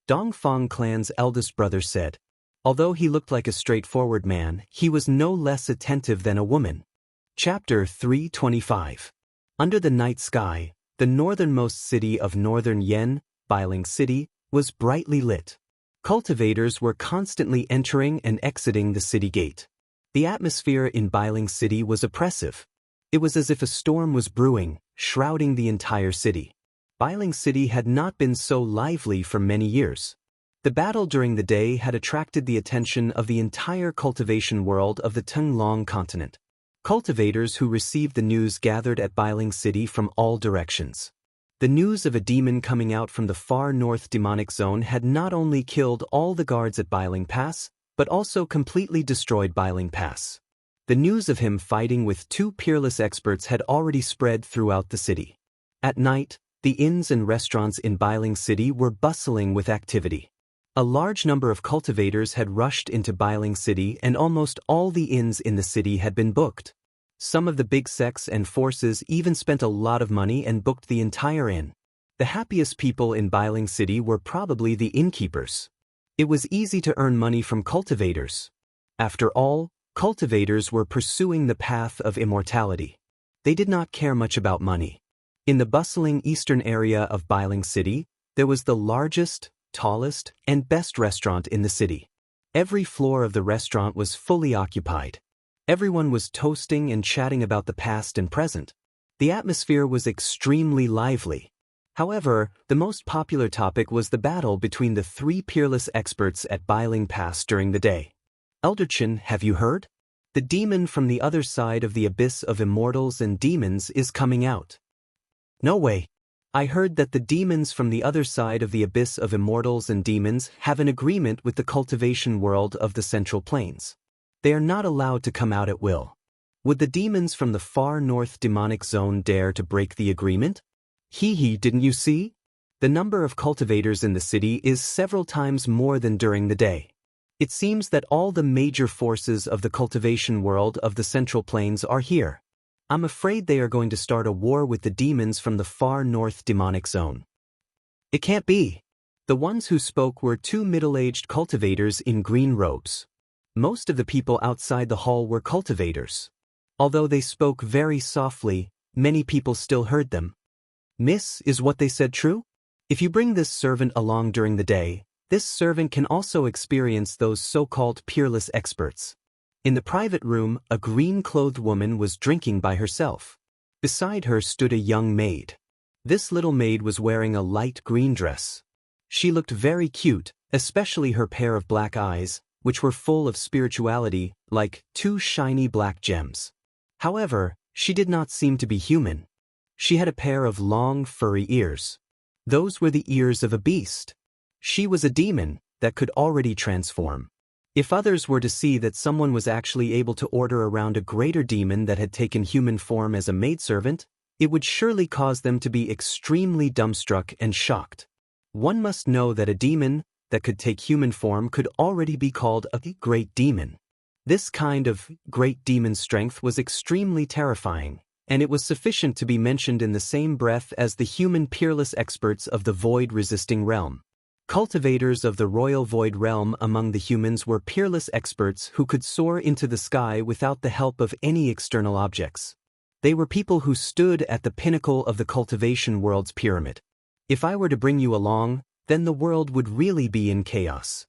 Dongfang clan's eldest brother said. Although he looked like a straightforward man, he was no less attentive than a woman. Chapter 325. Under the night sky, the northernmost city of northern Yen, Bailing City, was brightly lit. Cultivators were constantly entering and exiting the city gate. The atmosphere in Bailing City was oppressive. It was as if a storm was brewing, shrouding the entire city. Bailing City had not been so lively for many years. The battle during the day had attracted the attention of the entire cultivation world of the Tenglong continent. Cultivators who received the news gathered at Bailing City from all directions. The news of a demon coming out from the far north demonic zone had not only killed all the guards at Bailing Pass, but also completely destroyed Bailing Pass. The news of him fighting with two peerless experts had already spread throughout the city. At night, the inns and restaurants in Bailing City were bustling with activity. A large number of cultivators had rushed into Bailing City, and almost all the inns in the city had been booked. Some of the big sects and forces even spent a lot of money and booked the entire inn. The happiest people in Bailing City were probably the innkeepers. It was easy to earn money from cultivators. After all, cultivators were pursuing the path of immortality. They did not care much about money. In the bustling eastern area of Bailing City, there was the largest, tallest, and best restaurant in the city. Every floor of the restaurant was fully occupied. Everyone was toasting and chatting about the past and present. The atmosphere was extremely lively. However, the most popular topic was the battle between the three peerless experts at Bailing Pass during the day. Elderchen, have you heard? The demon from the other side of the abyss of immortals and demons is coming out. No way. I heard that the demons from the other side of the abyss of immortals and demons have an agreement with the cultivation world of the Central Plains. They are not allowed to come out at will. Would the demons from the far north demonic zone dare to break the agreement? Didn't you see? The number of cultivators in the city is several times more than during the day. It seems that all the major forces of the cultivation world of the Central Plains are here. I'm afraid they are going to start a war with the demons from the far north demonic zone. It can't be. The ones who spoke were two middle-aged cultivators in green robes. Most of the people outside the hall were cultivators. Although they spoke very softly, many people still heard them. Miss, is what they said true? If you bring this servant along during the day, this servant can also experience those so-called peerless experts. In the private room, a green-clothed woman was drinking by herself. Beside her stood a young maid. This little maid was wearing a light green dress. She looked very cute, especially her pair of black eyes, which were full of spirituality, like two shiny black gems. However, she did not seem to be human. She had a pair of long, furry ears. Those were the ears of a beast. She was a demon that could already transform. If others were to see that someone was actually able to order around a greater demon that had taken human form as a maidservant, it would surely cause them to be extremely dumbstruck and shocked. One must know that a demon that could take human form could already be called a great demon. This kind of great demon strength was extremely terrifying, and it was sufficient to be mentioned in the same breath as the human peerless experts of the void-resisting realm. Cultivators of the royal void realm among the humans were peerless experts who could soar into the sky without the help of any external objects. They were people who stood at the pinnacle of the cultivation world's pyramid. If I were to bring you along, then the world would really be in chaos.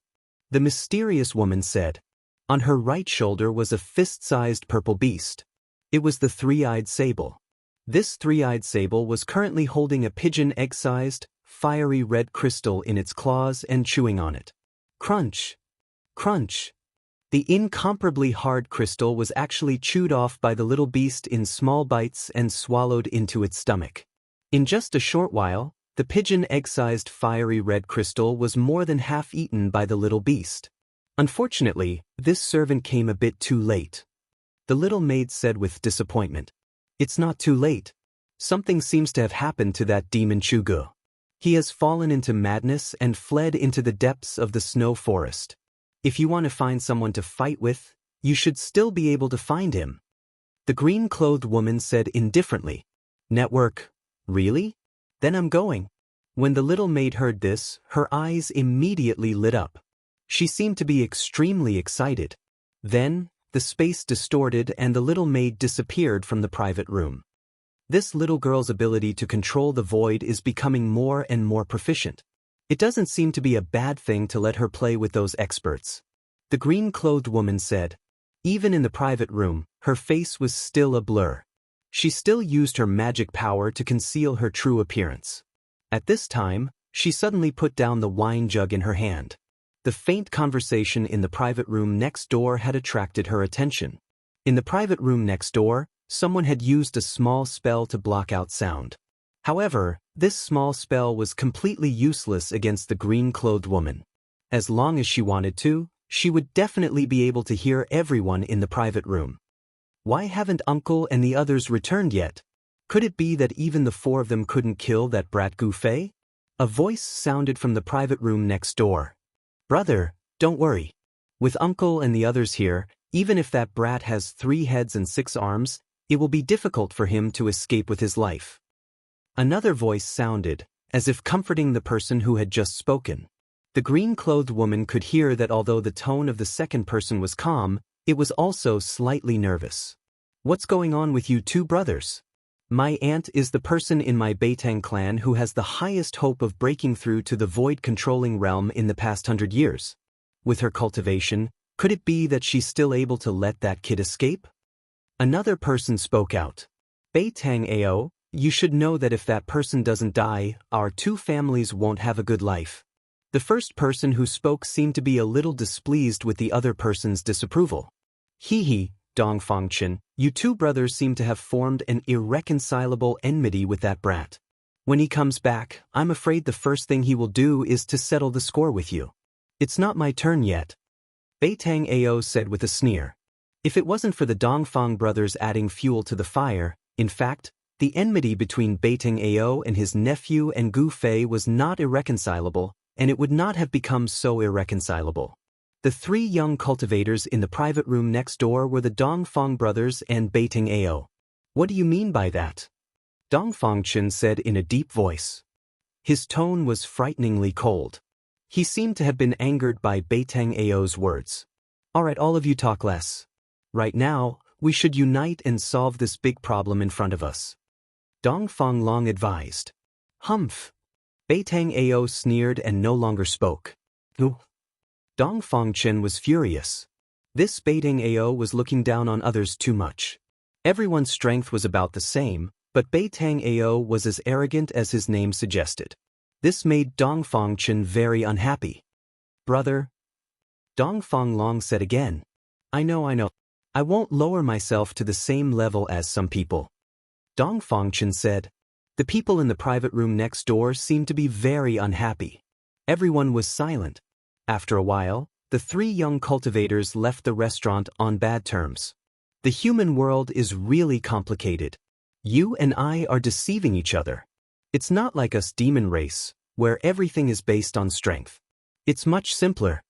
The mysterious woman said. On her right shoulder was a fist-sized purple beast. It was the three-eyed sable. This three-eyed sable was currently holding a pigeon egg-sized, fiery red crystal in its claws and chewing on it. Crunch! Crunch! The incomparably hard crystal was actually chewed off by the little beast in small bites and swallowed into its stomach. In just a short while, the pigeon egg-sized fiery red crystal was more than half eaten by the little beast. Unfortunately, this servant came a bit too late. The little maid said with disappointment. It's not too late. Something seems to have happened to that demon Chugu. He has fallen into madness and fled into the depths of the snow forest. If you want to find someone to fight with, you should still be able to find him. The green-clothed woman said indifferently. Network, really? Then I'm going. When the little maid heard this, her eyes immediately lit up. She seemed to be extremely excited. Then, the space distorted and the little maid disappeared from the private room. This little girl's ability to control the void is becoming more and more proficient. It doesn't seem to be a bad thing to let her play with those experts. The green-clothed woman said. Even in the private room, her face was still a blur. She still used her magic power to conceal her true appearance. At this time, she suddenly put down the wine jug in her hand. The faint conversation in the private room next door had attracted her attention. In the private room next door, someone had used a small spell to block out sound. However, this small spell was completely useless against the green-clothed woman. As long as she wanted to, she would definitely be able to hear everyone in the private room. Why haven't Uncle and the others returned yet? Could it be that even the four of them couldn't kill that brat Gu Fei? A voice sounded from the private room next door. Brother, don't worry. With Uncle and the others here, even if that brat has 3 heads and 6 arms, it will be difficult for him to escape with his life. Another voice sounded, as if comforting the person who had just spoken. The green-clothed woman could hear that although the tone of the second person was calm, it was also slightly nervous. What's going on with you two brothers? My aunt is the person in my Beitang clan who has the highest hope of breaking through to the void-controlling realm in the past 100 years. With her cultivation, could it be that she's still able to let that kid escape? Another person spoke out. Beitang Ao, you should know that if that person doesn't die, our 2 families won't have a good life. The first person who spoke seemed to be a little displeased with the other person's disapproval. Hee, Dongfangchen, you 2 brothers seem to have formed an irreconcilable enmity with that brat. When he comes back, I'm afraid the first thing he will do is to settle the score with you. It's not my turn yet. Beitang Ao said with a sneer. If it wasn't for the Dongfang brothers adding fuel to the fire, in fact, the enmity between Beitang Ao and his nephew and Gu Fei was not irreconcilable, and it would not have become so irreconcilable. The 3 young cultivators in the private room next door were the Dongfang brothers and Beitang Ao. What do you mean by that? Dongfangchen said in a deep voice. His tone was frighteningly cold. He seemed to have been angered by Beitang Ao's words. All right, all of you talk less. Right now, we should unite and solve this big problem in front of us. Dongfang Long advised. Humph. Beitang Ao sneered and no longer spoke. Ooh. Dongfangchen was furious. This Beitang Ao was looking down on others too much. Everyone's strength was about the same, but Beitang Ao was as arrogant as his name suggested. This made Dongfangchen very unhappy. Brother? Dongfang Long said again. I know. I won't lower myself to the same level as some people. Dongfangchen said. The people in the private room next door seemed to be very unhappy. Everyone was silent. After a while, the 3 young cultivators left the restaurant on bad terms. The human world is really complicated. You and I are deceiving each other. It's not like us demon race, where everything is based on strength. It's much simpler.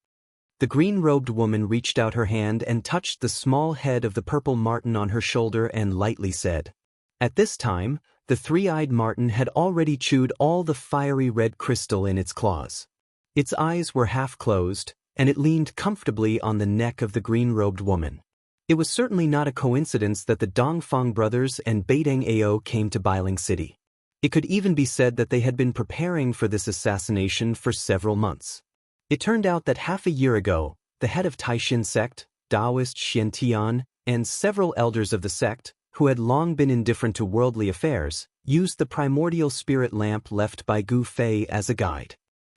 The green-robed woman reached out her hand and touched the small head of the purple marten on her shoulder and lightly said. At this time, the 3-eyed marten had already chewed all the fiery red crystal in its claws. Its eyes were half closed, and it leaned comfortably on the neck of the green-robed woman. It was certainly not a coincidence that the Dongfang brothers and Beitang Ao came to Bailing City. It could even be said that they had been preparing for this assassination for several months. It turned out that half a year ago, the head of Taishin sect, Daoist Xiantian, and several elders of the sect, who had long been indifferent to worldly affairs, used the primordial spirit lamp left by Gu Fei as a guide.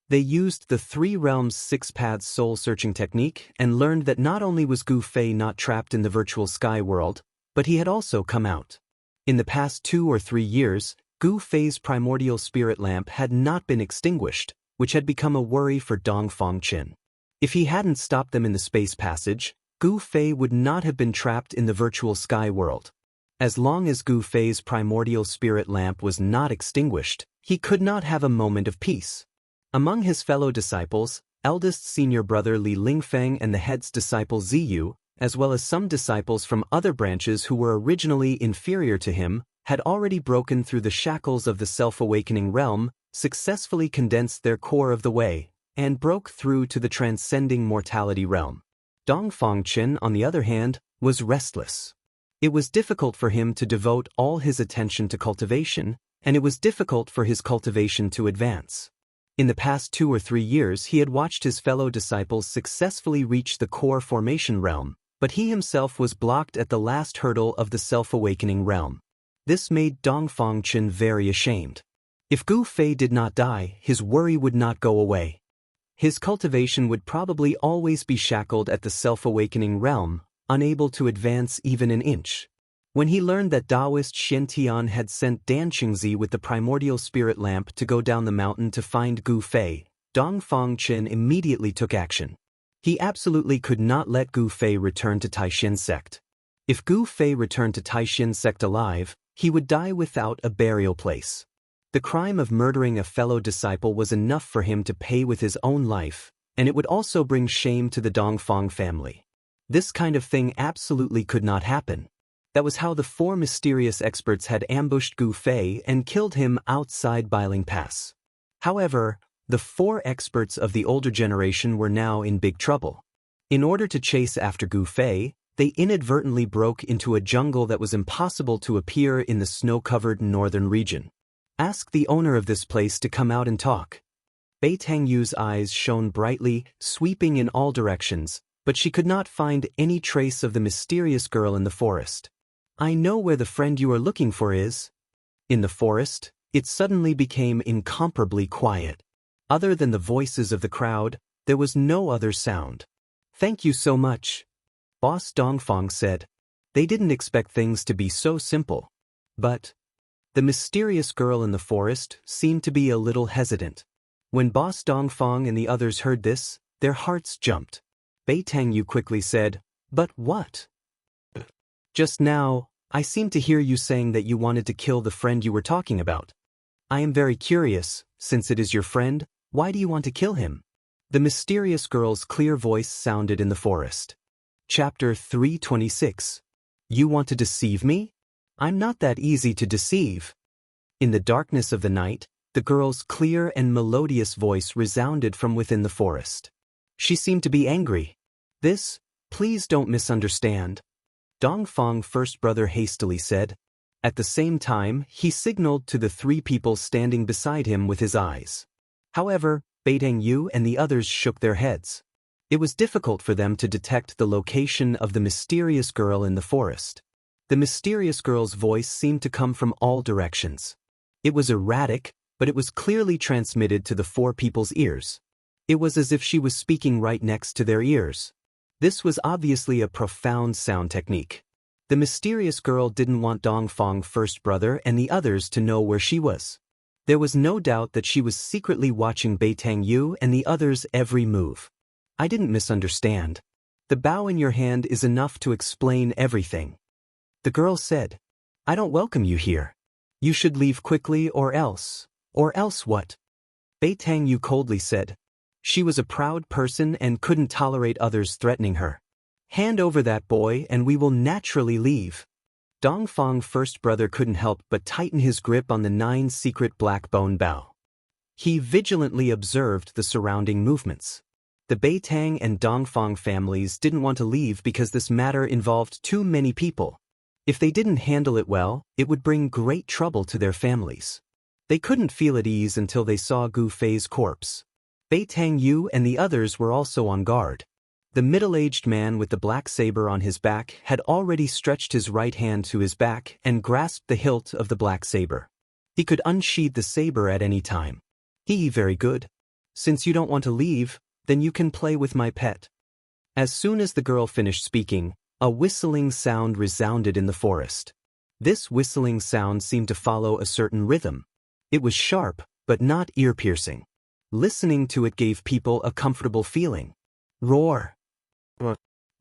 They used the Three Realms Six Paths soul-searching technique and learned that not only was Gu Fei not trapped in the virtual sky world, but he had also come out. In the past 2 or 3 years, Gu Fei's primordial spirit lamp had not been extinguished, which had become a worry for Dong Fangqin. If he hadn't stopped them in the space passage, Gu Fei would not have been trapped in the virtual sky world. As long as Gu Fei's primordial spirit lamp was not extinguished, he could not have a moment of peace. Among his fellow disciples, eldest senior brother Li Lingfeng and the head's disciple Ziyu, as well as some disciples from other branches who were originally inferior to him, had already broken through the shackles of the self-awakening realm, successfully condensed their core of the way, and broke through to the transcending mortality realm. Dong Fangqin, on the other hand, was restless. It was difficult for him to devote all his attention to cultivation, and it was difficult for his cultivation to advance. In the past 2 or 3 years he had watched his fellow disciples successfully reach the core formation realm, but he himself was blocked at the last hurdle of the self-awakening realm. This made Dong Fangqin very ashamed. If Gu Fei did not die, his worry would not go away. His cultivation would probably always be shackled at the self-awakening realm, unable to advance even an inch. When he learned that Daoist Xiantian had sent Dan Qingzi with the primordial spirit lamp to go down the mountain to find Gu Fei, Dong Fangqin immediately took action. He absolutely could not let Gu Fei return to Taixin sect. If Gu Fei returned to Taixin sect alive, he would die without a burial place. The crime of murdering a fellow disciple was enough for him to pay with his own life, and it would also bring shame to the Dongfang family. This kind of thing absolutely could not happen. That was how the 4 mysterious experts had ambushed Gu Fei and killed him outside Bailing Pass. However, the 4 experts of the older generation were now in big trouble. In order to chase after Gu Fei, they inadvertently broke into a jungle that was impossible to appear in the snow-covered northern region. Ask the owner of this place to come out and talk. Bei Tangyu's eyes shone brightly, sweeping in all directions, but she could not find any trace of the mysterious girl in the forest. I know where the friend you are looking for is. In the forest, it suddenly became incomparably quiet. Other than the voices of the crowd, there was no other sound. Thank you so much, Boss Dongfang said. They didn't expect things to be so simple. But the mysterious girl in the forest seemed to be a little hesitant. When Boss Dongfang and the others heard this, their hearts jumped. Bei Tangyu quickly said, "But what?" "Just now, I seemed to hear you saying that you wanted to kill the friend you were talking about. I am very curious, since it is your friend, why do you want to kill him?" The mysterious girl's clear voice sounded in the forest. Chapter 326. You want to deceive me? I'm not that easy to deceive. In the darkness of the night, the girl's clear and melodious voice resounded from within the forest. She seemed to be angry. Please don't misunderstand," Dongfang first brother hastily said. At the same time, he signaled to the 3 people standing beside him with his eyes. However, Bei Tangyu and the others shook their heads. It was difficult for them to detect the location of the mysterious girl in the forest. The mysterious girl's voice seemed to come from all directions. It was erratic, but it was clearly transmitted to the 4 people's ears. It was as if she was speaking right next to their ears. This was obviously a profound sound technique. The mysterious girl didn't want Dongfang first brother and the others to know where she was. There was no doubt that she was secretly watching Bei Tangyu and the others' every move. I didn't misunderstand. The bow in your hand is enough to explain everything. The girl said, I don't welcome you here. You should leave quickly or else what? Bei Tangyu coldly said. She was a proud person and couldn't tolerate others threatening her. Hand over that boy and we will naturally leave. Dongfang first brother couldn't help but tighten his grip on the 9 secret black bone bow. He vigilantly observed the surrounding movements. The Beitang and Dongfang families didn't want to leave because this matter involved too many people. If they didn't handle it well, it would bring great trouble to their families. They couldn't feel at ease until they saw Gu Fei's corpse. Bei Tangyu and the others were also on guard. The middle-aged man with the black saber on his back had already stretched his right hand to his back and grasped the hilt of the black saber. He could unsheath the saber at any time. Very good. Since you don't want to leave, then you can play with my pet. As soon as the girl finished speaking, a whistling sound resounded in the forest. This whistling sound seemed to follow a certain rhythm. It was sharp, but not ear-piercing. Listening to it gave people a comfortable feeling. Roar.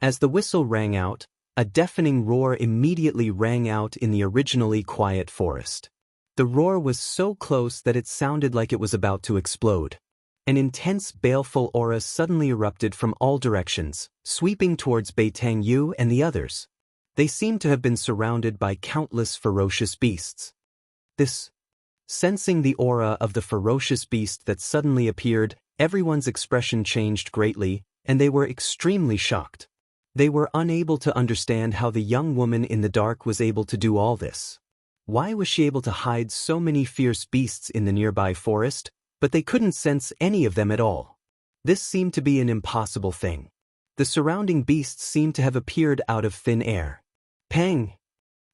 As the whistle rang out, a deafening roar immediately rang out in the originally quiet forest. The roar was so close that it sounded like it was about to explode. An intense baleful aura suddenly erupted from all directions, sweeping towards Beitang Yu and the others. They seemed to have been surrounded by countless ferocious beasts. Sensing the aura of the ferocious beast that suddenly appeared, everyone's expression changed greatly, and they were extremely shocked. They were unable to understand how the young woman in the dark was able to do all this. Why was she able to hide so many fierce beasts in the nearby forest, but they couldn't sense any of them at all? This seemed to be an impossible thing. The surrounding beasts seemed to have appeared out of thin air. Pang!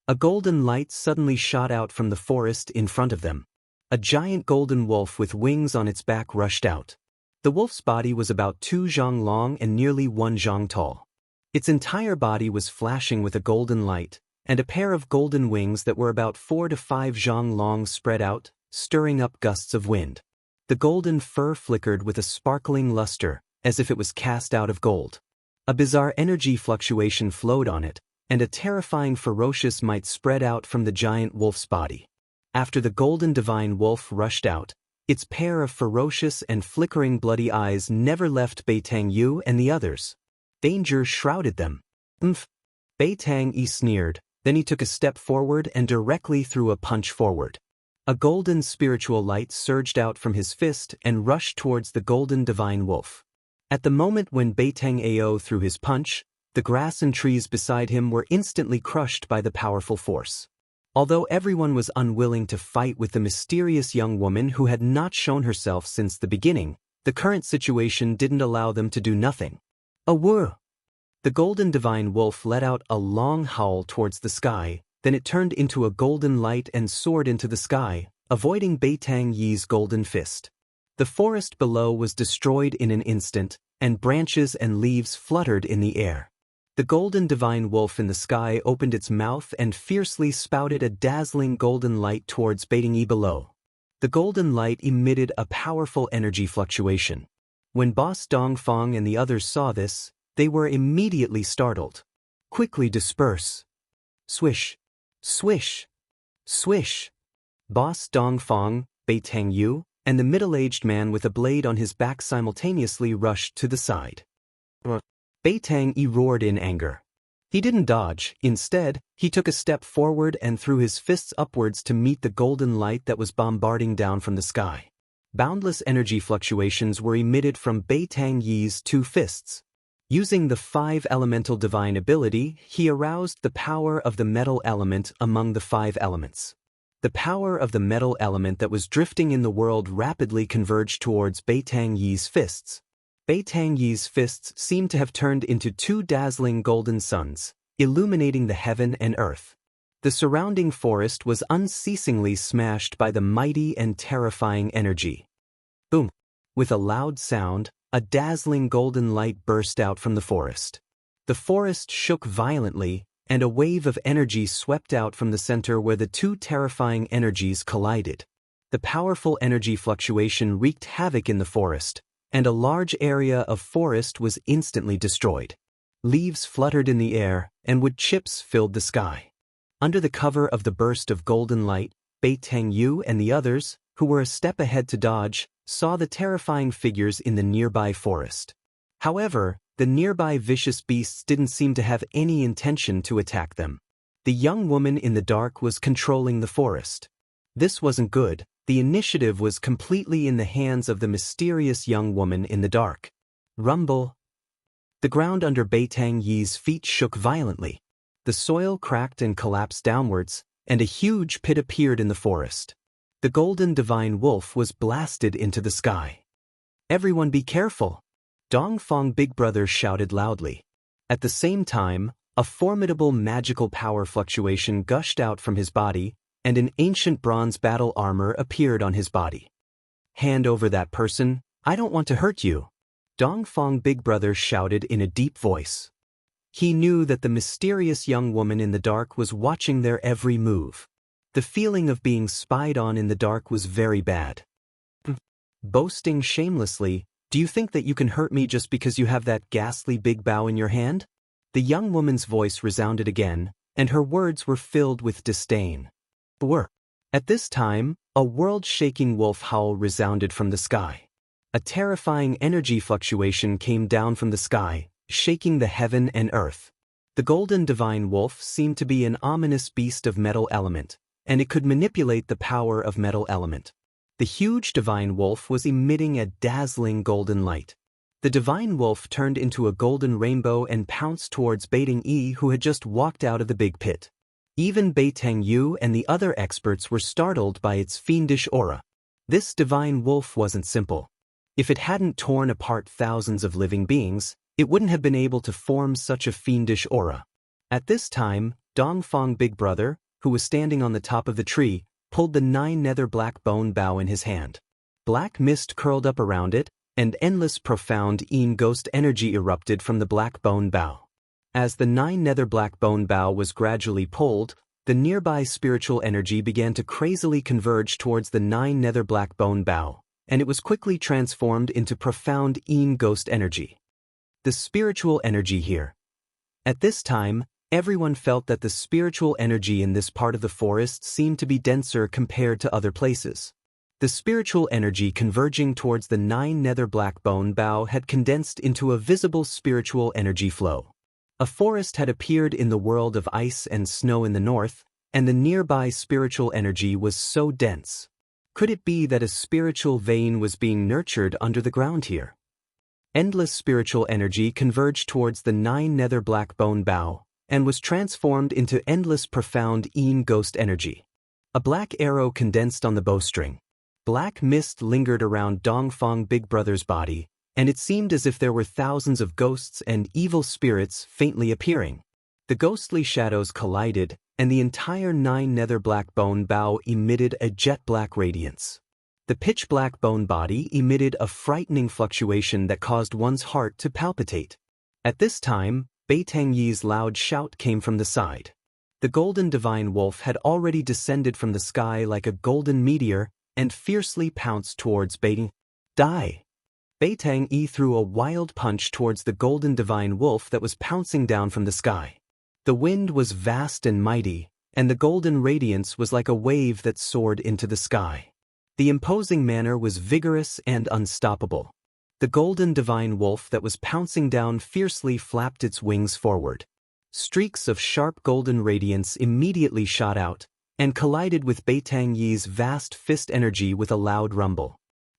A golden light suddenly shot out from the forest in front of them. A giant golden wolf with wings on its back rushed out. The wolf's body was about 2 zhang long and nearly 1 zhang tall. Its entire body was flashing with a golden light, and a pair of golden wings that were about 4 to 5 zhang long spread out, stirring up gusts of wind. The golden fur flickered with a sparkling luster, as if it was cast out of gold. A bizarre energy fluctuation flowed on it, and a terrifying ferocious might spread out from the giant wolf's body. After the golden divine wolf rushed out, its pair of ferocious and flickering bloody eyes never left Beitang Yu and the others. Danger shrouded them. Beitang Yi sneered, then he took a step forward and directly threw a punch forward. A golden spiritual light surged out from his fist and rushed towards the golden divine wolf. At the moment when Beitang Ao threw his punch, the grass and trees beside him were instantly crushed by the powerful force. Although everyone was unwilling to fight with the mysterious young woman who had not shown herself since the beginning, the current situation didn't allow them to do nothing. A whir! The golden divine wolf let out a long howl towards the sky, then it turned into a golden light and soared into the sky, avoiding Beitang Yi's golden fist. The forest below was destroyed in an instant, and branches and leaves fluttered in the air. The golden divine wolf in the sky opened its mouth and fiercely spouted a dazzling golden light towards Beitang Yi below. The golden light emitted a powerful energy fluctuation. When Boss Dongfang and the others saw this, they were immediately startled. Quickly disperse. Swish. Swish. Swish. Boss Dongfang, Beitang Yu, and the middle-aged man with a blade on his back simultaneously rushed to the side. Beitang Yi roared in anger. He didn't dodge. Instead, he took a step forward and threw his fists upwards to meet the golden light that was bombarding down from the sky. Boundless energy fluctuations were emitted from Beitang Yi's 2 fists. Using the 5 elemental divine ability, he aroused the power of the metal element among the 5 elements. The power of the metal element that was drifting in the world rapidly converged towards Beitang Yi's fists. Beitang Yi's fists seemed to have turned into 2 dazzling golden suns, illuminating the heaven and earth. The surrounding forest was unceasingly smashed by the mighty and terrifying energy. Boom! With a loud sound, a dazzling golden light burst out from the forest. The forest shook violently, and a wave of energy swept out from the center where the 2 terrifying energies collided. The powerful energy fluctuation wreaked havoc in the forest, and a large area of forest was instantly destroyed. Leaves fluttered in the air, and wood chips filled the sky. Under the cover of the burst of golden light, Beitang Yu and the others, who were a step ahead to dodge, saw the terrifying figures in the nearby forest. However, the nearby vicious beasts didn't seem to have any intention to attack them. The young woman in the dark was controlling the forest. This wasn't good. The initiative was completely in the hands of the mysterious young woman in the dark. Rumble. The ground under Beitang Yi's feet shook violently. The soil cracked and collapsed downwards, and a huge pit appeared in the forest. The golden divine wolf was blasted into the sky. Everyone be careful. Dongfang Big Brother shouted loudly. At the same time, a formidable magical power fluctuation gushed out from his body, and an ancient bronze battle armor appeared on his body. Hand over that person, I don't want to hurt you, Dongfang Big Brother shouted in a deep voice. He knew that the mysterious young woman in the dark was watching their every move. The feeling of being spied on in the dark was very bad. Boasting shamelessly, do you think that you can hurt me just because you have that ghastly big bow in your hand? The young woman's voice resounded again, and her words were filled with disdain. At this time, a world-shaking wolf howl resounded from the sky. A terrifying energy fluctuation came down from the sky, shaking the heaven and earth. The golden divine wolf seemed to be an ominous beast of metal element, and it could manipulate the power of metal element. The huge divine wolf was emitting a dazzling golden light. The divine wolf turned into a golden rainbow and pounced towards Baiting Yi, who had just walked out of the big pit. Even Beitang Yu and the other experts were startled by its fiendish aura. This divine wolf wasn't simple. If it hadn't torn apart thousands of living beings, it wouldn't have been able to form such a fiendish aura. At this time, Dongfang Big Brother, who was standing on the top of the tree, pulled the 9 nether black bone bow in his hand. Black mist curled up around it, and endless profound ghost energy erupted from the black bone bow. As the 9 nether black bone bow was gradually pulled, the nearby spiritual energy began to crazily converge towards the 9 nether black bone bow, and it was quickly transformed into profound ghost energy. The spiritual energy here. At this time, everyone felt that the spiritual energy in this part of the forest seemed to be denser compared to other places. The spiritual energy converging towards the 9 nether black bone bow had condensed into a visible spiritual energy flow. A forest had appeared in the world of ice and snow in the north, and the nearby spiritual energy was so dense. Could it be that a spiritual vein was being nurtured under the ground here? Endless spiritual energy converged towards the 9 nether black bone bow, and was transformed into endless profound ghost energy. A black arrow condensed on the bowstring. Black mist lingered around Dongfang Big Brother's body, and it seemed as if there were thousands of ghosts and evil spirits faintly appearing. The ghostly shadows collided, and the entire 9 nether black bone bow emitted a jet-black radiance. The pitch-black bone body emitted a frightening fluctuation that caused one's heart to palpitate. At this time, Beitang Yi's loud shout came from the side. The golden divine wolf had already descended from the sky like a golden meteor and fiercely pounced towards Baiting. Die! Beitang Yi threw a wild punch towards the golden divine wolf that was pouncing down from the sky. The wind was vast and mighty, and the golden radiance was like a wave that soared into the sky. The imposing manner was vigorous and unstoppable. The golden divine wolf that was pouncing down fiercely flapped its wings forward. Streaks of sharp golden radiance immediately shot out, and collided with Beitang Yi's vast fist energy with a loud rumble.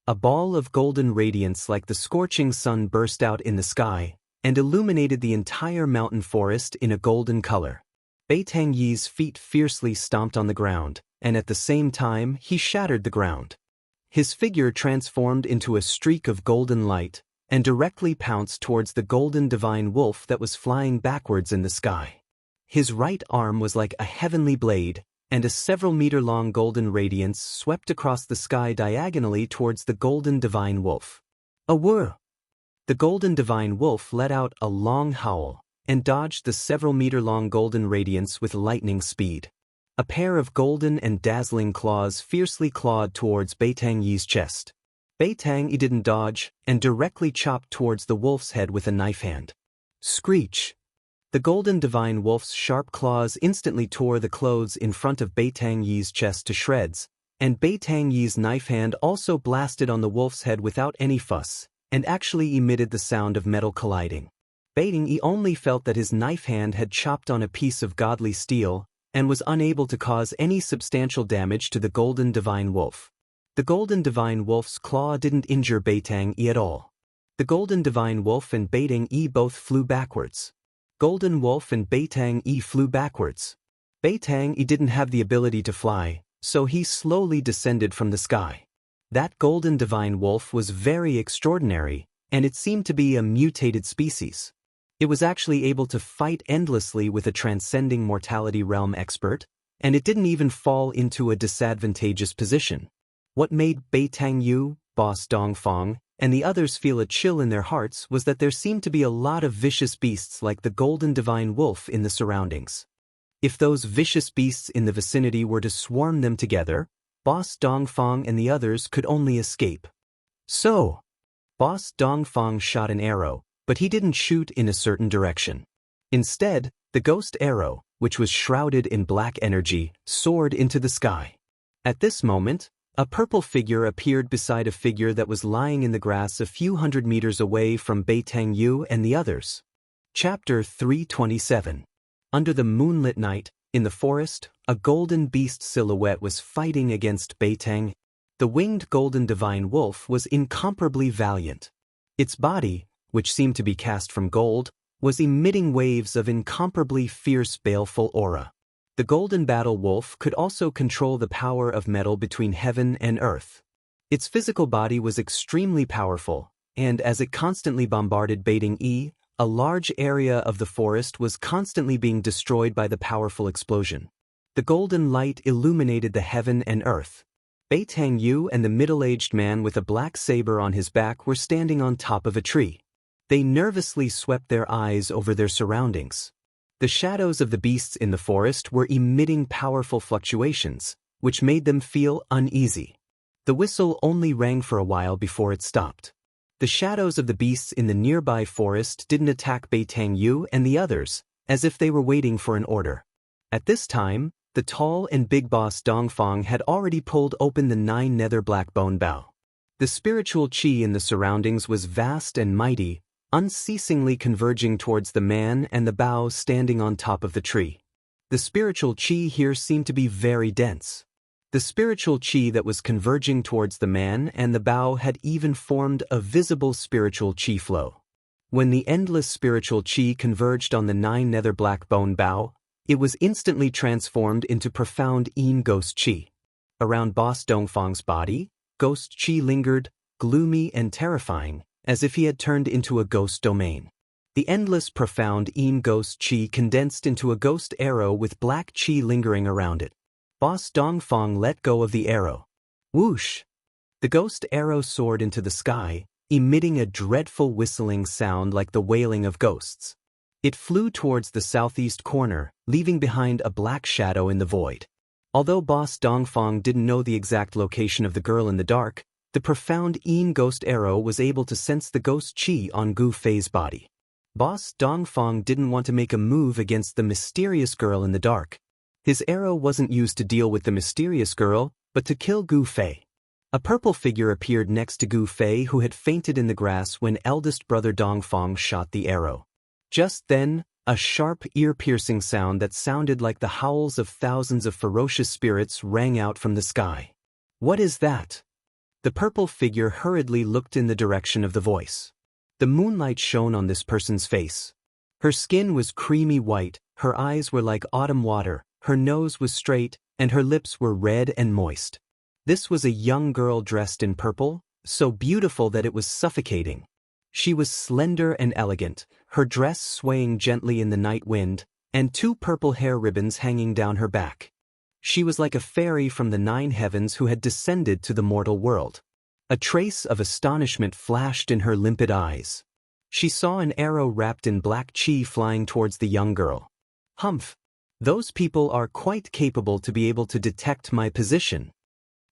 A ball of golden radiance like the scorching sun burst out in the sky, and illuminated the entire mountain forest in a golden color. Beitang Yi's feet fiercely stomped on the ground, and at the same time he shattered the ground. His figure transformed into a streak of golden light, and directly pounced towards the golden divine wolf that was flying backwards in the sky. His right arm was like a heavenly blade, and a several-meter-long golden radiance swept across the sky diagonally towards the golden divine wolf. A whir! The golden divine wolf let out a long howl, and dodged the several-meter-long golden radiance with lightning speed. A pair of golden and dazzling claws fiercely clawed towards Beitang Yi's chest. Beitang Yi didn't dodge, and directly chopped towards the wolf's head with a knife hand. Screech! The golden divine wolf's sharp claws instantly tore the clothes in front of Beitang Yi's chest to shreds, and Beitang Yi's knife hand also blasted on the wolf's head without any fuss, and actually emitted the sound of metal colliding. Beitang Yi only felt that his knife hand had chopped on a piece of godly steel, and was unable to cause any substantial damage to the golden divine wolf. The golden divine wolf's claw didn't injure Beitang Yi at all. The golden divine wolf and Beitang Yi both flew backwards. Golden wolf and Beitang Yi flew backwards. Beitang Yi didn't have the ability to fly, so he slowly descended from the sky. That golden divine wolf was very extraordinary, and it seemed to be a mutated species. It was actually able to fight endlessly with a transcending mortality realm expert, and it didn't even fall into a disadvantageous position. What made Beitang Yu, Boss Dongfang, and the others feel a chill in their hearts was that there seemed to be a lot of vicious beasts like the golden divine wolf in the surroundings. If those vicious beasts in the vicinity were to swarm them together, Boss Dongfang and the others could only escape. So, Boss Dongfang shot an arrow, but he didn't shoot in a certain direction. Instead, the ghost arrow, which was shrouded in black energy, soared into the sky. At this moment, a purple figure appeared beside a figure that was lying in the grass a few hundred meters away from Beitang Yu and the others. Chapter 327. Under the moonlit night, in the forest, a golden beast silhouette was fighting against Beitang. The winged golden divine wolf was incomparably valiant. Its body, which seemed to be cast from gold, was emitting waves of incomparably fierce baleful aura. The golden battle wolf could also control the power of metal between heaven and earth. Its physical body was extremely powerful, and as it constantly bombarded Beitang, a large area of the forest was constantly being destroyed by the powerful explosion. The golden light illuminated the heaven and earth. Beitang Yu and the middle-aged man with a black saber on his back were standing on top of a tree. They nervously swept their eyes over their surroundings. The shadows of the beasts in the forest were emitting powerful fluctuations, which made them feel uneasy. The whistle only rang for a while before it stopped. The shadows of the beasts in the nearby forest didn't attack Beitang Yu and the others, as if they were waiting for an order. At this time, the tall and big boss Dongfang had already pulled open the 9 nether black bone bow. The spiritual qi in the surroundings was vast and mighty, unceasingly converging towards the man and the bough standing on top of the tree. The spiritual qi here seemed to be very dense. The spiritual qi that was converging towards the man and the bough had even formed a visible spiritual qi flow. When the endless spiritual qi converged on the 9 nether black bone bough, it was instantly transformed into profound ghost qi. Around Boss Dongfang's body, ghost qi lingered, gloomy and terrifying, as if he had turned into a ghost domain. The endless profound ghost qi condensed into a ghost arrow with black qi lingering around it. Boss Dongfang let go of the arrow. Whoosh! The ghost arrow soared into the sky, emitting a dreadful whistling sound like the wailing of ghosts. It flew towards the southeast corner, leaving behind a black shadow in the void. Although Boss Dongfang didn't know the exact location of the girl in the dark, the profound ghost arrow was able to sense the ghost qi on Gu Fei's body. Boss Dongfang didn't want to make a move against the mysterious girl in the dark. His arrow wasn't used to deal with the mysterious girl, but to kill Gu Fei. A purple figure appeared next to Gu Fei who had fainted in the grass when eldest brother Dongfang shot the arrow. Just then, a sharp, ear-piercing sound that sounded like the howls of thousands of ferocious spirits rang out from the sky. What is that? The purple figure hurriedly looked in the direction of the voice. The moonlight shone on this person's face. Her skin was creamy white, her eyes were like autumn water, her nose was straight, and her lips were red and moist. This was a young girl dressed in purple, so beautiful that it was suffocating. She was slender and elegant, her dress swaying gently in the night wind, and 2 purple hair ribbons hanging down her back. She was like a fairy from the 9 heavens who had descended to the mortal world. A trace of astonishment flashed in her limpid eyes. She saw an arrow wrapped in black qi flying towards the young girl. Humph! Those people are quite capable to be able to detect my position.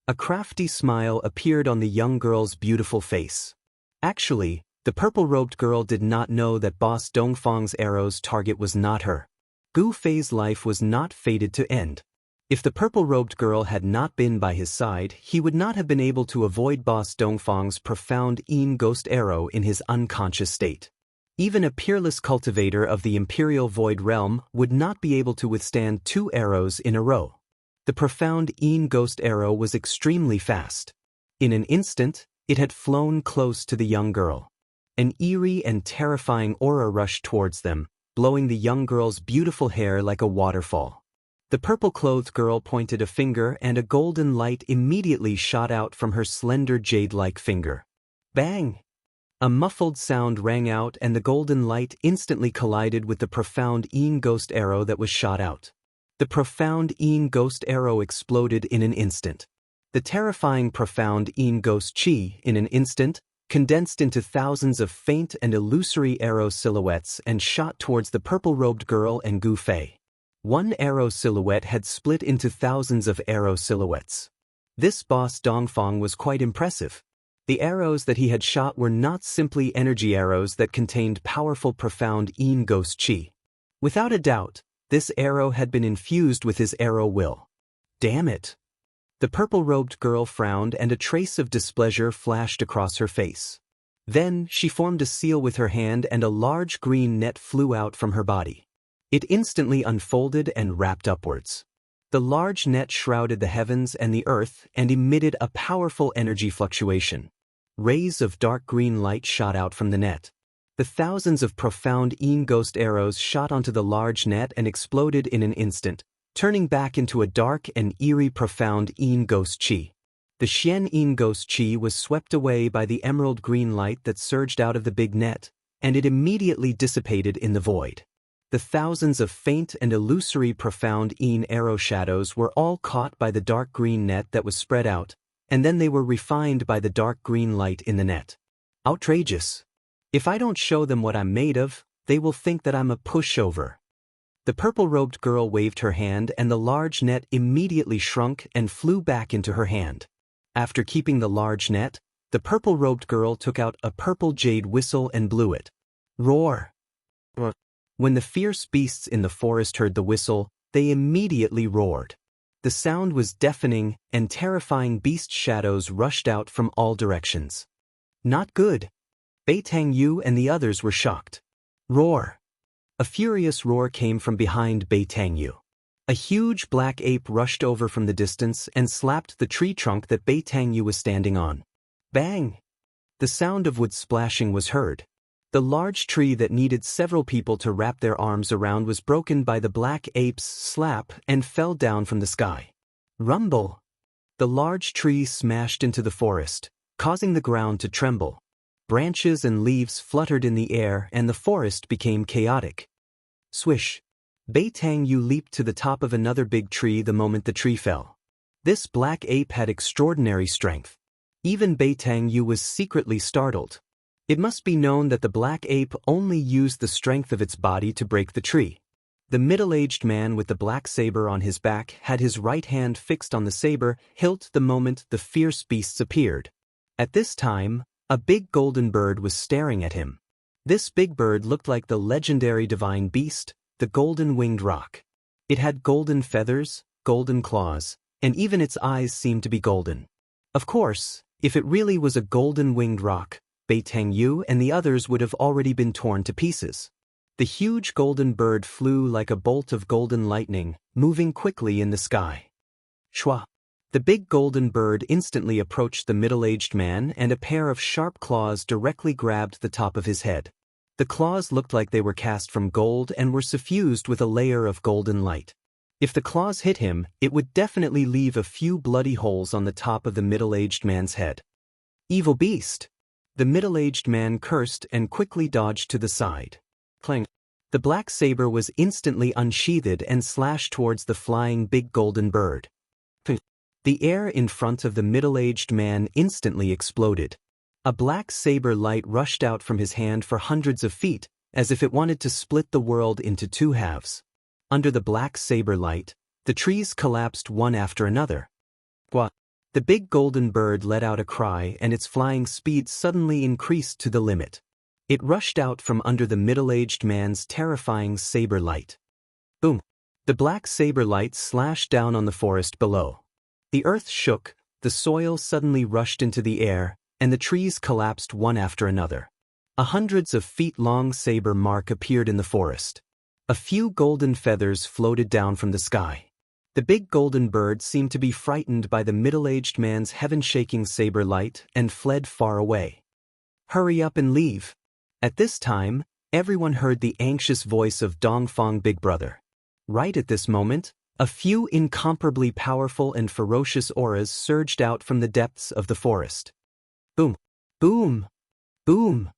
A crafty smile appeared on the young girl's beautiful face. Actually, the purple-robed girl did not know that Boss Dongfang's arrow's target was not her. Gu Fei's life was not fated to end. If the purple-robed girl had not been by his side, he would not have been able to avoid Boss Dongfang's profound ghost arrow in his unconscious state. Even a peerless cultivator of the Imperial Void Realm would not be able to withstand 2 arrows in a row. The profound ghost arrow was extremely fast. In an instant, it had flown close to the young girl. An eerie and terrifying aura rushed towards them, blowing the young girl's beautiful hair like a waterfall. The purple-clothed girl pointed a finger and a golden light immediately shot out from her slender jade-like finger. Bang! A muffled sound rang out and the golden light instantly collided with the profound Yin ghost arrow that was shot out. The profound Yin ghost arrow exploded in an instant. The terrifying profound Yin ghost chi, in an instant, condensed into thousands of faint and illusory arrow silhouettes and shot towards the purple-robed girl and Gu Fei. One arrow silhouette had split into thousands of arrow silhouettes. This boss Dongfang was quite impressive. The arrows that he had shot were not simply energy arrows that contained powerful profound Yin ghost chi. Without a doubt, this arrow had been infused with his arrow will. Damn it! The purple-robed girl frowned and a trace of displeasure flashed across her face. Then, she formed a seal with her hand and a large green net flew out from her body. It instantly unfolded and wrapped upwards. The large net shrouded the heavens and the earth and emitted a powerful energy fluctuation. Rays of dark green light shot out from the net. The thousands of profound Yin ghost arrows shot onto the large net and exploded in an instant, turning back into a dark and eerie profound Yin ghost chi. The Xian Yin ghost chi was swept away by the emerald green light that surged out of the big net, and it immediately dissipated in the void. The thousands of faint and illusory profound Yin arrow shadows were all caught by the dark green net that was spread out, and then they were refined by the dark green light in the net. Outrageous. If I don't show them what I'm made of, they will think that I'm a pushover. The purple-robed girl waved her hand and the large net immediately shrunk and flew back into her hand. After keeping the large net, the purple-robed girl took out a purple jade whistle and blew it. Roar! When the fierce beasts in the forest heard the whistle, they immediately roared. The sound was deafening, and terrifying beast shadows rushed out from all directions. Not good. Bei Tangyu and the others were shocked. Roar! A furious roar came from behind Bei Tangyu. A huge black ape rushed over from the distance and slapped the tree trunk that Bei Tangyu was standing on. Bang! The sound of wood splashing was heard. The large tree that needed several people to wrap their arms around was broken by the black ape's slap and fell down from the sky. Rumble! The large tree smashed into the forest, causing the ground to tremble. Branches and leaves fluttered in the air and the forest became chaotic. Swish! Bei Tangyu leaped to the top of another big tree the moment the tree fell. This black ape had extraordinary strength. Even Bei Tangyu was secretly startled. It must be known that the black ape only used the strength of its body to break the tree. The middle-aged man with the black saber on his back had his right hand fixed on the saber hilt the moment the fierce beasts appeared. At this time, a big golden bird was staring at him. This big bird looked like the legendary divine beast, the golden-winged roc. It had golden feathers, golden claws, and even its eyes seemed to be golden. Of course, if it really was a golden-winged roc, Bei Tangyu and the others would have already been torn to pieces. The huge golden bird flew like a bolt of golden lightning, moving quickly in the sky. Shwa! The big golden bird instantly approached the middle-aged man and a pair of sharp claws directly grabbed the top of his head. The claws looked like they were cast from gold and were suffused with a layer of golden light. If the claws hit him, it would definitely leave a few bloody holes on the top of the middle-aged man's head. Evil beast! The middle-aged man cursed and quickly dodged to the side. Clang! The black saber was instantly unsheathed and slashed towards the flying big golden bird. The air in front of the middle-aged man instantly exploded. A black saber light rushed out from his hand for hundreds of feet, as if it wanted to split the world into two halves. Under the black saber light, the trees collapsed one after another. Gwa! The big golden bird let out a cry and its flying speed suddenly increased to the limit. It rushed out from under the middle-aged man's terrifying saber light. Boom! The black saber light slashed down on the forest below. The earth shook, the soil suddenly rushed into the air, and the trees collapsed one after another. A hundreds of feet-long saber mark appeared in the forest. A few golden feathers floated down from the sky. The big golden bird seemed to be frightened by the middle-aged man's heaven-shaking saber light and fled far away. Hurry up and leave. At this time, everyone heard the anxious voice of Dongfang Big Brother. Right at this moment, a few incomparably powerful and ferocious auras surged out from the depths of the forest. Boom! Boom! Boom!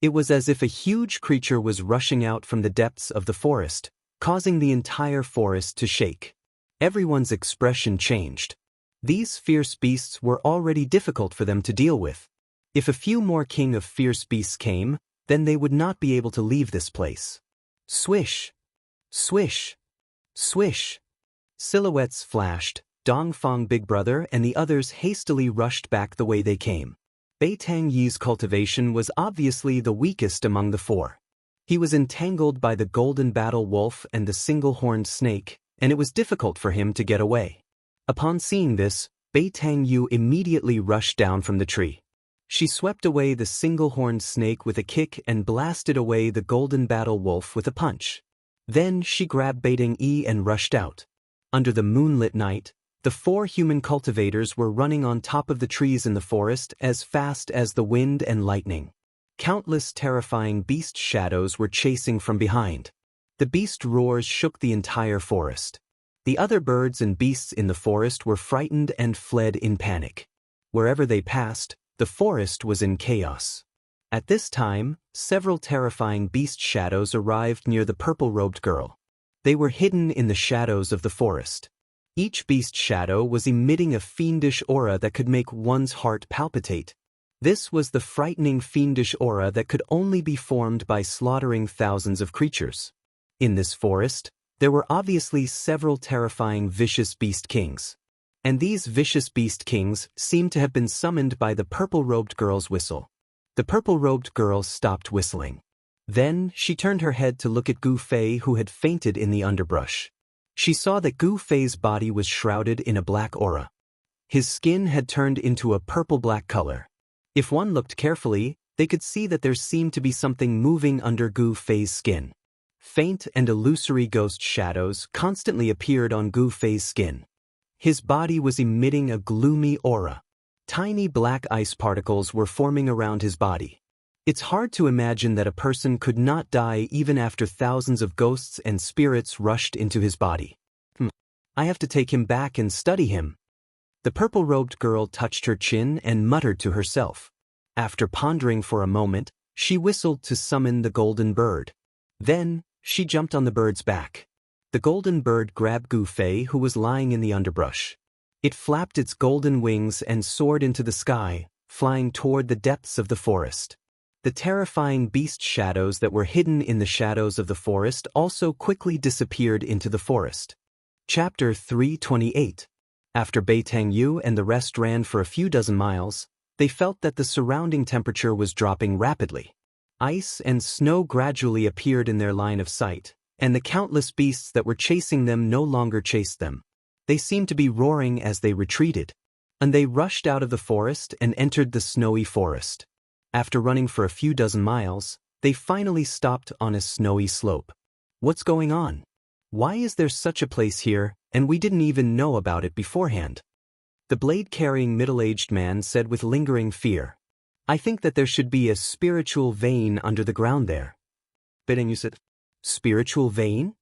It was as if a huge creature was rushing out from the depths of the forest, causing the entire forest to shake. Everyone's expression changed. These fierce beasts were already difficult for them to deal with. If a few more king of fierce beasts came, then they would not be able to leave this place. Swish! Swish! Swish! Silhouettes flashed. Dongfang Big Brother and the others hastily rushed back the way they came. Bei Tangyi's cultivation was obviously the weakest among the four. He was entangled by the golden battle wolf and the single-horned snake, and it was difficult for him to get away. Upon seeing this, Bei Tangyi immediately rushed down from the tree. She swept away the single-horned snake with a kick and blasted away the golden battle wolf with a punch. Then she grabbed Bei Tangyi and rushed out. Under the moonlit night, the four human cultivators were running on top of the trees in the forest as fast as the wind and lightning. Countless terrifying beast shadows were chasing from behind. The beast roars shook the entire forest. The other birds and beasts in the forest were frightened and fled in panic. Wherever they passed, the forest was in chaos. At this time, several terrifying beast shadows arrived near the purple-robed girl. They were hidden in the shadows of the forest. Each beast shadow was emitting a fiendish aura that could make one's heart palpitate. This was the frightening fiendish aura that could only be formed by slaughtering thousands of creatures. In this forest, there were obviously several terrifying vicious beast kings. And these vicious beast kings seemed to have been summoned by the purple-robed girl's whistle. The purple-robed girl stopped whistling. Then she turned her head to look at Gu Fei, who had fainted in the underbrush. She saw that Gu Fei's body was shrouded in a black aura. His skin had turned into a purple-black color. If one looked carefully, they could see that there seemed to be something moving under Gu Fei's skin. Faint and illusory ghost shadows constantly appeared on Gu Fei's skin. His body was emitting a gloomy aura. Tiny black ice particles were forming around his body. It's hard to imagine that a person could not die even after thousands of ghosts and spirits rushed into his body. I have to take him back and study him. The purple-robed girl touched her chin and muttered to herself. After pondering for a moment, she whistled to summon the golden bird. Then, she jumped on the bird's back. The golden bird grabbed Gu Fei, who was lying in the underbrush. It flapped its golden wings and soared into the sky, flying toward the depths of the forest. The terrifying beast shadows that were hidden in the shadows of the forest also quickly disappeared into the forest. Chapter 328. After Bei Tangyi and the rest ran for a few dozen miles, they felt that the surrounding temperature was dropping rapidly. Ice and snow gradually appeared in their line of sight, and the countless beasts that were chasing them no longer chased them. They seemed to be roaring as they retreated. And they rushed out of the forest and entered the snowy forest. After running for a few dozen miles, they finally stopped on a snowy slope. What's going on? Why is there such a place here, and we didn't even know about it beforehand? The blade-carrying middle-aged man said with lingering fear. I think that there should be a spiritual vein under the ground there. Bei Tangyi said, Spiritual vein?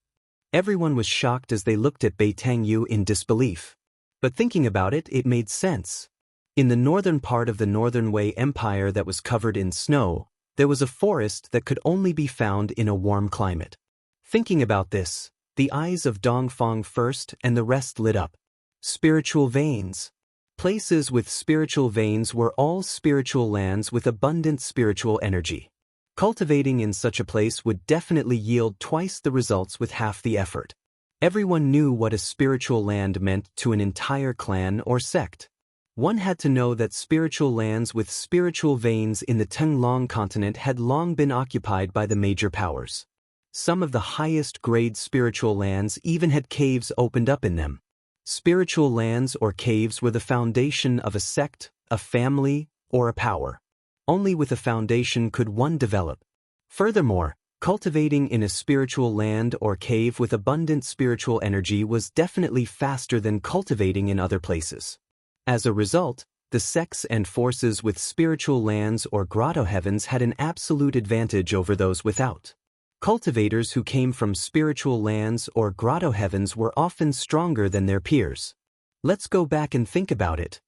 Everyone was shocked as they looked at Bei Tangyi in disbelief. But thinking about it, it made sense. In the northern part of the Northern Wei Empire that was covered in snow, there was a forest that could only be found in a warm climate. Thinking about this, the eyes of Dongfang first and the rest lit up. Spiritual veins. Places with spiritual veins were all spiritual lands with abundant spiritual energy. Cultivating in such a place would definitely yield twice the results with half the effort. Everyone knew what a spiritual land meant to an entire clan or sect. One had to know that spiritual lands with spiritual veins in the Tenglong continent had long been occupied by the major powers. Some of the highest-grade spiritual lands even had caves opened up in them. Spiritual lands or caves were the foundation of a sect, a family, or a power. Only with a foundation could one develop. Furthermore, cultivating in a spiritual land or cave with abundant spiritual energy was definitely faster than cultivating in other places. As a result, the sects and forces with spiritual lands or grotto heavens had an absolute advantage over those without. Cultivators who came from spiritual lands or grotto heavens were often stronger than their peers. Let's go back and think about it.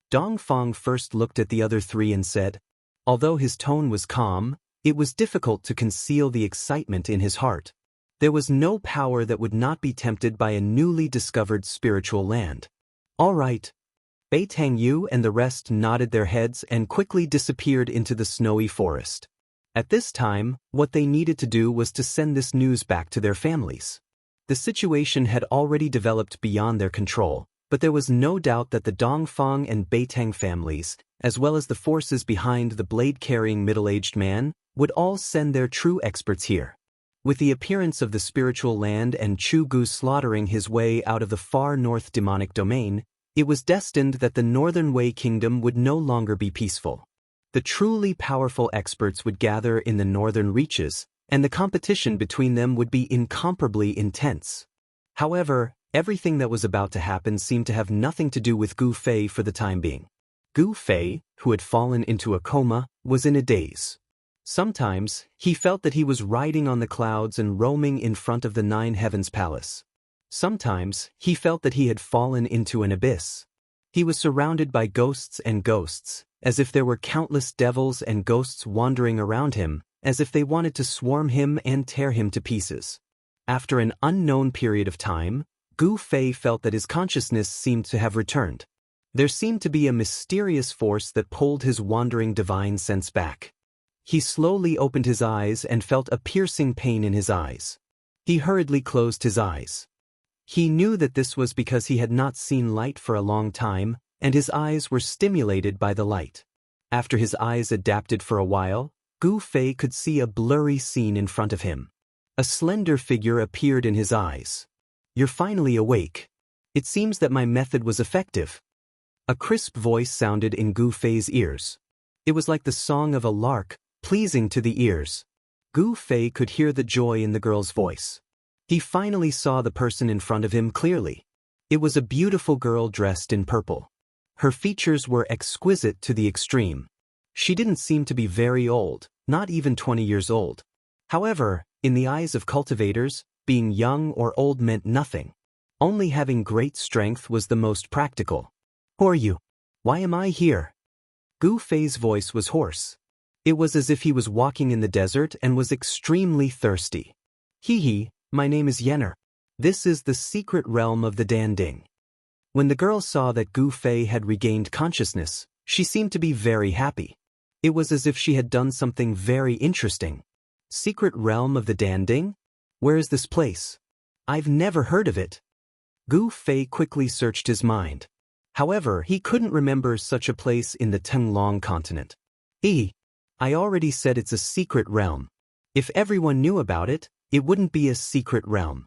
Dongfang first looked at the other three and said, Although his tone was calm, it was difficult to conceal the excitement in his heart. There was no power that would not be tempted by a newly discovered spiritual land. All right. Bei Tangyu and the rest nodded their heads and quickly disappeared into the snowy forest. At this time, what they needed to do was to send this news back to their families. The situation had already developed beyond their control, but there was no doubt that the Dongfang and Beitang families, as well as the forces behind the blade-carrying middle-aged man, would all send their true experts here. With the appearance of the spiritual land and Chu Gu slaughtering his way out of the far north demonic domain, it was destined that the Northern Wei Kingdom would no longer be peaceful. The truly powerful experts would gather in the northern reaches, and the competition between them would be incomparably intense. However, everything that was about to happen seemed to have nothing to do with Gu Fei for the time being. Gu Fei, who had fallen into a coma, was in a daze. Sometimes, he felt that he was riding on the clouds and roaming in front of the Nine Heavens Palace. Sometimes, he felt that he had fallen into an abyss. He was surrounded by ghosts and ghosts, as if there were countless devils and ghosts wandering around him, as if they wanted to swarm him and tear him to pieces. After an unknown period of time, Gu Fei felt that his consciousness seemed to have returned. There seemed to be a mysterious force that pulled his wandering divine sense back. He slowly opened his eyes and felt a piercing pain in his eyes. He hurriedly closed his eyes. He knew that this was because he had not seen light for a long time, and his eyes were stimulated by the light. After his eyes adapted for a while, Gu Fei could see a blurry scene in front of him. A slender figure appeared in his eyes. "You're finally awake. It seems that my method was effective." A crisp voice sounded in Gu Fei's ears. It was like the song of a lark, pleasing to the ears. Gu Fei could hear the joy in the girl's voice. He finally saw the person in front of him clearly. It was a beautiful girl dressed in purple. Her features were exquisite to the extreme. She didn't seem to be very old, not even 20 years old. However, in the eyes of cultivators, being young or old meant nothing. Only having great strength was the most practical. "Who are you? Why am I here?" Gu Fei's voice was hoarse. It was as if he was walking in the desert and was extremely thirsty. "Hee, my name is Yenner. This is the secret realm of the Danding." When the girl saw that Gu Fei had regained consciousness, she seemed to be very happy. It was as if she had done something very interesting. "Secret realm of the Danding? Where is this place? I've never heard of it." Gu Fei quickly searched his mind. However, he couldn't remember such a place in the Tenglong continent. I already said it's a secret realm. If everyone knew about it, it wouldn't be a secret realm."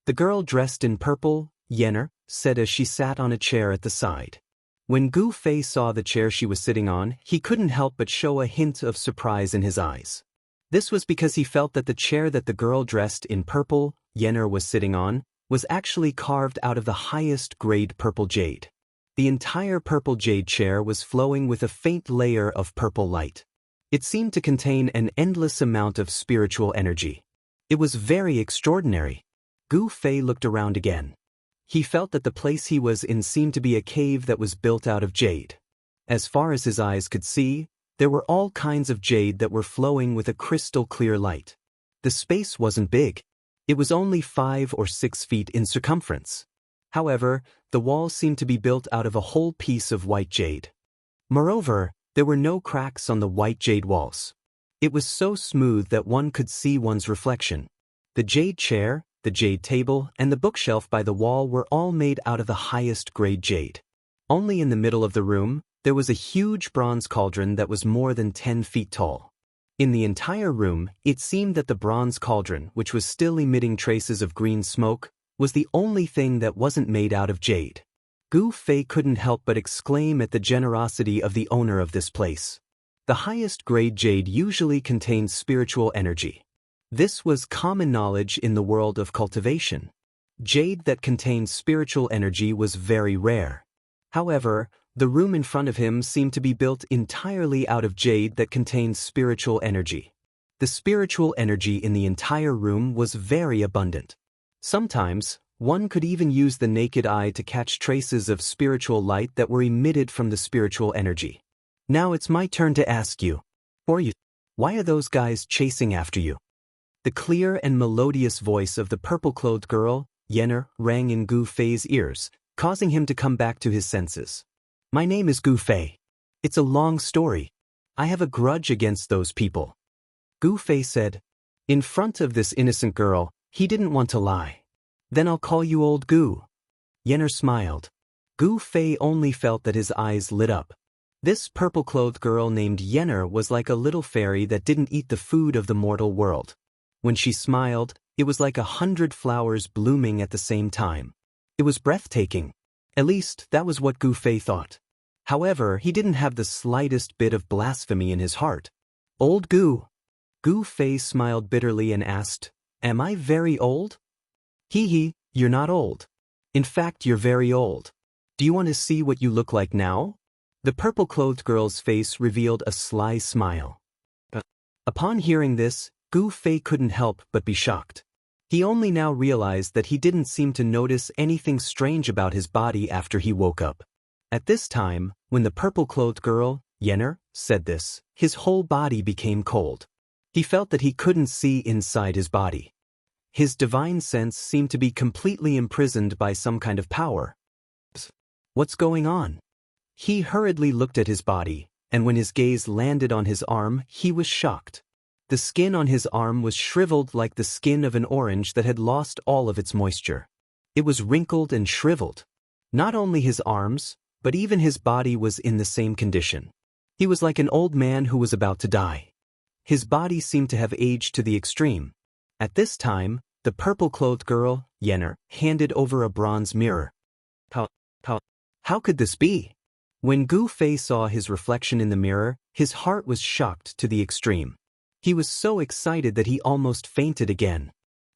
The girl dressed in purple, Yenner, said as she sat on a chair at the side. When Gu Fei saw the chair she was sitting on, he couldn't help but show a hint of surprise in his eyes. This was because he felt that the chair that the girl dressed in purple, Yenner, was sitting on, was actually carved out of the highest grade purple jade. The entire purple jade chair was flowing with a faint layer of purple light. It seemed to contain an endless amount of spiritual energy. It was very extraordinary. Gu Fei looked around again. He felt that the place he was in seemed to be a cave that was built out of jade. As far as his eyes could see, there were all kinds of jade that were flowing with a crystal-clear light. The space wasn't big. It was only 5 or 6 feet in circumference. However, the walls seemed to be built out of a whole piece of white jade. Moreover, there were no cracks on the white jade walls. It was so smooth that one could see one's reflection. The jade chair, the jade table, and the bookshelf by the wall were all made out of the highest grade jade. Only in the middle of the room, there was a huge bronze cauldron that was more than 10 feet tall. In the entire room, it seemed that the bronze cauldron, which was still emitting traces of green smoke, was the only thing that wasn't made out of jade. Gu Fei couldn't help but exclaim at the generosity of the owner of this place. The highest grade jade usually contains spiritual energy. This was common knowledge in the world of cultivation. Jade that contained spiritual energy was very rare. However, the room in front of him seemed to be built entirely out of jade that contained spiritual energy. The spiritual energy in the entire room was very abundant. Sometimes, one could even use the naked eye to catch traces of spiritual light that were emitted from the spiritual energy. "Now it's my turn to ask you. Or you? Why are those guys chasing after you? The clear and melodious voice of the purple-clothed girl, Yenner, rang in Gu Fei's ears, causing him to come back to his senses. My name is Gu Fei. It's a long story. I have a grudge against those people. Gu Fei said. In front of this innocent girl, he didn't want to lie. Then I'll call you old Gu. Yenner smiled. Gu Fei only felt that his eyes lit up. This purple-clothed girl named Yenner was like a little fairy that didn't eat the food of the mortal world. When she smiled, it was like 100 flowers blooming at the same time. It was breathtaking. At least, that was what Gu Fei thought. However, he didn't have the slightest bit of blasphemy in his heart. Old Gu. Gu Fei smiled bitterly and asked, Am I very old? Hee, you're not old. In fact, you're very old. Do you want to see what you look like now? The purple-clothed girl's face revealed a sly smile. Upon hearing this, Gu Fei couldn't help but be shocked. He only now realized that he didn't seem to notice anything strange about his body after he woke up. At this time, when the purple-clothed girl, Yenner, said this, his whole body became cold. He felt that he couldn't see inside his body. His divine sense seemed to be completely imprisoned by some kind of power. What's going on? He hurriedly looked at his body, and when his gaze landed on his arm, he was shocked. The skin on his arm was shriveled like the skin of an orange that had lost all of its moisture. It was wrinkled and shriveled. Not only his arms, but even his body was in the same condition. He was like an old man who was about to die. His body seemed to have aged to the extreme. At this time, the purple-clothed girl, Yenner, handed over a bronze mirror. How could this be? When Gu Fei saw his reflection in the mirror, his heart was shocked to the extreme. He was so excited that he almost fainted again.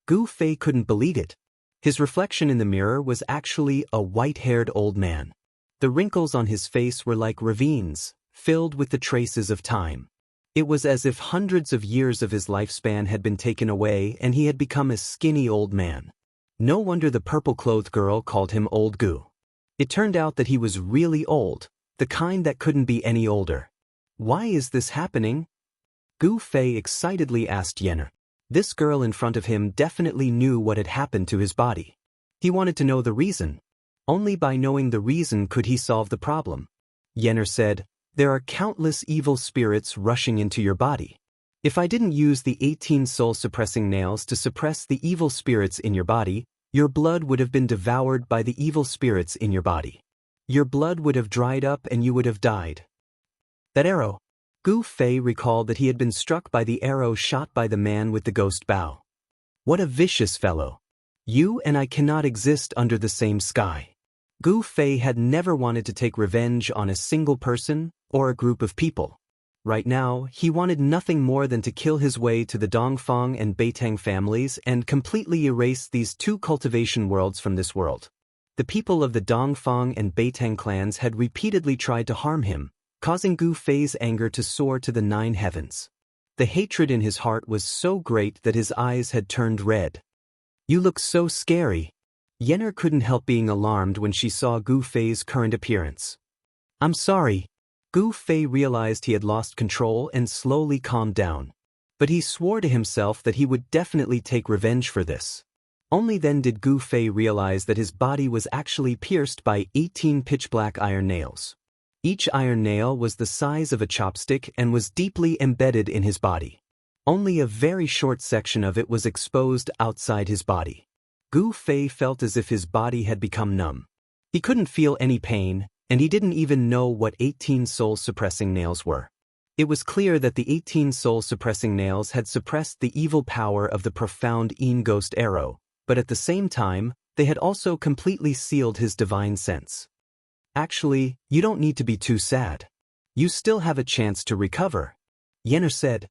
Gu Fei couldn't believe it. His reflection in the mirror was actually a white-haired old man. The wrinkles on his face were like ravines, filled with the traces of time. It was as if hundreds of years of his lifespan had been taken away and he had become a skinny old man. No wonder the purple-clothed girl called him Old Gu. It turned out that he was really old, the kind that couldn't be any older. Why is this happening? Gu Fei excitedly asked Yenner. This girl in front of him definitely knew what had happened to his body. He wanted to know the reason. Only by knowing the reason could he solve the problem. Yenner said, There are countless evil spirits rushing into your body. If I didn't use the 18 soul-suppressing nails to suppress the evil spirits in your body, your blood would have been devoured by the evil spirits in your body. Your blood would have dried up and you would have died. That arrow. Gu Fei recalled that he had been struck by the arrow shot by the man with the ghost bow. What a vicious fellow. You and I cannot exist under the same sky. Gu Fei had never wanted to take revenge on a single person or a group of people. Right now, he wanted nothing more than to kill his way to the Dongfang and Beitang families and completely erase these two cultivation worlds from this world. The people of the Dongfang and Beitang clans had repeatedly tried to harm him, causing Gu Fei's anger to soar to the 9 heavens. The hatred in his heart was so great that his eyes had turned red. You look so scary. Yenner couldn't help being alarmed when she saw Gu Fei's current appearance. I'm sorry. Gu Fei realized he had lost control and slowly calmed down. But he swore to himself that he would definitely take revenge for this. Only then did Gu Fei realize that his body was actually pierced by 18 pitch-black iron nails. Each iron nail was the size of a chopstick and was deeply embedded in his body. Only a very short section of it was exposed outside his body. Gu Fei felt as if his body had become numb. He couldn't feel any pain, and he didn't even know what 18 soul-suppressing nails were. It was clear that the 18 soul-suppressing nails had suppressed the evil power of the profound Yin Ghost arrow, but at the same time, they had also completely sealed his divine sense. Actually, you don't need to be too sad. You still have a chance to recover. Yenner said.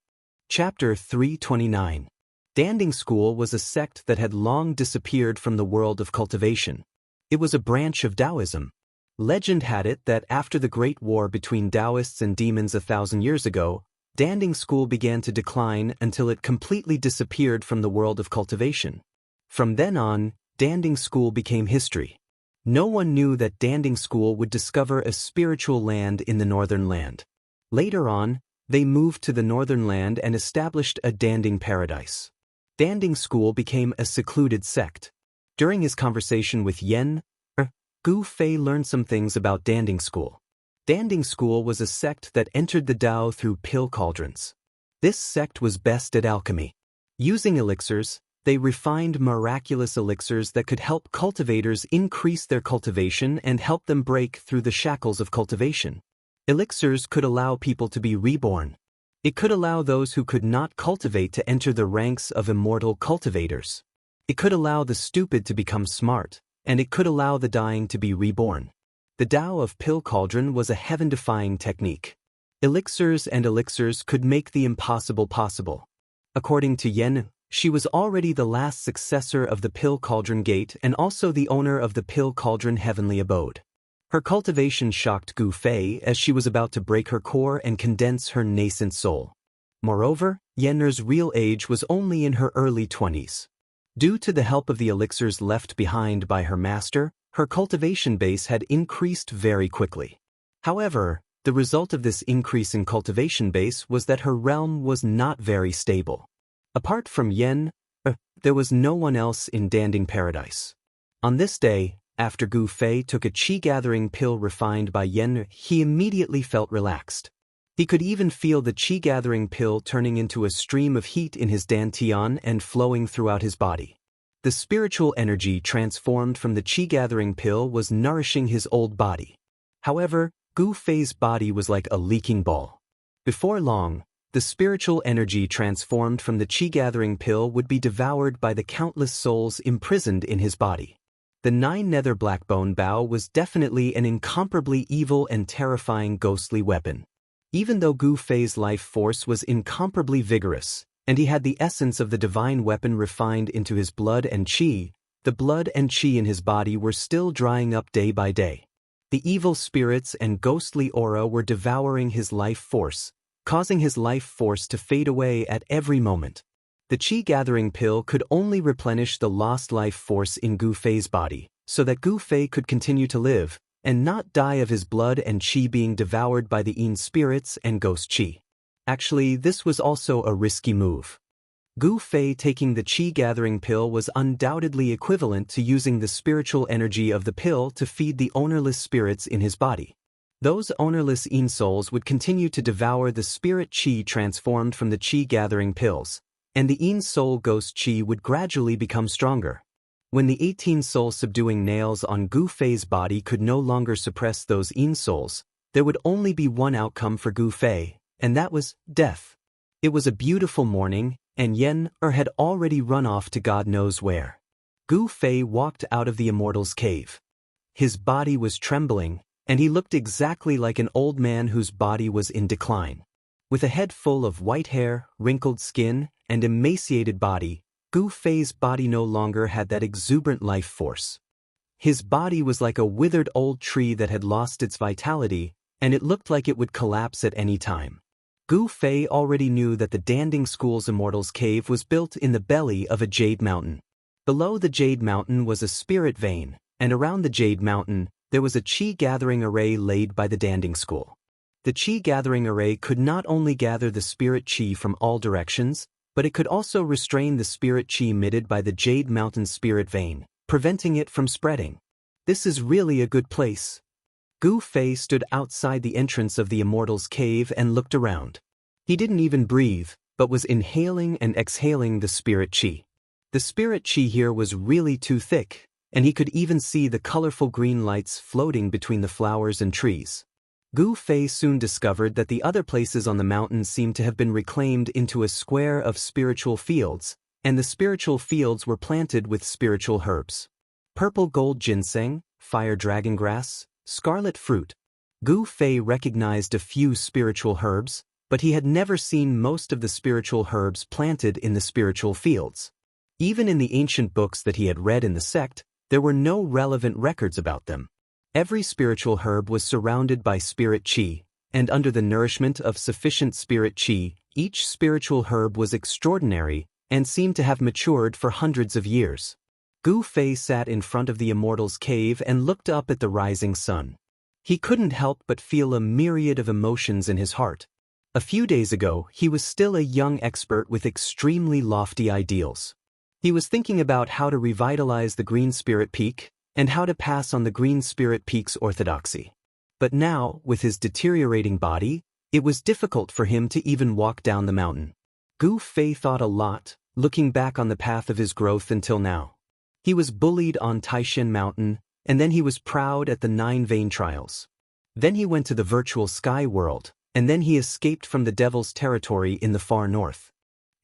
Chapter 329. Danding School was a sect that had long disappeared from the world of cultivation. It was a branch of Taoism. Legend had it that after the Great War between Daoists and demons 1,000 years ago, Danding School began to decline until it completely disappeared from the world of cultivation. From then on, Danding School became history. No one knew that Danding School would discover a spiritual land in the northern land. Later on, They moved to the northern land and established a Danding paradise. Danding School became a secluded sect. During his conversation with Gu Fei learned some things about Danding School. Danding School was a sect that entered the Dao through pill cauldrons. This sect was best at alchemy. Using elixirs, they refined miraculous elixirs that could help cultivators increase their cultivation and help them break through the shackles of cultivation. Elixirs could allow people to be reborn. It could allow those who could not cultivate to enter the ranks of immortal cultivators. It could allow the stupid to become smart, and it could allow the dying to be reborn. The Tao of Pill Cauldron was a heaven-defying technique. Elixirs and elixirs could make the impossible possible. According to Yen, she was already the last successor of the Pill Cauldron Gate and also the owner of the Pill Cauldron Heavenly Abode. Her cultivation shocked Gu Fei as she was about to break her core and condense her nascent soul. Moreover, Yenner's real age was only in her early 20s. Due to the help of the elixirs left behind by her master, her cultivation base had increased very quickly. However, the result of this increase in cultivation base was that her realm was not very stable. Apart from Yen, there was no one else in Danding Paradise. On this day, after Gu Fei took a qi-gathering pill refined by Yen, he immediately felt relaxed. He could even feel the qi-gathering pill turning into a stream of heat in his dantian and flowing throughout his body. The spiritual energy transformed from the qi-gathering pill was nourishing his old body. However, Gu Fei's body was like a leaking ball. Before long, the spiritual energy transformed from the qi-gathering pill would be devoured by the countless souls imprisoned in his body. The 9-nether blackbone bow was definitely an incomparably evil and terrifying ghostly weapon. Even though Gu Fei's life force was incomparably vigorous, and he had the essence of the divine weapon refined into his blood and qi, the blood and qi in his body were still drying up day by day. The evil spirits and ghostly aura were devouring his life force, causing his life force to fade away at every moment. The qi-gathering pill could only replenish the lost life force in Gu Fei's body, so that Gu Fei could continue to live, and not die of his blood and qi being devoured by the Yin spirits and ghost qi. Actually, this was also a risky move. Gu Fei taking the qi-gathering pill was undoubtedly equivalent to using the spiritual energy of the pill to feed the ownerless spirits in his body. Those ownerless Yin souls would continue to devour the spirit qi transformed from the qi-gathering pills, and the Yin soul ghost qi would gradually become stronger. When the 18 soul subduing nails on Gu Fei's body could no longer suppress those Yin souls, there would only be one outcome for Gu Fei, and that was death. It was a beautiful morning, and Yen had already run off to God knows where. Gu Fei walked out of the Immortal's cave. His body was trembling, and he looked exactly like an old man whose body was in decline. With a head full of white hair, wrinkled skin, and emaciated body, Gu Fei's body no longer had that exuberant life force. His body was like a withered old tree that had lost its vitality, and it looked like it would collapse at any time. Gu Fei already knew that the Danding School's Immortal's cave was built in the belly of a jade mountain. Below the jade mountain was a spirit vein, and around the jade mountain, there was a qi-gathering array laid by the Danding School. The qi-gathering array could not only gather the spirit qi from all directions, but it could also restrain the spirit qi emitted by the Jade Mountain spirit vein, preventing it from spreading. This is really a good place. Gu Fei stood outside the entrance of the Immortal's cave and looked around. He didn't even breathe, but was inhaling and exhaling the spirit qi. The spirit qi here was really too thick, and he could even see the colorful green lights floating between the flowers and trees. Gu Fei soon discovered that the other places on the mountain seemed to have been reclaimed into a square of spiritual fields, and the spiritual fields were planted with spiritual herbs. Purple gold ginseng, fire dragon grass, scarlet fruit. Gu Fei recognized a few spiritual herbs, but he had never seen most of the spiritual herbs planted in the spiritual fields. Even in the ancient books that he had read in the sect, there were no relevant records about them. Every spiritual herb was surrounded by spirit qi, and under the nourishment of sufficient spirit qi, each spiritual herb was extraordinary and seemed to have matured for hundreds of years. Gu Fei sat in front of the Immortal's cave and looked up at the rising sun. He couldn't help but feel a myriad of emotions in his heart. A few days ago, he was still a young expert with extremely lofty ideals. He was thinking about how to revitalize the Green Spirit Peak and how to pass on the Green Spirit Peak's orthodoxy. But now, with his deteriorating body, it was difficult for him to even walk down the mountain. Gu Fei thought a lot, looking back on the path of his growth until now. He was bullied on Taishan Mountain, and then he was proud at the 9 Vein Trials. Then he went to the virtual sky world, and then he escaped from the devil's territory in the far north.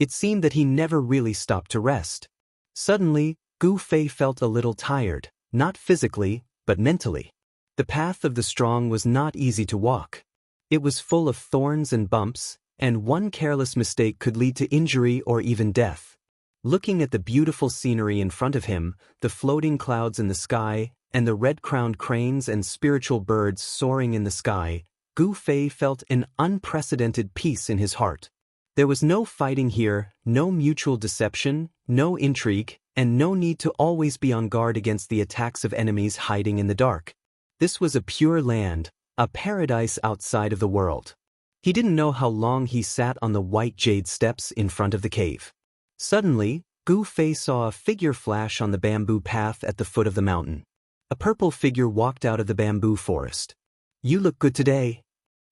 It seemed that he never really stopped to rest. Suddenly, Gu Fei felt a little tired, not physically, but mentally. The path of the strong was not easy to walk. It was full of thorns and bumps, and one careless mistake could lead to injury or even death. Looking at the beautiful scenery in front of him, the floating clouds in the sky, and the red-crowned cranes and spiritual birds soaring in the sky, Gu Fei felt an unprecedented peace in his heart. There was no fighting here, no mutual deception, no intrigue, and no need to always be on guard against the attacks of enemies hiding in the dark. This was a pure land, a paradise outside of the world. He didn't know how long he sat on the white jade steps in front of the cave. Suddenly, Gu Fei saw a figure flash on the bamboo path at the foot of the mountain. A purple figure walked out of the bamboo forest. "You look good today."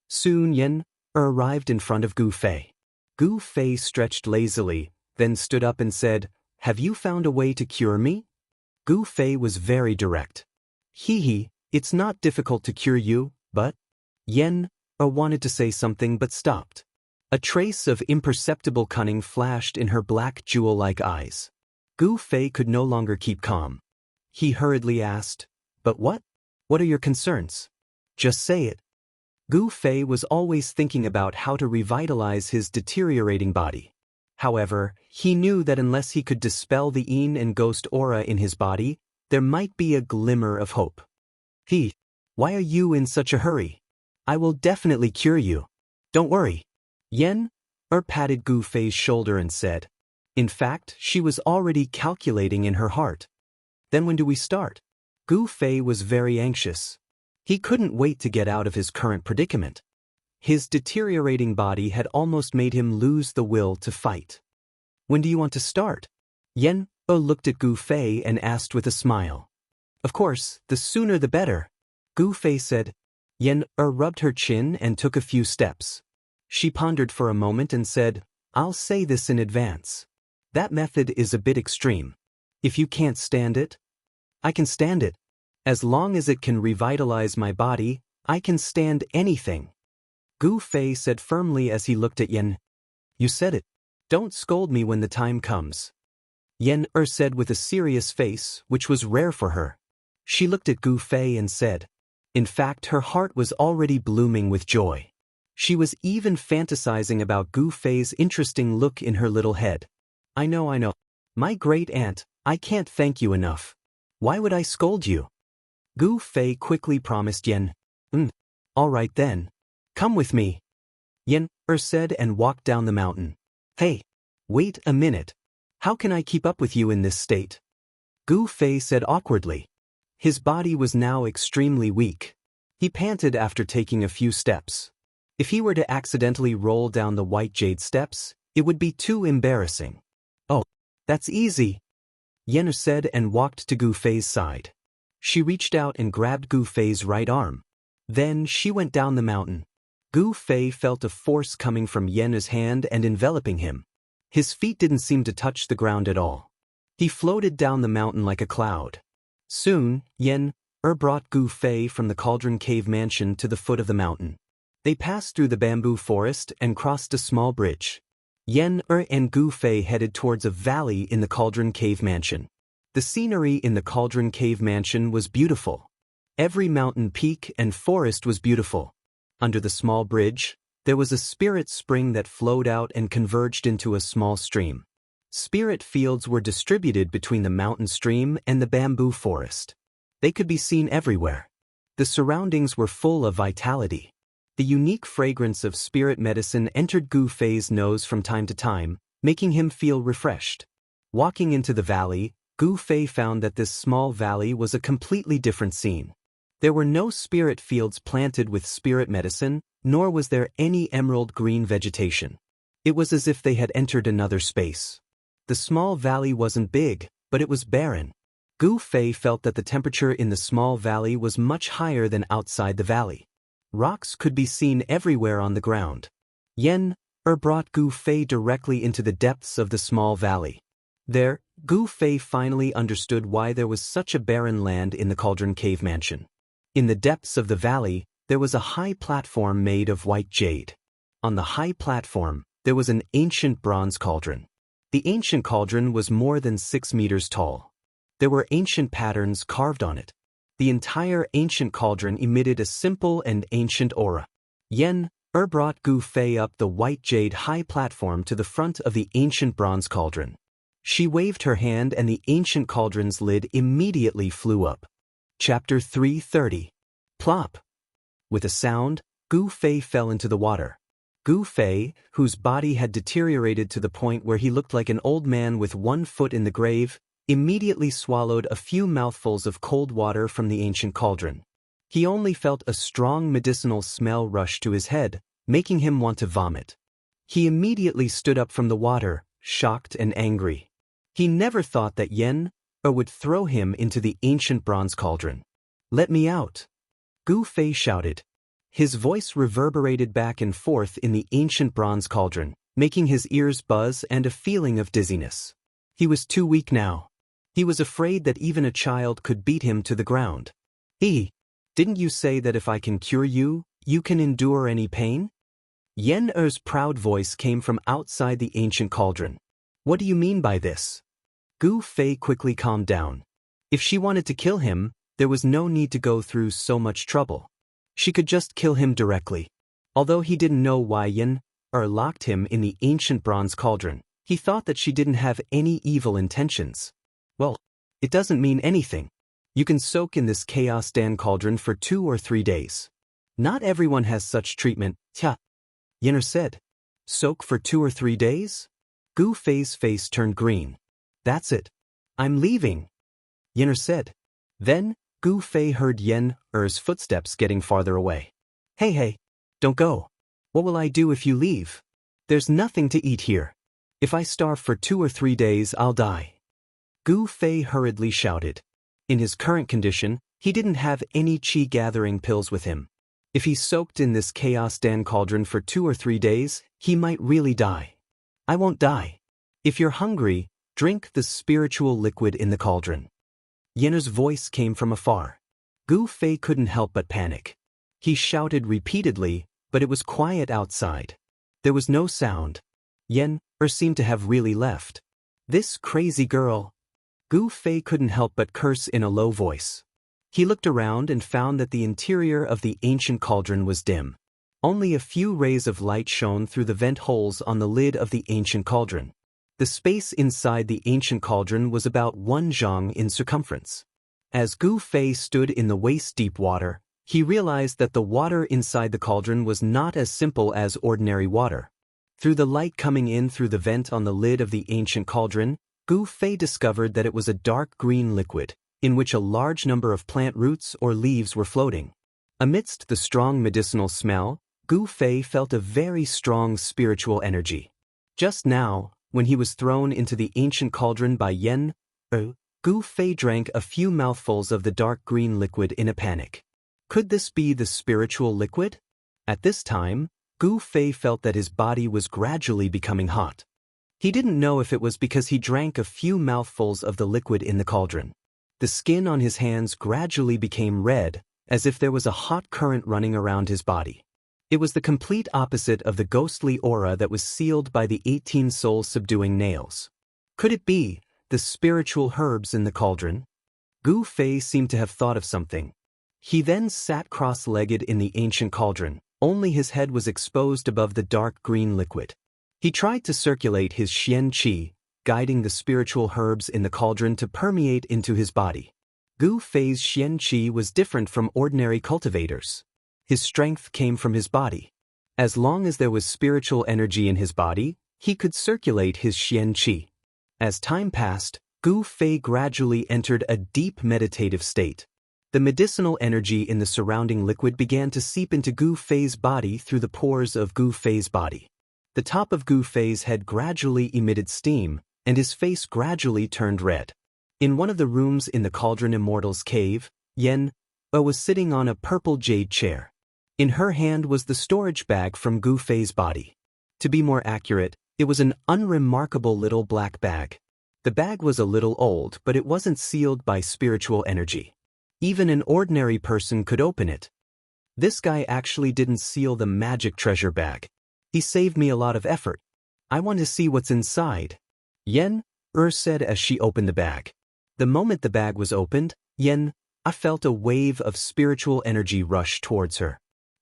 Soon Yen arrived in front of Gu Fei. Gu Fei stretched lazily, then stood up and said, "Have you found a way to cure me?" Gu Fei was very direct. "Hee, it's not difficult to cure you, but—" Yen wanted to say something but stopped. A trace of imperceptible cunning flashed in her black jewel-like eyes. Gu Fei could no longer keep calm. He hurriedly asked, "But what? What are your concerns? Just say it." Gu Fei was always thinking about how to revitalize his deteriorating body. However, he knew that unless he could dispel the yin and ghost aura in his body, there might be a glimmer of hope. Why are you in such a hurry? I will definitely cure you. Don't worry." Yen patted Gu Fei's shoulder and said. In fact, she was already calculating in her heart. "Then when do we start?" Gu Fei was very anxious. He couldn't wait to get out of his current predicament. His deteriorating body had almost made him lose the will to fight. "When do you want to start?" Yen looked at Gu Fei and asked with a smile. "Of course, the sooner the better," Gu Fei said. Yen rubbed her chin and took a few steps. She pondered for a moment and said, "I'll say this in advance. That method is a bit extreme. If you can't stand it, I can stand it. As long as it can revitalize my body, I can stand anything." Gu Fei said firmly as he looked at Yen. "You said it. Don't scold me when the time comes." Yen said with a serious face, which was rare for her. She looked at Gu Fei and said. In fact, her heart was already blooming with joy. She was even fantasizing about Gu Fei's interesting look in her little head. I know. My great aunt, I can't thank you enough. Why would I scold you?" Gu Fei quickly promised Yen. All right then. Come with me." Yen said and walked down the mountain. "Hey, wait a minute. How can I keep up with you in this state?" Gu Fei said awkwardly. His body was now extremely weak. He panted after taking a few steps. If he were to accidentally roll down the white jade steps, it would be too embarrassing. "Oh, that's easy," Yen said and walked to Gu Fei's side. She reached out and grabbed Gu Fei's right arm. Then she went down the mountain. Gu Fei felt a force coming from Yen's hand and enveloping him. His feet didn't seem to touch the ground at all. He floated down the mountain like a cloud. Soon, Yen brought Gu Fei from the Cauldron Cave mansion to the foot of the mountain. They passed through the bamboo forest and crossed a small bridge. Yen and Gu Fei headed towards a valley in the Cauldron Cave mansion. The scenery in the Cauldron Cave mansion was beautiful. Every mountain peak and forest was beautiful. Under the small bridge, there was a spirit spring that flowed out and converged into a small stream. Spirit fields were distributed between the mountain stream and the bamboo forest. They could be seen everywhere. The surroundings were full of vitality. The unique fragrance of spirit medicine entered Gu Fei's nose from time to time, making him feel refreshed. Walking into the valley, Gu Fei found that this small valley was a completely different scene. There were no spirit fields planted with spirit medicine, nor was there any emerald green vegetation. It was as if they had entered another space. The small valley wasn't big, but it was barren. Gu Fei felt that the temperature in the small valley was much higher than outside the valley. Rocks could be seen everywhere on the ground. Yen brought Gu Fei directly into the depths of the small valley. There, Gu Fei finally understood why there was such a barren land in the Cauldron Cave Mansion. In the depths of the valley, there was a high platform made of white jade. On the high platform, there was an ancient bronze cauldron. The ancient cauldron was more than 6 meters tall. There were ancient patterns carved on it. The entire ancient cauldron emitted a simple and ancient aura. Yen brought Gu Fei up the white jade high platform to the front of the ancient bronze cauldron. She waved her hand and the ancient cauldron's lid immediately flew up. Chapter 330. Plop. With a sound, Gu Fei fell into the water. Gu Fei, whose body had deteriorated to the point where he looked like an old man with one foot in the grave, immediately swallowed a few mouthfuls of cold water from the ancient cauldron. He only felt a strong medicinal smell rush to his head, making him want to vomit. He immediately stood up from the water, shocked and angry. He never thought that Yen would throw him into the ancient bronze cauldron. "Let me out!" Gu Fei shouted. His voice reverberated back and forth in the ancient bronze cauldron, making his ears buzz and a feeling of dizziness. He was too weak now. He was afraid that even a child could beat him to the ground. Didn't you say that if I can cure you, you can endure any pain?" Yen Er's proud voice came from outside the ancient cauldron. "What do you mean by this?" Gu Fei quickly calmed down. If she wanted to kill him, there was no need to go through so much trouble. She could just kill him directly. Although he didn't know why Yen locked him in the ancient bronze cauldron, he thought that she didn't have any evil intentions. "Well, it doesn't mean anything. You can soak in this Chaos Dan cauldron for 2 or 3 days. Not everyone has such treatment." Yen said. "Soak for 2 or 3 days?" Gu Fei's face turned green. "That's it. I'm leaving," Yen said. Then, Gu Fei heard Yen Er's footsteps getting farther away. Hey, don't go. What will I do if you leave? There's nothing to eat here. If I starve for 2 or 3 days, I'll die." Gu Fei hurriedly shouted. In his current condition, he didn't have any qi-gathering pills with him. If he soaked in this Chaos Dan cauldron for 2 or 3 days, he might really die. "I won't die. If you're hungry, drink the spiritual liquid in the cauldron." Yen's voice came from afar. Gu Fei couldn't help but panic. He shouted repeatedly, but it was quiet outside. There was no sound. Yen seemed to have really left. This crazy girl. Gu Fei couldn't help but curse in a low voice. He looked around and found that the interior of the ancient cauldron was dim. Only a few rays of light shone through the vent holes on the lid of the ancient cauldron. The space inside the ancient cauldron was about 1 zhang in circumference. As Gu Fei stood in the waist-deep water, he realized that the water inside the cauldron was not as simple as ordinary water. Through the light coming in through the vent on the lid of the ancient cauldron, Gu Fei discovered that it was a dark green liquid, in which a large number of plant roots or leaves were floating. Amidst the strong medicinal smell, Gu Fei felt a very strong spiritual energy. Just now, when he was thrown into the ancient cauldron by Yen, Gu Fei drank a few mouthfuls of the dark green liquid in a panic. Could this be the spiritual liquid? At this time, Gu Fei felt that his body was gradually becoming hot. He didn't know if it was because he drank a few mouthfuls of the liquid in the cauldron. The skin on his hands gradually became red, as if there was a hot current running around his body. It was the complete opposite of the ghostly aura that was sealed by the 18 soul-subduing nails. Could it be the spiritual herbs in the cauldron? Gu Fei seemed to have thought of something. He then sat cross-legged in the ancient cauldron, only his head was exposed above the dark green liquid. He tried to circulate his Xian Qi, guiding the spiritual herbs in the cauldron to permeate into his body. Gu Fei's Xian Qi was different from ordinary cultivators. His strength came from his body. As long as there was spiritual energy in his body, he could circulate his Xian Qi. As time passed, Gu Fei gradually entered a deep meditative state. The medicinal energy in the surrounding liquid began to seep into Gu Fei's body through the pores of Gu Fei's body. The top of Gu Fei's head gradually emitted steam, and his face gradually turned red. In one of the rooms in the Cauldron Immortal's cave, Yen was sitting on a purple jade chair. In her hand was the storage bag from Gu Fei's body. To be more accurate, it was an unremarkable little black bag. The bag was a little old, but it wasn't sealed by spiritual energy. Even an ordinary person could open it. This guy actually didn't seal the magic treasure bag. He saved me a lot of effort. I want to see what's inside. Yen said as she opened the bag. The moment the bag was opened, I felt a wave of spiritual energy rush towards her.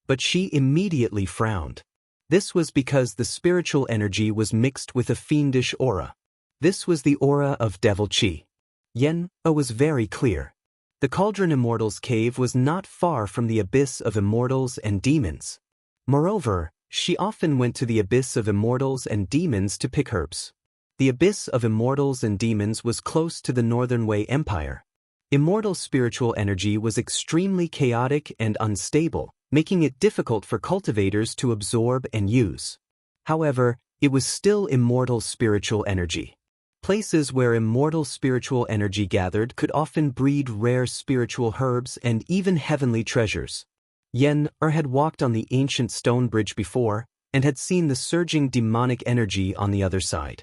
But she immediately frowned. This was because the spiritual energy was mixed with a fiendish aura. This was the aura of devil chi. Yen was very clear. The Cauldron Immortal's cave was not far from the abyss of immortals and demons. Moreover, she often went to the abyss of immortals and demons to pick herbs. The abyss of immortals and demons was close to the Northern Wei Empire. Immortal spiritual energy was extremely chaotic and unstable, making it difficult for cultivators to absorb and use. However, it was still immortal spiritual energy. Places where immortal spiritual energy gathered could often breed rare spiritual herbs and even heavenly treasures. Yen had walked on the ancient stone bridge before and had seen the surging demonic energy on the other side.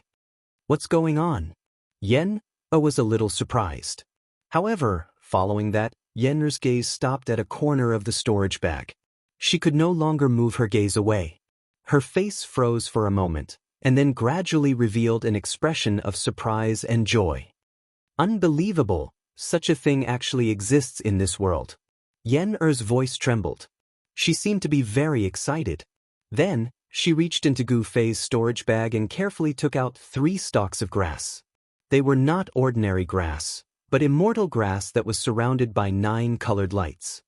What's going on? Yen was a little surprised. However, following that, Yen's gaze stopped at a corner of the storage bag. She could no longer move her gaze away. Her face froze for a moment, and then gradually revealed an expression of surprise and joy. Unbelievable, such a thing actually exists in this world. Yen's voice trembled. She seemed to be very excited. Then, she reached into Gu Fei's storage bag and carefully took out 3 stalks of grass. They were not ordinary grass, but immortal grass that was surrounded by 9 colored lights.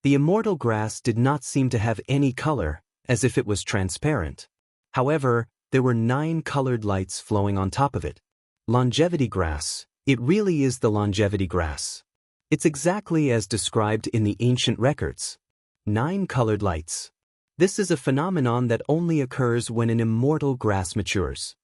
The immortal grass did not seem to have any color, as if it was transparent. However, there were 9 colored lights flowing on top of it. Longevity grass, it really is the longevity grass. It's exactly as described in the ancient records. 9 colored lights. This is a phenomenon that only occurs when an immortal grass matures.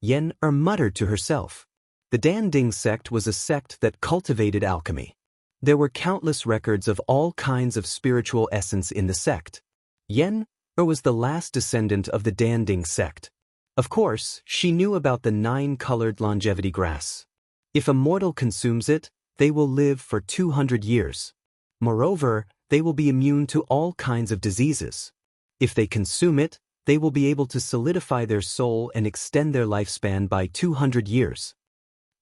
Yen muttered to herself. The Danding sect was a sect that cultivated alchemy. There were countless records of all kinds of spiritual essence in the sect. Yen was the last descendant of the Danding sect. Of course, she knew about the 9-colored longevity grass. If a mortal consumes it, they will live for 200 years. Moreover, they will be immune to all kinds of diseases. If they consume it, they will be able to solidify their soul and extend their lifespan by 200 years.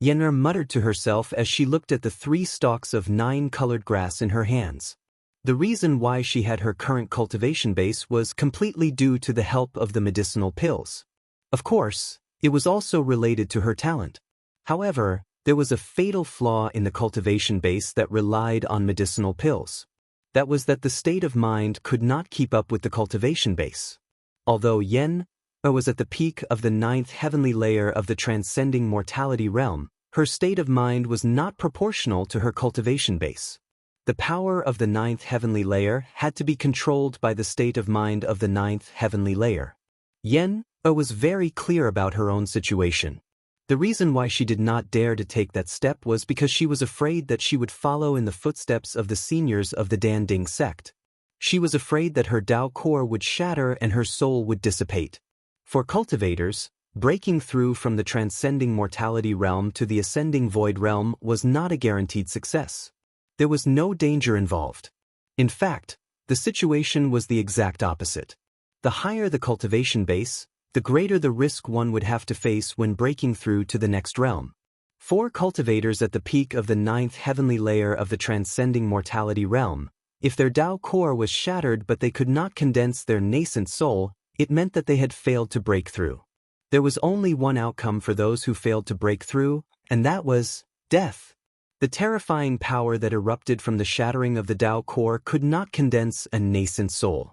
Yen'er muttered to herself as she looked at the 3 stalks of 9-colored grass in her hands. The reason why she had her current cultivation base was completely due to the help of the medicinal pills. Of course, it was also related to her talent. However, there was a fatal flaw in the cultivation base that relied on medicinal pills. That was that the state of mind could not keep up with the cultivation base. Although Yen was at the peak of the 9th heavenly layer of the transcending mortality realm, her state of mind was not proportional to her cultivation base. The power of the 9th heavenly layer had to be controlled by the state of mind of the 9th heavenly layer. Yen was very clear about her own situation. The reason why she did not dare to take that step was because she was afraid that she would follow in the footsteps of the seniors of the Danding sect. She was afraid that her Dao core would shatter and her soul would dissipate. For cultivators, breaking through from the transcending mortality realm to the ascending void realm was not a guaranteed success. There was no danger involved. In fact, the situation was the exact opposite. The higher the cultivation base, the greater the risk one would have to face when breaking through to the next realm. 4 cultivators at the peak of the 9th heavenly layer of the transcending mortality realm, if their Dao core was shattered but they could not condense their nascent soul, it meant that they had failed to break through. There was only one outcome for those who failed to break through, and that was death. The terrifying power that erupted from the shattering of the Dao core could not condense a nascent soul.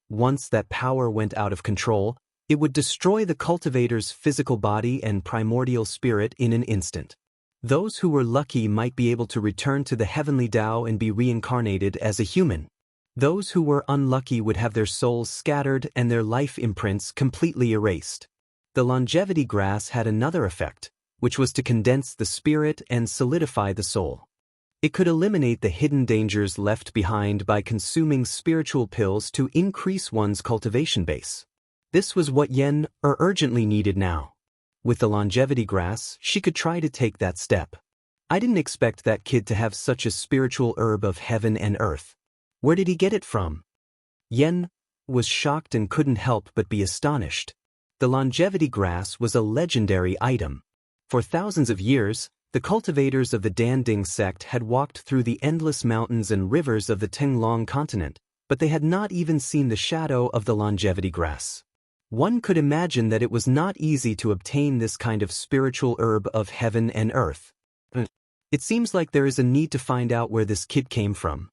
Once that power went out of control, it would destroy the cultivator's physical body and primordial spirit in an instant. Those who were lucky might be able to return to the heavenly Tao and be reincarnated as a human. Those who were unlucky would have their souls scattered and their life imprints completely erased. The longevity grass had another effect, which was to condense the spirit and solidify the soul. It could eliminate the hidden dangers left behind by consuming spiritual pills to increase one's cultivation base. This was what Yen urgently needed now. With the longevity grass, she could try to take that step. I didn't expect that kid to have such a spiritual herb of heaven and earth. Where did he get it from? Yen was shocked and couldn't help but be astonished. The longevity grass was a legendary item. For thousands of years, the cultivators of the Danding sect had walked through the endless mountains and rivers of the Tenglong continent, but they had not even seen the shadow of the longevity grass. One could imagine that it was not easy to obtain this kind of spiritual herb of heaven and earth. It seems like there is a need to find out where this kid came from.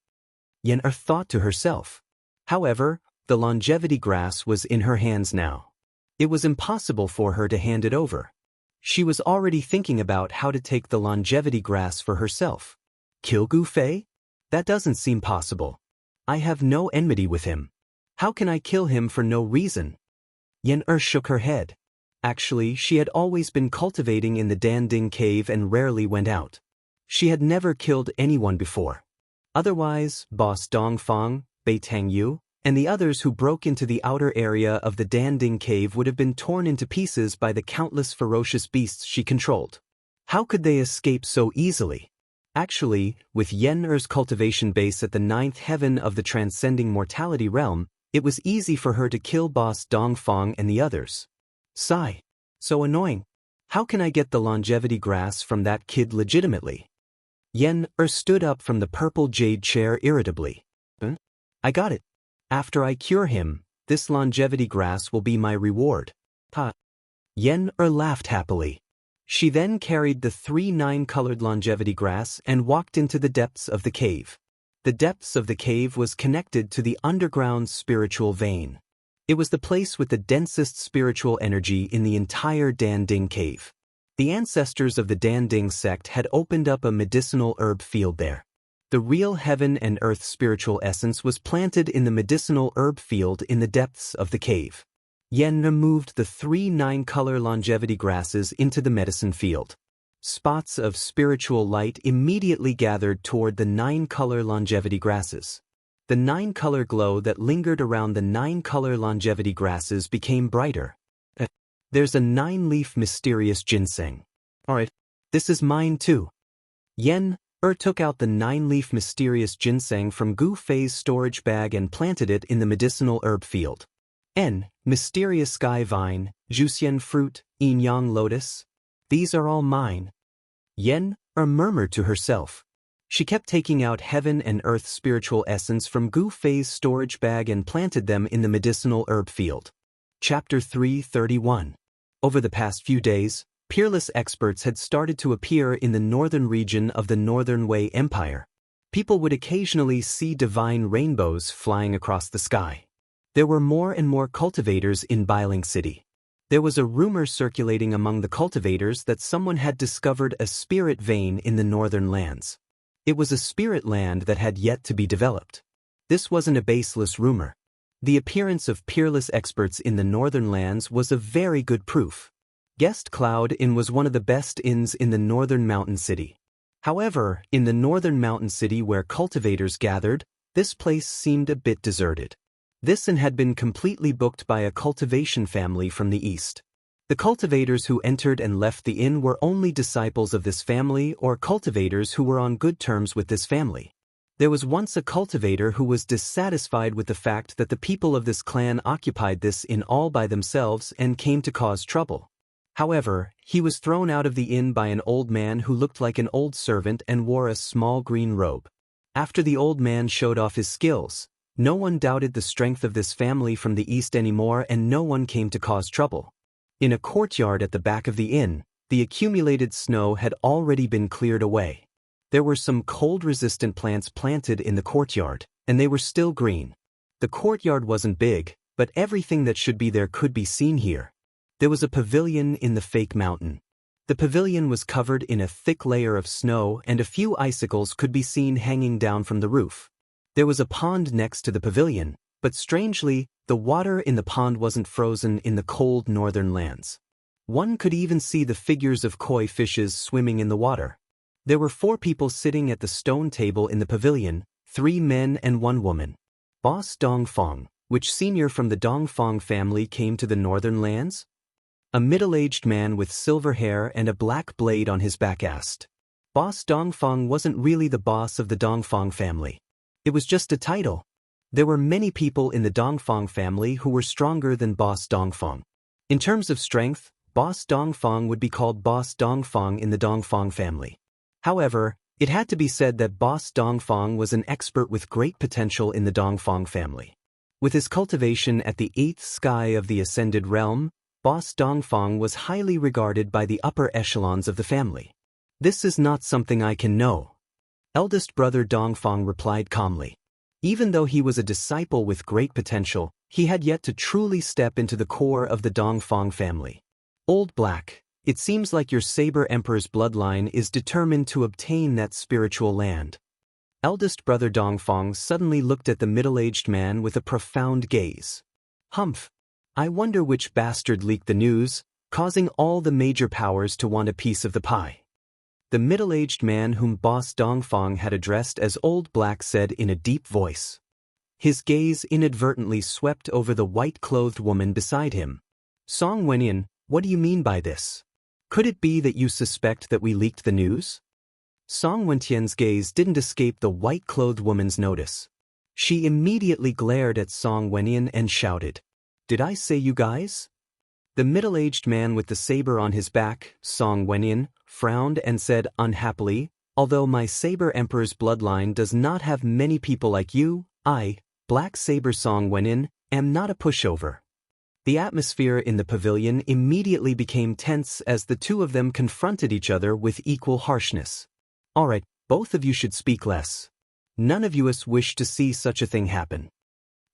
Yen thought to herself. However, the longevity grass was in her hands now. It was impossible for her to hand it over. She was already thinking about how to take the longevity grass for herself. Kill Gu Fei? That doesn't seem possible. I have no enmity with him. How can I kill him for no reason? Yen shook her head. Actually, she had always been cultivating in the Danding cave and rarely went out. She had never killed anyone before. Otherwise, Boss Dongfang, Bei Tangyu, and the others who broke into the outer area of the Danding cave would have been torn into pieces by the countless ferocious beasts she controlled. How could they escape so easily? Actually, with Yen cultivation base at the 9th heaven of the transcending mortality realm, it was easy for her to kill Boss Dongfang and the others. Sigh. So annoying. How can I get the longevity grass from that kid legitimately? Yen stood up from the purple jade chair irritably. I got it. After I cure him, this longevity grass will be my reward. Ha. Yen laughed happily. She then carried the 3 9-colored longevity grass and walked into the depths of the cave. The depths of the cave was connected to the underground spiritual vein. It was the place with the densest spiritual energy in the entire Danding cave. The ancestors of the Danding sect had opened up a medicinal herb field there. The real heaven and earth spiritual essence was planted in the medicinal herb field in the depths of the cave. Yen moved the 3 9-color longevity grasses into the medicine field. Spots of spiritual light immediately gathered toward the 9-color longevity grasses. The 9-color glow that lingered around the 9-color longevity grasses became brighter. There's a 9-leaf mysterious ginseng. Alright, this is mine too. Yen took out the 9-leaf mysterious ginseng from Gu Fei's storage bag and planted it in the medicinal herb field. Mysterious sky vine, Juxian fruit, yin yang lotus. These are all mine. Yen murmured to herself. She kept taking out heaven and earth spiritual essence from Gu Fei's storage bag and planted them in the medicinal herb field. Chapter 331. Over the past few days, peerless experts had started to appear in the northern region of the Northern Wei Empire. People would occasionally see divine rainbows flying across the sky. There were more and more cultivators in Bailing City. There was a rumor circulating among the cultivators that someone had discovered a spirit vein in the northern lands. It was a spirit land that had yet to be developed. This wasn't a baseless rumor. The appearance of peerless experts in the northern lands was a very good proof. Guest Cloud Inn was one of the best inns in the northern mountain city. However, in the northern mountain city where cultivators gathered, this place seemed a bit deserted. This inn had been completely booked by a cultivation family from the east. The cultivators who entered and left the inn were only disciples of this family or cultivators who were on good terms with this family. There was once a cultivator who was dissatisfied with the fact that the people of this clan occupied this inn all by themselves and came to cause trouble. However, he was thrown out of the inn by an old man who looked like an old servant and wore a small green robe. After the old man showed off his skills, no one doubted the strength of this family from the east anymore and no one came to cause trouble. In a courtyard at the back of the inn, the accumulated snow had already been cleared away. There were some cold-resistant plants planted in the courtyard, and they were still green. The courtyard wasn't big, but everything that should be there could be seen here. There was a pavilion in the fake mountain. The pavilion was covered in a thick layer of snow and a few icicles could be seen hanging down from the roof. There was a pond next to the pavilion, but strangely, the water in the pond wasn't frozen in the cold northern lands. One could even see the figures of koi fishes swimming in the water. There were 4 people sitting at the stone table in the pavilion, 3 men and 1 woman. Boss Dongfang, which senior from the Dongfang family came to the northern lands? A middle-aged man with silver hair and a black blade on his back asked. Boss Dongfang wasn't really the boss of the Dongfang family. It was just a title. There were many people in the Dongfang family who were stronger than Boss Dongfang. In terms of strength, Boss Dongfang would be called Boss Dongfang in the Dongfang family. However, it had to be said that Boss Dongfang was an expert with great potential in the Dongfang family. With his cultivation at the 8th sky of the ascended realm, Boss Dongfang was highly regarded by the upper echelons of the family. This is not something I can know. Eldest brother Dongfang replied calmly. Even though he was a disciple with great potential, he had yet to truly step into the core of the Dongfang family. Old Black, it seems like your Saber Emperor's bloodline is determined to obtain that spiritual land. Eldest brother Dongfang suddenly looked at the middle-aged man with a profound gaze. Humph. I wonder which bastard leaked the news, causing all the major powers to want a piece of the pie. The middle-aged man whom Boss Dongfang had addressed as Old Black said in a deep voice. His gaze inadvertently swept over the white-clothed woman beside him. Song Wenyan, what do you mean by this? Could it be that you suspect that we leaked the news? Song Wentian's gaze didn't escape the white-clothed woman's notice. She immediately glared at Song Wenyan and shouted, "Did I say you guys?" The middle-aged man with the saber on his back, Song Wenyan, frowned and said unhappily, "Although my Saber Emperor's bloodline does not have many people like you, I, Black Saber Song Wenyan, am not a pushover." The atmosphere in the pavilion immediately became tense as the 2 of them confronted each other with equal harshness. Alright, both of you should speak less. None of you wish to see such a thing happen.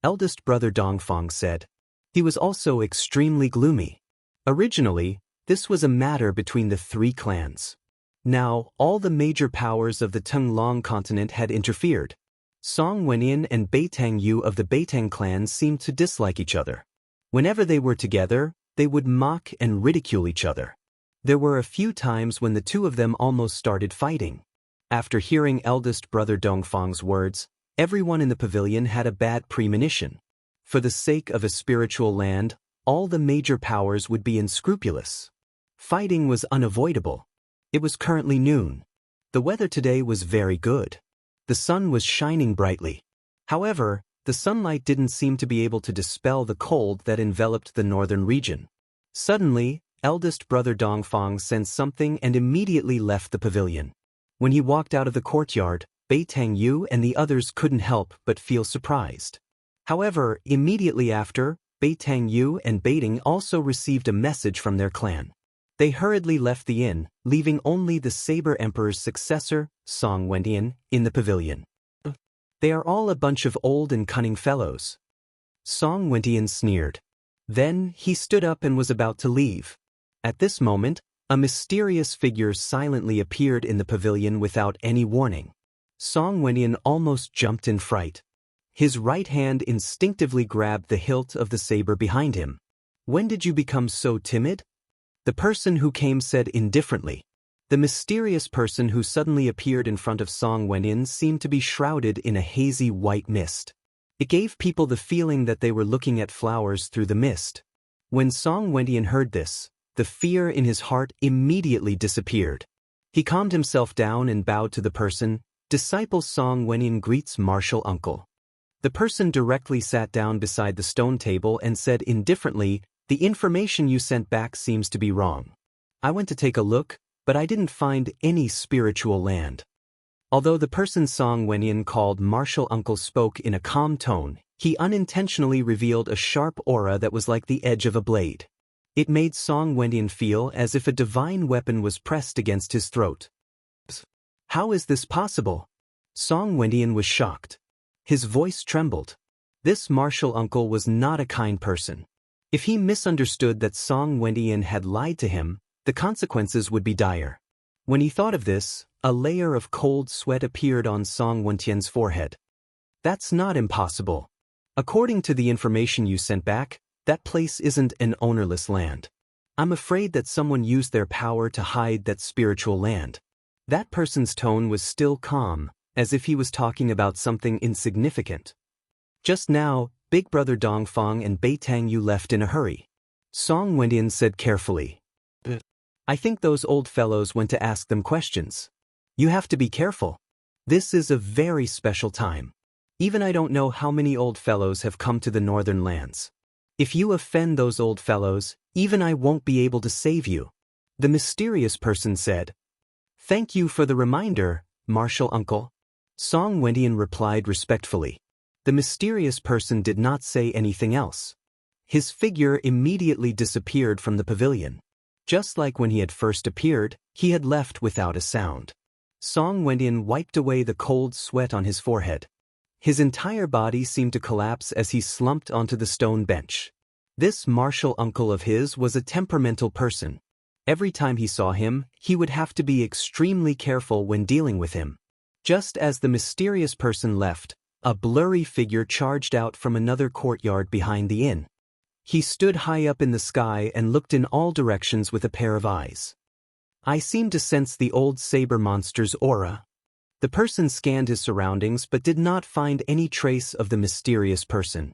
Eldest brother Dongfang said. He was also extremely gloomy. Originally, this was a matter between the 3 clans. Now, all the major powers of the Tenglong continent had interfered. Song Wenyan and Beitang Yu of the Beitang clan seemed to dislike each other. Whenever they were together, they would mock and ridicule each other. There were a few times when the 2 of them almost started fighting. After hearing eldest brother Dongfang's words, everyone in the pavilion had a bad premonition. For the sake of a spiritual land, all the major powers would be unscrupulous. Fighting was unavoidable. It was currently noon. The weather today was very good. The sun was shining brightly. However, the sunlight didn't seem to be able to dispel the cold that enveloped the northern region. Suddenly, eldest brother Dongfang sensed something and immediately left the pavilion. When he walked out of the courtyard, Beitang Yu and the others couldn't help but feel surprised. However, immediately after, Beitang Yu and Beiting also received a message from their clan. They hurriedly left the inn, leaving only the Saber Emperor's successor, Song Wenyan, in the pavilion. They are all a bunch of old and cunning fellows. Song Wenyan sneered. Then, he stood up and was about to leave. At this moment, a mysterious figure silently appeared in the pavilion without any warning. Song Wenyan almost jumped in fright. His right hand instinctively grabbed the hilt of the saber behind him. When did you become so timid? The person who came said indifferently. The mysterious person who suddenly appeared in front of Song Wenyan seemed to be shrouded in a hazy white mist. It gave people the feeling that they were looking at flowers through the mist. When Song Wenyan heard this, the fear in his heart immediately disappeared. He calmed himself down and bowed to the person. Disciple Song Wenyan greets martial uncle. The person directly sat down beside the stone table and said indifferently, "The information you sent back seems to be wrong. I went to take a look, but I didn't find any spiritual land." Although the person Song Wenyan called martial uncle spoke in a calm tone, he unintentionally revealed a sharp aura that was like the edge of a blade. It made Song Wenyan feel as if a divine weapon was pressed against his throat. How is this possible? Song Wenyan was shocked. His voice trembled. This martial uncle was not a kind person. If he misunderstood that Song Wenyan had lied to him, The consequences would be dire. When he thought of this, a layer of cold sweat appeared on Song Wentian's forehead. That's not impossible. According to the information you sent back, that place isn't an ownerless land. I'm afraid that someone used their power to hide that spiritual land. That person's tone was still calm, as if he was talking about something insignificant. Just now, Big Brother Dongfang and Beitang Yu left in a hurry. Song Wentian said carefully. I think those old fellows went to ask them questions. You have to be careful. This is a very special time. Even I don't know how many old fellows have come to the northern lands. If you offend those old fellows, even I won't be able to save you. The mysterious person said. Thank you for the reminder, Martial Uncle. Song Wentian replied respectfully. The mysterious person did not say anything else. His figure immediately disappeared from the pavilion. Just like when he had first appeared, he had left without a sound. Song Wentian wiped away the cold sweat on his forehead. His entire body seemed to collapse as he slumped onto the stone bench. This martial uncle of his was a temperamental person. Every time he saw him, he would have to be extremely careful when dealing with him. Just as the mysterious person left, a blurry figure charged out from another courtyard behind the inn. He stood high up in the sky and looked in all directions with a pair of eyes. I seemed to sense the old saber monster's aura. The person scanned his surroundings but did not find any trace of the mysterious person.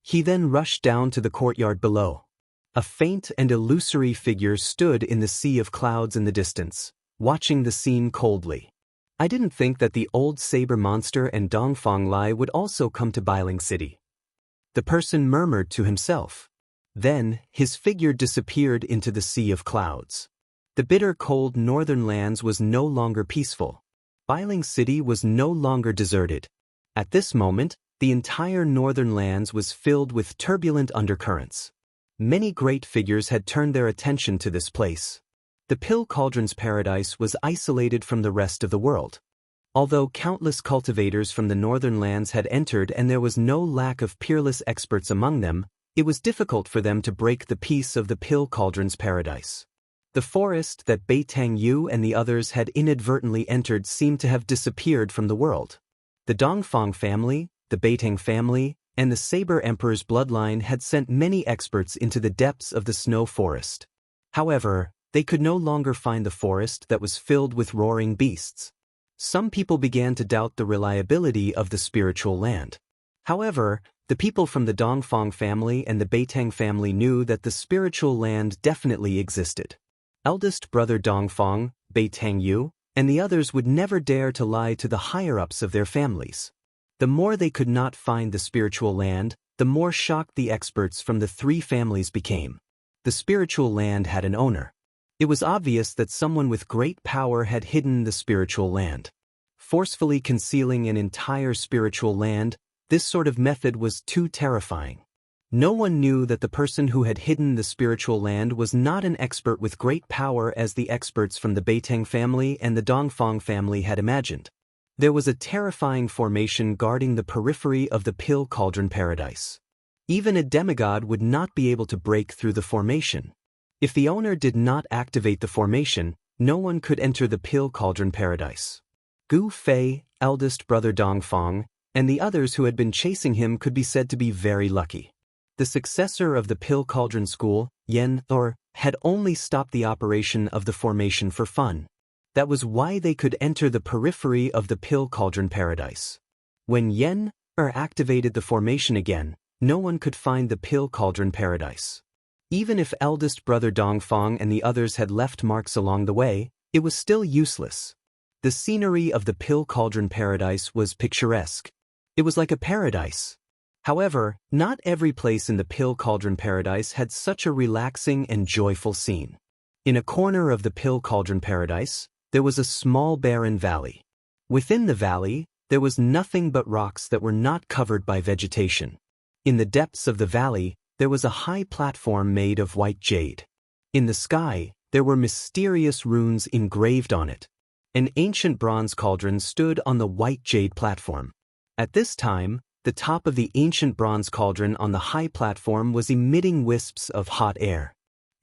He then rushed down to the courtyard below. A faint and illusory figure stood in the sea of clouds in the distance, watching the scene coldly. I didn't think that the old saber monster and Dongfang Lai would also come to Bailing City. The person murmured to himself. Then, his figure disappeared into the sea of clouds. The bitter cold northern lands was no longer peaceful. Bailing City was no longer deserted. At this moment, the entire northern lands was filled with turbulent undercurrents. Many great figures had turned their attention to this place. The Pill Cauldron's paradise was isolated from the rest of the world. Although countless cultivators from the northern lands had entered and there was no lack of peerless experts among them, it was difficult for them to break the peace of the Pill Cauldron's paradise. The forest that Beitang Yu and the others had inadvertently entered seemed to have disappeared from the world. The Dongfang family, the Beitang family, and the Saber Emperor's bloodline had sent many experts into the depths of the snow forest. However, they could no longer find the forest that was filled with roaring beasts. Some people began to doubt the reliability of the spiritual land. However, the people from the Dongfang family and the Beitang family knew that the spiritual land definitely existed. Eldest brother Dongfang, Beitang Yu, and the others would never dare to lie to the higher-ups of their families. The more they could not find the spiritual land, the more shocked the experts from the three families became. The spiritual land had an owner. It was obvious that someone with great power had hidden the spiritual land. Forcefully concealing an entire spiritual land, this sort of method was too terrifying. No one knew that the person who had hidden the spiritual land was not an expert with great power as the experts from the Beitang family and the Dongfang family had imagined. There was a terrifying formation guarding the periphery of the Pill Cauldron paradise. Even a demigod would not be able to break through the formation. If the owner did not activate the formation, no one could enter the Pill Cauldron paradise. Gu Fei, eldest brother Dongfang, and the others who had been chasing him could be said to be very lucky. The successor of the Pill Cauldron school, Yen, had only stopped the operation of the formation for fun. That was why they could enter the periphery of the Pill Cauldron paradise. When Yen, activated the formation again, no one could find the Pill Cauldron paradise. Even if eldest brother Dongfang and the others had left marks along the way, it was still useless. The scenery of the Pill Cauldron paradise was picturesque. It was like a paradise. However, not every place in the Pill Cauldron paradise had such a relaxing and joyful scene. In a corner of the Pill Cauldron paradise, there was a small barren valley. Within the valley, there was nothing but rocks that were not covered by vegetation. In the depths of the valley, there was a high platform made of white jade. In the sky, there were mysterious runes engraved on it. An ancient bronze cauldron stood on the white jade platform. At this time, the top of the ancient bronze cauldron on the high platform was emitting wisps of hot air.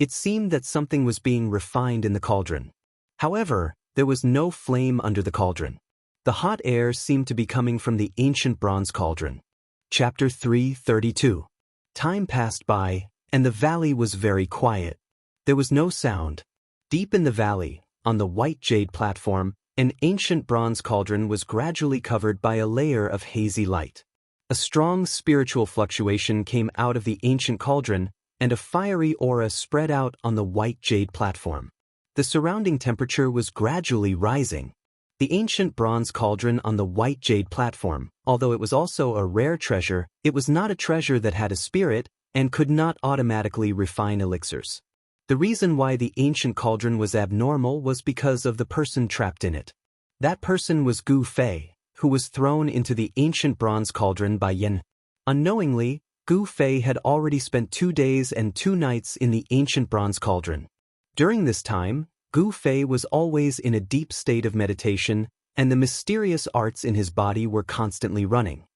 It seemed that something was being refined in the cauldron. However, there was no flame under the cauldron. The hot air seemed to be coming from the ancient bronze cauldron. Chapter 3:32. Time passed by, and the valley was very quiet. There was no sound. Deep in the valley, on the white jade platform, an ancient bronze cauldron was gradually covered by a layer of hazy light. A strong spiritual fluctuation came out of the ancient cauldron, and a fiery aura spread out on the white jade platform. The surrounding temperature was gradually rising. The ancient bronze cauldron on the white jade platform, although it was also a rare treasure, it was not a treasure that had a spirit and could not automatically refine elixirs. The reason why the ancient cauldron was abnormal was because of the person trapped in it. That person was Gu Fei, who was thrown into the ancient bronze cauldron by Yan. Unknowingly, Gu Fei had already spent 2 days and 2 nights in the ancient bronze cauldron. During this time, Gu Fei was always in a deep state of meditation, and the mysterious arts in his body were constantly running.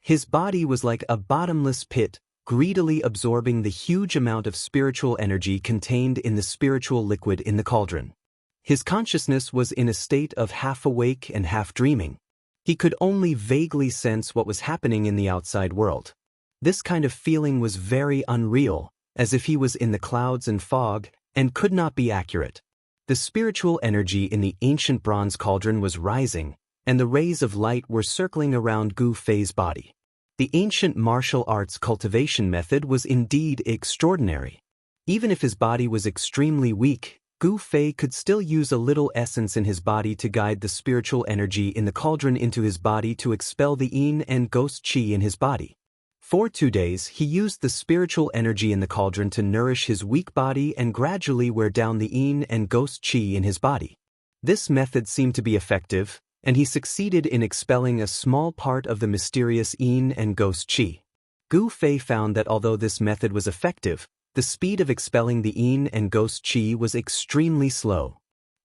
His body was like a bottomless pit, greedily absorbing the huge amount of spiritual energy contained in the spiritual liquid in the cauldron. His consciousness was in a state of half awake and half dreaming. He could only vaguely sense what was happening in the outside world. This kind of feeling was very unreal, as if he was in the clouds and fog, and could not be accurate. The spiritual energy in the ancient bronze cauldron was rising, and the rays of light were circling around Gu Fei's body. The ancient martial arts cultivation method was indeed extraordinary. Even if his body was extremely weak, Gu Fei could still use a little essence in his body to guide the spiritual energy in the cauldron into his body to expel the yin and ghost qi in his body. For 2 days, he used the spiritual energy in the cauldron to nourish his weak body and gradually wear down the yin and ghost qi in his body. This method seemed to be effective, and he succeeded in expelling a small part of the mysterious yin and ghost qi. Gu Fei found that although this method was effective, the speed of expelling the yin and ghost qi was extremely slow.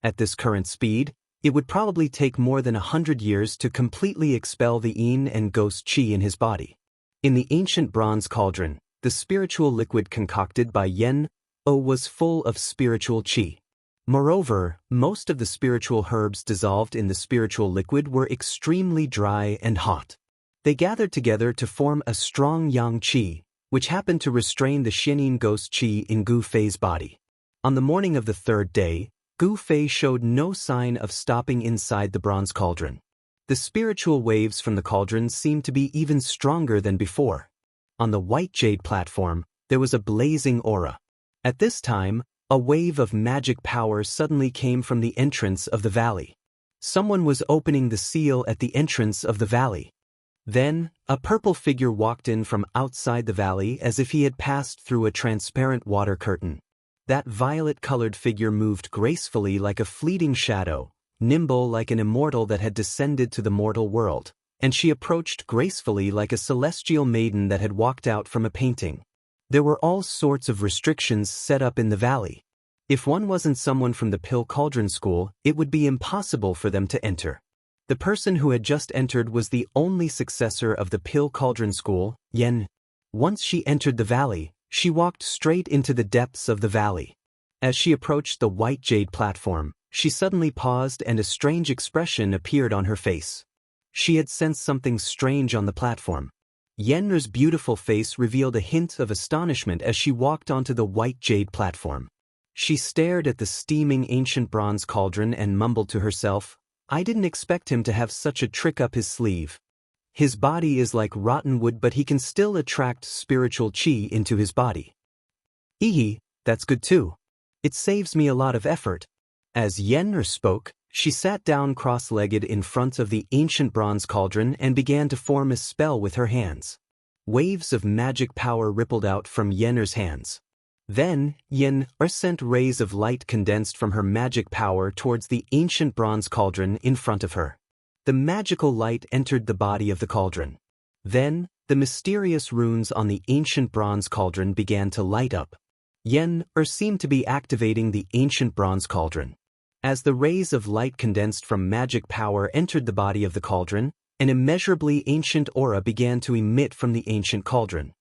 At this current speed, it would probably take more than 100 years to completely expel the yin and ghost qi in his body. In the ancient bronze cauldron, the spiritual liquid concocted by Yen O was full of spiritual qi. Moreover, most of the spiritual herbs dissolved in the spiritual liquid were extremely dry and hot. They gathered together to form a strong yang qi, which happened to restrain the Xianyin ghost qi in Gu Fei's body. On the morning of the 3rd day, Gu Fei showed no sign of stopping inside the bronze cauldron. The spiritual waves from the cauldron seemed to be even stronger than before. On the white jade platform, there was a blazing aura. At this time, a wave of magic power suddenly came from the entrance of the valley. Someone was opening the seal at the entrance of the valley. Then, a purple figure walked in from outside the valley as if he had passed through a transparent water curtain. That violet-colored figure moved gracefully like a fleeting shadow, nimble like an immortal that had descended to the mortal world, and she approached gracefully like a celestial maiden that had walked out from a painting. There were all sorts of restrictions set up in the valley. If one wasn't someone from the Pill Cauldron School, it would be impossible for them to enter. The person who had just entered was the only successor of the Pill Cauldron School, Yen. Once she entered the valley, she walked straight into the depths of the valley. As she approached the white jade platform, she suddenly paused and a strange expression appeared on her face. She had sensed something strange on the platform. Yen's beautiful face revealed a hint of astonishment as she walked onto the white jade platform. She stared at the steaming ancient bronze cauldron and mumbled to herself, "I didn't expect him to have such a trick up his sleeve. His body is like rotten wood, but he can still attract spiritual qi into his body. Ehe, that's good too. It saves me a lot of effort." As Yen spoke, she sat down cross-legged in front of the ancient bronze cauldron and began to form a spell with her hands. Waves of magic power rippled out from Yen's hands. Then, Yen sent rays of light condensed from her magic power towards the ancient bronze cauldron in front of her. The magical light entered the body of the cauldron. Then, the mysterious runes on the ancient bronze cauldron began to light up. Yen seemed to be activating the ancient bronze cauldron. As the rays of light condensed from magic power entered the body of the cauldron, an immeasurably ancient aura began to emit from the ancient cauldron.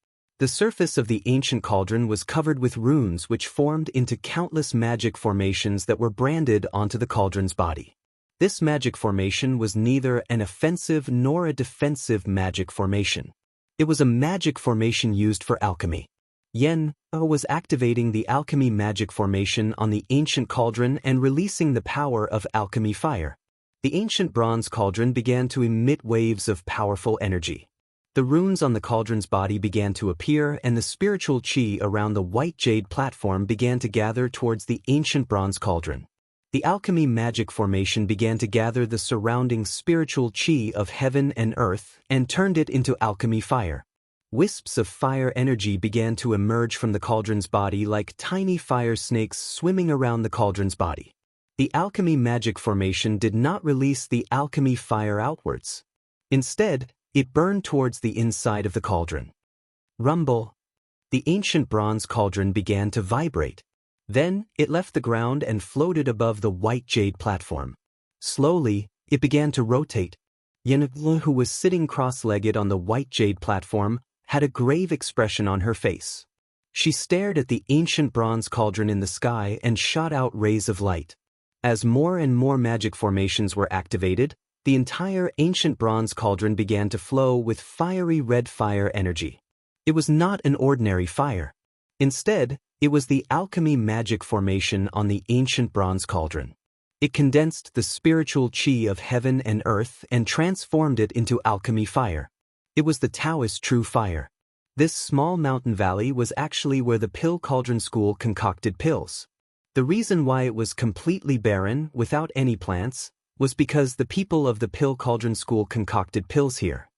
The surface of the ancient cauldron was covered with runes which formed into countless magic formations that were branded onto the cauldron's body. This magic formation was neither an offensive nor a defensive magic formation. It was a magic formation used for alchemy. Yen was activating the alchemy magic formation on the ancient cauldron and releasing the power of alchemy fire. The ancient bronze cauldron began to emit waves of powerful energy. The runes on the cauldron's body began to appear, and the spiritual qi around the white jade platform began to gather towards the ancient bronze cauldron. The alchemy magic formation began to gather the surrounding spiritual qi of heaven and earth and turned it into alchemy fire. Wisps of fire energy began to emerge from the cauldron's body like tiny fire snakes swimming around the cauldron's body. The alchemy magic formation did not release the alchemy fire outwards. Instead, it burned towards the inside of the cauldron. Rumble. The ancient bronze cauldron began to vibrate. Then, it left the ground and floated above the white jade platform. Slowly, it began to rotate. Yen, who was sitting cross-legged on the white jade platform, had a grave expression on her face. She stared at the ancient bronze cauldron in the sky and shot out rays of light. As more and more magic formations were activated, the entire ancient bronze cauldron began to flow with fiery red fire energy. It was not an ordinary fire. Instead, it was the alchemy magic formation on the ancient bronze cauldron. It condensed the spiritual qi of heaven and earth and transformed it into alchemy fire. It was the Daoist true fire. This small mountain valley was actually where the Pill Cauldron School concocted pills. The reason why it was completely barren, without any plants, was because the people of the Pill Cauldron School concocted pills here.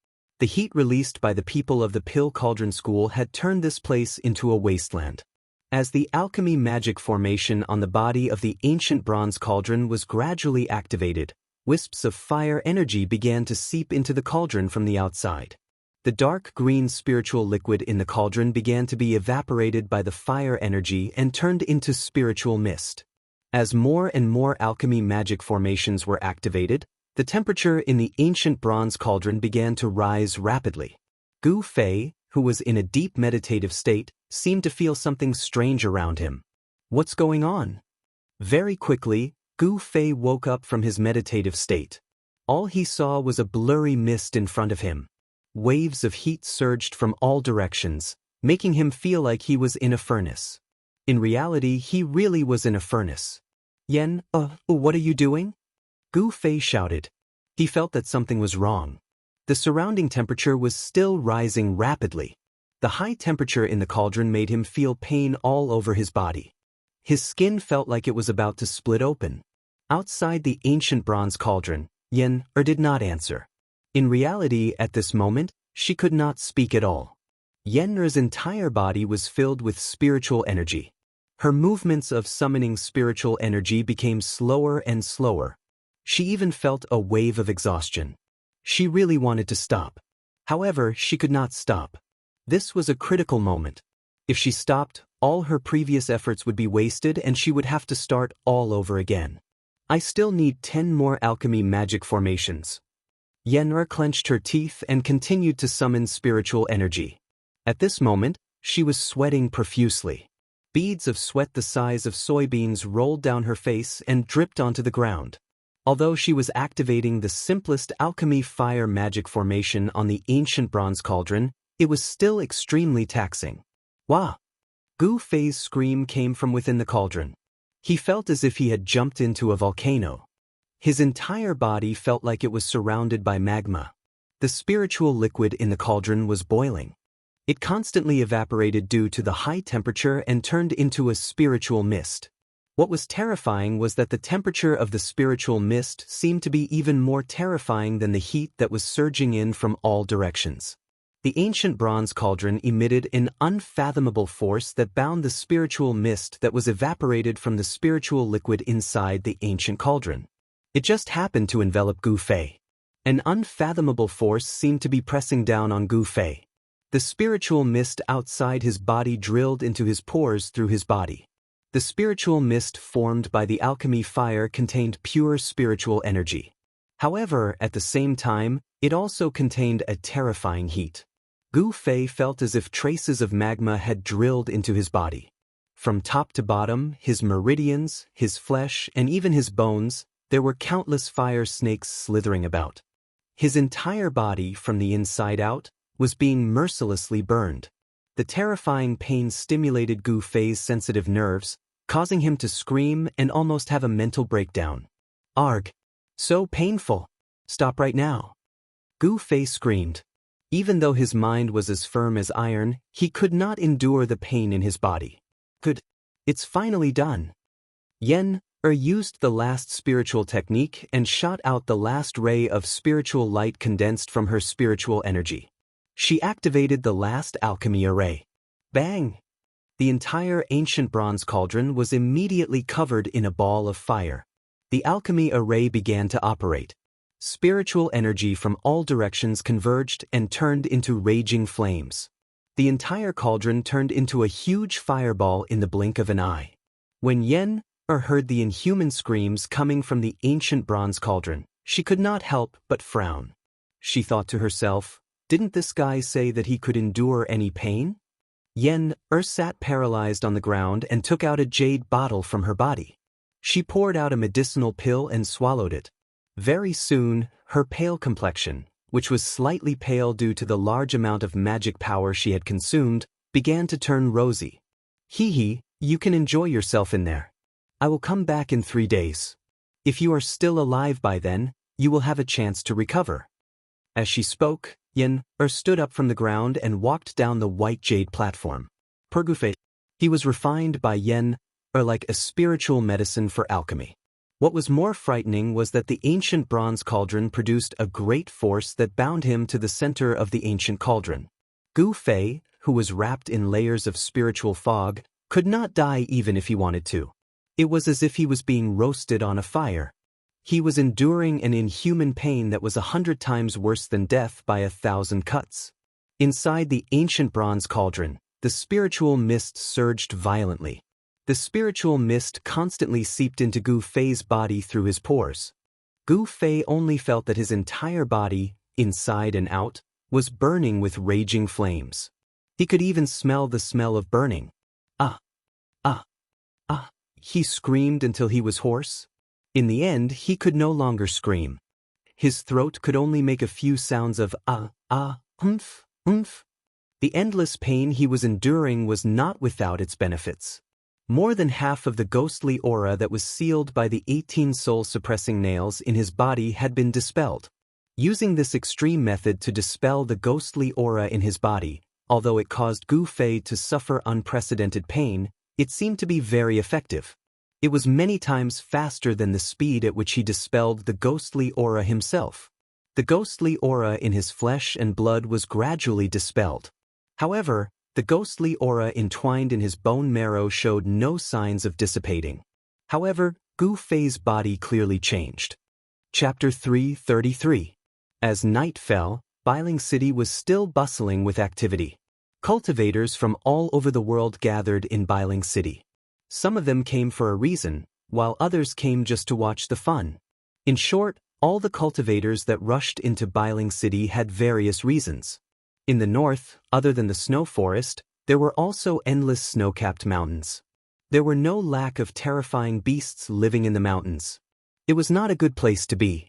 The heat released by the people of the Pill Cauldron School had turned this place into a wasteland. As the alchemy magic formation on the body of the ancient bronze cauldron was gradually activated, wisps of fire energy began to seep into the cauldron from the outside. The dark green spiritual liquid in the cauldron began to be evaporated by the fire energy and turned into spiritual mist. As more and more alchemy magic formations were activated, the temperature in the ancient bronze cauldron began to rise rapidly. Gu Fei, who was in a deep meditative state, seemed to feel something strange around him. What's going on? Very quickly, Gu Fei woke up from his meditative state. All he saw was a blurry mist in front of him. Waves of heat surged from all directions, making him feel like he was in a furnace. In reality, he really was in a furnace. Yen, what are you doing? Gu Fei shouted. He felt that something was wrong. The surrounding temperature was still rising rapidly. The high temperature in the cauldron made him feel pain all over his body. His skin felt like it was about to split open. Outside the ancient bronze cauldron, Yen did not answer. In reality, at this moment, she could not speak at all. Yen's entire body was filled with spiritual energy. Her movements of summoning spiritual energy became slower and slower. She even felt a wave of exhaustion. She really wanted to stop. However, she could not stop. This was a critical moment. If she stopped, all her previous efforts would be wasted and she would have to start all over again. I still need 10 more alchemy magic formations. Yen'er clenched her teeth and continued to summon spiritual energy. At this moment, she was sweating profusely. Beads of sweat the size of soybeans rolled down her face and dripped onto the ground. Although she was activating the simplest alchemy fire magic formation on the ancient bronze cauldron, it was still extremely taxing. Wah! Gu Fei's scream came from within the cauldron. He felt as if he had jumped into a volcano. His entire body felt like it was surrounded by magma. The spiritual liquid in the cauldron was boiling. It constantly evaporated due to the high temperature and turned into a spiritual mist. What was terrifying was that the temperature of the spiritual mist seemed to be even more terrifying than the heat that was surging in from all directions. The ancient bronze cauldron emitted an unfathomable force that bound the spiritual mist that was evaporated from the spiritual liquid inside the ancient cauldron. It just happened to envelop Gu Fei. An unfathomable force seemed to be pressing down on Gu Fei. The spiritual mist outside his body drilled into his pores through his body. The spiritual mist formed by the alchemy fire contained pure spiritual energy. However, at the same time, it also contained a terrifying heat. Gu Fei felt as if traces of magma had drilled into his body. From top to bottom, his meridians, his flesh, and even his bones, there were countless fire snakes slithering about. His entire body, from the inside out, was being mercilessly burned. The terrifying pain stimulated Gu Fei's sensitive nerves, causing him to scream and almost have a mental breakdown. Arg! So painful! Stop right now! Gu Fei screamed. Even though his mind was as firm as iron, he could not endure the pain in his body. Good. It's finally done. Yen used the last spiritual technique and shot out the last ray of spiritual light condensed from her spiritual energy. She activated the last alchemy array. Bang! The entire ancient bronze cauldron was immediately covered in a ball of fire. The alchemy array began to operate. Spiritual energy from all directions converged and turned into raging flames. The entire cauldron turned into a huge fireball in the blink of an eye. When Yen heard the inhuman screams coming from the ancient bronze cauldron, she could not help but frown. She thought to herself, didn't this guy say that he could endure any pain? Yen sat paralyzed on the ground and took out a jade bottle from her body. She poured out a medicinal pill and swallowed it. Very soon, her pale complexion, which was slightly pale due to the large amount of magic power she had consumed, began to turn rosy. Hee, you can enjoy yourself in there. I will come back in 3 days. If you are still alive by then, you will have a chance to recover. As she spoke, Yen stood up from the ground and walked down the white jade platform. Gu Fei. He was refined by Yen like a spiritual medicine for alchemy. What was more frightening was that the ancient bronze cauldron produced a great force that bound him to the center of the ancient cauldron. Gu Fei, who was wrapped in layers of spiritual fog, could not die even if he wanted to. It was as if he was being roasted on a fire. He was enduring an inhuman pain that was 100 times worse than death by 1,000 cuts. Inside the ancient bronze cauldron, the spiritual mist surged violently. The spiritual mist constantly seeped into Gu Fei's body through his pores. Gu Fei only felt that his entire body, inside and out, was burning with raging flames. He could even smell the smell of burning. He screamed until he was hoarse. In the end, he could no longer scream. His throat could only make a few sounds of umph. The endless pain he was enduring was not without its benefits. More than half of the ghostly aura that was sealed by the 18 soul-suppressing nails in his body had been dispelled. Using this extreme method to dispel the ghostly aura in his body, although it caused Gu Fei to suffer unprecedented pain, it seemed to be very effective. It was many times faster than the speed at which he dispelled the ghostly aura himself. The ghostly aura in his flesh and blood was gradually dispelled. However, the ghostly aura entwined in his bone marrow showed no signs of dissipating. However, Gu Fei's body clearly changed. Chapter 333. As night fell, Bailing City was still bustling with activity. Cultivators from all over the world gathered in Bailing City. Some of them came for a reason, while others came just to watch the fun. In short, all the cultivators that rushed into Bailing City had various reasons. In the north, other than the snow forest, there were also endless snow-capped mountains. There were no lack of terrifying beasts living in the mountains. It was not a good place to be.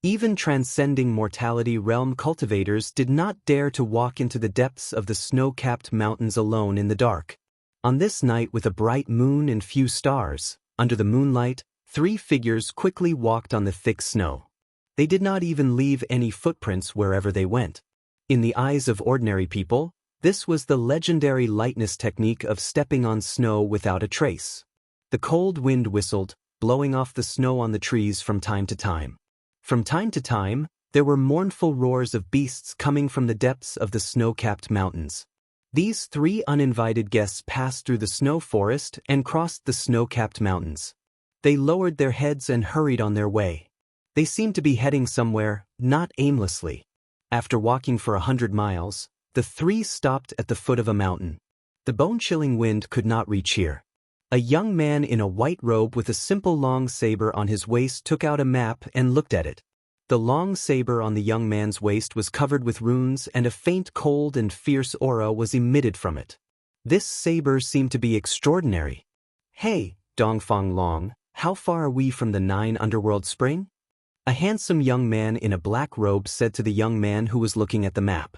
Even transcending mortality realm cultivators did not dare to walk into the depths of the snow-capped mountains alone in the dark. On this night with a bright moon and few stars, under the moonlight, 3 figures quickly walked on the thick snow. They did not even leave any footprints wherever they went. In the eyes of ordinary people, this was the legendary lightness technique of stepping on snow without a trace. The cold wind whistled, blowing off the snow on the trees from time to time. From time to time, there were mournful roars of beasts coming from the depths of the snow-capped mountains. These 3 uninvited guests passed through the snow forest and crossed the snow-capped mountains. They lowered their heads and hurried on their way. They seemed to be heading somewhere, not aimlessly. After walking for 100 miles, the 3 stopped at the foot of a mountain. The bone-chilling wind could not reach here. A young man in a white robe with a simple long saber on his waist took out a map and looked at it. The long saber on the young man's waist was covered with runes and a faint cold and fierce aura was emitted from it. This saber seemed to be extraordinary. "Hey, Dongfang Long, how far are we from the 9 underworld spring?" A handsome young man in a black robe said to the young man who was looking at the map.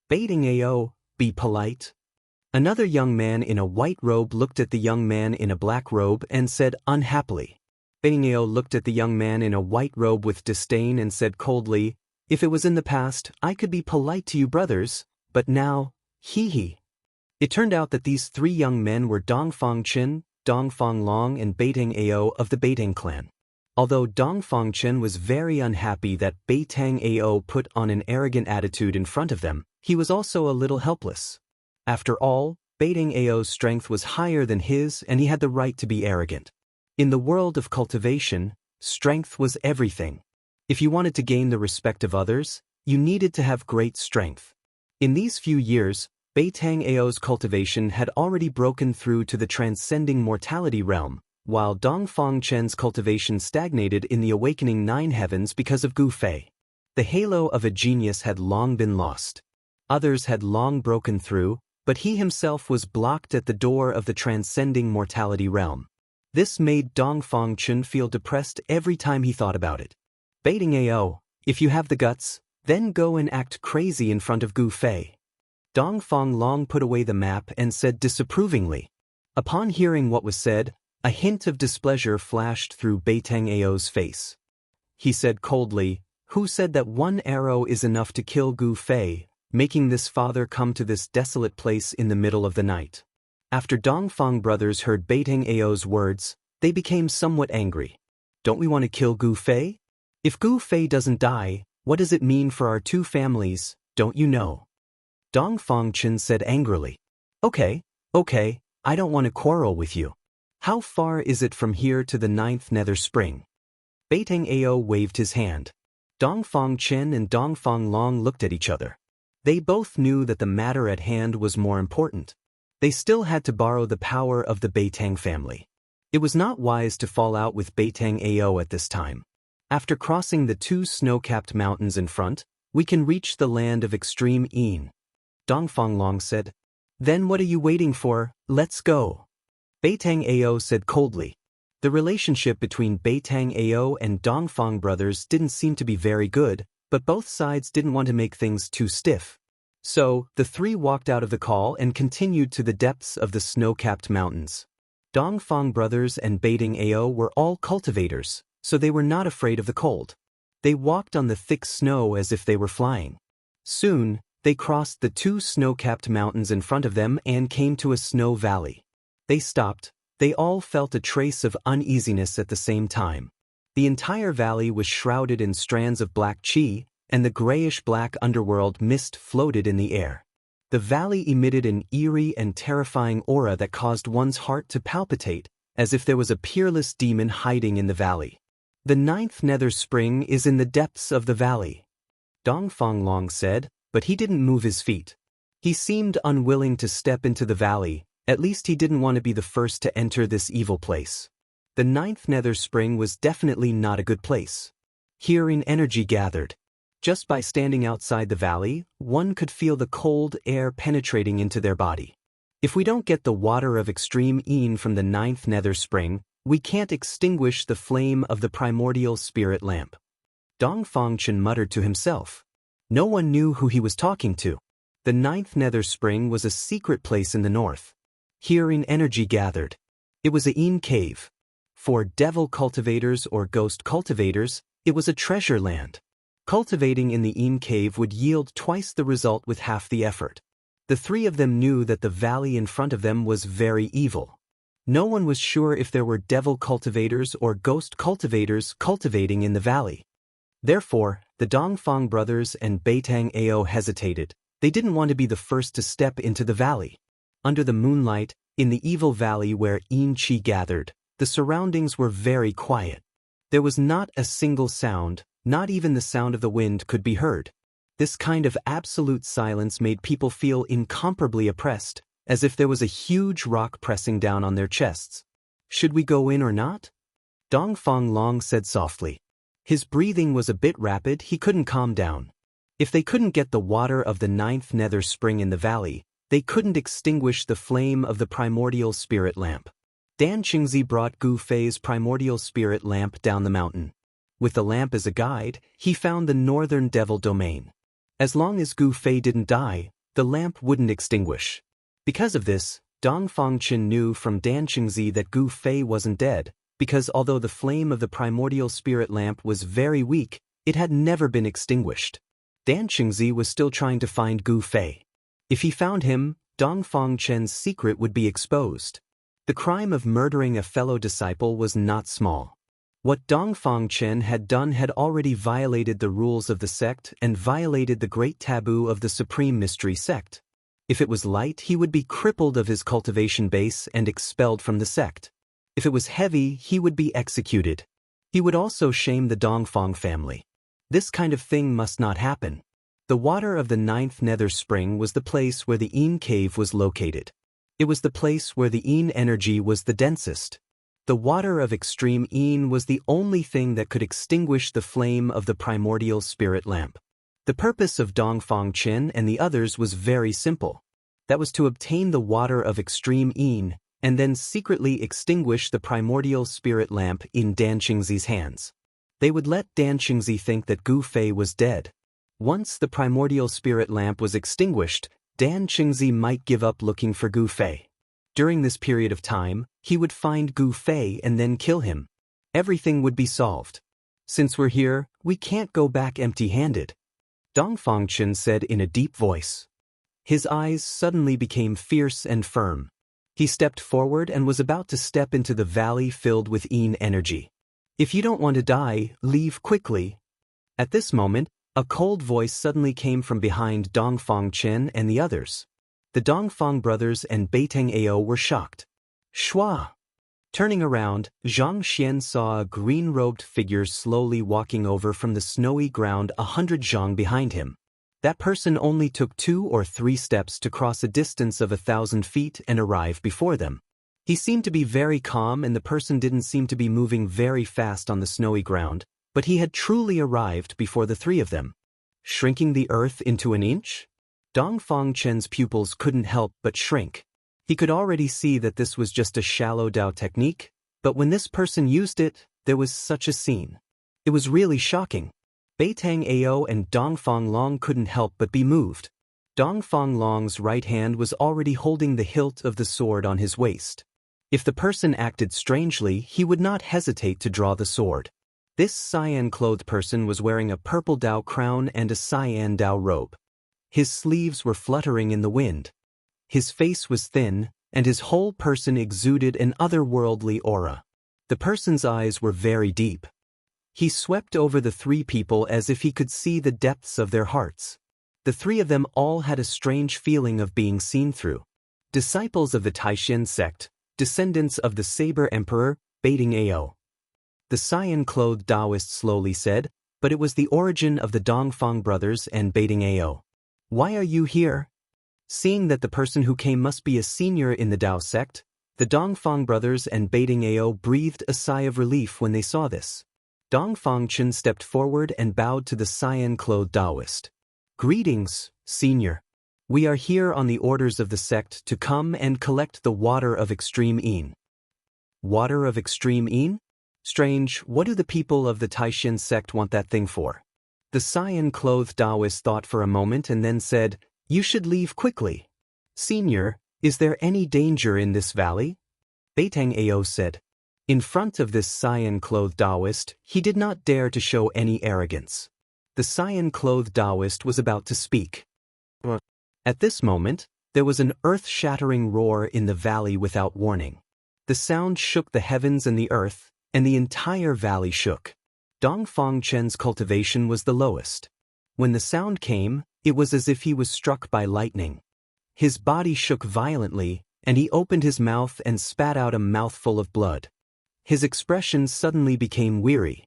"Baiting Ao, be polite." Another young man in a white robe looked at the young man in a black robe and said unhappily. Baiting Ao looked at the young man in a white robe with disdain and said coldly, "If it was in the past, I could be polite to you brothers, but now, hee." It turned out that these 3 young men were Dongfang Chen, Dongfang Long and Beitang Ao of the Beitang clan. Although Dongfang Chen was very unhappy that Beitang Ao put on an arrogant attitude in front of them, he was also a little helpless. After all, Beitang Ao's strength was higher than his and he had the right to be arrogant. In the world of cultivation, strength was everything. If you wanted to gain the respect of others, you needed to have great strength. In these few years, Beitang Ao's cultivation had already broken through to the transcending mortality realm, while Dongfang Chen's cultivation stagnated in the awakening 9 heavens because of Gu Fei. The halo of a genius had long been lost. Others had long broken through, but he himself was blocked at the door of the transcending mortality realm. This made Dongfang Chen feel depressed every time he thought about it. "Baiting Ao, if you have the guts, then go and act crazy in front of Gu Fei." Dongfang Long put away the map and said disapprovingly. Upon hearing what was said, a hint of displeasure flashed through Beitang Ao's face. He said coldly, "Who said that 1 arrow is enough to kill Gu Fei, making this father come to this desolate place in the middle of the night?" After Dongfang brothers heard Beitang Ao's words, they became somewhat angry. "Don't we want to kill Gu Fei? If Gu Fei doesn't die, what does it mean for our 2 families, don't you know?" Dongfang Chen said angrily. Okay, I don't want to quarrel with you. How far is it from here to the 9th nether spring?" Beitang Ao waved his hand. Dongfang Chen and Dongfang Long looked at each other. They both knew that the matter at hand was more important. They still had to borrow the power of the Beitang family. It was not wise to fall out with Beitang Ao at this time. After crossing the 2 snow-capped mountains in front, we can reach the land of extreme Yin. Dongfang Long said. "Then what are you waiting for? Let's go." Beitang Ao said coldly. The relationship between Beitang Ao and Dongfang brothers didn't seem to be very good, but both sides didn't want to make things too stiff. So, the 3 walked out of the call and continued to the depths of the snow-capped mountains. Dongfang brothers and Beitang Ao were all cultivators, so they were not afraid of the cold. They walked on the thick snow as if they were flying. Soon, they crossed the 2 snow-capped mountains in front of them and came to a snow valley. They stopped. They all felt a trace of uneasiness at the same time. The entire valley was shrouded in strands of black qi, and the grayish-black underworld mist floated in the air. The valley emitted an eerie and terrifying aura that caused one's heart to palpitate, as if there was a peerless demon hiding in the valley. "The 9th nether spring is in the depths of the valley," Dongfang Long said, but he didn't move his feet. He seemed unwilling to step into the valley, at least he didn't want to be the first to enter this evil place. The 9th nether spring was definitely not a good place. Here an energy gathered. Just by standing outside the valley, one could feel the cold air penetrating into their body. If we don't get the water of extreme Yin from the 9th nether spring, we can't extinguish the flame of the primordial spirit lamp. Dongfang Chen muttered to himself. No one knew who he was talking to. The 9th nether spring was a secret place in the north. Here an energy gathered. It was a Yin cave. For devil cultivators or ghost cultivators, it was a treasure land. Cultivating in the Yin cave would yield twice the result with half the effort. The 3 of them knew that the valley in front of them was very evil. No one was sure if there were devil cultivators or ghost cultivators cultivating in the valley. Therefore, the Dongfang brothers and Beitang Ao hesitated. They didn't want to be the first to step into the valley. Under the moonlight, in the evil valley where Yin Qi gathered, the surroundings were very quiet. There was not a single sound, not even the sound of the wind could be heard. This kind of absolute silence made people feel incomparably oppressed, as if there was a huge rock pressing down on their chests. "Should we go in or not?" Dongfang Long said softly. His breathing was a bit rapid, he couldn't calm down. If they couldn't get the water of the 9th nether spring in the valley, they couldn't extinguish the flame of the primordial spirit lamp. Dan Qingzi brought Gu Fei's primordial spirit lamp down the mountain. With the lamp as a guide, he found the northern devil domain. As long as Gu Fei didn't die, the lamp wouldn't extinguish. Because of this, Dong Fangchen knew from Dan Qingzi that Gu Fei wasn't dead, because although the flame of the primordial spirit lamp was very weak, it had never been extinguished. Dan Qingzi was still trying to find Gu Fei. If he found him, Dong Fangchen's secret would be exposed. The crime of murdering a fellow disciple was not small. What Dong Fangchen had done had already violated the rules of the sect and violated the great taboo of the Supreme Mystery sect. If it was light, he would be crippled of his cultivation base and expelled from the sect. If it was heavy, he would be executed. He would also shame the Dongfang family. This kind of thing must not happen. The water of the 9th nether spring was the place where the Yin cave was located. It was the place where the Yin energy was the densest. The water of extreme Yin was the only thing that could extinguish the flame of the primordial spirit lamp. The purpose of Dong Fangchen and the others was very simple. That was to obtain the water of extreme Yin and then secretly extinguish the primordial spirit lamp in Dan Qingzi's hands. They would let Dan Qingzi think that Gu Fei was dead. Once the primordial spirit lamp was extinguished, Dan Qingzi might give up looking for Gu Fei. During this period of time, he would find Gu Fei and then kill him. Everything would be solved. Since we're here, we can't go back empty-handed, Dong Fangchen said in a deep voice. His eyes suddenly became fierce and firm. He stepped forward and was about to step into the valley filled with Yin energy. If you don't want to die, leave quickly. At this moment, a cold voice suddenly came from behind Dong Fangchen and the others. The Dongfang brothers and Beiteng Ao were shocked. Shua! Turning around, Zhang Xian saw a green-robed figure slowly walking over from the snowy ground 100 zhang behind him. That person only took 2 or 3 steps to cross a distance of 1,000 feet and arrive before them. He seemed to be very calm and the person didn't seem to be moving very fast on the snowy ground, but he had truly arrived before the 3 of them. Shrinking the earth into an inch? Dong Fangchen's pupils couldn't help but shrink. He could already see that this was just a shallow Dao technique, but when this person used it, there was such a scene. It was really shocking. Beiteng Ao and Dongfang Long couldn't help but be moved. Dongfang Long's right hand was already holding the hilt of the sword on his waist. If the person acted strangely, he would not hesitate to draw the sword. This cyan-clothed person was wearing a purple Dao crown and a cyan Dao robe. His sleeves were fluttering in the wind. His face was thin, and his whole person exuded an otherworldly aura. The person's eyes were very deep. He swept over the 3 people as if he could see the depths of their hearts. The 3 of them all had a strange feeling of being seen through. Disciples of the Taishan sect, descendants of the Saber Emperor, Beiteng Ao. The cyan-clothed Daoist slowly said, but it was the origin of the Dongfang brothers and Beiteng Ao. Why are you here? Seeing that the person who came must be a senior in the Dao sect, the Dongfang brothers and Beiteng Ao breathed a sigh of relief when they saw this. Dong Fangchen stepped forward and bowed to the cyan-clothed Daoist. Greetings, senior. We are here on the orders of the sect to come and collect the water of extreme Yin. Water of extreme Yin? Strange, what do the people of the Taishan sect want that thing for? The cyan-clothed Daoist thought for a moment and then said, You should leave quickly. Senior, is there any danger in this valley? Beiteng Ao said. In front of this cyan-clothed Daoist, he did not dare to show any arrogance. The cyan-clothed Daoist was about to speak. At this moment, there was an earth-shattering roar in the valley without warning. The sound shook the heavens and the earth, and the entire valley shook. Dong Fangchen's cultivation was the lowest. When the sound came, it was as if he was struck by lightning. His body shook violently, and he opened his mouth and spat out a mouthful of blood. His expression suddenly became weary.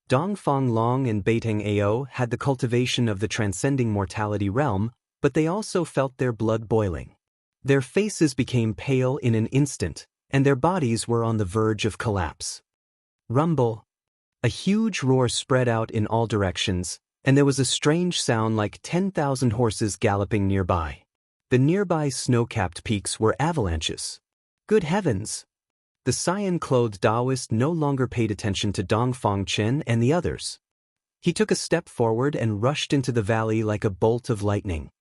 Dongfang Long and Beiteng Ao had the cultivation of the transcending mortality realm, but they also felt their blood boiling. Their faces became pale in an instant, and their bodies were on the verge of collapse. Rumble. A huge roar spread out in all directions, and there was a strange sound like 10,000 horses galloping nearby. The nearby snow-capped peaks were avalanches. Good heavens! The cyan-clothed Daoist no longer paid attention to Dongfang Chen and the others. He took a step forward and rushed into the valley like a bolt of lightning.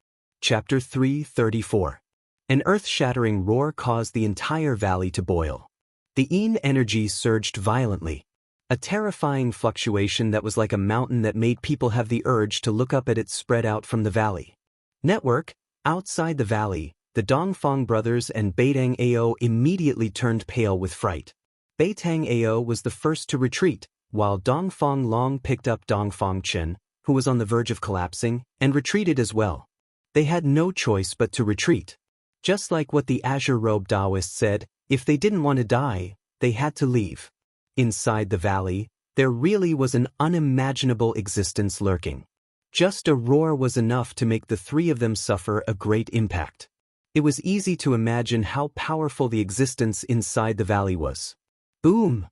Chapter 334. An earth-shattering roar caused the entire valley to boil. The yin energy surged violently. A terrifying fluctuation that was like a mountain that made people have the urge to look up at it spread out from the valley. Network, outside the valley, the Dongfang brothers and Beitang Ao immediately turned pale with fright. Beitang Ao was the first to retreat, while Dongfang Long picked up Dongfang Chen, who was on the verge of collapsing, and retreated as well. They had no choice but to retreat. Just like what the azure-robed Daoist said, if they didn't want to die, they had to leave. Inside the valley, there really was an unimaginable existence lurking. Just a roar was enough to make the three of them suffer a great impact. It was easy to imagine how powerful the existence inside the valley was. Boom!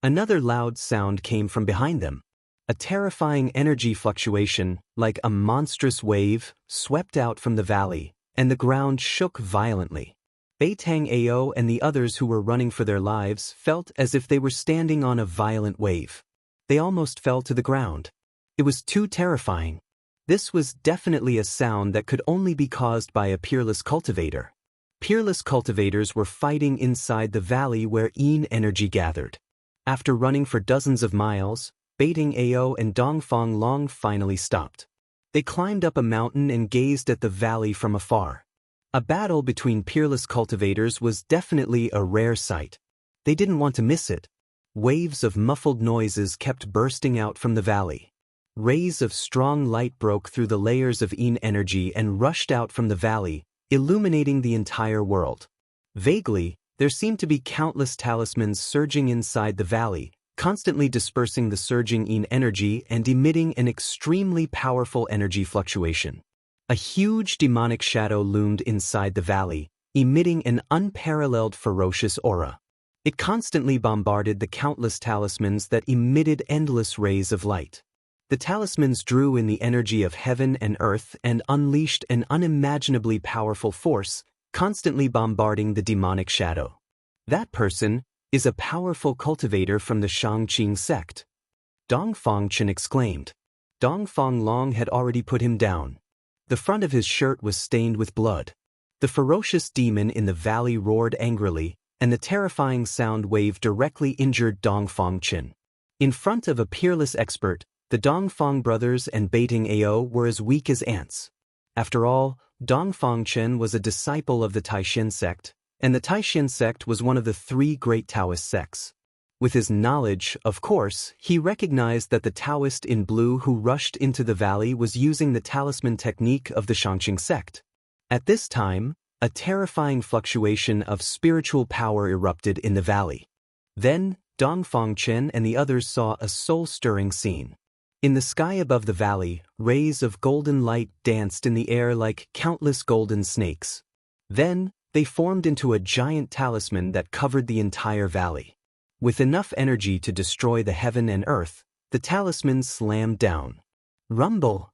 Another loud sound came from behind them. A terrifying energy fluctuation, like a monstrous wave, swept out from the valley, and the ground shook violently. Beitang Ao and the others who were running for their lives felt as if they were standing on a violent wave. They almost fell to the ground. It was too terrifying. This was definitely a sound that could only be caused by a peerless cultivator. Peerless cultivators were fighting inside the valley where yin energy gathered. After running for dozens of miles, Beitang Ao and Dongfang Long finally stopped. They climbed up a mountain and gazed at the valley from afar. A battle between peerless cultivators was definitely a rare sight. They didn't want to miss it. Waves of muffled noises kept bursting out from the valley. Rays of strong light broke through the layers of yin energy and rushed out from the valley, illuminating the entire world. Vaguely, there seemed to be countless talismans surging inside the valley, constantly dispersing the surging yin energy and emitting an extremely powerful energy fluctuation. A huge demonic shadow loomed inside the valley, emitting an unparalleled ferocious aura. It constantly bombarded the countless talismans that emitted endless rays of light. The talismans drew in the energy of heaven and earth and unleashed an unimaginably powerful force, constantly bombarding the demonic shadow. That person is a powerful cultivator from the Shangqing sect. Dongfang Chen exclaimed. Dongfang Long had already put him down. The front of his shirt was stained with blood. The ferocious demon in the valley roared angrily, and the terrifying sound wave directly injured Dongfang Chen. In front of a peerless expert, the Dongfang brothers and Beitang Ao were as weak as ants. After all, Dongfang Chen was a disciple of the Taishan sect, and the Taishan sect was one of the three great Taoist sects. With his knowledge, of course, he recognized that the Taoist in blue who rushed into the valley was using the talisman technique of the Shangqing sect. At this time, a terrifying fluctuation of spiritual power erupted in the valley. Then, Dongfang Chen and the others saw a soul-stirring scene. In the sky above the valley, rays of golden light danced in the air like countless golden snakes. Then, they formed into a giant talisman that covered the entire valley. With enough energy to destroy the heaven and earth, the talisman slammed down. Rumble!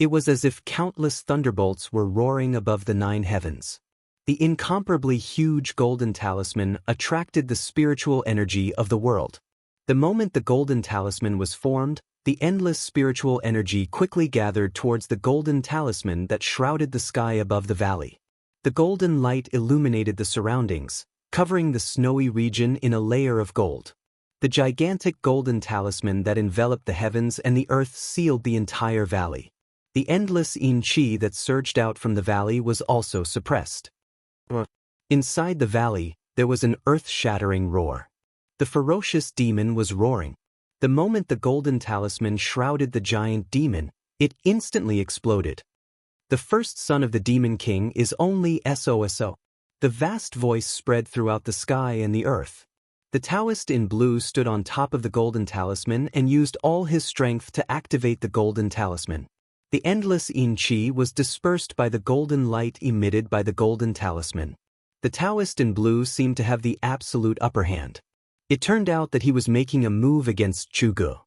It was as if countless thunderbolts were roaring above the 9 heavens. The incomparably huge golden talisman attracted the spiritual energy of the world. The moment the golden talisman was formed, the endless spiritual energy quickly gathered towards the golden talisman that shrouded the sky above the valley. The golden light illuminated the surroundings, covering the snowy region in a layer of gold. The gigantic golden talisman that enveloped the heavens and the earth sealed the entire valley. The endless yin qi that surged out from the valley was also suppressed. Inside the valley, there was an earth-shattering roar. The ferocious demon was roaring. The moment the golden talisman shrouded the giant demon, it instantly exploded. The first son of the Demon King is only SOSO. The vast voice spread throughout the sky and the earth. The Taoist in blue stood on top of the golden talisman and used all his strength to activate the golden talisman. The endless yin qi was dispersed by the golden light emitted by the golden talisman. The Taoist in blue seemed to have the absolute upper hand. It turned out that he was making a move against Chugu.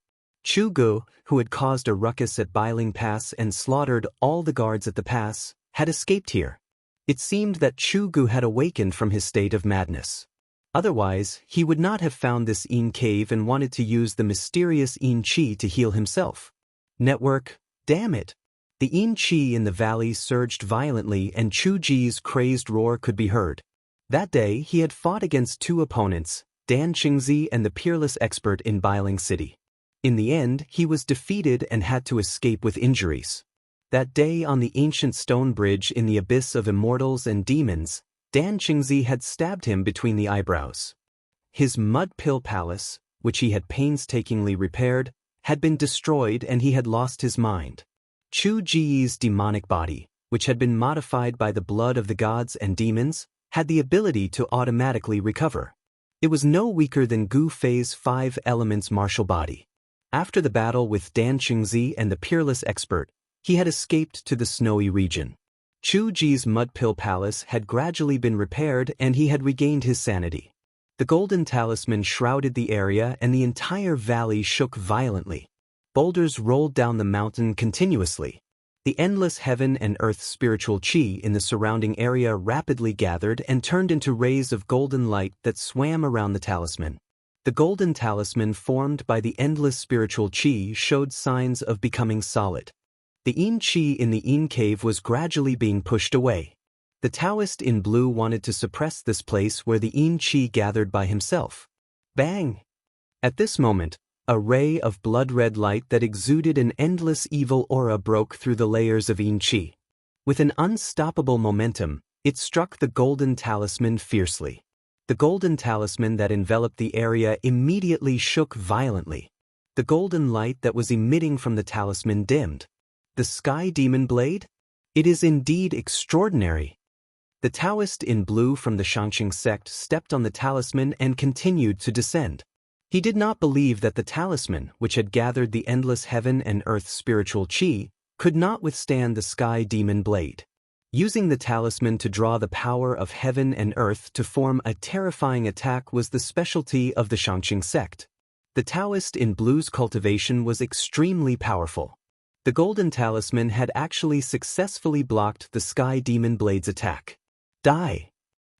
Chugu, who had caused a ruckus at Bailing Pass and slaughtered all the guards at the pass, had escaped here. It seemed that Chugu had awakened from his state of madness. Otherwise, he would not have found this Yin cave and wanted to use the mysterious Yin Qi to heal himself. Network, damn it! The Yin Qi in the valley surged violently and Chu Ji's crazed roar could be heard. That day, he had fought against two opponents, Dan Qingzi and the peerless expert in Bailing City. In the end, he was defeated and had to escape with injuries. That day on the ancient stone bridge in the abyss of immortals and demons, Dan Qingzi had stabbed him between the eyebrows. His mud pill palace, which he had painstakingly repaired, had been destroyed and he had lost his mind. Chu Ji's demonic body, which had been modified by the blood of the gods and demons, had the ability to automatically recover. It was no weaker than Gu Fei's 5 elements martial body. After the battle with Dan Qingzi and the peerless expert, he had escaped to the snowy region. Chu Ji's mud pill palace had gradually been repaired and he had regained his sanity. The golden talisman shrouded the area and the entire valley shook violently. Boulders rolled down the mountain continuously. The endless heaven and earth spiritual qi in the surrounding area rapidly gathered and turned into rays of golden light that swam around the talisman. The golden talisman formed by the endless spiritual qi showed signs of becoming solid. The Yin Qi in the Yin cave was gradually being pushed away. The Daoist in blue wanted to suppress this place where the Yin Qi gathered by himself. Bang! At this moment, a ray of blood-red light that exuded an endless evil aura broke through the layers of Yin Qi. With an unstoppable momentum, it struck the golden talisman fiercely. The golden talisman that enveloped the area immediately shook violently. The golden light that was emitting from the talisman dimmed. The sky demon blade? It is indeed extraordinary. The Daoist in blue from the Xianxia sect stepped on the talisman and continued to descend. He did not believe that the talisman, which had gathered the endless heaven and earth spiritual qi, could not withstand the sky demon blade. Using the talisman to draw the power of heaven and earth to form a terrifying attack was the specialty of the Xianxia sect. The Daoist in blue's cultivation was extremely powerful. The golden talisman had actually successfully blocked the sky demon blade's attack. Die!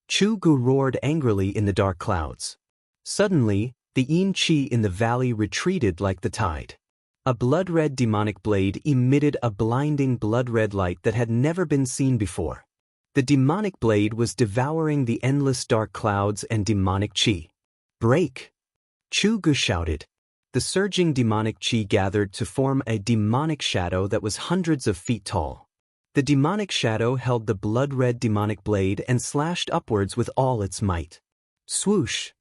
Chu Gu roared angrily in the dark clouds. Suddenly, the Yin Qi in the valley retreated like the tide. A blood-red demonic blade emitted a blinding blood-red light that had never been seen before. The demonic blade was devouring the endless dark clouds and demonic qi. Break! Chu Gu shouted. The surging demonic qi gathered to form a demonic shadow that was hundreds of feet tall. The demonic shadow held the blood-red demonic blade and slashed upwards with all its might. Swoosh!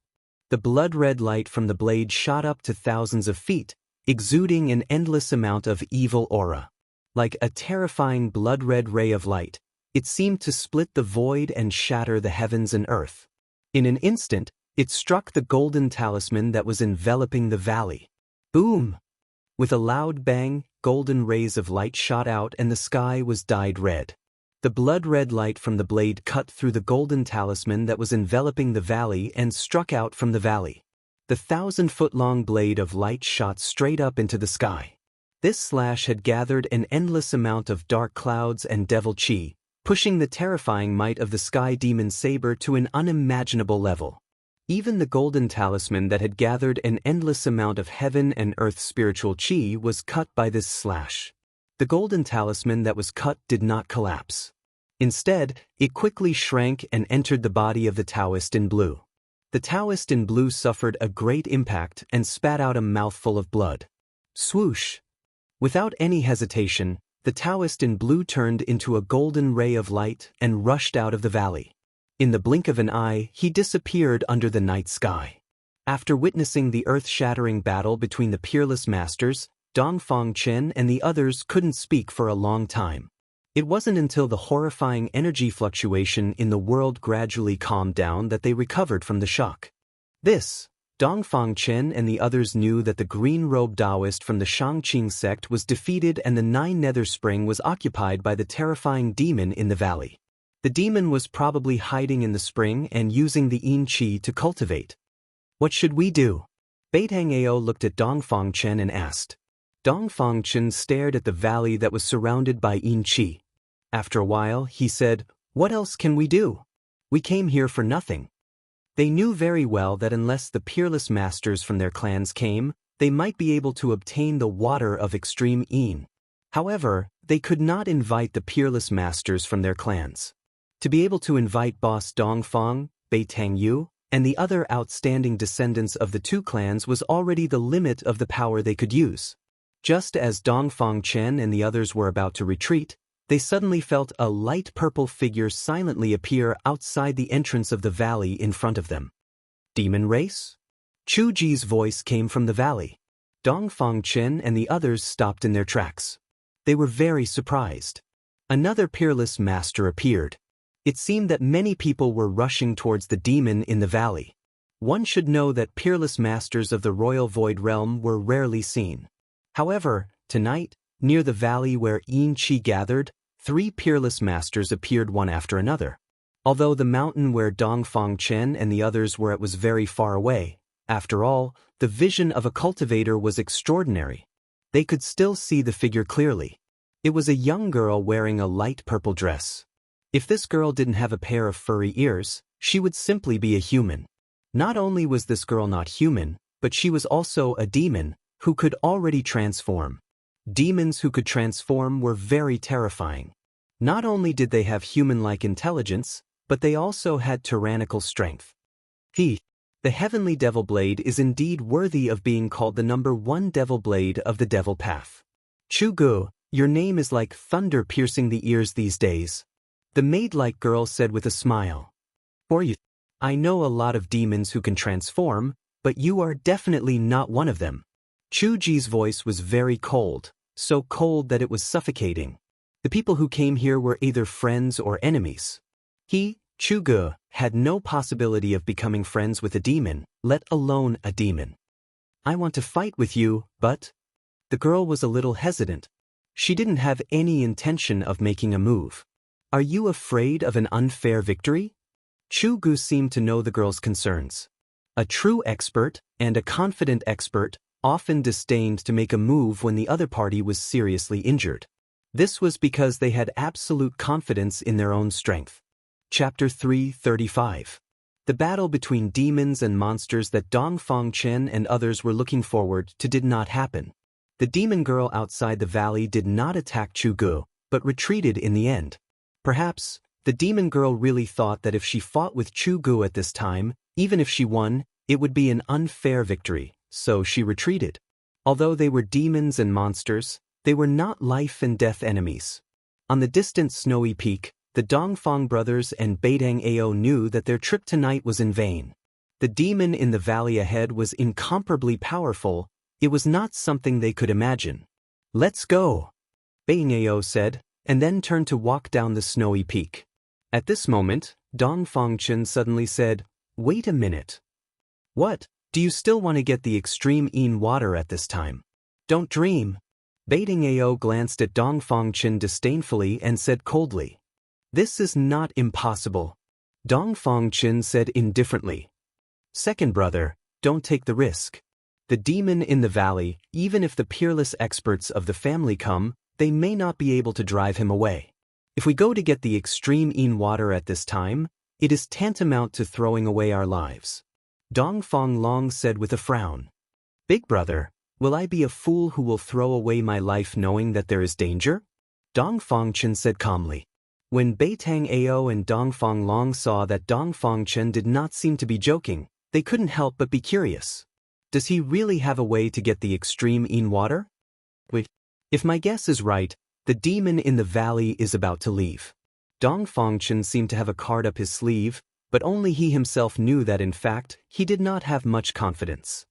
The blood-red light from the blade shot up to thousands of feet, exuding an endless amount of evil aura. Like a terrifying blood-red ray of light, it seemed to split the void and shatter the heavens and earth. In an instant, it struck the golden talisman that was enveloping the valley. Boom! With a loud bang, golden rays of light shot out and the sky was dyed red. The blood-red light from the blade cut through the golden talisman that was enveloping the valley and struck out from the valley. The 1,000-foot-long blade of light shot straight up into the sky. This slash had gathered an endless amount of dark clouds and devil qi, pushing the terrifying might of the sky demon saber to an unimaginable level. Even the golden talisman that had gathered an endless amount of heaven and earth spiritual qi was cut by this slash. The golden talisman that was cut did not collapse. Instead, it quickly shrank and entered the body of the Daoist in blue. The Daoist in blue suffered a great impact and spat out a mouthful of blood. Swoosh! Without any hesitation, the Daoist in blue turned into a golden ray of light and rushed out of the valley. In the blink of an eye, he disappeared under the night sky. After witnessing the earth-shattering battle between the peerless masters, Dongfang Chen and the others couldn't speak for a long time. It wasn't until the horrifying energy fluctuation in the world gradually calmed down that they recovered from the shock. Dongfang Chen and the others knew that the green-robed Daoist from the Xianxia sect was defeated and the Nine Nether Spring was occupied by the terrifying demon in the valley. The demon was probably hiding in the spring and using the Yin Qi to cultivate. What should we do? Beitang Ao looked at Dongfang Chen and asked. Dongfang Chen stared at the valley that was surrounded by Yin Qi. After a while, he said, "What else can we do? We came here for nothing." They knew very well that unless the peerless masters from their clans came, they might be able to obtain the water of extreme Yin. However, they could not invite the peerless masters from their clans. To be able to invite boss Dongfang, Beitang Yu, and the other outstanding descendants of the two clans was already the limit of the power they could use. Just as Dongfang Chen and the others were about to retreat, they suddenly felt a light purple figure silently appear outside the entrance of the valley in front of them. Demon race? Chu Ji's voice came from the valley. Dongfang Chen and the others stopped in their tracks. They were very surprised. Another peerless master appeared. It seemed that many people were rushing towards the demon in the valley. One should know that peerless masters of the Royal Void Realm were rarely seen. However, tonight, near the valley where Yin Qi gathered, 3 peerless masters appeared one after another. Although the mountain where Dongfang Chen and the others were at was very far away, after all, the vision of a cultivator was extraordinary. They could still see the figure clearly. It was a young girl wearing a light purple dress. If this girl didn't have a pair of furry ears, she would simply be a human. Not only was this girl not human, but she was also a demon who could already transform. Demons who could transform were very terrifying. Not only did they have human-like intelligence, but they also had tyrannical strength. The Heavenly Devil Blade is indeed worthy of being called the #1 Devil Blade of the Devil Path. Chu Gu, your name is like thunder piercing the ears these days. The maid-like girl said with a smile. For you, I know a lot of demons who can transform, but you are definitely not one of them. Chu Ji's voice was very cold, so cold that it was suffocating. The people who came here were either friends or enemies. He, Chu Gu, had no possibility of becoming friends with a demon, let alone a demon. I want to fight with you, but... The girl was a little hesitant. She didn't have any intention of making a move. Are you afraid of an unfair victory? Chu Gu seemed to know the girl's concerns. A true expert, and a confident expert, often disdained to make a move when the other party was seriously injured. This was because they had absolute confidence in their own strength. Chapter 335. The battle between demons and monsters that Dongfang Chen and others were looking forward to did not happen. The demon girl outside the valley did not attack Chu Gu, but retreated in the end. Perhaps, the demon girl really thought that if she fought with Chu Gu at this time, even if she won, it would be an unfair victory, so she retreated. Although they were demons and monsters, they were not life and death enemies. On the distant snowy peak, the Dongfang brothers and Beitang Ao knew that their trip tonight was in vain. The demon in the valley ahead was incomparably powerful. It was not something they could imagine. Let's go, Beitang Ao said, and then turned to walk down the snowy peak. At this moment, Dongfang Chen suddenly said, "Wait a minute. What, do you still want to get the extreme Yin water at this time? Don't dream." Beitang Ao glanced at Dongfang Chen disdainfully and said coldly, "This is not impossible." Dongfang Chen said indifferently, "Second brother, don't take the risk. The demon in the valley, even if the peerless experts of the family come, they may not be able to drive him away. If we go to get the extreme Yin water at this time, it is tantamount to throwing away our lives." Dongfang Long said with a frown, "Big brother, will I be a fool who will throw away my life knowing that there is danger?" Dongfang Chen said calmly. When Beitang Ao and Dongfang Long saw that Dongfang Chen did not seem to be joking, they couldn't help but be curious. Does he really have a way to get the extreme Yin water? Wait, if my guess is right, the demon in the valley is about to leave. Dongfang Chen seemed to have a card up his sleeve, but only he himself knew that in fact, he did not have much confidence.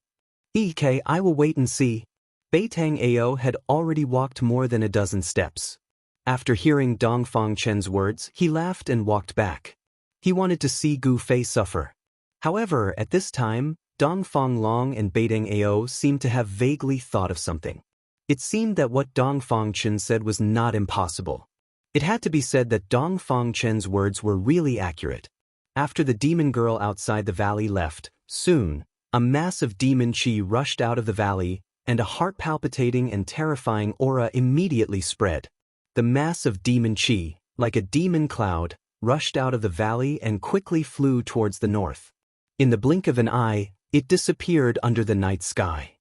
I will wait and see. Beitang Ao had already walked more than a dozen steps. After hearing Dongfang Chen's words, he laughed and walked back. He wanted to see Gu Fei suffer. However, at this time, Dongfang Long and Beitang Ao seemed to have vaguely thought of something. It seemed that what Dongfang Chen said was not impossible. It had to be said that Dongfang Chen's words were really accurate. After the demon girl outside the valley left, soon, A mass of demon qi rushed out of the valley, and a heart-palpitating and terrifying aura immediately spread. The mass of demon qi, like a demon cloud, rushed out of the valley and quickly flew towards the north. In the blink of an eye, it disappeared under the night sky.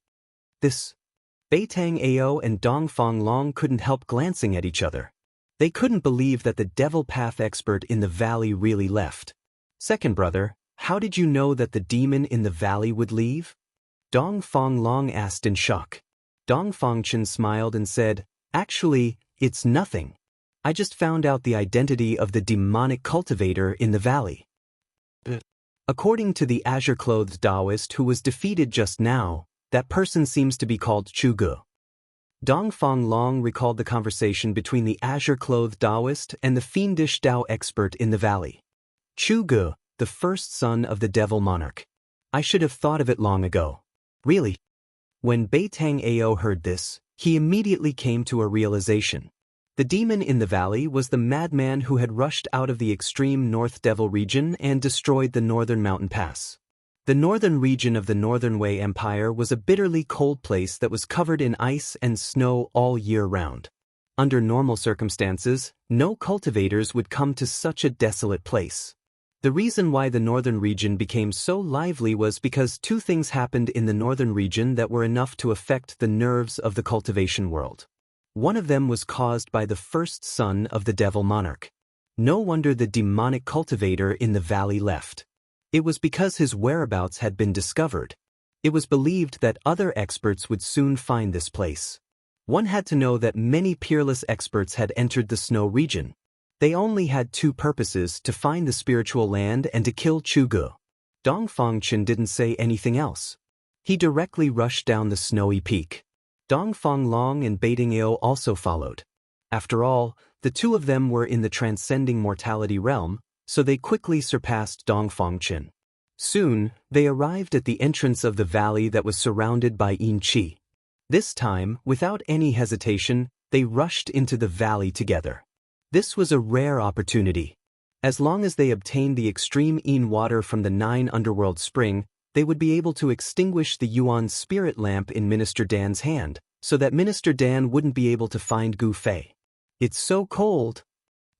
Beitang Ao and Dongfang Long couldn't help glancing at each other. They couldn't believe that the devil path expert in the valley really left. Second brother, how did you know that the demon in the valley would leave? Dongfang Long asked in shock. Dongfang Chen smiled and said, actually, it's nothing. I just found out the identity of the demonic cultivator in the valley. According to the azure-clothed Daoist who was defeated just now, that person seems to be called Chuge. Dongfang Long recalled the conversation between the azure-clothed Daoist and the fiendish Dao expert in the valley. Chuge, the first son of the devil monarch. I should have thought of it long ago. Really? When Beitang Ao heard this, he immediately came to a realization. The demon in the valley was the madman who had rushed out of the extreme North Devil region and destroyed the northern mountain pass. The northern region of the Northern Wei Empire was a bitterly cold place that was covered in ice and snow all year round. Under normal circumstances, no cultivators would come to such a desolate place. The reason why the northern region became so lively was because two things happened in the northern region that were enough to affect the nerves of the cultivation world. One of them was caused by the first son of the devil monarch. No wonder the demonic cultivator in the valley left. It was because his whereabouts had been discovered. It was believed that other experts would soon find this place. One had to know that many peerless experts had entered the snow region. They only had two purposes: to find the spiritual land and to kill Chuge. Dongfang Chen didn't say anything else. He directly rushed down the snowy peak. Dongfang Long and Beitang Ao also followed. After all, the two of them were in the transcending mortality realm, so they quickly surpassed Dongfang Chen. Soon, they arrived at the entrance of the valley that was surrounded by yin qi. This time, without any hesitation, they rushed into the valley together. This was a rare opportunity. As long as they obtained the extreme yin water from the 9 underworld spring, they would be able to extinguish the Yuan spirit lamp in Minister Dan's hand, so that Minister Dan wouldn't be able to find Gu Fei. It's so cold.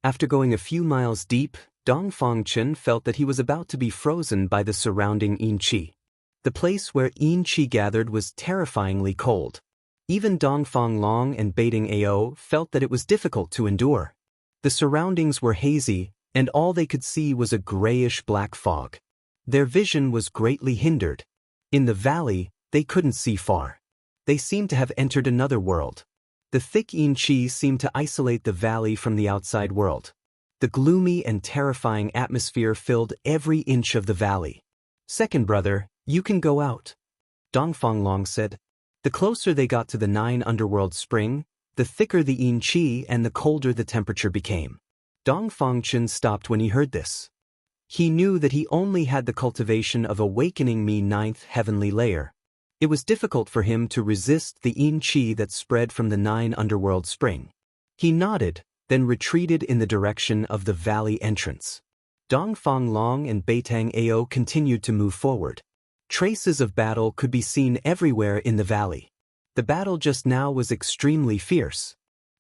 After going a few miles deep, Dongfang Chen felt that he was about to be frozen by the surrounding yin qi. The place where yin qi gathered was terrifyingly cold. Even Dongfang Long and Beitang Ao felt that it was difficult to endure. The surroundings were hazy, and all they could see was a grayish-black fog. Their vision was greatly hindered. In the valley, they couldn't see far. They seemed to have entered another world. The thick yin qi seemed to isolate the valley from the outside world. The gloomy and terrifying atmosphere filled every inch of the valley. Second brother, you can go out, Dongfang Long said. The closer they got to the 9 underworld spring, the thicker the yin qi and the colder the temperature became. Dongfang Chen stopped when he heard this. He knew that he only had the cultivation of awakening me 9th heavenly layer. It was difficult for him to resist the yin qi that spread from the 9 underworld spring. He nodded, then retreated in the direction of the valley entrance. Dongfang Long and Beitang Ao continued to move forward. Traces of battle could be seen everywhere in the valley. The battle just now was extremely fierce.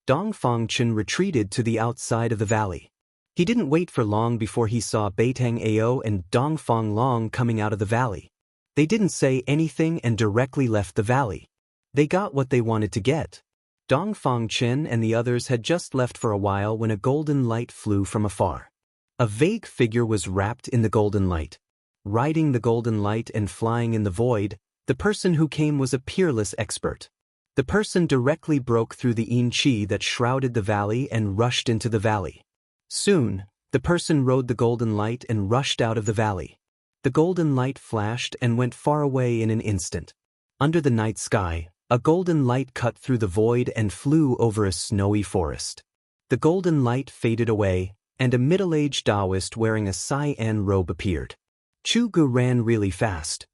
Dongfang Chen retreated to the outside of the valley. He didn't wait for long before he saw Beitang Ao and Dongfang Long coming out of the valley. They didn't say anything and directly left the valley. They got what they wanted to get. Dongfang Chen and the others had just left for a while when a golden light flew from afar. A vague figure was wrapped in the golden light. Riding the golden light and flying in the void, the person who came was a peerless expert. The person directly broke through the yin qi that shrouded the valley and rushed into the valley. Soon, the person rode the golden light and rushed out of the valley. The golden light flashed and went far away in an instant. Under the night sky, a golden light cut through the void and flew over a snowy forest. The golden light faded away, and a middle-aged Daoist wearing a cyan robe appeared. Chuge ran really fast.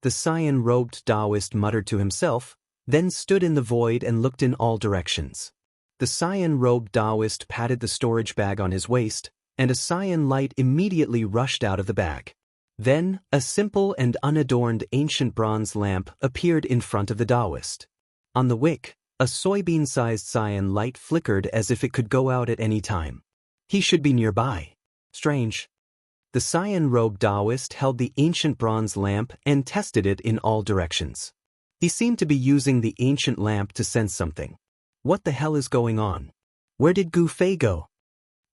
The cyan-robed Daoist muttered to himself, then stood in the void and looked in all directions. The cyan-robed Daoist patted the storage bag on his waist, and a cyan light immediately rushed out of the bag. Then, a simple and unadorned ancient bronze lamp appeared in front of the Daoist. On the wick, a soybean-sized cyan light flickered as if it could go out at any time. He should be nearby. Strange. The cyan-robed Daoist held the ancient bronze lamp and tested it in all directions. He seemed to be using the ancient lamp to sense something. What the hell is going on? Where did Gu Fei go?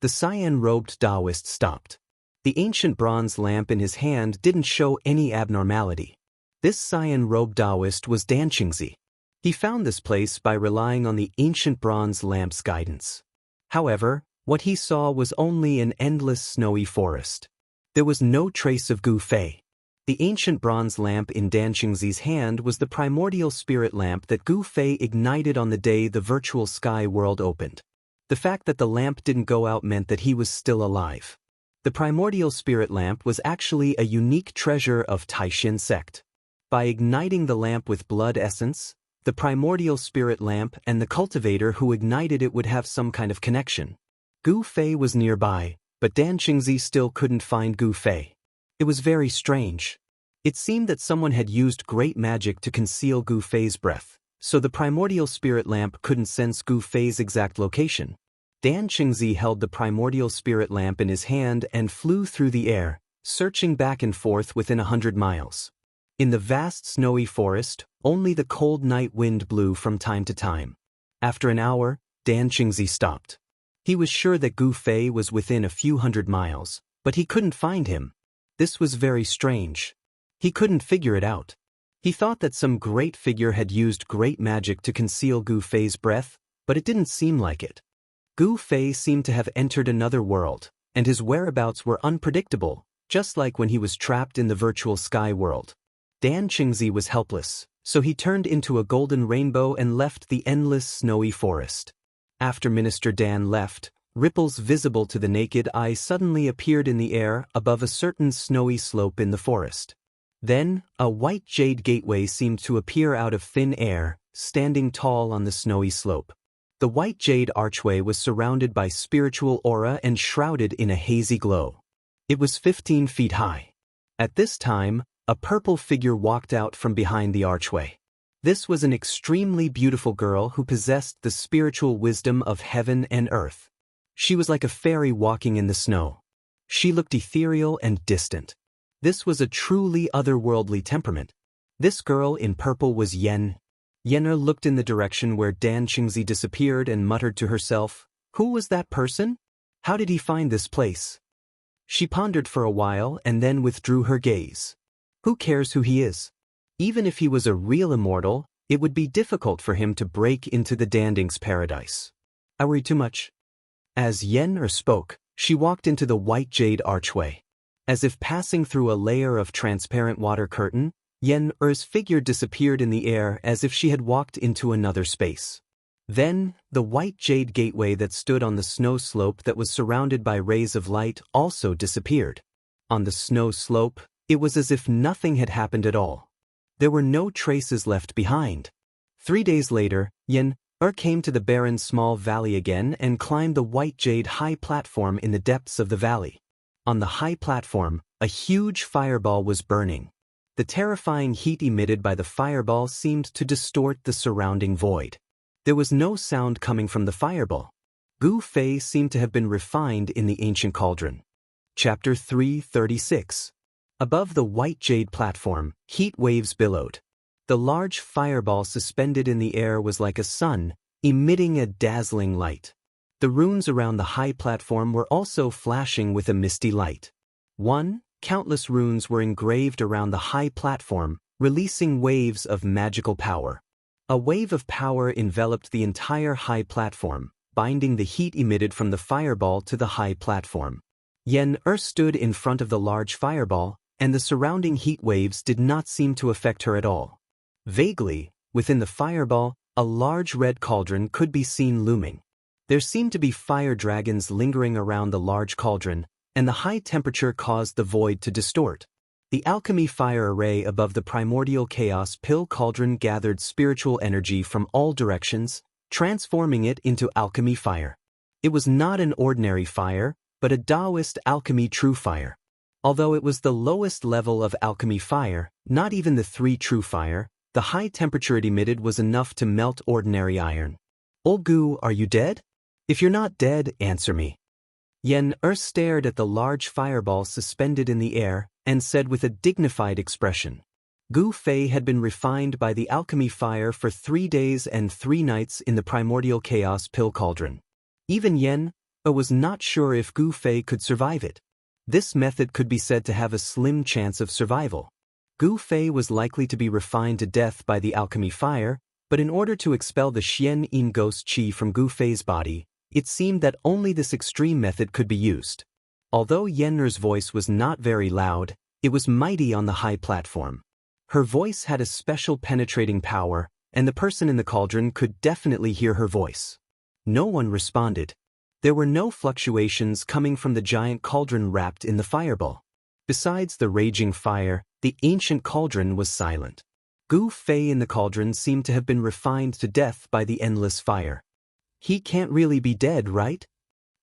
The cyan-robed Daoist stopped. The ancient bronze lamp in his hand didn't show any abnormality. This cyan-robed Daoist was Dan Qingzi. He found this place by relying on the ancient bronze lamp's guidance. However, what he saw was only an endless snowy forest. There was no trace of Gu Fei. The ancient bronze lamp in Dan Qingzi's hand was the primordial spirit lamp that Gu Fei ignited on the day the virtual sky world opened. The fact that the lamp didn't go out meant that he was still alive. The primordial spirit lamp was actually a unique treasure of Taixin sect. By igniting the lamp with blood essence, the primordial spirit lamp and the cultivator who ignited it would have some kind of connection. Gu Fei was nearby, but Dan Qingzi still couldn't find Gu Fei. It was very strange. It seemed that someone had used great magic to conceal Gu Fei's breath, so the primordial spirit lamp couldn't sense Gu Fei's exact location. Dan Qingzi held the primordial spirit lamp in his hand and flew through the air, searching back and forth within 100 miles. In the vast snowy forest, only the cold night wind blew from time to time. After an hour, Dan Qingzi stopped. He was sure that Gu Fei was within a few hundred miles, but he couldn't find him. This was very strange. He couldn't figure it out. He thought that some great figure had used great magic to conceal Gu Fei's breath, but it didn't seem like it. Gu Fei seemed to have entered another world, and his whereabouts were unpredictable, just like when he was trapped in the virtual sky world. Dan Qingzi was helpless, so he turned into a golden rainbow and left the endless snowy forest. After Minister Dan left, ripples visible to the naked eye suddenly appeared in the air above a certain snowy slope in the forest. Then, a white jade gateway seemed to appear out of thin air, standing tall on the snowy slope. The white jade archway was surrounded by spiritual aura and shrouded in a hazy glow. It was 15 feet high. At this time, a purple figure walked out from behind the archway. This was an extremely beautiful girl who possessed the spiritual wisdom of heaven and earth. She was like a fairy walking in the snow. She looked ethereal and distant. This was a truly otherworldly temperament. This girl in purple was Yen. Yenna looked in the direction where Dan Qingzi disappeared and muttered to herself, "Who was that person? How did he find this place?" She pondered for a while and then withdrew her gaze. Who cares who he is? Even if he was a real immortal, it would be difficult for him to break into the Danding's paradise. I worry too much. As Yen spoke, she walked into the white jade archway. As if passing through a layer of transparent water curtain, Yen-er's figure disappeared in the air as if she had walked into another space. Then, the white jade gateway that stood on the snow slope that was surrounded by rays of light also disappeared. On the snow slope, it was as if nothing had happened at all. There were no traces left behind. 3 days later, Yen-er came to the barren small valley again and climbed the white jade high platform in the depths of the valley. On the high platform, a huge fireball was burning. The terrifying heat emitted by the fireball seemed to distort the surrounding void. There was no sound coming from the fireball. Gu Fei seemed to have been refined in the ancient cauldron. Chapter 336. Above the white jade platform, heat waves billowed. The large fireball suspended in the air was like a sun, emitting a dazzling light. The runes around the high platform were also flashing with a misty light. Countless runes were engraved around the high platform, releasing waves of magical power. A wave of power enveloped the entire high platform, binding the heat emitted from the fireball to the high platform. Yen-er stood in front of the large fireball, and the surrounding heat waves did not seem to affect her at all. Vaguely, within the fireball, a large red cauldron could be seen looming. There seemed to be fire dragons lingering around the large cauldron, and the high temperature caused the void to distort. The alchemy fire array above the primordial chaos pill cauldron gathered spiritual energy from all directions, transforming it into alchemy fire. It was not an ordinary fire, but a Daoist alchemy true fire. Although it was the lowest level of alchemy fire, not even the 3 true fire, the high temperature it emitted was enough to melt ordinary iron. Old Gu, are you dead? If you're not dead, answer me. Yen stared at the large fireball suspended in the air and said with a dignified expression. Gu Fei had been refined by the alchemy fire for 3 days and 3 nights in the primordial chaos pill cauldron. Even Yen was not sure if Gu Fei could survive it. This method could be said to have a slim chance of survival. Gu Fei was likely to be refined to death by the alchemy fire, but in order to expel the Xian Yin ghost qi from Gu Fei's body, it seemed that only this extreme method could be used. Although Yenner's voice was not very loud, it was mighty on the high platform. Her voice had a special penetrating power, and the person in the cauldron could definitely hear her voice. No one responded. There were no fluctuations coming from the giant cauldron wrapped in the fireball. Besides the raging fire, the ancient cauldron was silent. Gu Fei in the cauldron seemed to have been refined to death by the endless fire. He can't really be dead, right?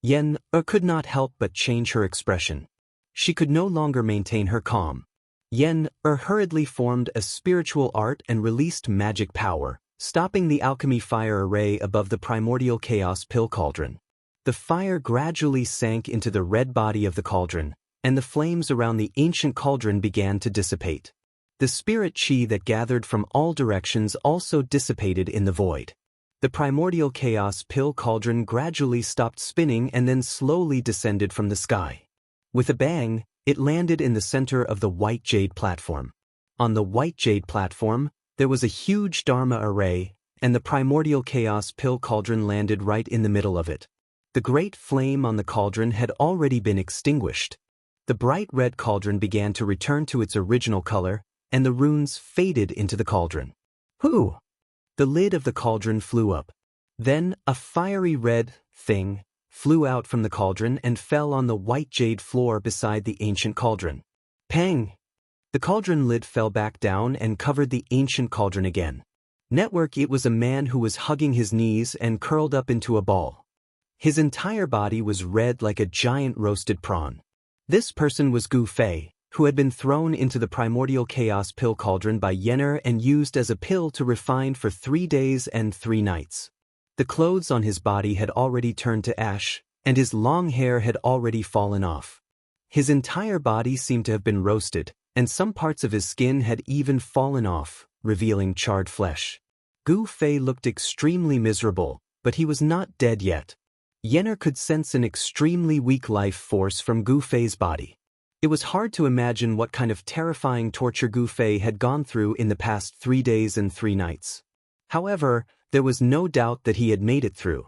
Yen could not help but change her expression. She could no longer maintain her calm. Yen hurriedly formed a spiritual art and released magic power, stopping the alchemy fire array above the primordial chaos pill cauldron. The fire gradually sank into the red body of the cauldron, and the flames around the ancient cauldron began to dissipate. The spirit qi that gathered from all directions also dissipated in the void. The primordial chaos pill cauldron gradually stopped spinning and then slowly descended from the sky. With a bang, it landed in the center of the white jade platform. On the white jade platform, there was a huge Dharma array, and the primordial chaos pill cauldron landed right in the middle of it. The great flame on the cauldron had already been extinguished. The bright red cauldron began to return to its original color, and the runes faded into the cauldron. Whoo! The lid of the cauldron flew up. Then, a fiery red thing flew out from the cauldron and fell on the white jade floor beside the ancient cauldron. Pang! The cauldron lid fell back down and covered the ancient cauldron again. Network, it was a man who was hugging his knees and curled up into a ball. His entire body was red like a giant roasted prawn. This person was Gu Fei, who had been thrown into the primordial chaos pill cauldron by Yenner and used as a pill to refine for 3 days and 3 nights. The clothes on his body had already turned to ash, and his long hair had already fallen off. His entire body seemed to have been roasted, and some parts of his skin had even fallen off, revealing charred flesh. Gu Fei looked extremely miserable, but he was not dead yet. Yenner could sense an extremely weak life force from Gu Fei's body. It was hard to imagine what kind of terrifying torture Gu Fei had gone through in the past 3 days and 3 nights. However, there was no doubt that he had made it through.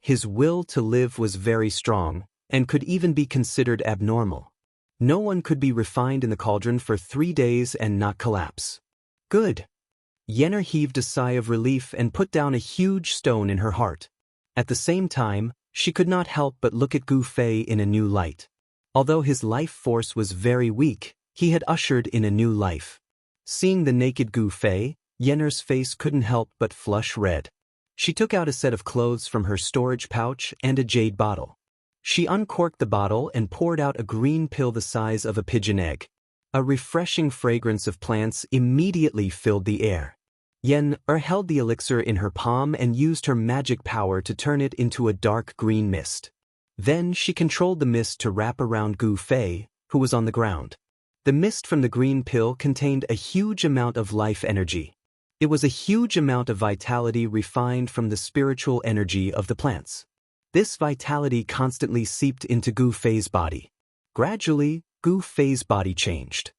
His will to live was very strong, and could even be considered abnormal. No one could be refined in the cauldron for 3 days and not collapse. Good. Yenner heaved a sigh of relief and put down a huge stone in her heart. At the same time, she could not help but look at Gu Fei in a new light. Although his life force was very weak, he had ushered in a new life. Seeing the naked Gu Fei, Yenner's face couldn't help but flush red. She took out a set of clothes from her storage pouch and a jade bottle. She uncorked the bottle and poured out a green pill the size of a pigeon egg. A refreshing fragrance of plants immediately filled the air. Yenner held the elixir in her palm and used her magic power to turn it into a dark green mist. Then she controlled the mist to wrap around Gu Fei, who was on the ground. The mist from the green pill contained a huge amount of life energy. It was a huge amount of vitality refined from the spiritual energy of the plants. This vitality constantly seeped into Gu Fei's body. Gradually, Gu Fei's body changed.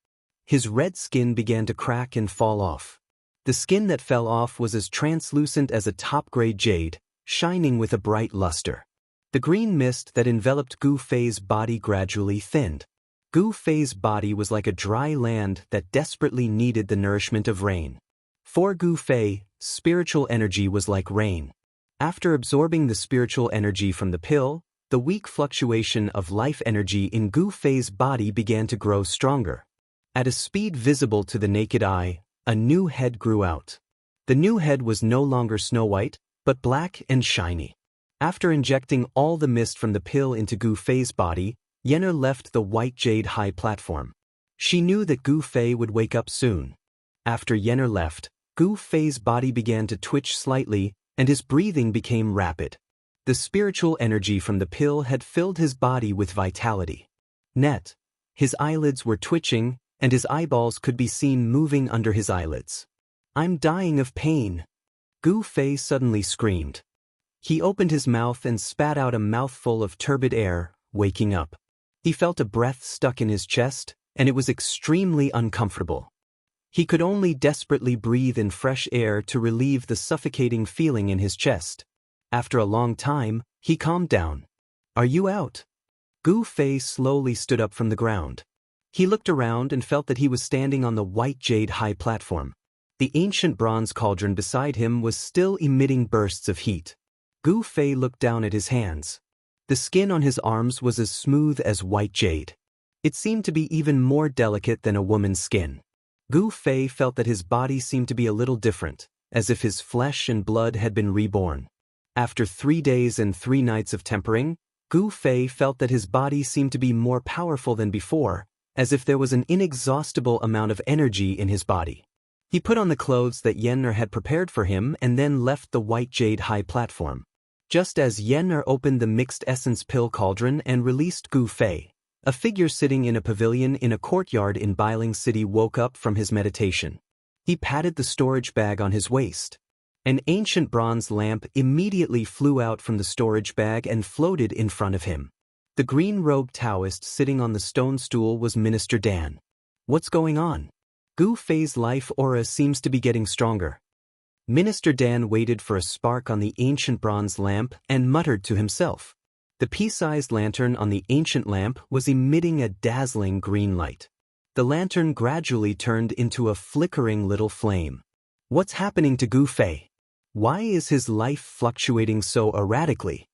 His red skin began to crack and fall off. The skin that fell off was as translucent as a top-grade jade, shining with a bright luster. The green mist that enveloped Gu Fei's body gradually thinned. Gu Fei's body was like a dry land that desperately needed the nourishment of rain. For Gu Fei, spiritual energy was like rain. After absorbing the spiritual energy from the pill, the weak fluctuation of life energy in Gu Fei's body began to grow stronger. At a speed visible to the naked eye, a new head grew out. The new head was no longer snow white, but black and shiny. After injecting all the mist from the pill into Gu Fei's body, Yenner left the white jade high platform. She knew that Gu Fei would wake up soon. After Yenner left, Gu Fei's body began to twitch slightly, and his breathing became rapid. The spiritual energy from the pill had filled his body with vitality. His eyelids were twitching, and his eyeballs could be seen moving under his eyelids. "I'm dying of pain," Gu Fei suddenly screamed. He opened his mouth and spat out a mouthful of turbid air, waking up. He felt a breath stuck in his chest, and it was extremely uncomfortable. He could only desperately breathe in fresh air to relieve the suffocating feeling in his chest. After a long time, he calmed down. "Are you out?" Gu Fei slowly stood up from the ground. He looked around and felt that he was standing on the white jade high platform. The ancient bronze cauldron beside him was still emitting bursts of heat. Gu Fei looked down at his hands. The skin on his arms was as smooth as white jade. It seemed to be even more delicate than a woman's skin. Gu Fei felt that his body seemed to be a little different, as if his flesh and blood had been reborn. After 3 days and 3 nights of tempering, Gu Fei felt that his body seemed to be more powerful than before, as if there was an inexhaustible amount of energy in his body. He put on the clothes that Yenner had prepared for him and then left the white jade high platform. Just as Yenner opened the mixed essence pill cauldron and released Gu Fei, a figure sitting in a pavilion in a courtyard in Bailing City woke up from his meditation. He patted the storage bag on his waist. An ancient bronze lamp immediately flew out from the storage bag and floated in front of him. The green-robed Daoist sitting on the stone stool was Minister Dan. "What's going on?" "Gu Fei's life aura seems to be getting stronger." Minister Dan waited for a spark on the ancient bronze lamp and muttered to himself. The pea-sized lantern on the ancient lamp was emitting a dazzling green light. The lantern gradually turned into a flickering little flame. "What's happening to Gu Fei? Why is his life fluctuating so erratically?"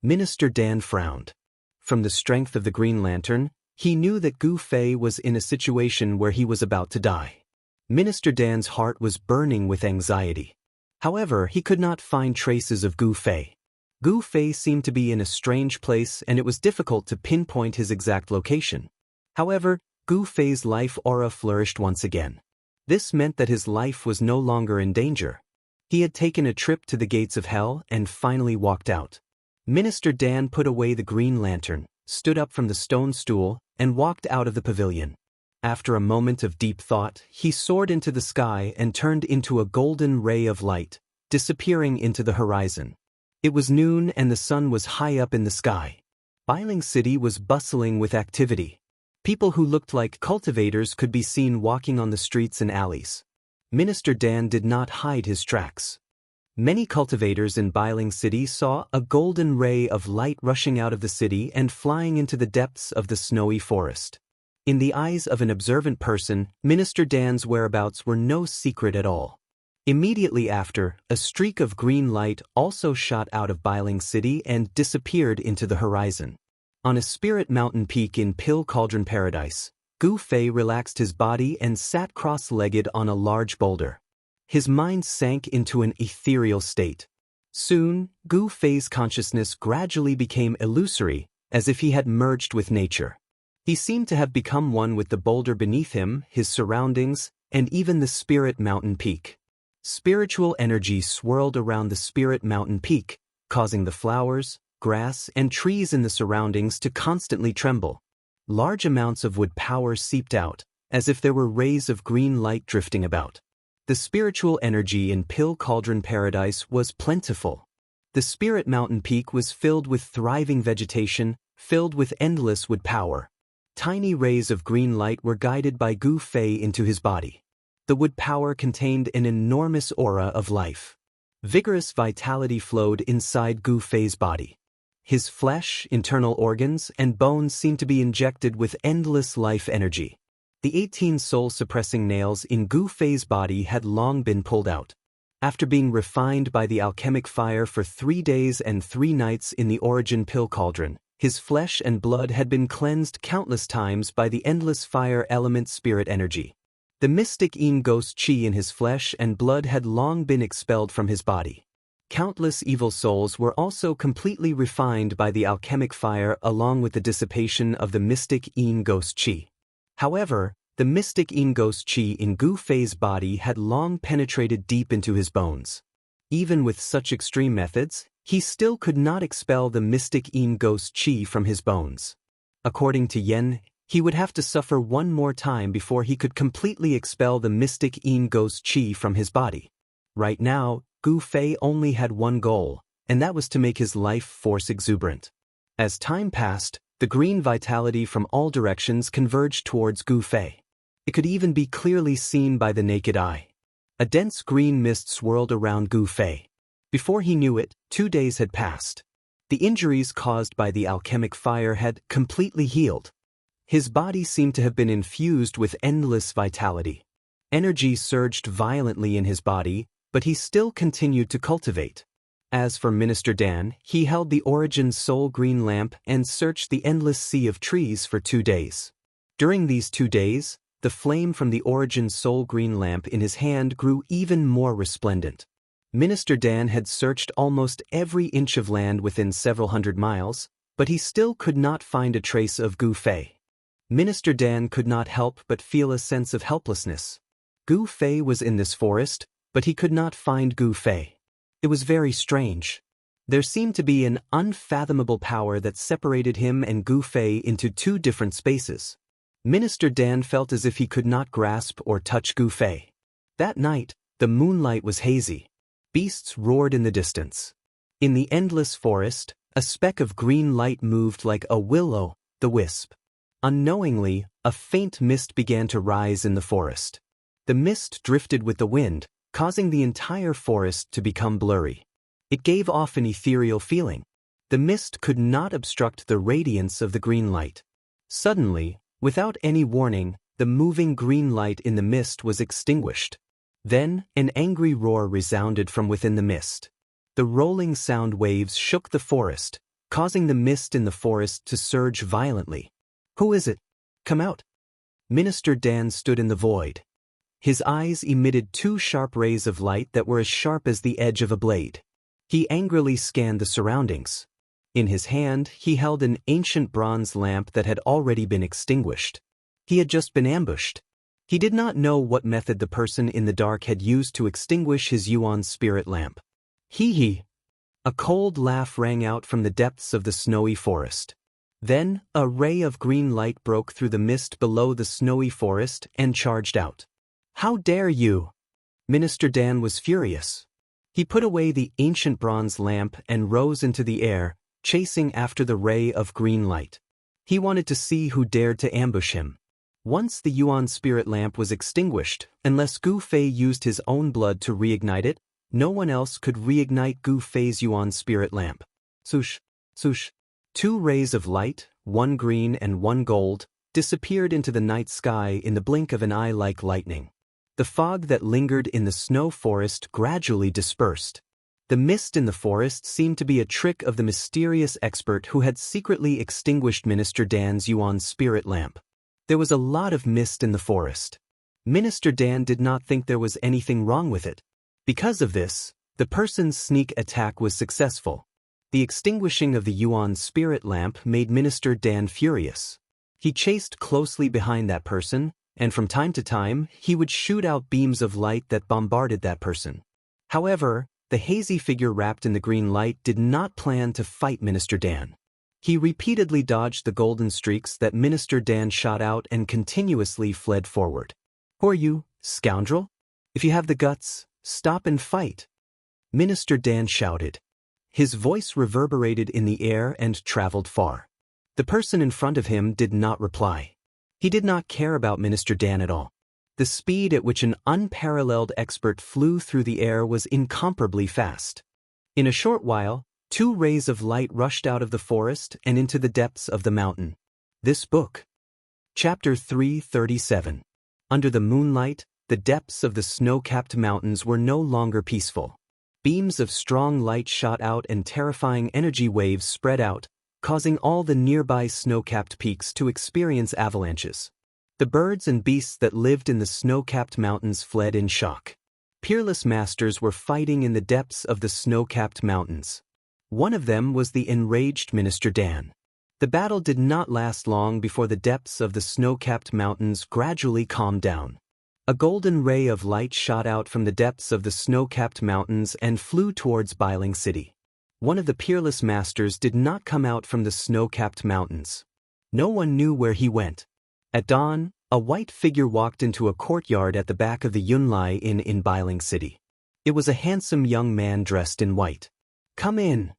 Minister Dan frowned. From the strength of the green lantern, he knew that Gu Fei was in a situation where he was about to die. Minister Dan's heart was burning with anxiety. However, he could not find traces of Gu Fei. Gu Fei seemed to be in a strange place and it was difficult to pinpoint his exact location. However, Gu Fei's life aura flourished once again. This meant that his life was no longer in danger. He had taken a trip to the gates of hell and finally walked out. Minister Dan put away the green lantern, stood up from the stone stool, and walked out of the pavilion. After a moment of deep thought, he soared into the sky and turned into a golden ray of light, disappearing into the horizon. It was noon and the sun was high up in the sky. Bailing City was bustling with activity. People who looked like cultivators could be seen walking on the streets and alleys. Minister Dan did not hide his tracks. Many cultivators in Bailing City saw a golden ray of light rushing out of the city and flying into the depths of the snowy forest. In the eyes of an observant person, Minister Dan's whereabouts were no secret at all. Immediately after, a streak of green light also shot out of Bailing City and disappeared into the horizon. On a spirit mountain peak in Pill Cauldron Paradise, Gu Fei relaxed his body and sat cross-legged on a large boulder. His mind sank into an ethereal state. Soon, Gu Fei's consciousness gradually became illusory, as if he had merged with nature. He seemed to have become one with the boulder beneath him, his surroundings, and even the spirit mountain peak. Spiritual energy swirled around the spirit mountain peak, causing the flowers, grass, and trees in the surroundings to constantly tremble. Large amounts of wood power seeped out, as if there were rays of green light drifting about. The spiritual energy in Pill Cauldron Paradise was plentiful. The spirit mountain peak was filled with thriving vegetation, filled with endless wood power. Tiny rays of green light were guided by Gu Fei into his body. The wood power contained an enormous aura of life. Vigorous vitality flowed inside Gu Fei's body. His flesh, internal organs, and bones seemed to be injected with endless life energy. The 18 soul-suppressing nails in Gu Fei's body had long been pulled out. After being refined by the alchemic fire for 3 days and 3 nights in the origin pill cauldron, his flesh and blood had been cleansed countless times by the endless fire element spirit energy. The mystic Yin ghost chi in his flesh and blood had long been expelled from his body. Countless evil souls were also completely refined by the alchemic fire along with the dissipation of the mystic Yin ghost qi. However, the mystic Yin ghost qi in Gu Fei's body had long penetrated deep into his bones. Even with such extreme methods, he still could not expel the mystic Yin ghost qi from his bones. According to Yen, he would have to suffer one more time before he could completely expel the mystic Yin ghost qi from his body. Right now, Gu Fei only had one goal, and that was to make his life force exuberant. As time passed, the green vitality from all directions converged towards Gu Fei. It could even be clearly seen by the naked eye. A dense green mist swirled around Gu Fei. Before he knew it, 2 days had passed. The injuries caused by the alchemic fire had completely healed. His body seemed to have been infused with endless vitality. Energy surged violently in his body, but he still continued to cultivate. As for Minister Dan, he held the Origin Soul Green Lamp and searched the endless sea of trees for 2 days. During these 2 days, the flame from the Origin Soul Green Lamp in his hand grew even more resplendent. Minister Dan had searched almost every inch of land within several hundred miles, but he still could not find a trace of Gu Fei. Minister Dan could not help but feel a sense of helplessness. Gu Fei was in this forest, but he could not find Gu Fei. It was very strange. There seemed to be an unfathomable power that separated him and Gu Fei into 2 different spaces. Minister Dan felt as if he could not grasp or touch Gu Fei. That night, the moonlight was hazy. Beasts roared in the distance. In the endless forest, a speck of green light moved like a will-o'-the-wisp. Unknowingly, a faint mist began to rise in the forest. The mist drifted with the wind, causing the entire forest to become blurry. It gave off an ethereal feeling. The mist could not obstruct the radiance of the green light. Suddenly, without any warning, the moving green light in the mist was extinguished. Then, an angry roar resounded from within the mist. The rolling sound waves shook the forest, causing the mist in the forest to surge violently. "Who is it? Come out!" Minister Dan stood in the void. His eyes emitted 2 sharp rays of light that were as sharp as the edge of a blade. He angrily scanned the surroundings. In his hand, he held an ancient bronze lamp that had already been extinguished. He had just been ambushed. He did not know what method the person in the dark had used to extinguish his Yuan spirit lamp. Hee. A cold laugh rang out from the depths of the snowy forest. Then, a ray of green light broke through the mist below the snowy forest and charged out. "How dare you!" Minister Dan was furious. He put away the ancient bronze lamp and rose into the air, chasing after the ray of green light. He wanted to see who dared to ambush him. Once the Yuan spirit lamp was extinguished, unless Gu Fei used his own blood to reignite it, no one else could reignite Gu Fei's Yuan spirit lamp. Swoosh, swoosh. 2 rays of light, one green and one gold, disappeared into the night sky in the blink of an eye like lightning. The fog that lingered in the snow forest gradually dispersed. The mist in the forest seemed to be a trick of the mysterious expert who had secretly extinguished Minister Dan's Yuan spirit lamp. There was a lot of mist in the forest. Minister Dan did not think there was anything wrong with it. Because of this, the person's sneak attack was successful. The extinguishing of the Yuan spirit lamp made Minister Dan furious. He chased closely behind that person, and from time to time, he would shoot out beams of light that bombarded that person. However, the hazy figure wrapped in the green light did not plan to fight Minister Dan. He repeatedly dodged the golden streaks that Minister Dan shot out and continuously fled forward. "Who are you, scoundrel? If you have the guts, stop and fight!" Minister Dan shouted. His voice reverberated in the air and traveled far. The person in front of him did not reply. He did not care about Minister Dan at all. The speed at which an unparalleled expert flew through the air was incomparably fast. In a short while, 2 rays of light rushed out of the forest and into the depths of the mountain. This book. Chapter 337. Under the moonlight, the depths of the snow-capped mountains were no longer peaceful. Beams of strong light shot out and terrifying energy waves spread out, causing all the nearby snow-capped peaks to experience avalanches. The birds and beasts that lived in the snow-capped mountains fled in shock. Peerless masters were fighting in the depths of the snow-capped mountains. One of them was the enraged Minister Dan. The battle did not last long before the depths of the snow-capped mountains gradually calmed down. A golden ray of light shot out from the depths of the snow-capped mountains and flew towards Bailing City. One of the peerless masters did not come out from the snow-capped mountains. No one knew where he went. At dawn, a white figure walked into a courtyard at the back of the Yunlai Inn in Bailing City. It was a handsome young man dressed in white. "Come in."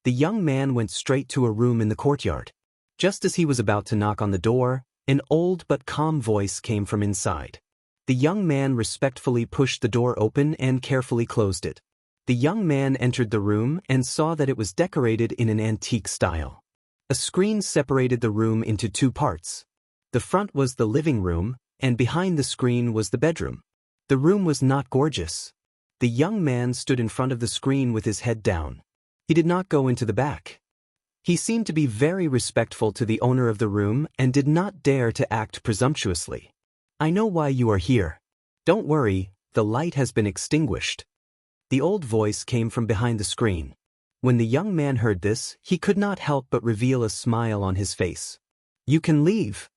The young man went straight to a room in the courtyard. Just as he was about to knock on the door, an old but calm voice came from inside. The young man respectfully pushed the door open and carefully closed it. The young man entered the room and saw that it was decorated in an antique style. A screen separated the room into two parts. The front was the living room, and behind the screen was the bedroom. The room was not gorgeous. The young man stood in front of the screen with his head down. He did not go into the back. He seemed to be very respectful to the owner of the room and did not dare to act presumptuously. "I know why you are here. Don't worry, the light has been extinguished." The old voice came from behind the screen. When the young man heard this, he could not help but reveal a smile on his face. "You can leave."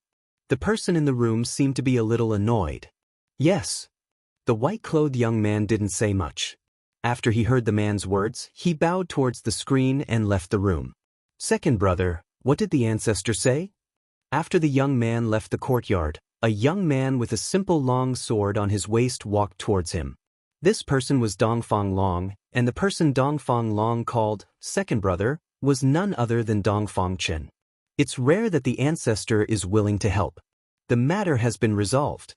The person in the room seemed to be a little annoyed. "Yes." The white-clothed young man didn't say much. After he heard the man's words, he bowed towards the screen and left the room. "Second brother, what did the ancestor say?" After the young man left the courtyard, a young man with a simple long sword on his waist walked towards him. This person was Dongfang Long, and the person Dongfang Long called second brother was none other than Dongfang Chen. It's rare that the ancestor is willing to help. The matter has been resolved.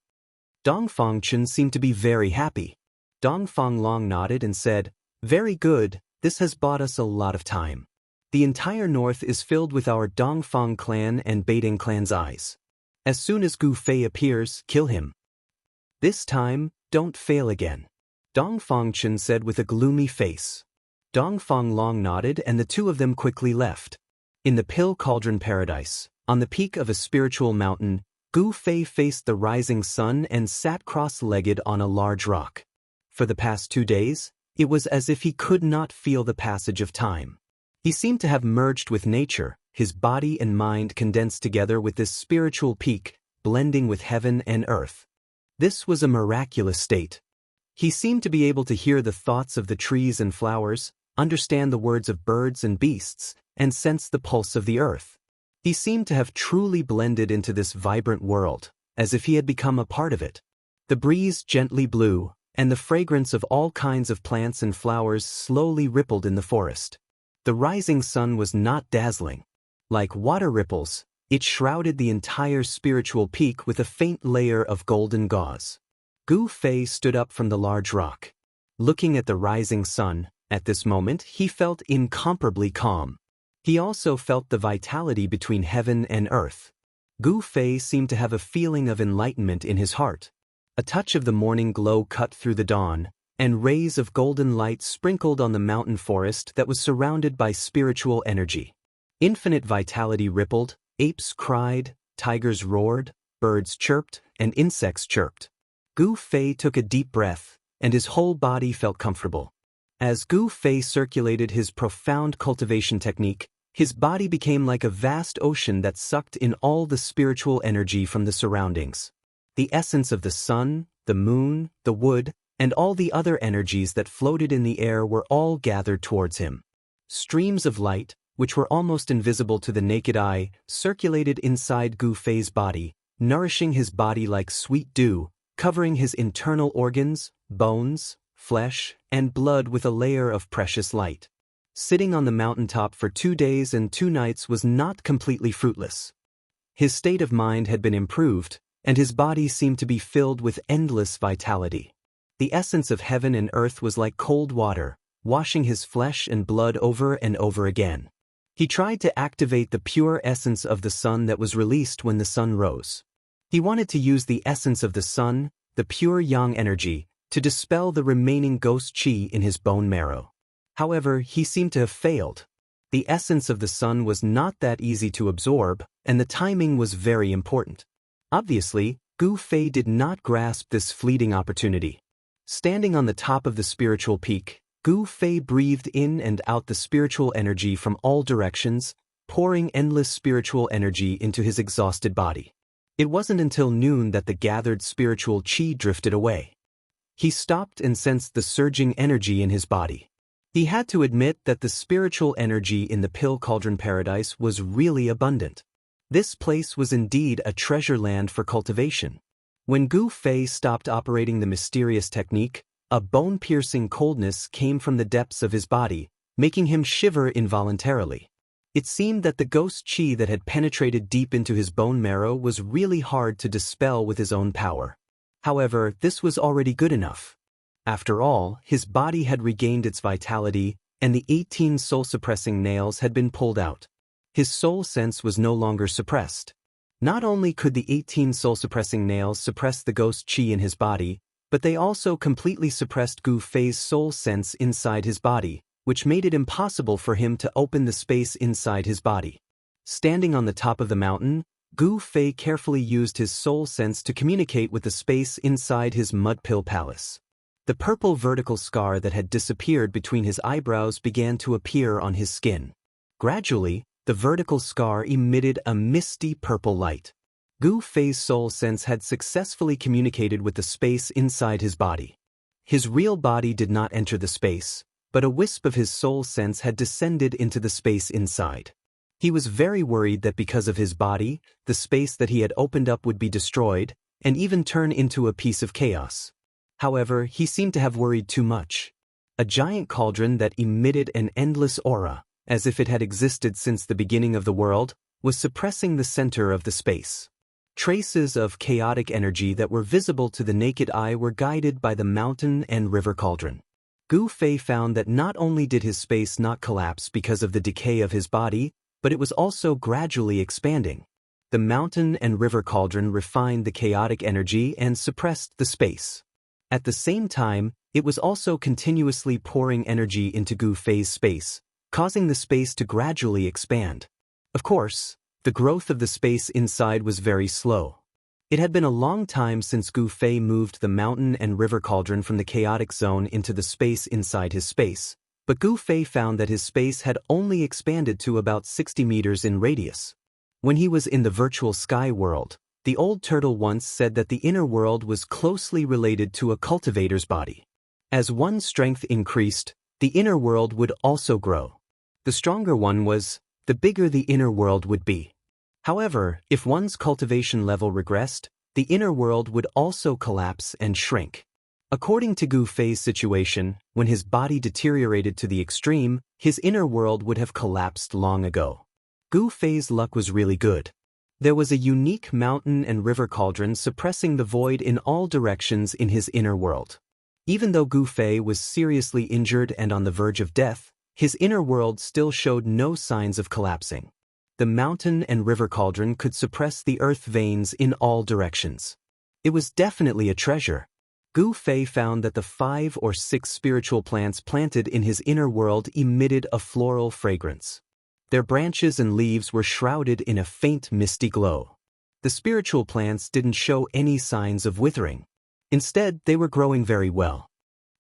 Dongfang Chen seemed to be very happy. Dongfang Long nodded and said, "Very good, this has bought us a lot of time. The entire north is filled with our Dongfang clan and Beiding clan's eyes. As soon as Gu Fei appears, kill him. This time, don't fail again." Dongfang Chen said with a gloomy face. Dongfang Long nodded and the two of them quickly left. In the Pill Cauldron Paradise, on the peak of a spiritual mountain, Gu Fei faced the rising sun and sat cross-legged on a large rock. For the past 2 days, it was as if he could not feel the passage of time. He seemed to have merged with nature, his body and mind condensed together with this spiritual peak, blending with heaven and earth. This was a miraculous state. He seemed to be able to hear the thoughts of the trees and flowers, understand the words of birds and beasts, and sense the pulse of the earth. He seemed to have truly blended into this vibrant world, as if he had become a part of it. The breeze gently blew, and the fragrance of all kinds of plants and flowers slowly rippled in the forest. The rising sun was not dazzling. Like water ripples, it shrouded the entire spiritual peak with a faint layer of golden gauze. Gu Fei stood up from the large rock. Looking at the rising sun, at this moment he felt incomparably calm. He also felt the vitality between heaven and earth. Gu Fei seemed to have a feeling of enlightenment in his heart. A touch of the morning glow cut through the dawn, and rays of golden light sprinkled on the mountain forest that was surrounded by spiritual energy. Infinite vitality rippled, apes cried, tigers roared, birds chirped, and insects chirped. Gu Fei took a deep breath, and his whole body felt comfortable. As Gu Fei circulated his profound cultivation technique, his body became like a vast ocean that sucked in all the spiritual energy from the surroundings. The essence of the sun, the moon, the wood, and all the other energies that floated in the air were all gathered towards him. Streams of light, which were almost invisible to the naked eye, circulated inside Gu Fei's body, nourishing his body like sweet dew, covering his internal organs, bones, flesh, and blood with a layer of precious light. Sitting on the mountaintop for 2 days and 2 nights was not completely fruitless. His state of mind had been improved, and his body seemed to be filled with endless vitality. The essence of heaven and earth was like cold water, washing his flesh and blood over and over again. He tried to activate the pure essence of the sun that was released when the sun rose. He wanted to use the essence of the sun, the pure yang energy, to dispel the remaining ghost qi in his bone marrow. However, he seemed to have failed. The essence of the sun was not that easy to absorb, and the timing was very important. Obviously, Gu Fei did not grasp this fleeting opportunity. Standing on the top of the spiritual peak, Gu Fei breathed in and out the spiritual energy from all directions, pouring endless spiritual energy into his exhausted body. It wasn't until noon that the gathered spiritual qi drifted away. He stopped and sensed the surging energy in his body. He had to admit that the spiritual energy in the Pill Cauldron Paradise was really abundant. This place was indeed a treasure land for cultivation. When Gu Fei stopped operating the mysterious technique, a bone-piercing coldness came from the depths of his body, making him shiver involuntarily. It seemed that the ghost qi that had penetrated deep into his bone marrow was really hard to dispel with his own power. However, this was already good enough. After all, his body had regained its vitality, and the 18 soul-suppressing nails had been pulled out. His soul sense was no longer suppressed. Not only could the 18 soul-suppressing nails suppress the ghost qi in his body, but they also completely suppressed Gu Fei's soul sense inside his body, which made it impossible for him to open the space inside his body. Standing on the top of the mountain, Gu Fei carefully used his soul sense to communicate with the space inside his mud pill palace. The purple vertical scar that had disappeared between his eyebrows began to appear on his skin. Gradually, the vertical scar emitted a misty purple light. Gu Fei's soul sense had successfully communicated with the space inside his body. His real body did not enter the space, but a wisp of his soul sense had descended into the space inside. He was very worried that because of his body, the space that he had opened up would be destroyed, and even turn into a piece of chaos. However, he seemed to have worried too much. A giant cauldron that emitted an endless aura, as if it had existed since the beginning of the world, was suppressing the center of the space. Traces of chaotic energy that were visible to the naked eye were guided by the mountain and river cauldron. Gu Fei found that not only did his space not collapse because of the decay of his body, but it was also gradually expanding. The mountain and river cauldron refined the chaotic energy and suppressed the space. At the same time, it was also continuously pouring energy into Gu Fei's space, causing the space to gradually expand. Of course, the growth of the space inside was very slow. It had been a long time since Gu Fei moved the mountain and river cauldron from the chaotic zone into the space inside his space, but Gu Fei found that his space had only expanded to about 60 meters in radius. When he was in the virtual sky world, the old turtle once said that the inner world was closely related to a cultivator's body. As one's strength increased, the inner world would also grow. The stronger one was, the bigger the inner world would be. However, if one's cultivation level regressed, the inner world would also collapse and shrink. According to Gu Fei's situation, when his body deteriorated to the extreme, his inner world would have collapsed long ago. Gu Fei's luck was really good. There was a unique mountain and river cauldron suppressing the void in all directions in his inner world. Even though Gu Fei was seriously injured and on the verge of death, his inner world still showed no signs of collapsing. The mountain and river cauldron could suppress the earth veins in all directions. It was definitely a treasure. Gu Fei found that the 5 or 6 spiritual plants planted in his inner world emitted a floral fragrance. Their branches and leaves were shrouded in a faint misty glow. The spiritual plants didn't show any signs of withering. Instead, they were growing very well.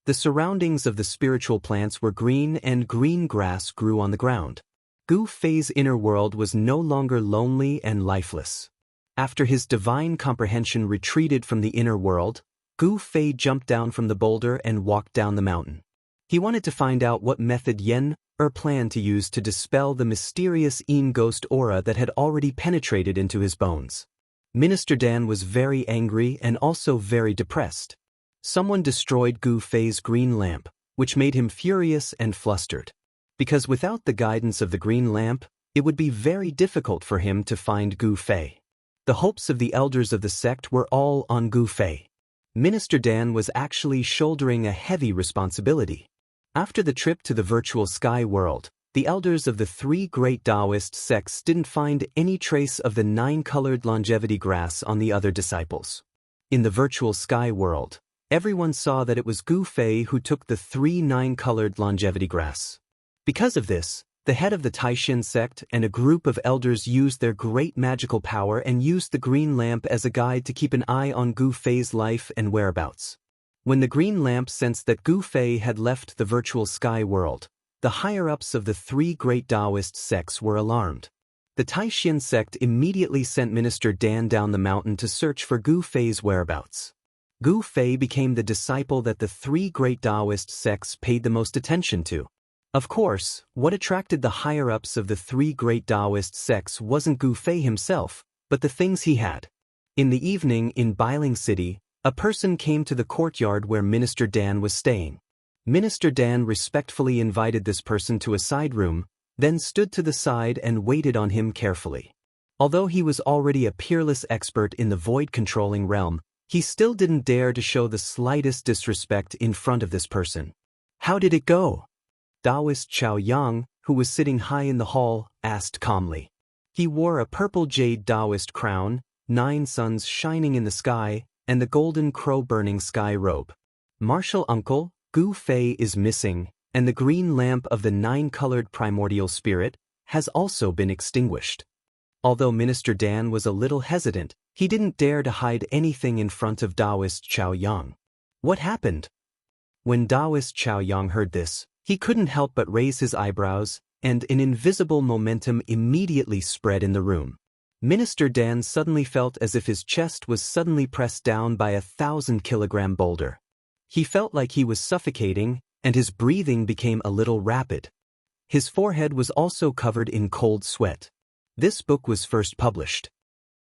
The surroundings of the spiritual plants were green and green grass grew on the ground. Gu Fei's inner world was no longer lonely and lifeless. After his divine comprehension retreated from the inner world, Gu Fei jumped down from the boulder and walked down the mountain. He wanted to find out what method Yen planned to use to dispel the mysterious Yin ghost aura that had already penetrated into his bones. Minister Dan was very angry and also very depressed. Someone destroyed Gu Fei's green lamp, which made him furious and flustered. Because without the guidance of the green lamp, it would be very difficult for him to find Gu Fei. The hopes of the elders of the sect were all on Gu Fei. Minister Dan was actually shouldering a heavy responsibility. After the trip to the virtual sky world, the elders of the 3 great Daoist sects didn't find any trace of the 9-colored longevity grass on the other disciples. In the virtual sky world, everyone saw that it was Gu Fei who took the 3 9-colored longevity grass. Because of this, the head of the Taishin sect and a group of elders used their great magical power and used the green lamp as a guide to keep an eye on Gu Fei's life and whereabouts. When the green lamp sensed that Gu Fei had left the virtual sky world, the higher-ups of the three great Daoist sects were alarmed. The Taishan sect immediately sent Minister Dan down the mountain to search for Gu Fei's whereabouts. Gu Fei became the disciple that the three great Daoist sects paid the most attention to. Of course, what attracted the higher-ups of the three great Daoist sects wasn't Gu Fei himself, but the things he had. In the evening in Bailing City, a person came to the courtyard where Minister Dan was staying. Minister Dan respectfully invited this person to a side room, then stood to the side and waited on him carefully. Although he was already a peerless expert in the void-controlling realm, he still didn't dare to show the slightest disrespect in front of this person. "How did it go?" Daoist Xiaoyang, who was sitting high in the hall, asked calmly. He wore a purple jade Daoist crown, 9 suns shining in the sky, and the golden crow-burning sky robe. "Martial uncle, Gu Fei is missing, and the green lamp of the 9-colored primordial spirit has also been extinguished." Although Minister Dan was a little hesitant, he didn't dare to hide anything in front of Daoist Xiaoyang. "What happened?" When Daoist Xiaoyang heard this, he couldn't help but raise his eyebrows, and an invisible momentum immediately spread in the room. Minister Dan suddenly felt as if his chest was suddenly pressed down by a 1,000-kilogram boulder. He felt like he was suffocating, and his breathing became a little rapid. His forehead was also covered in cold sweat. This book was first published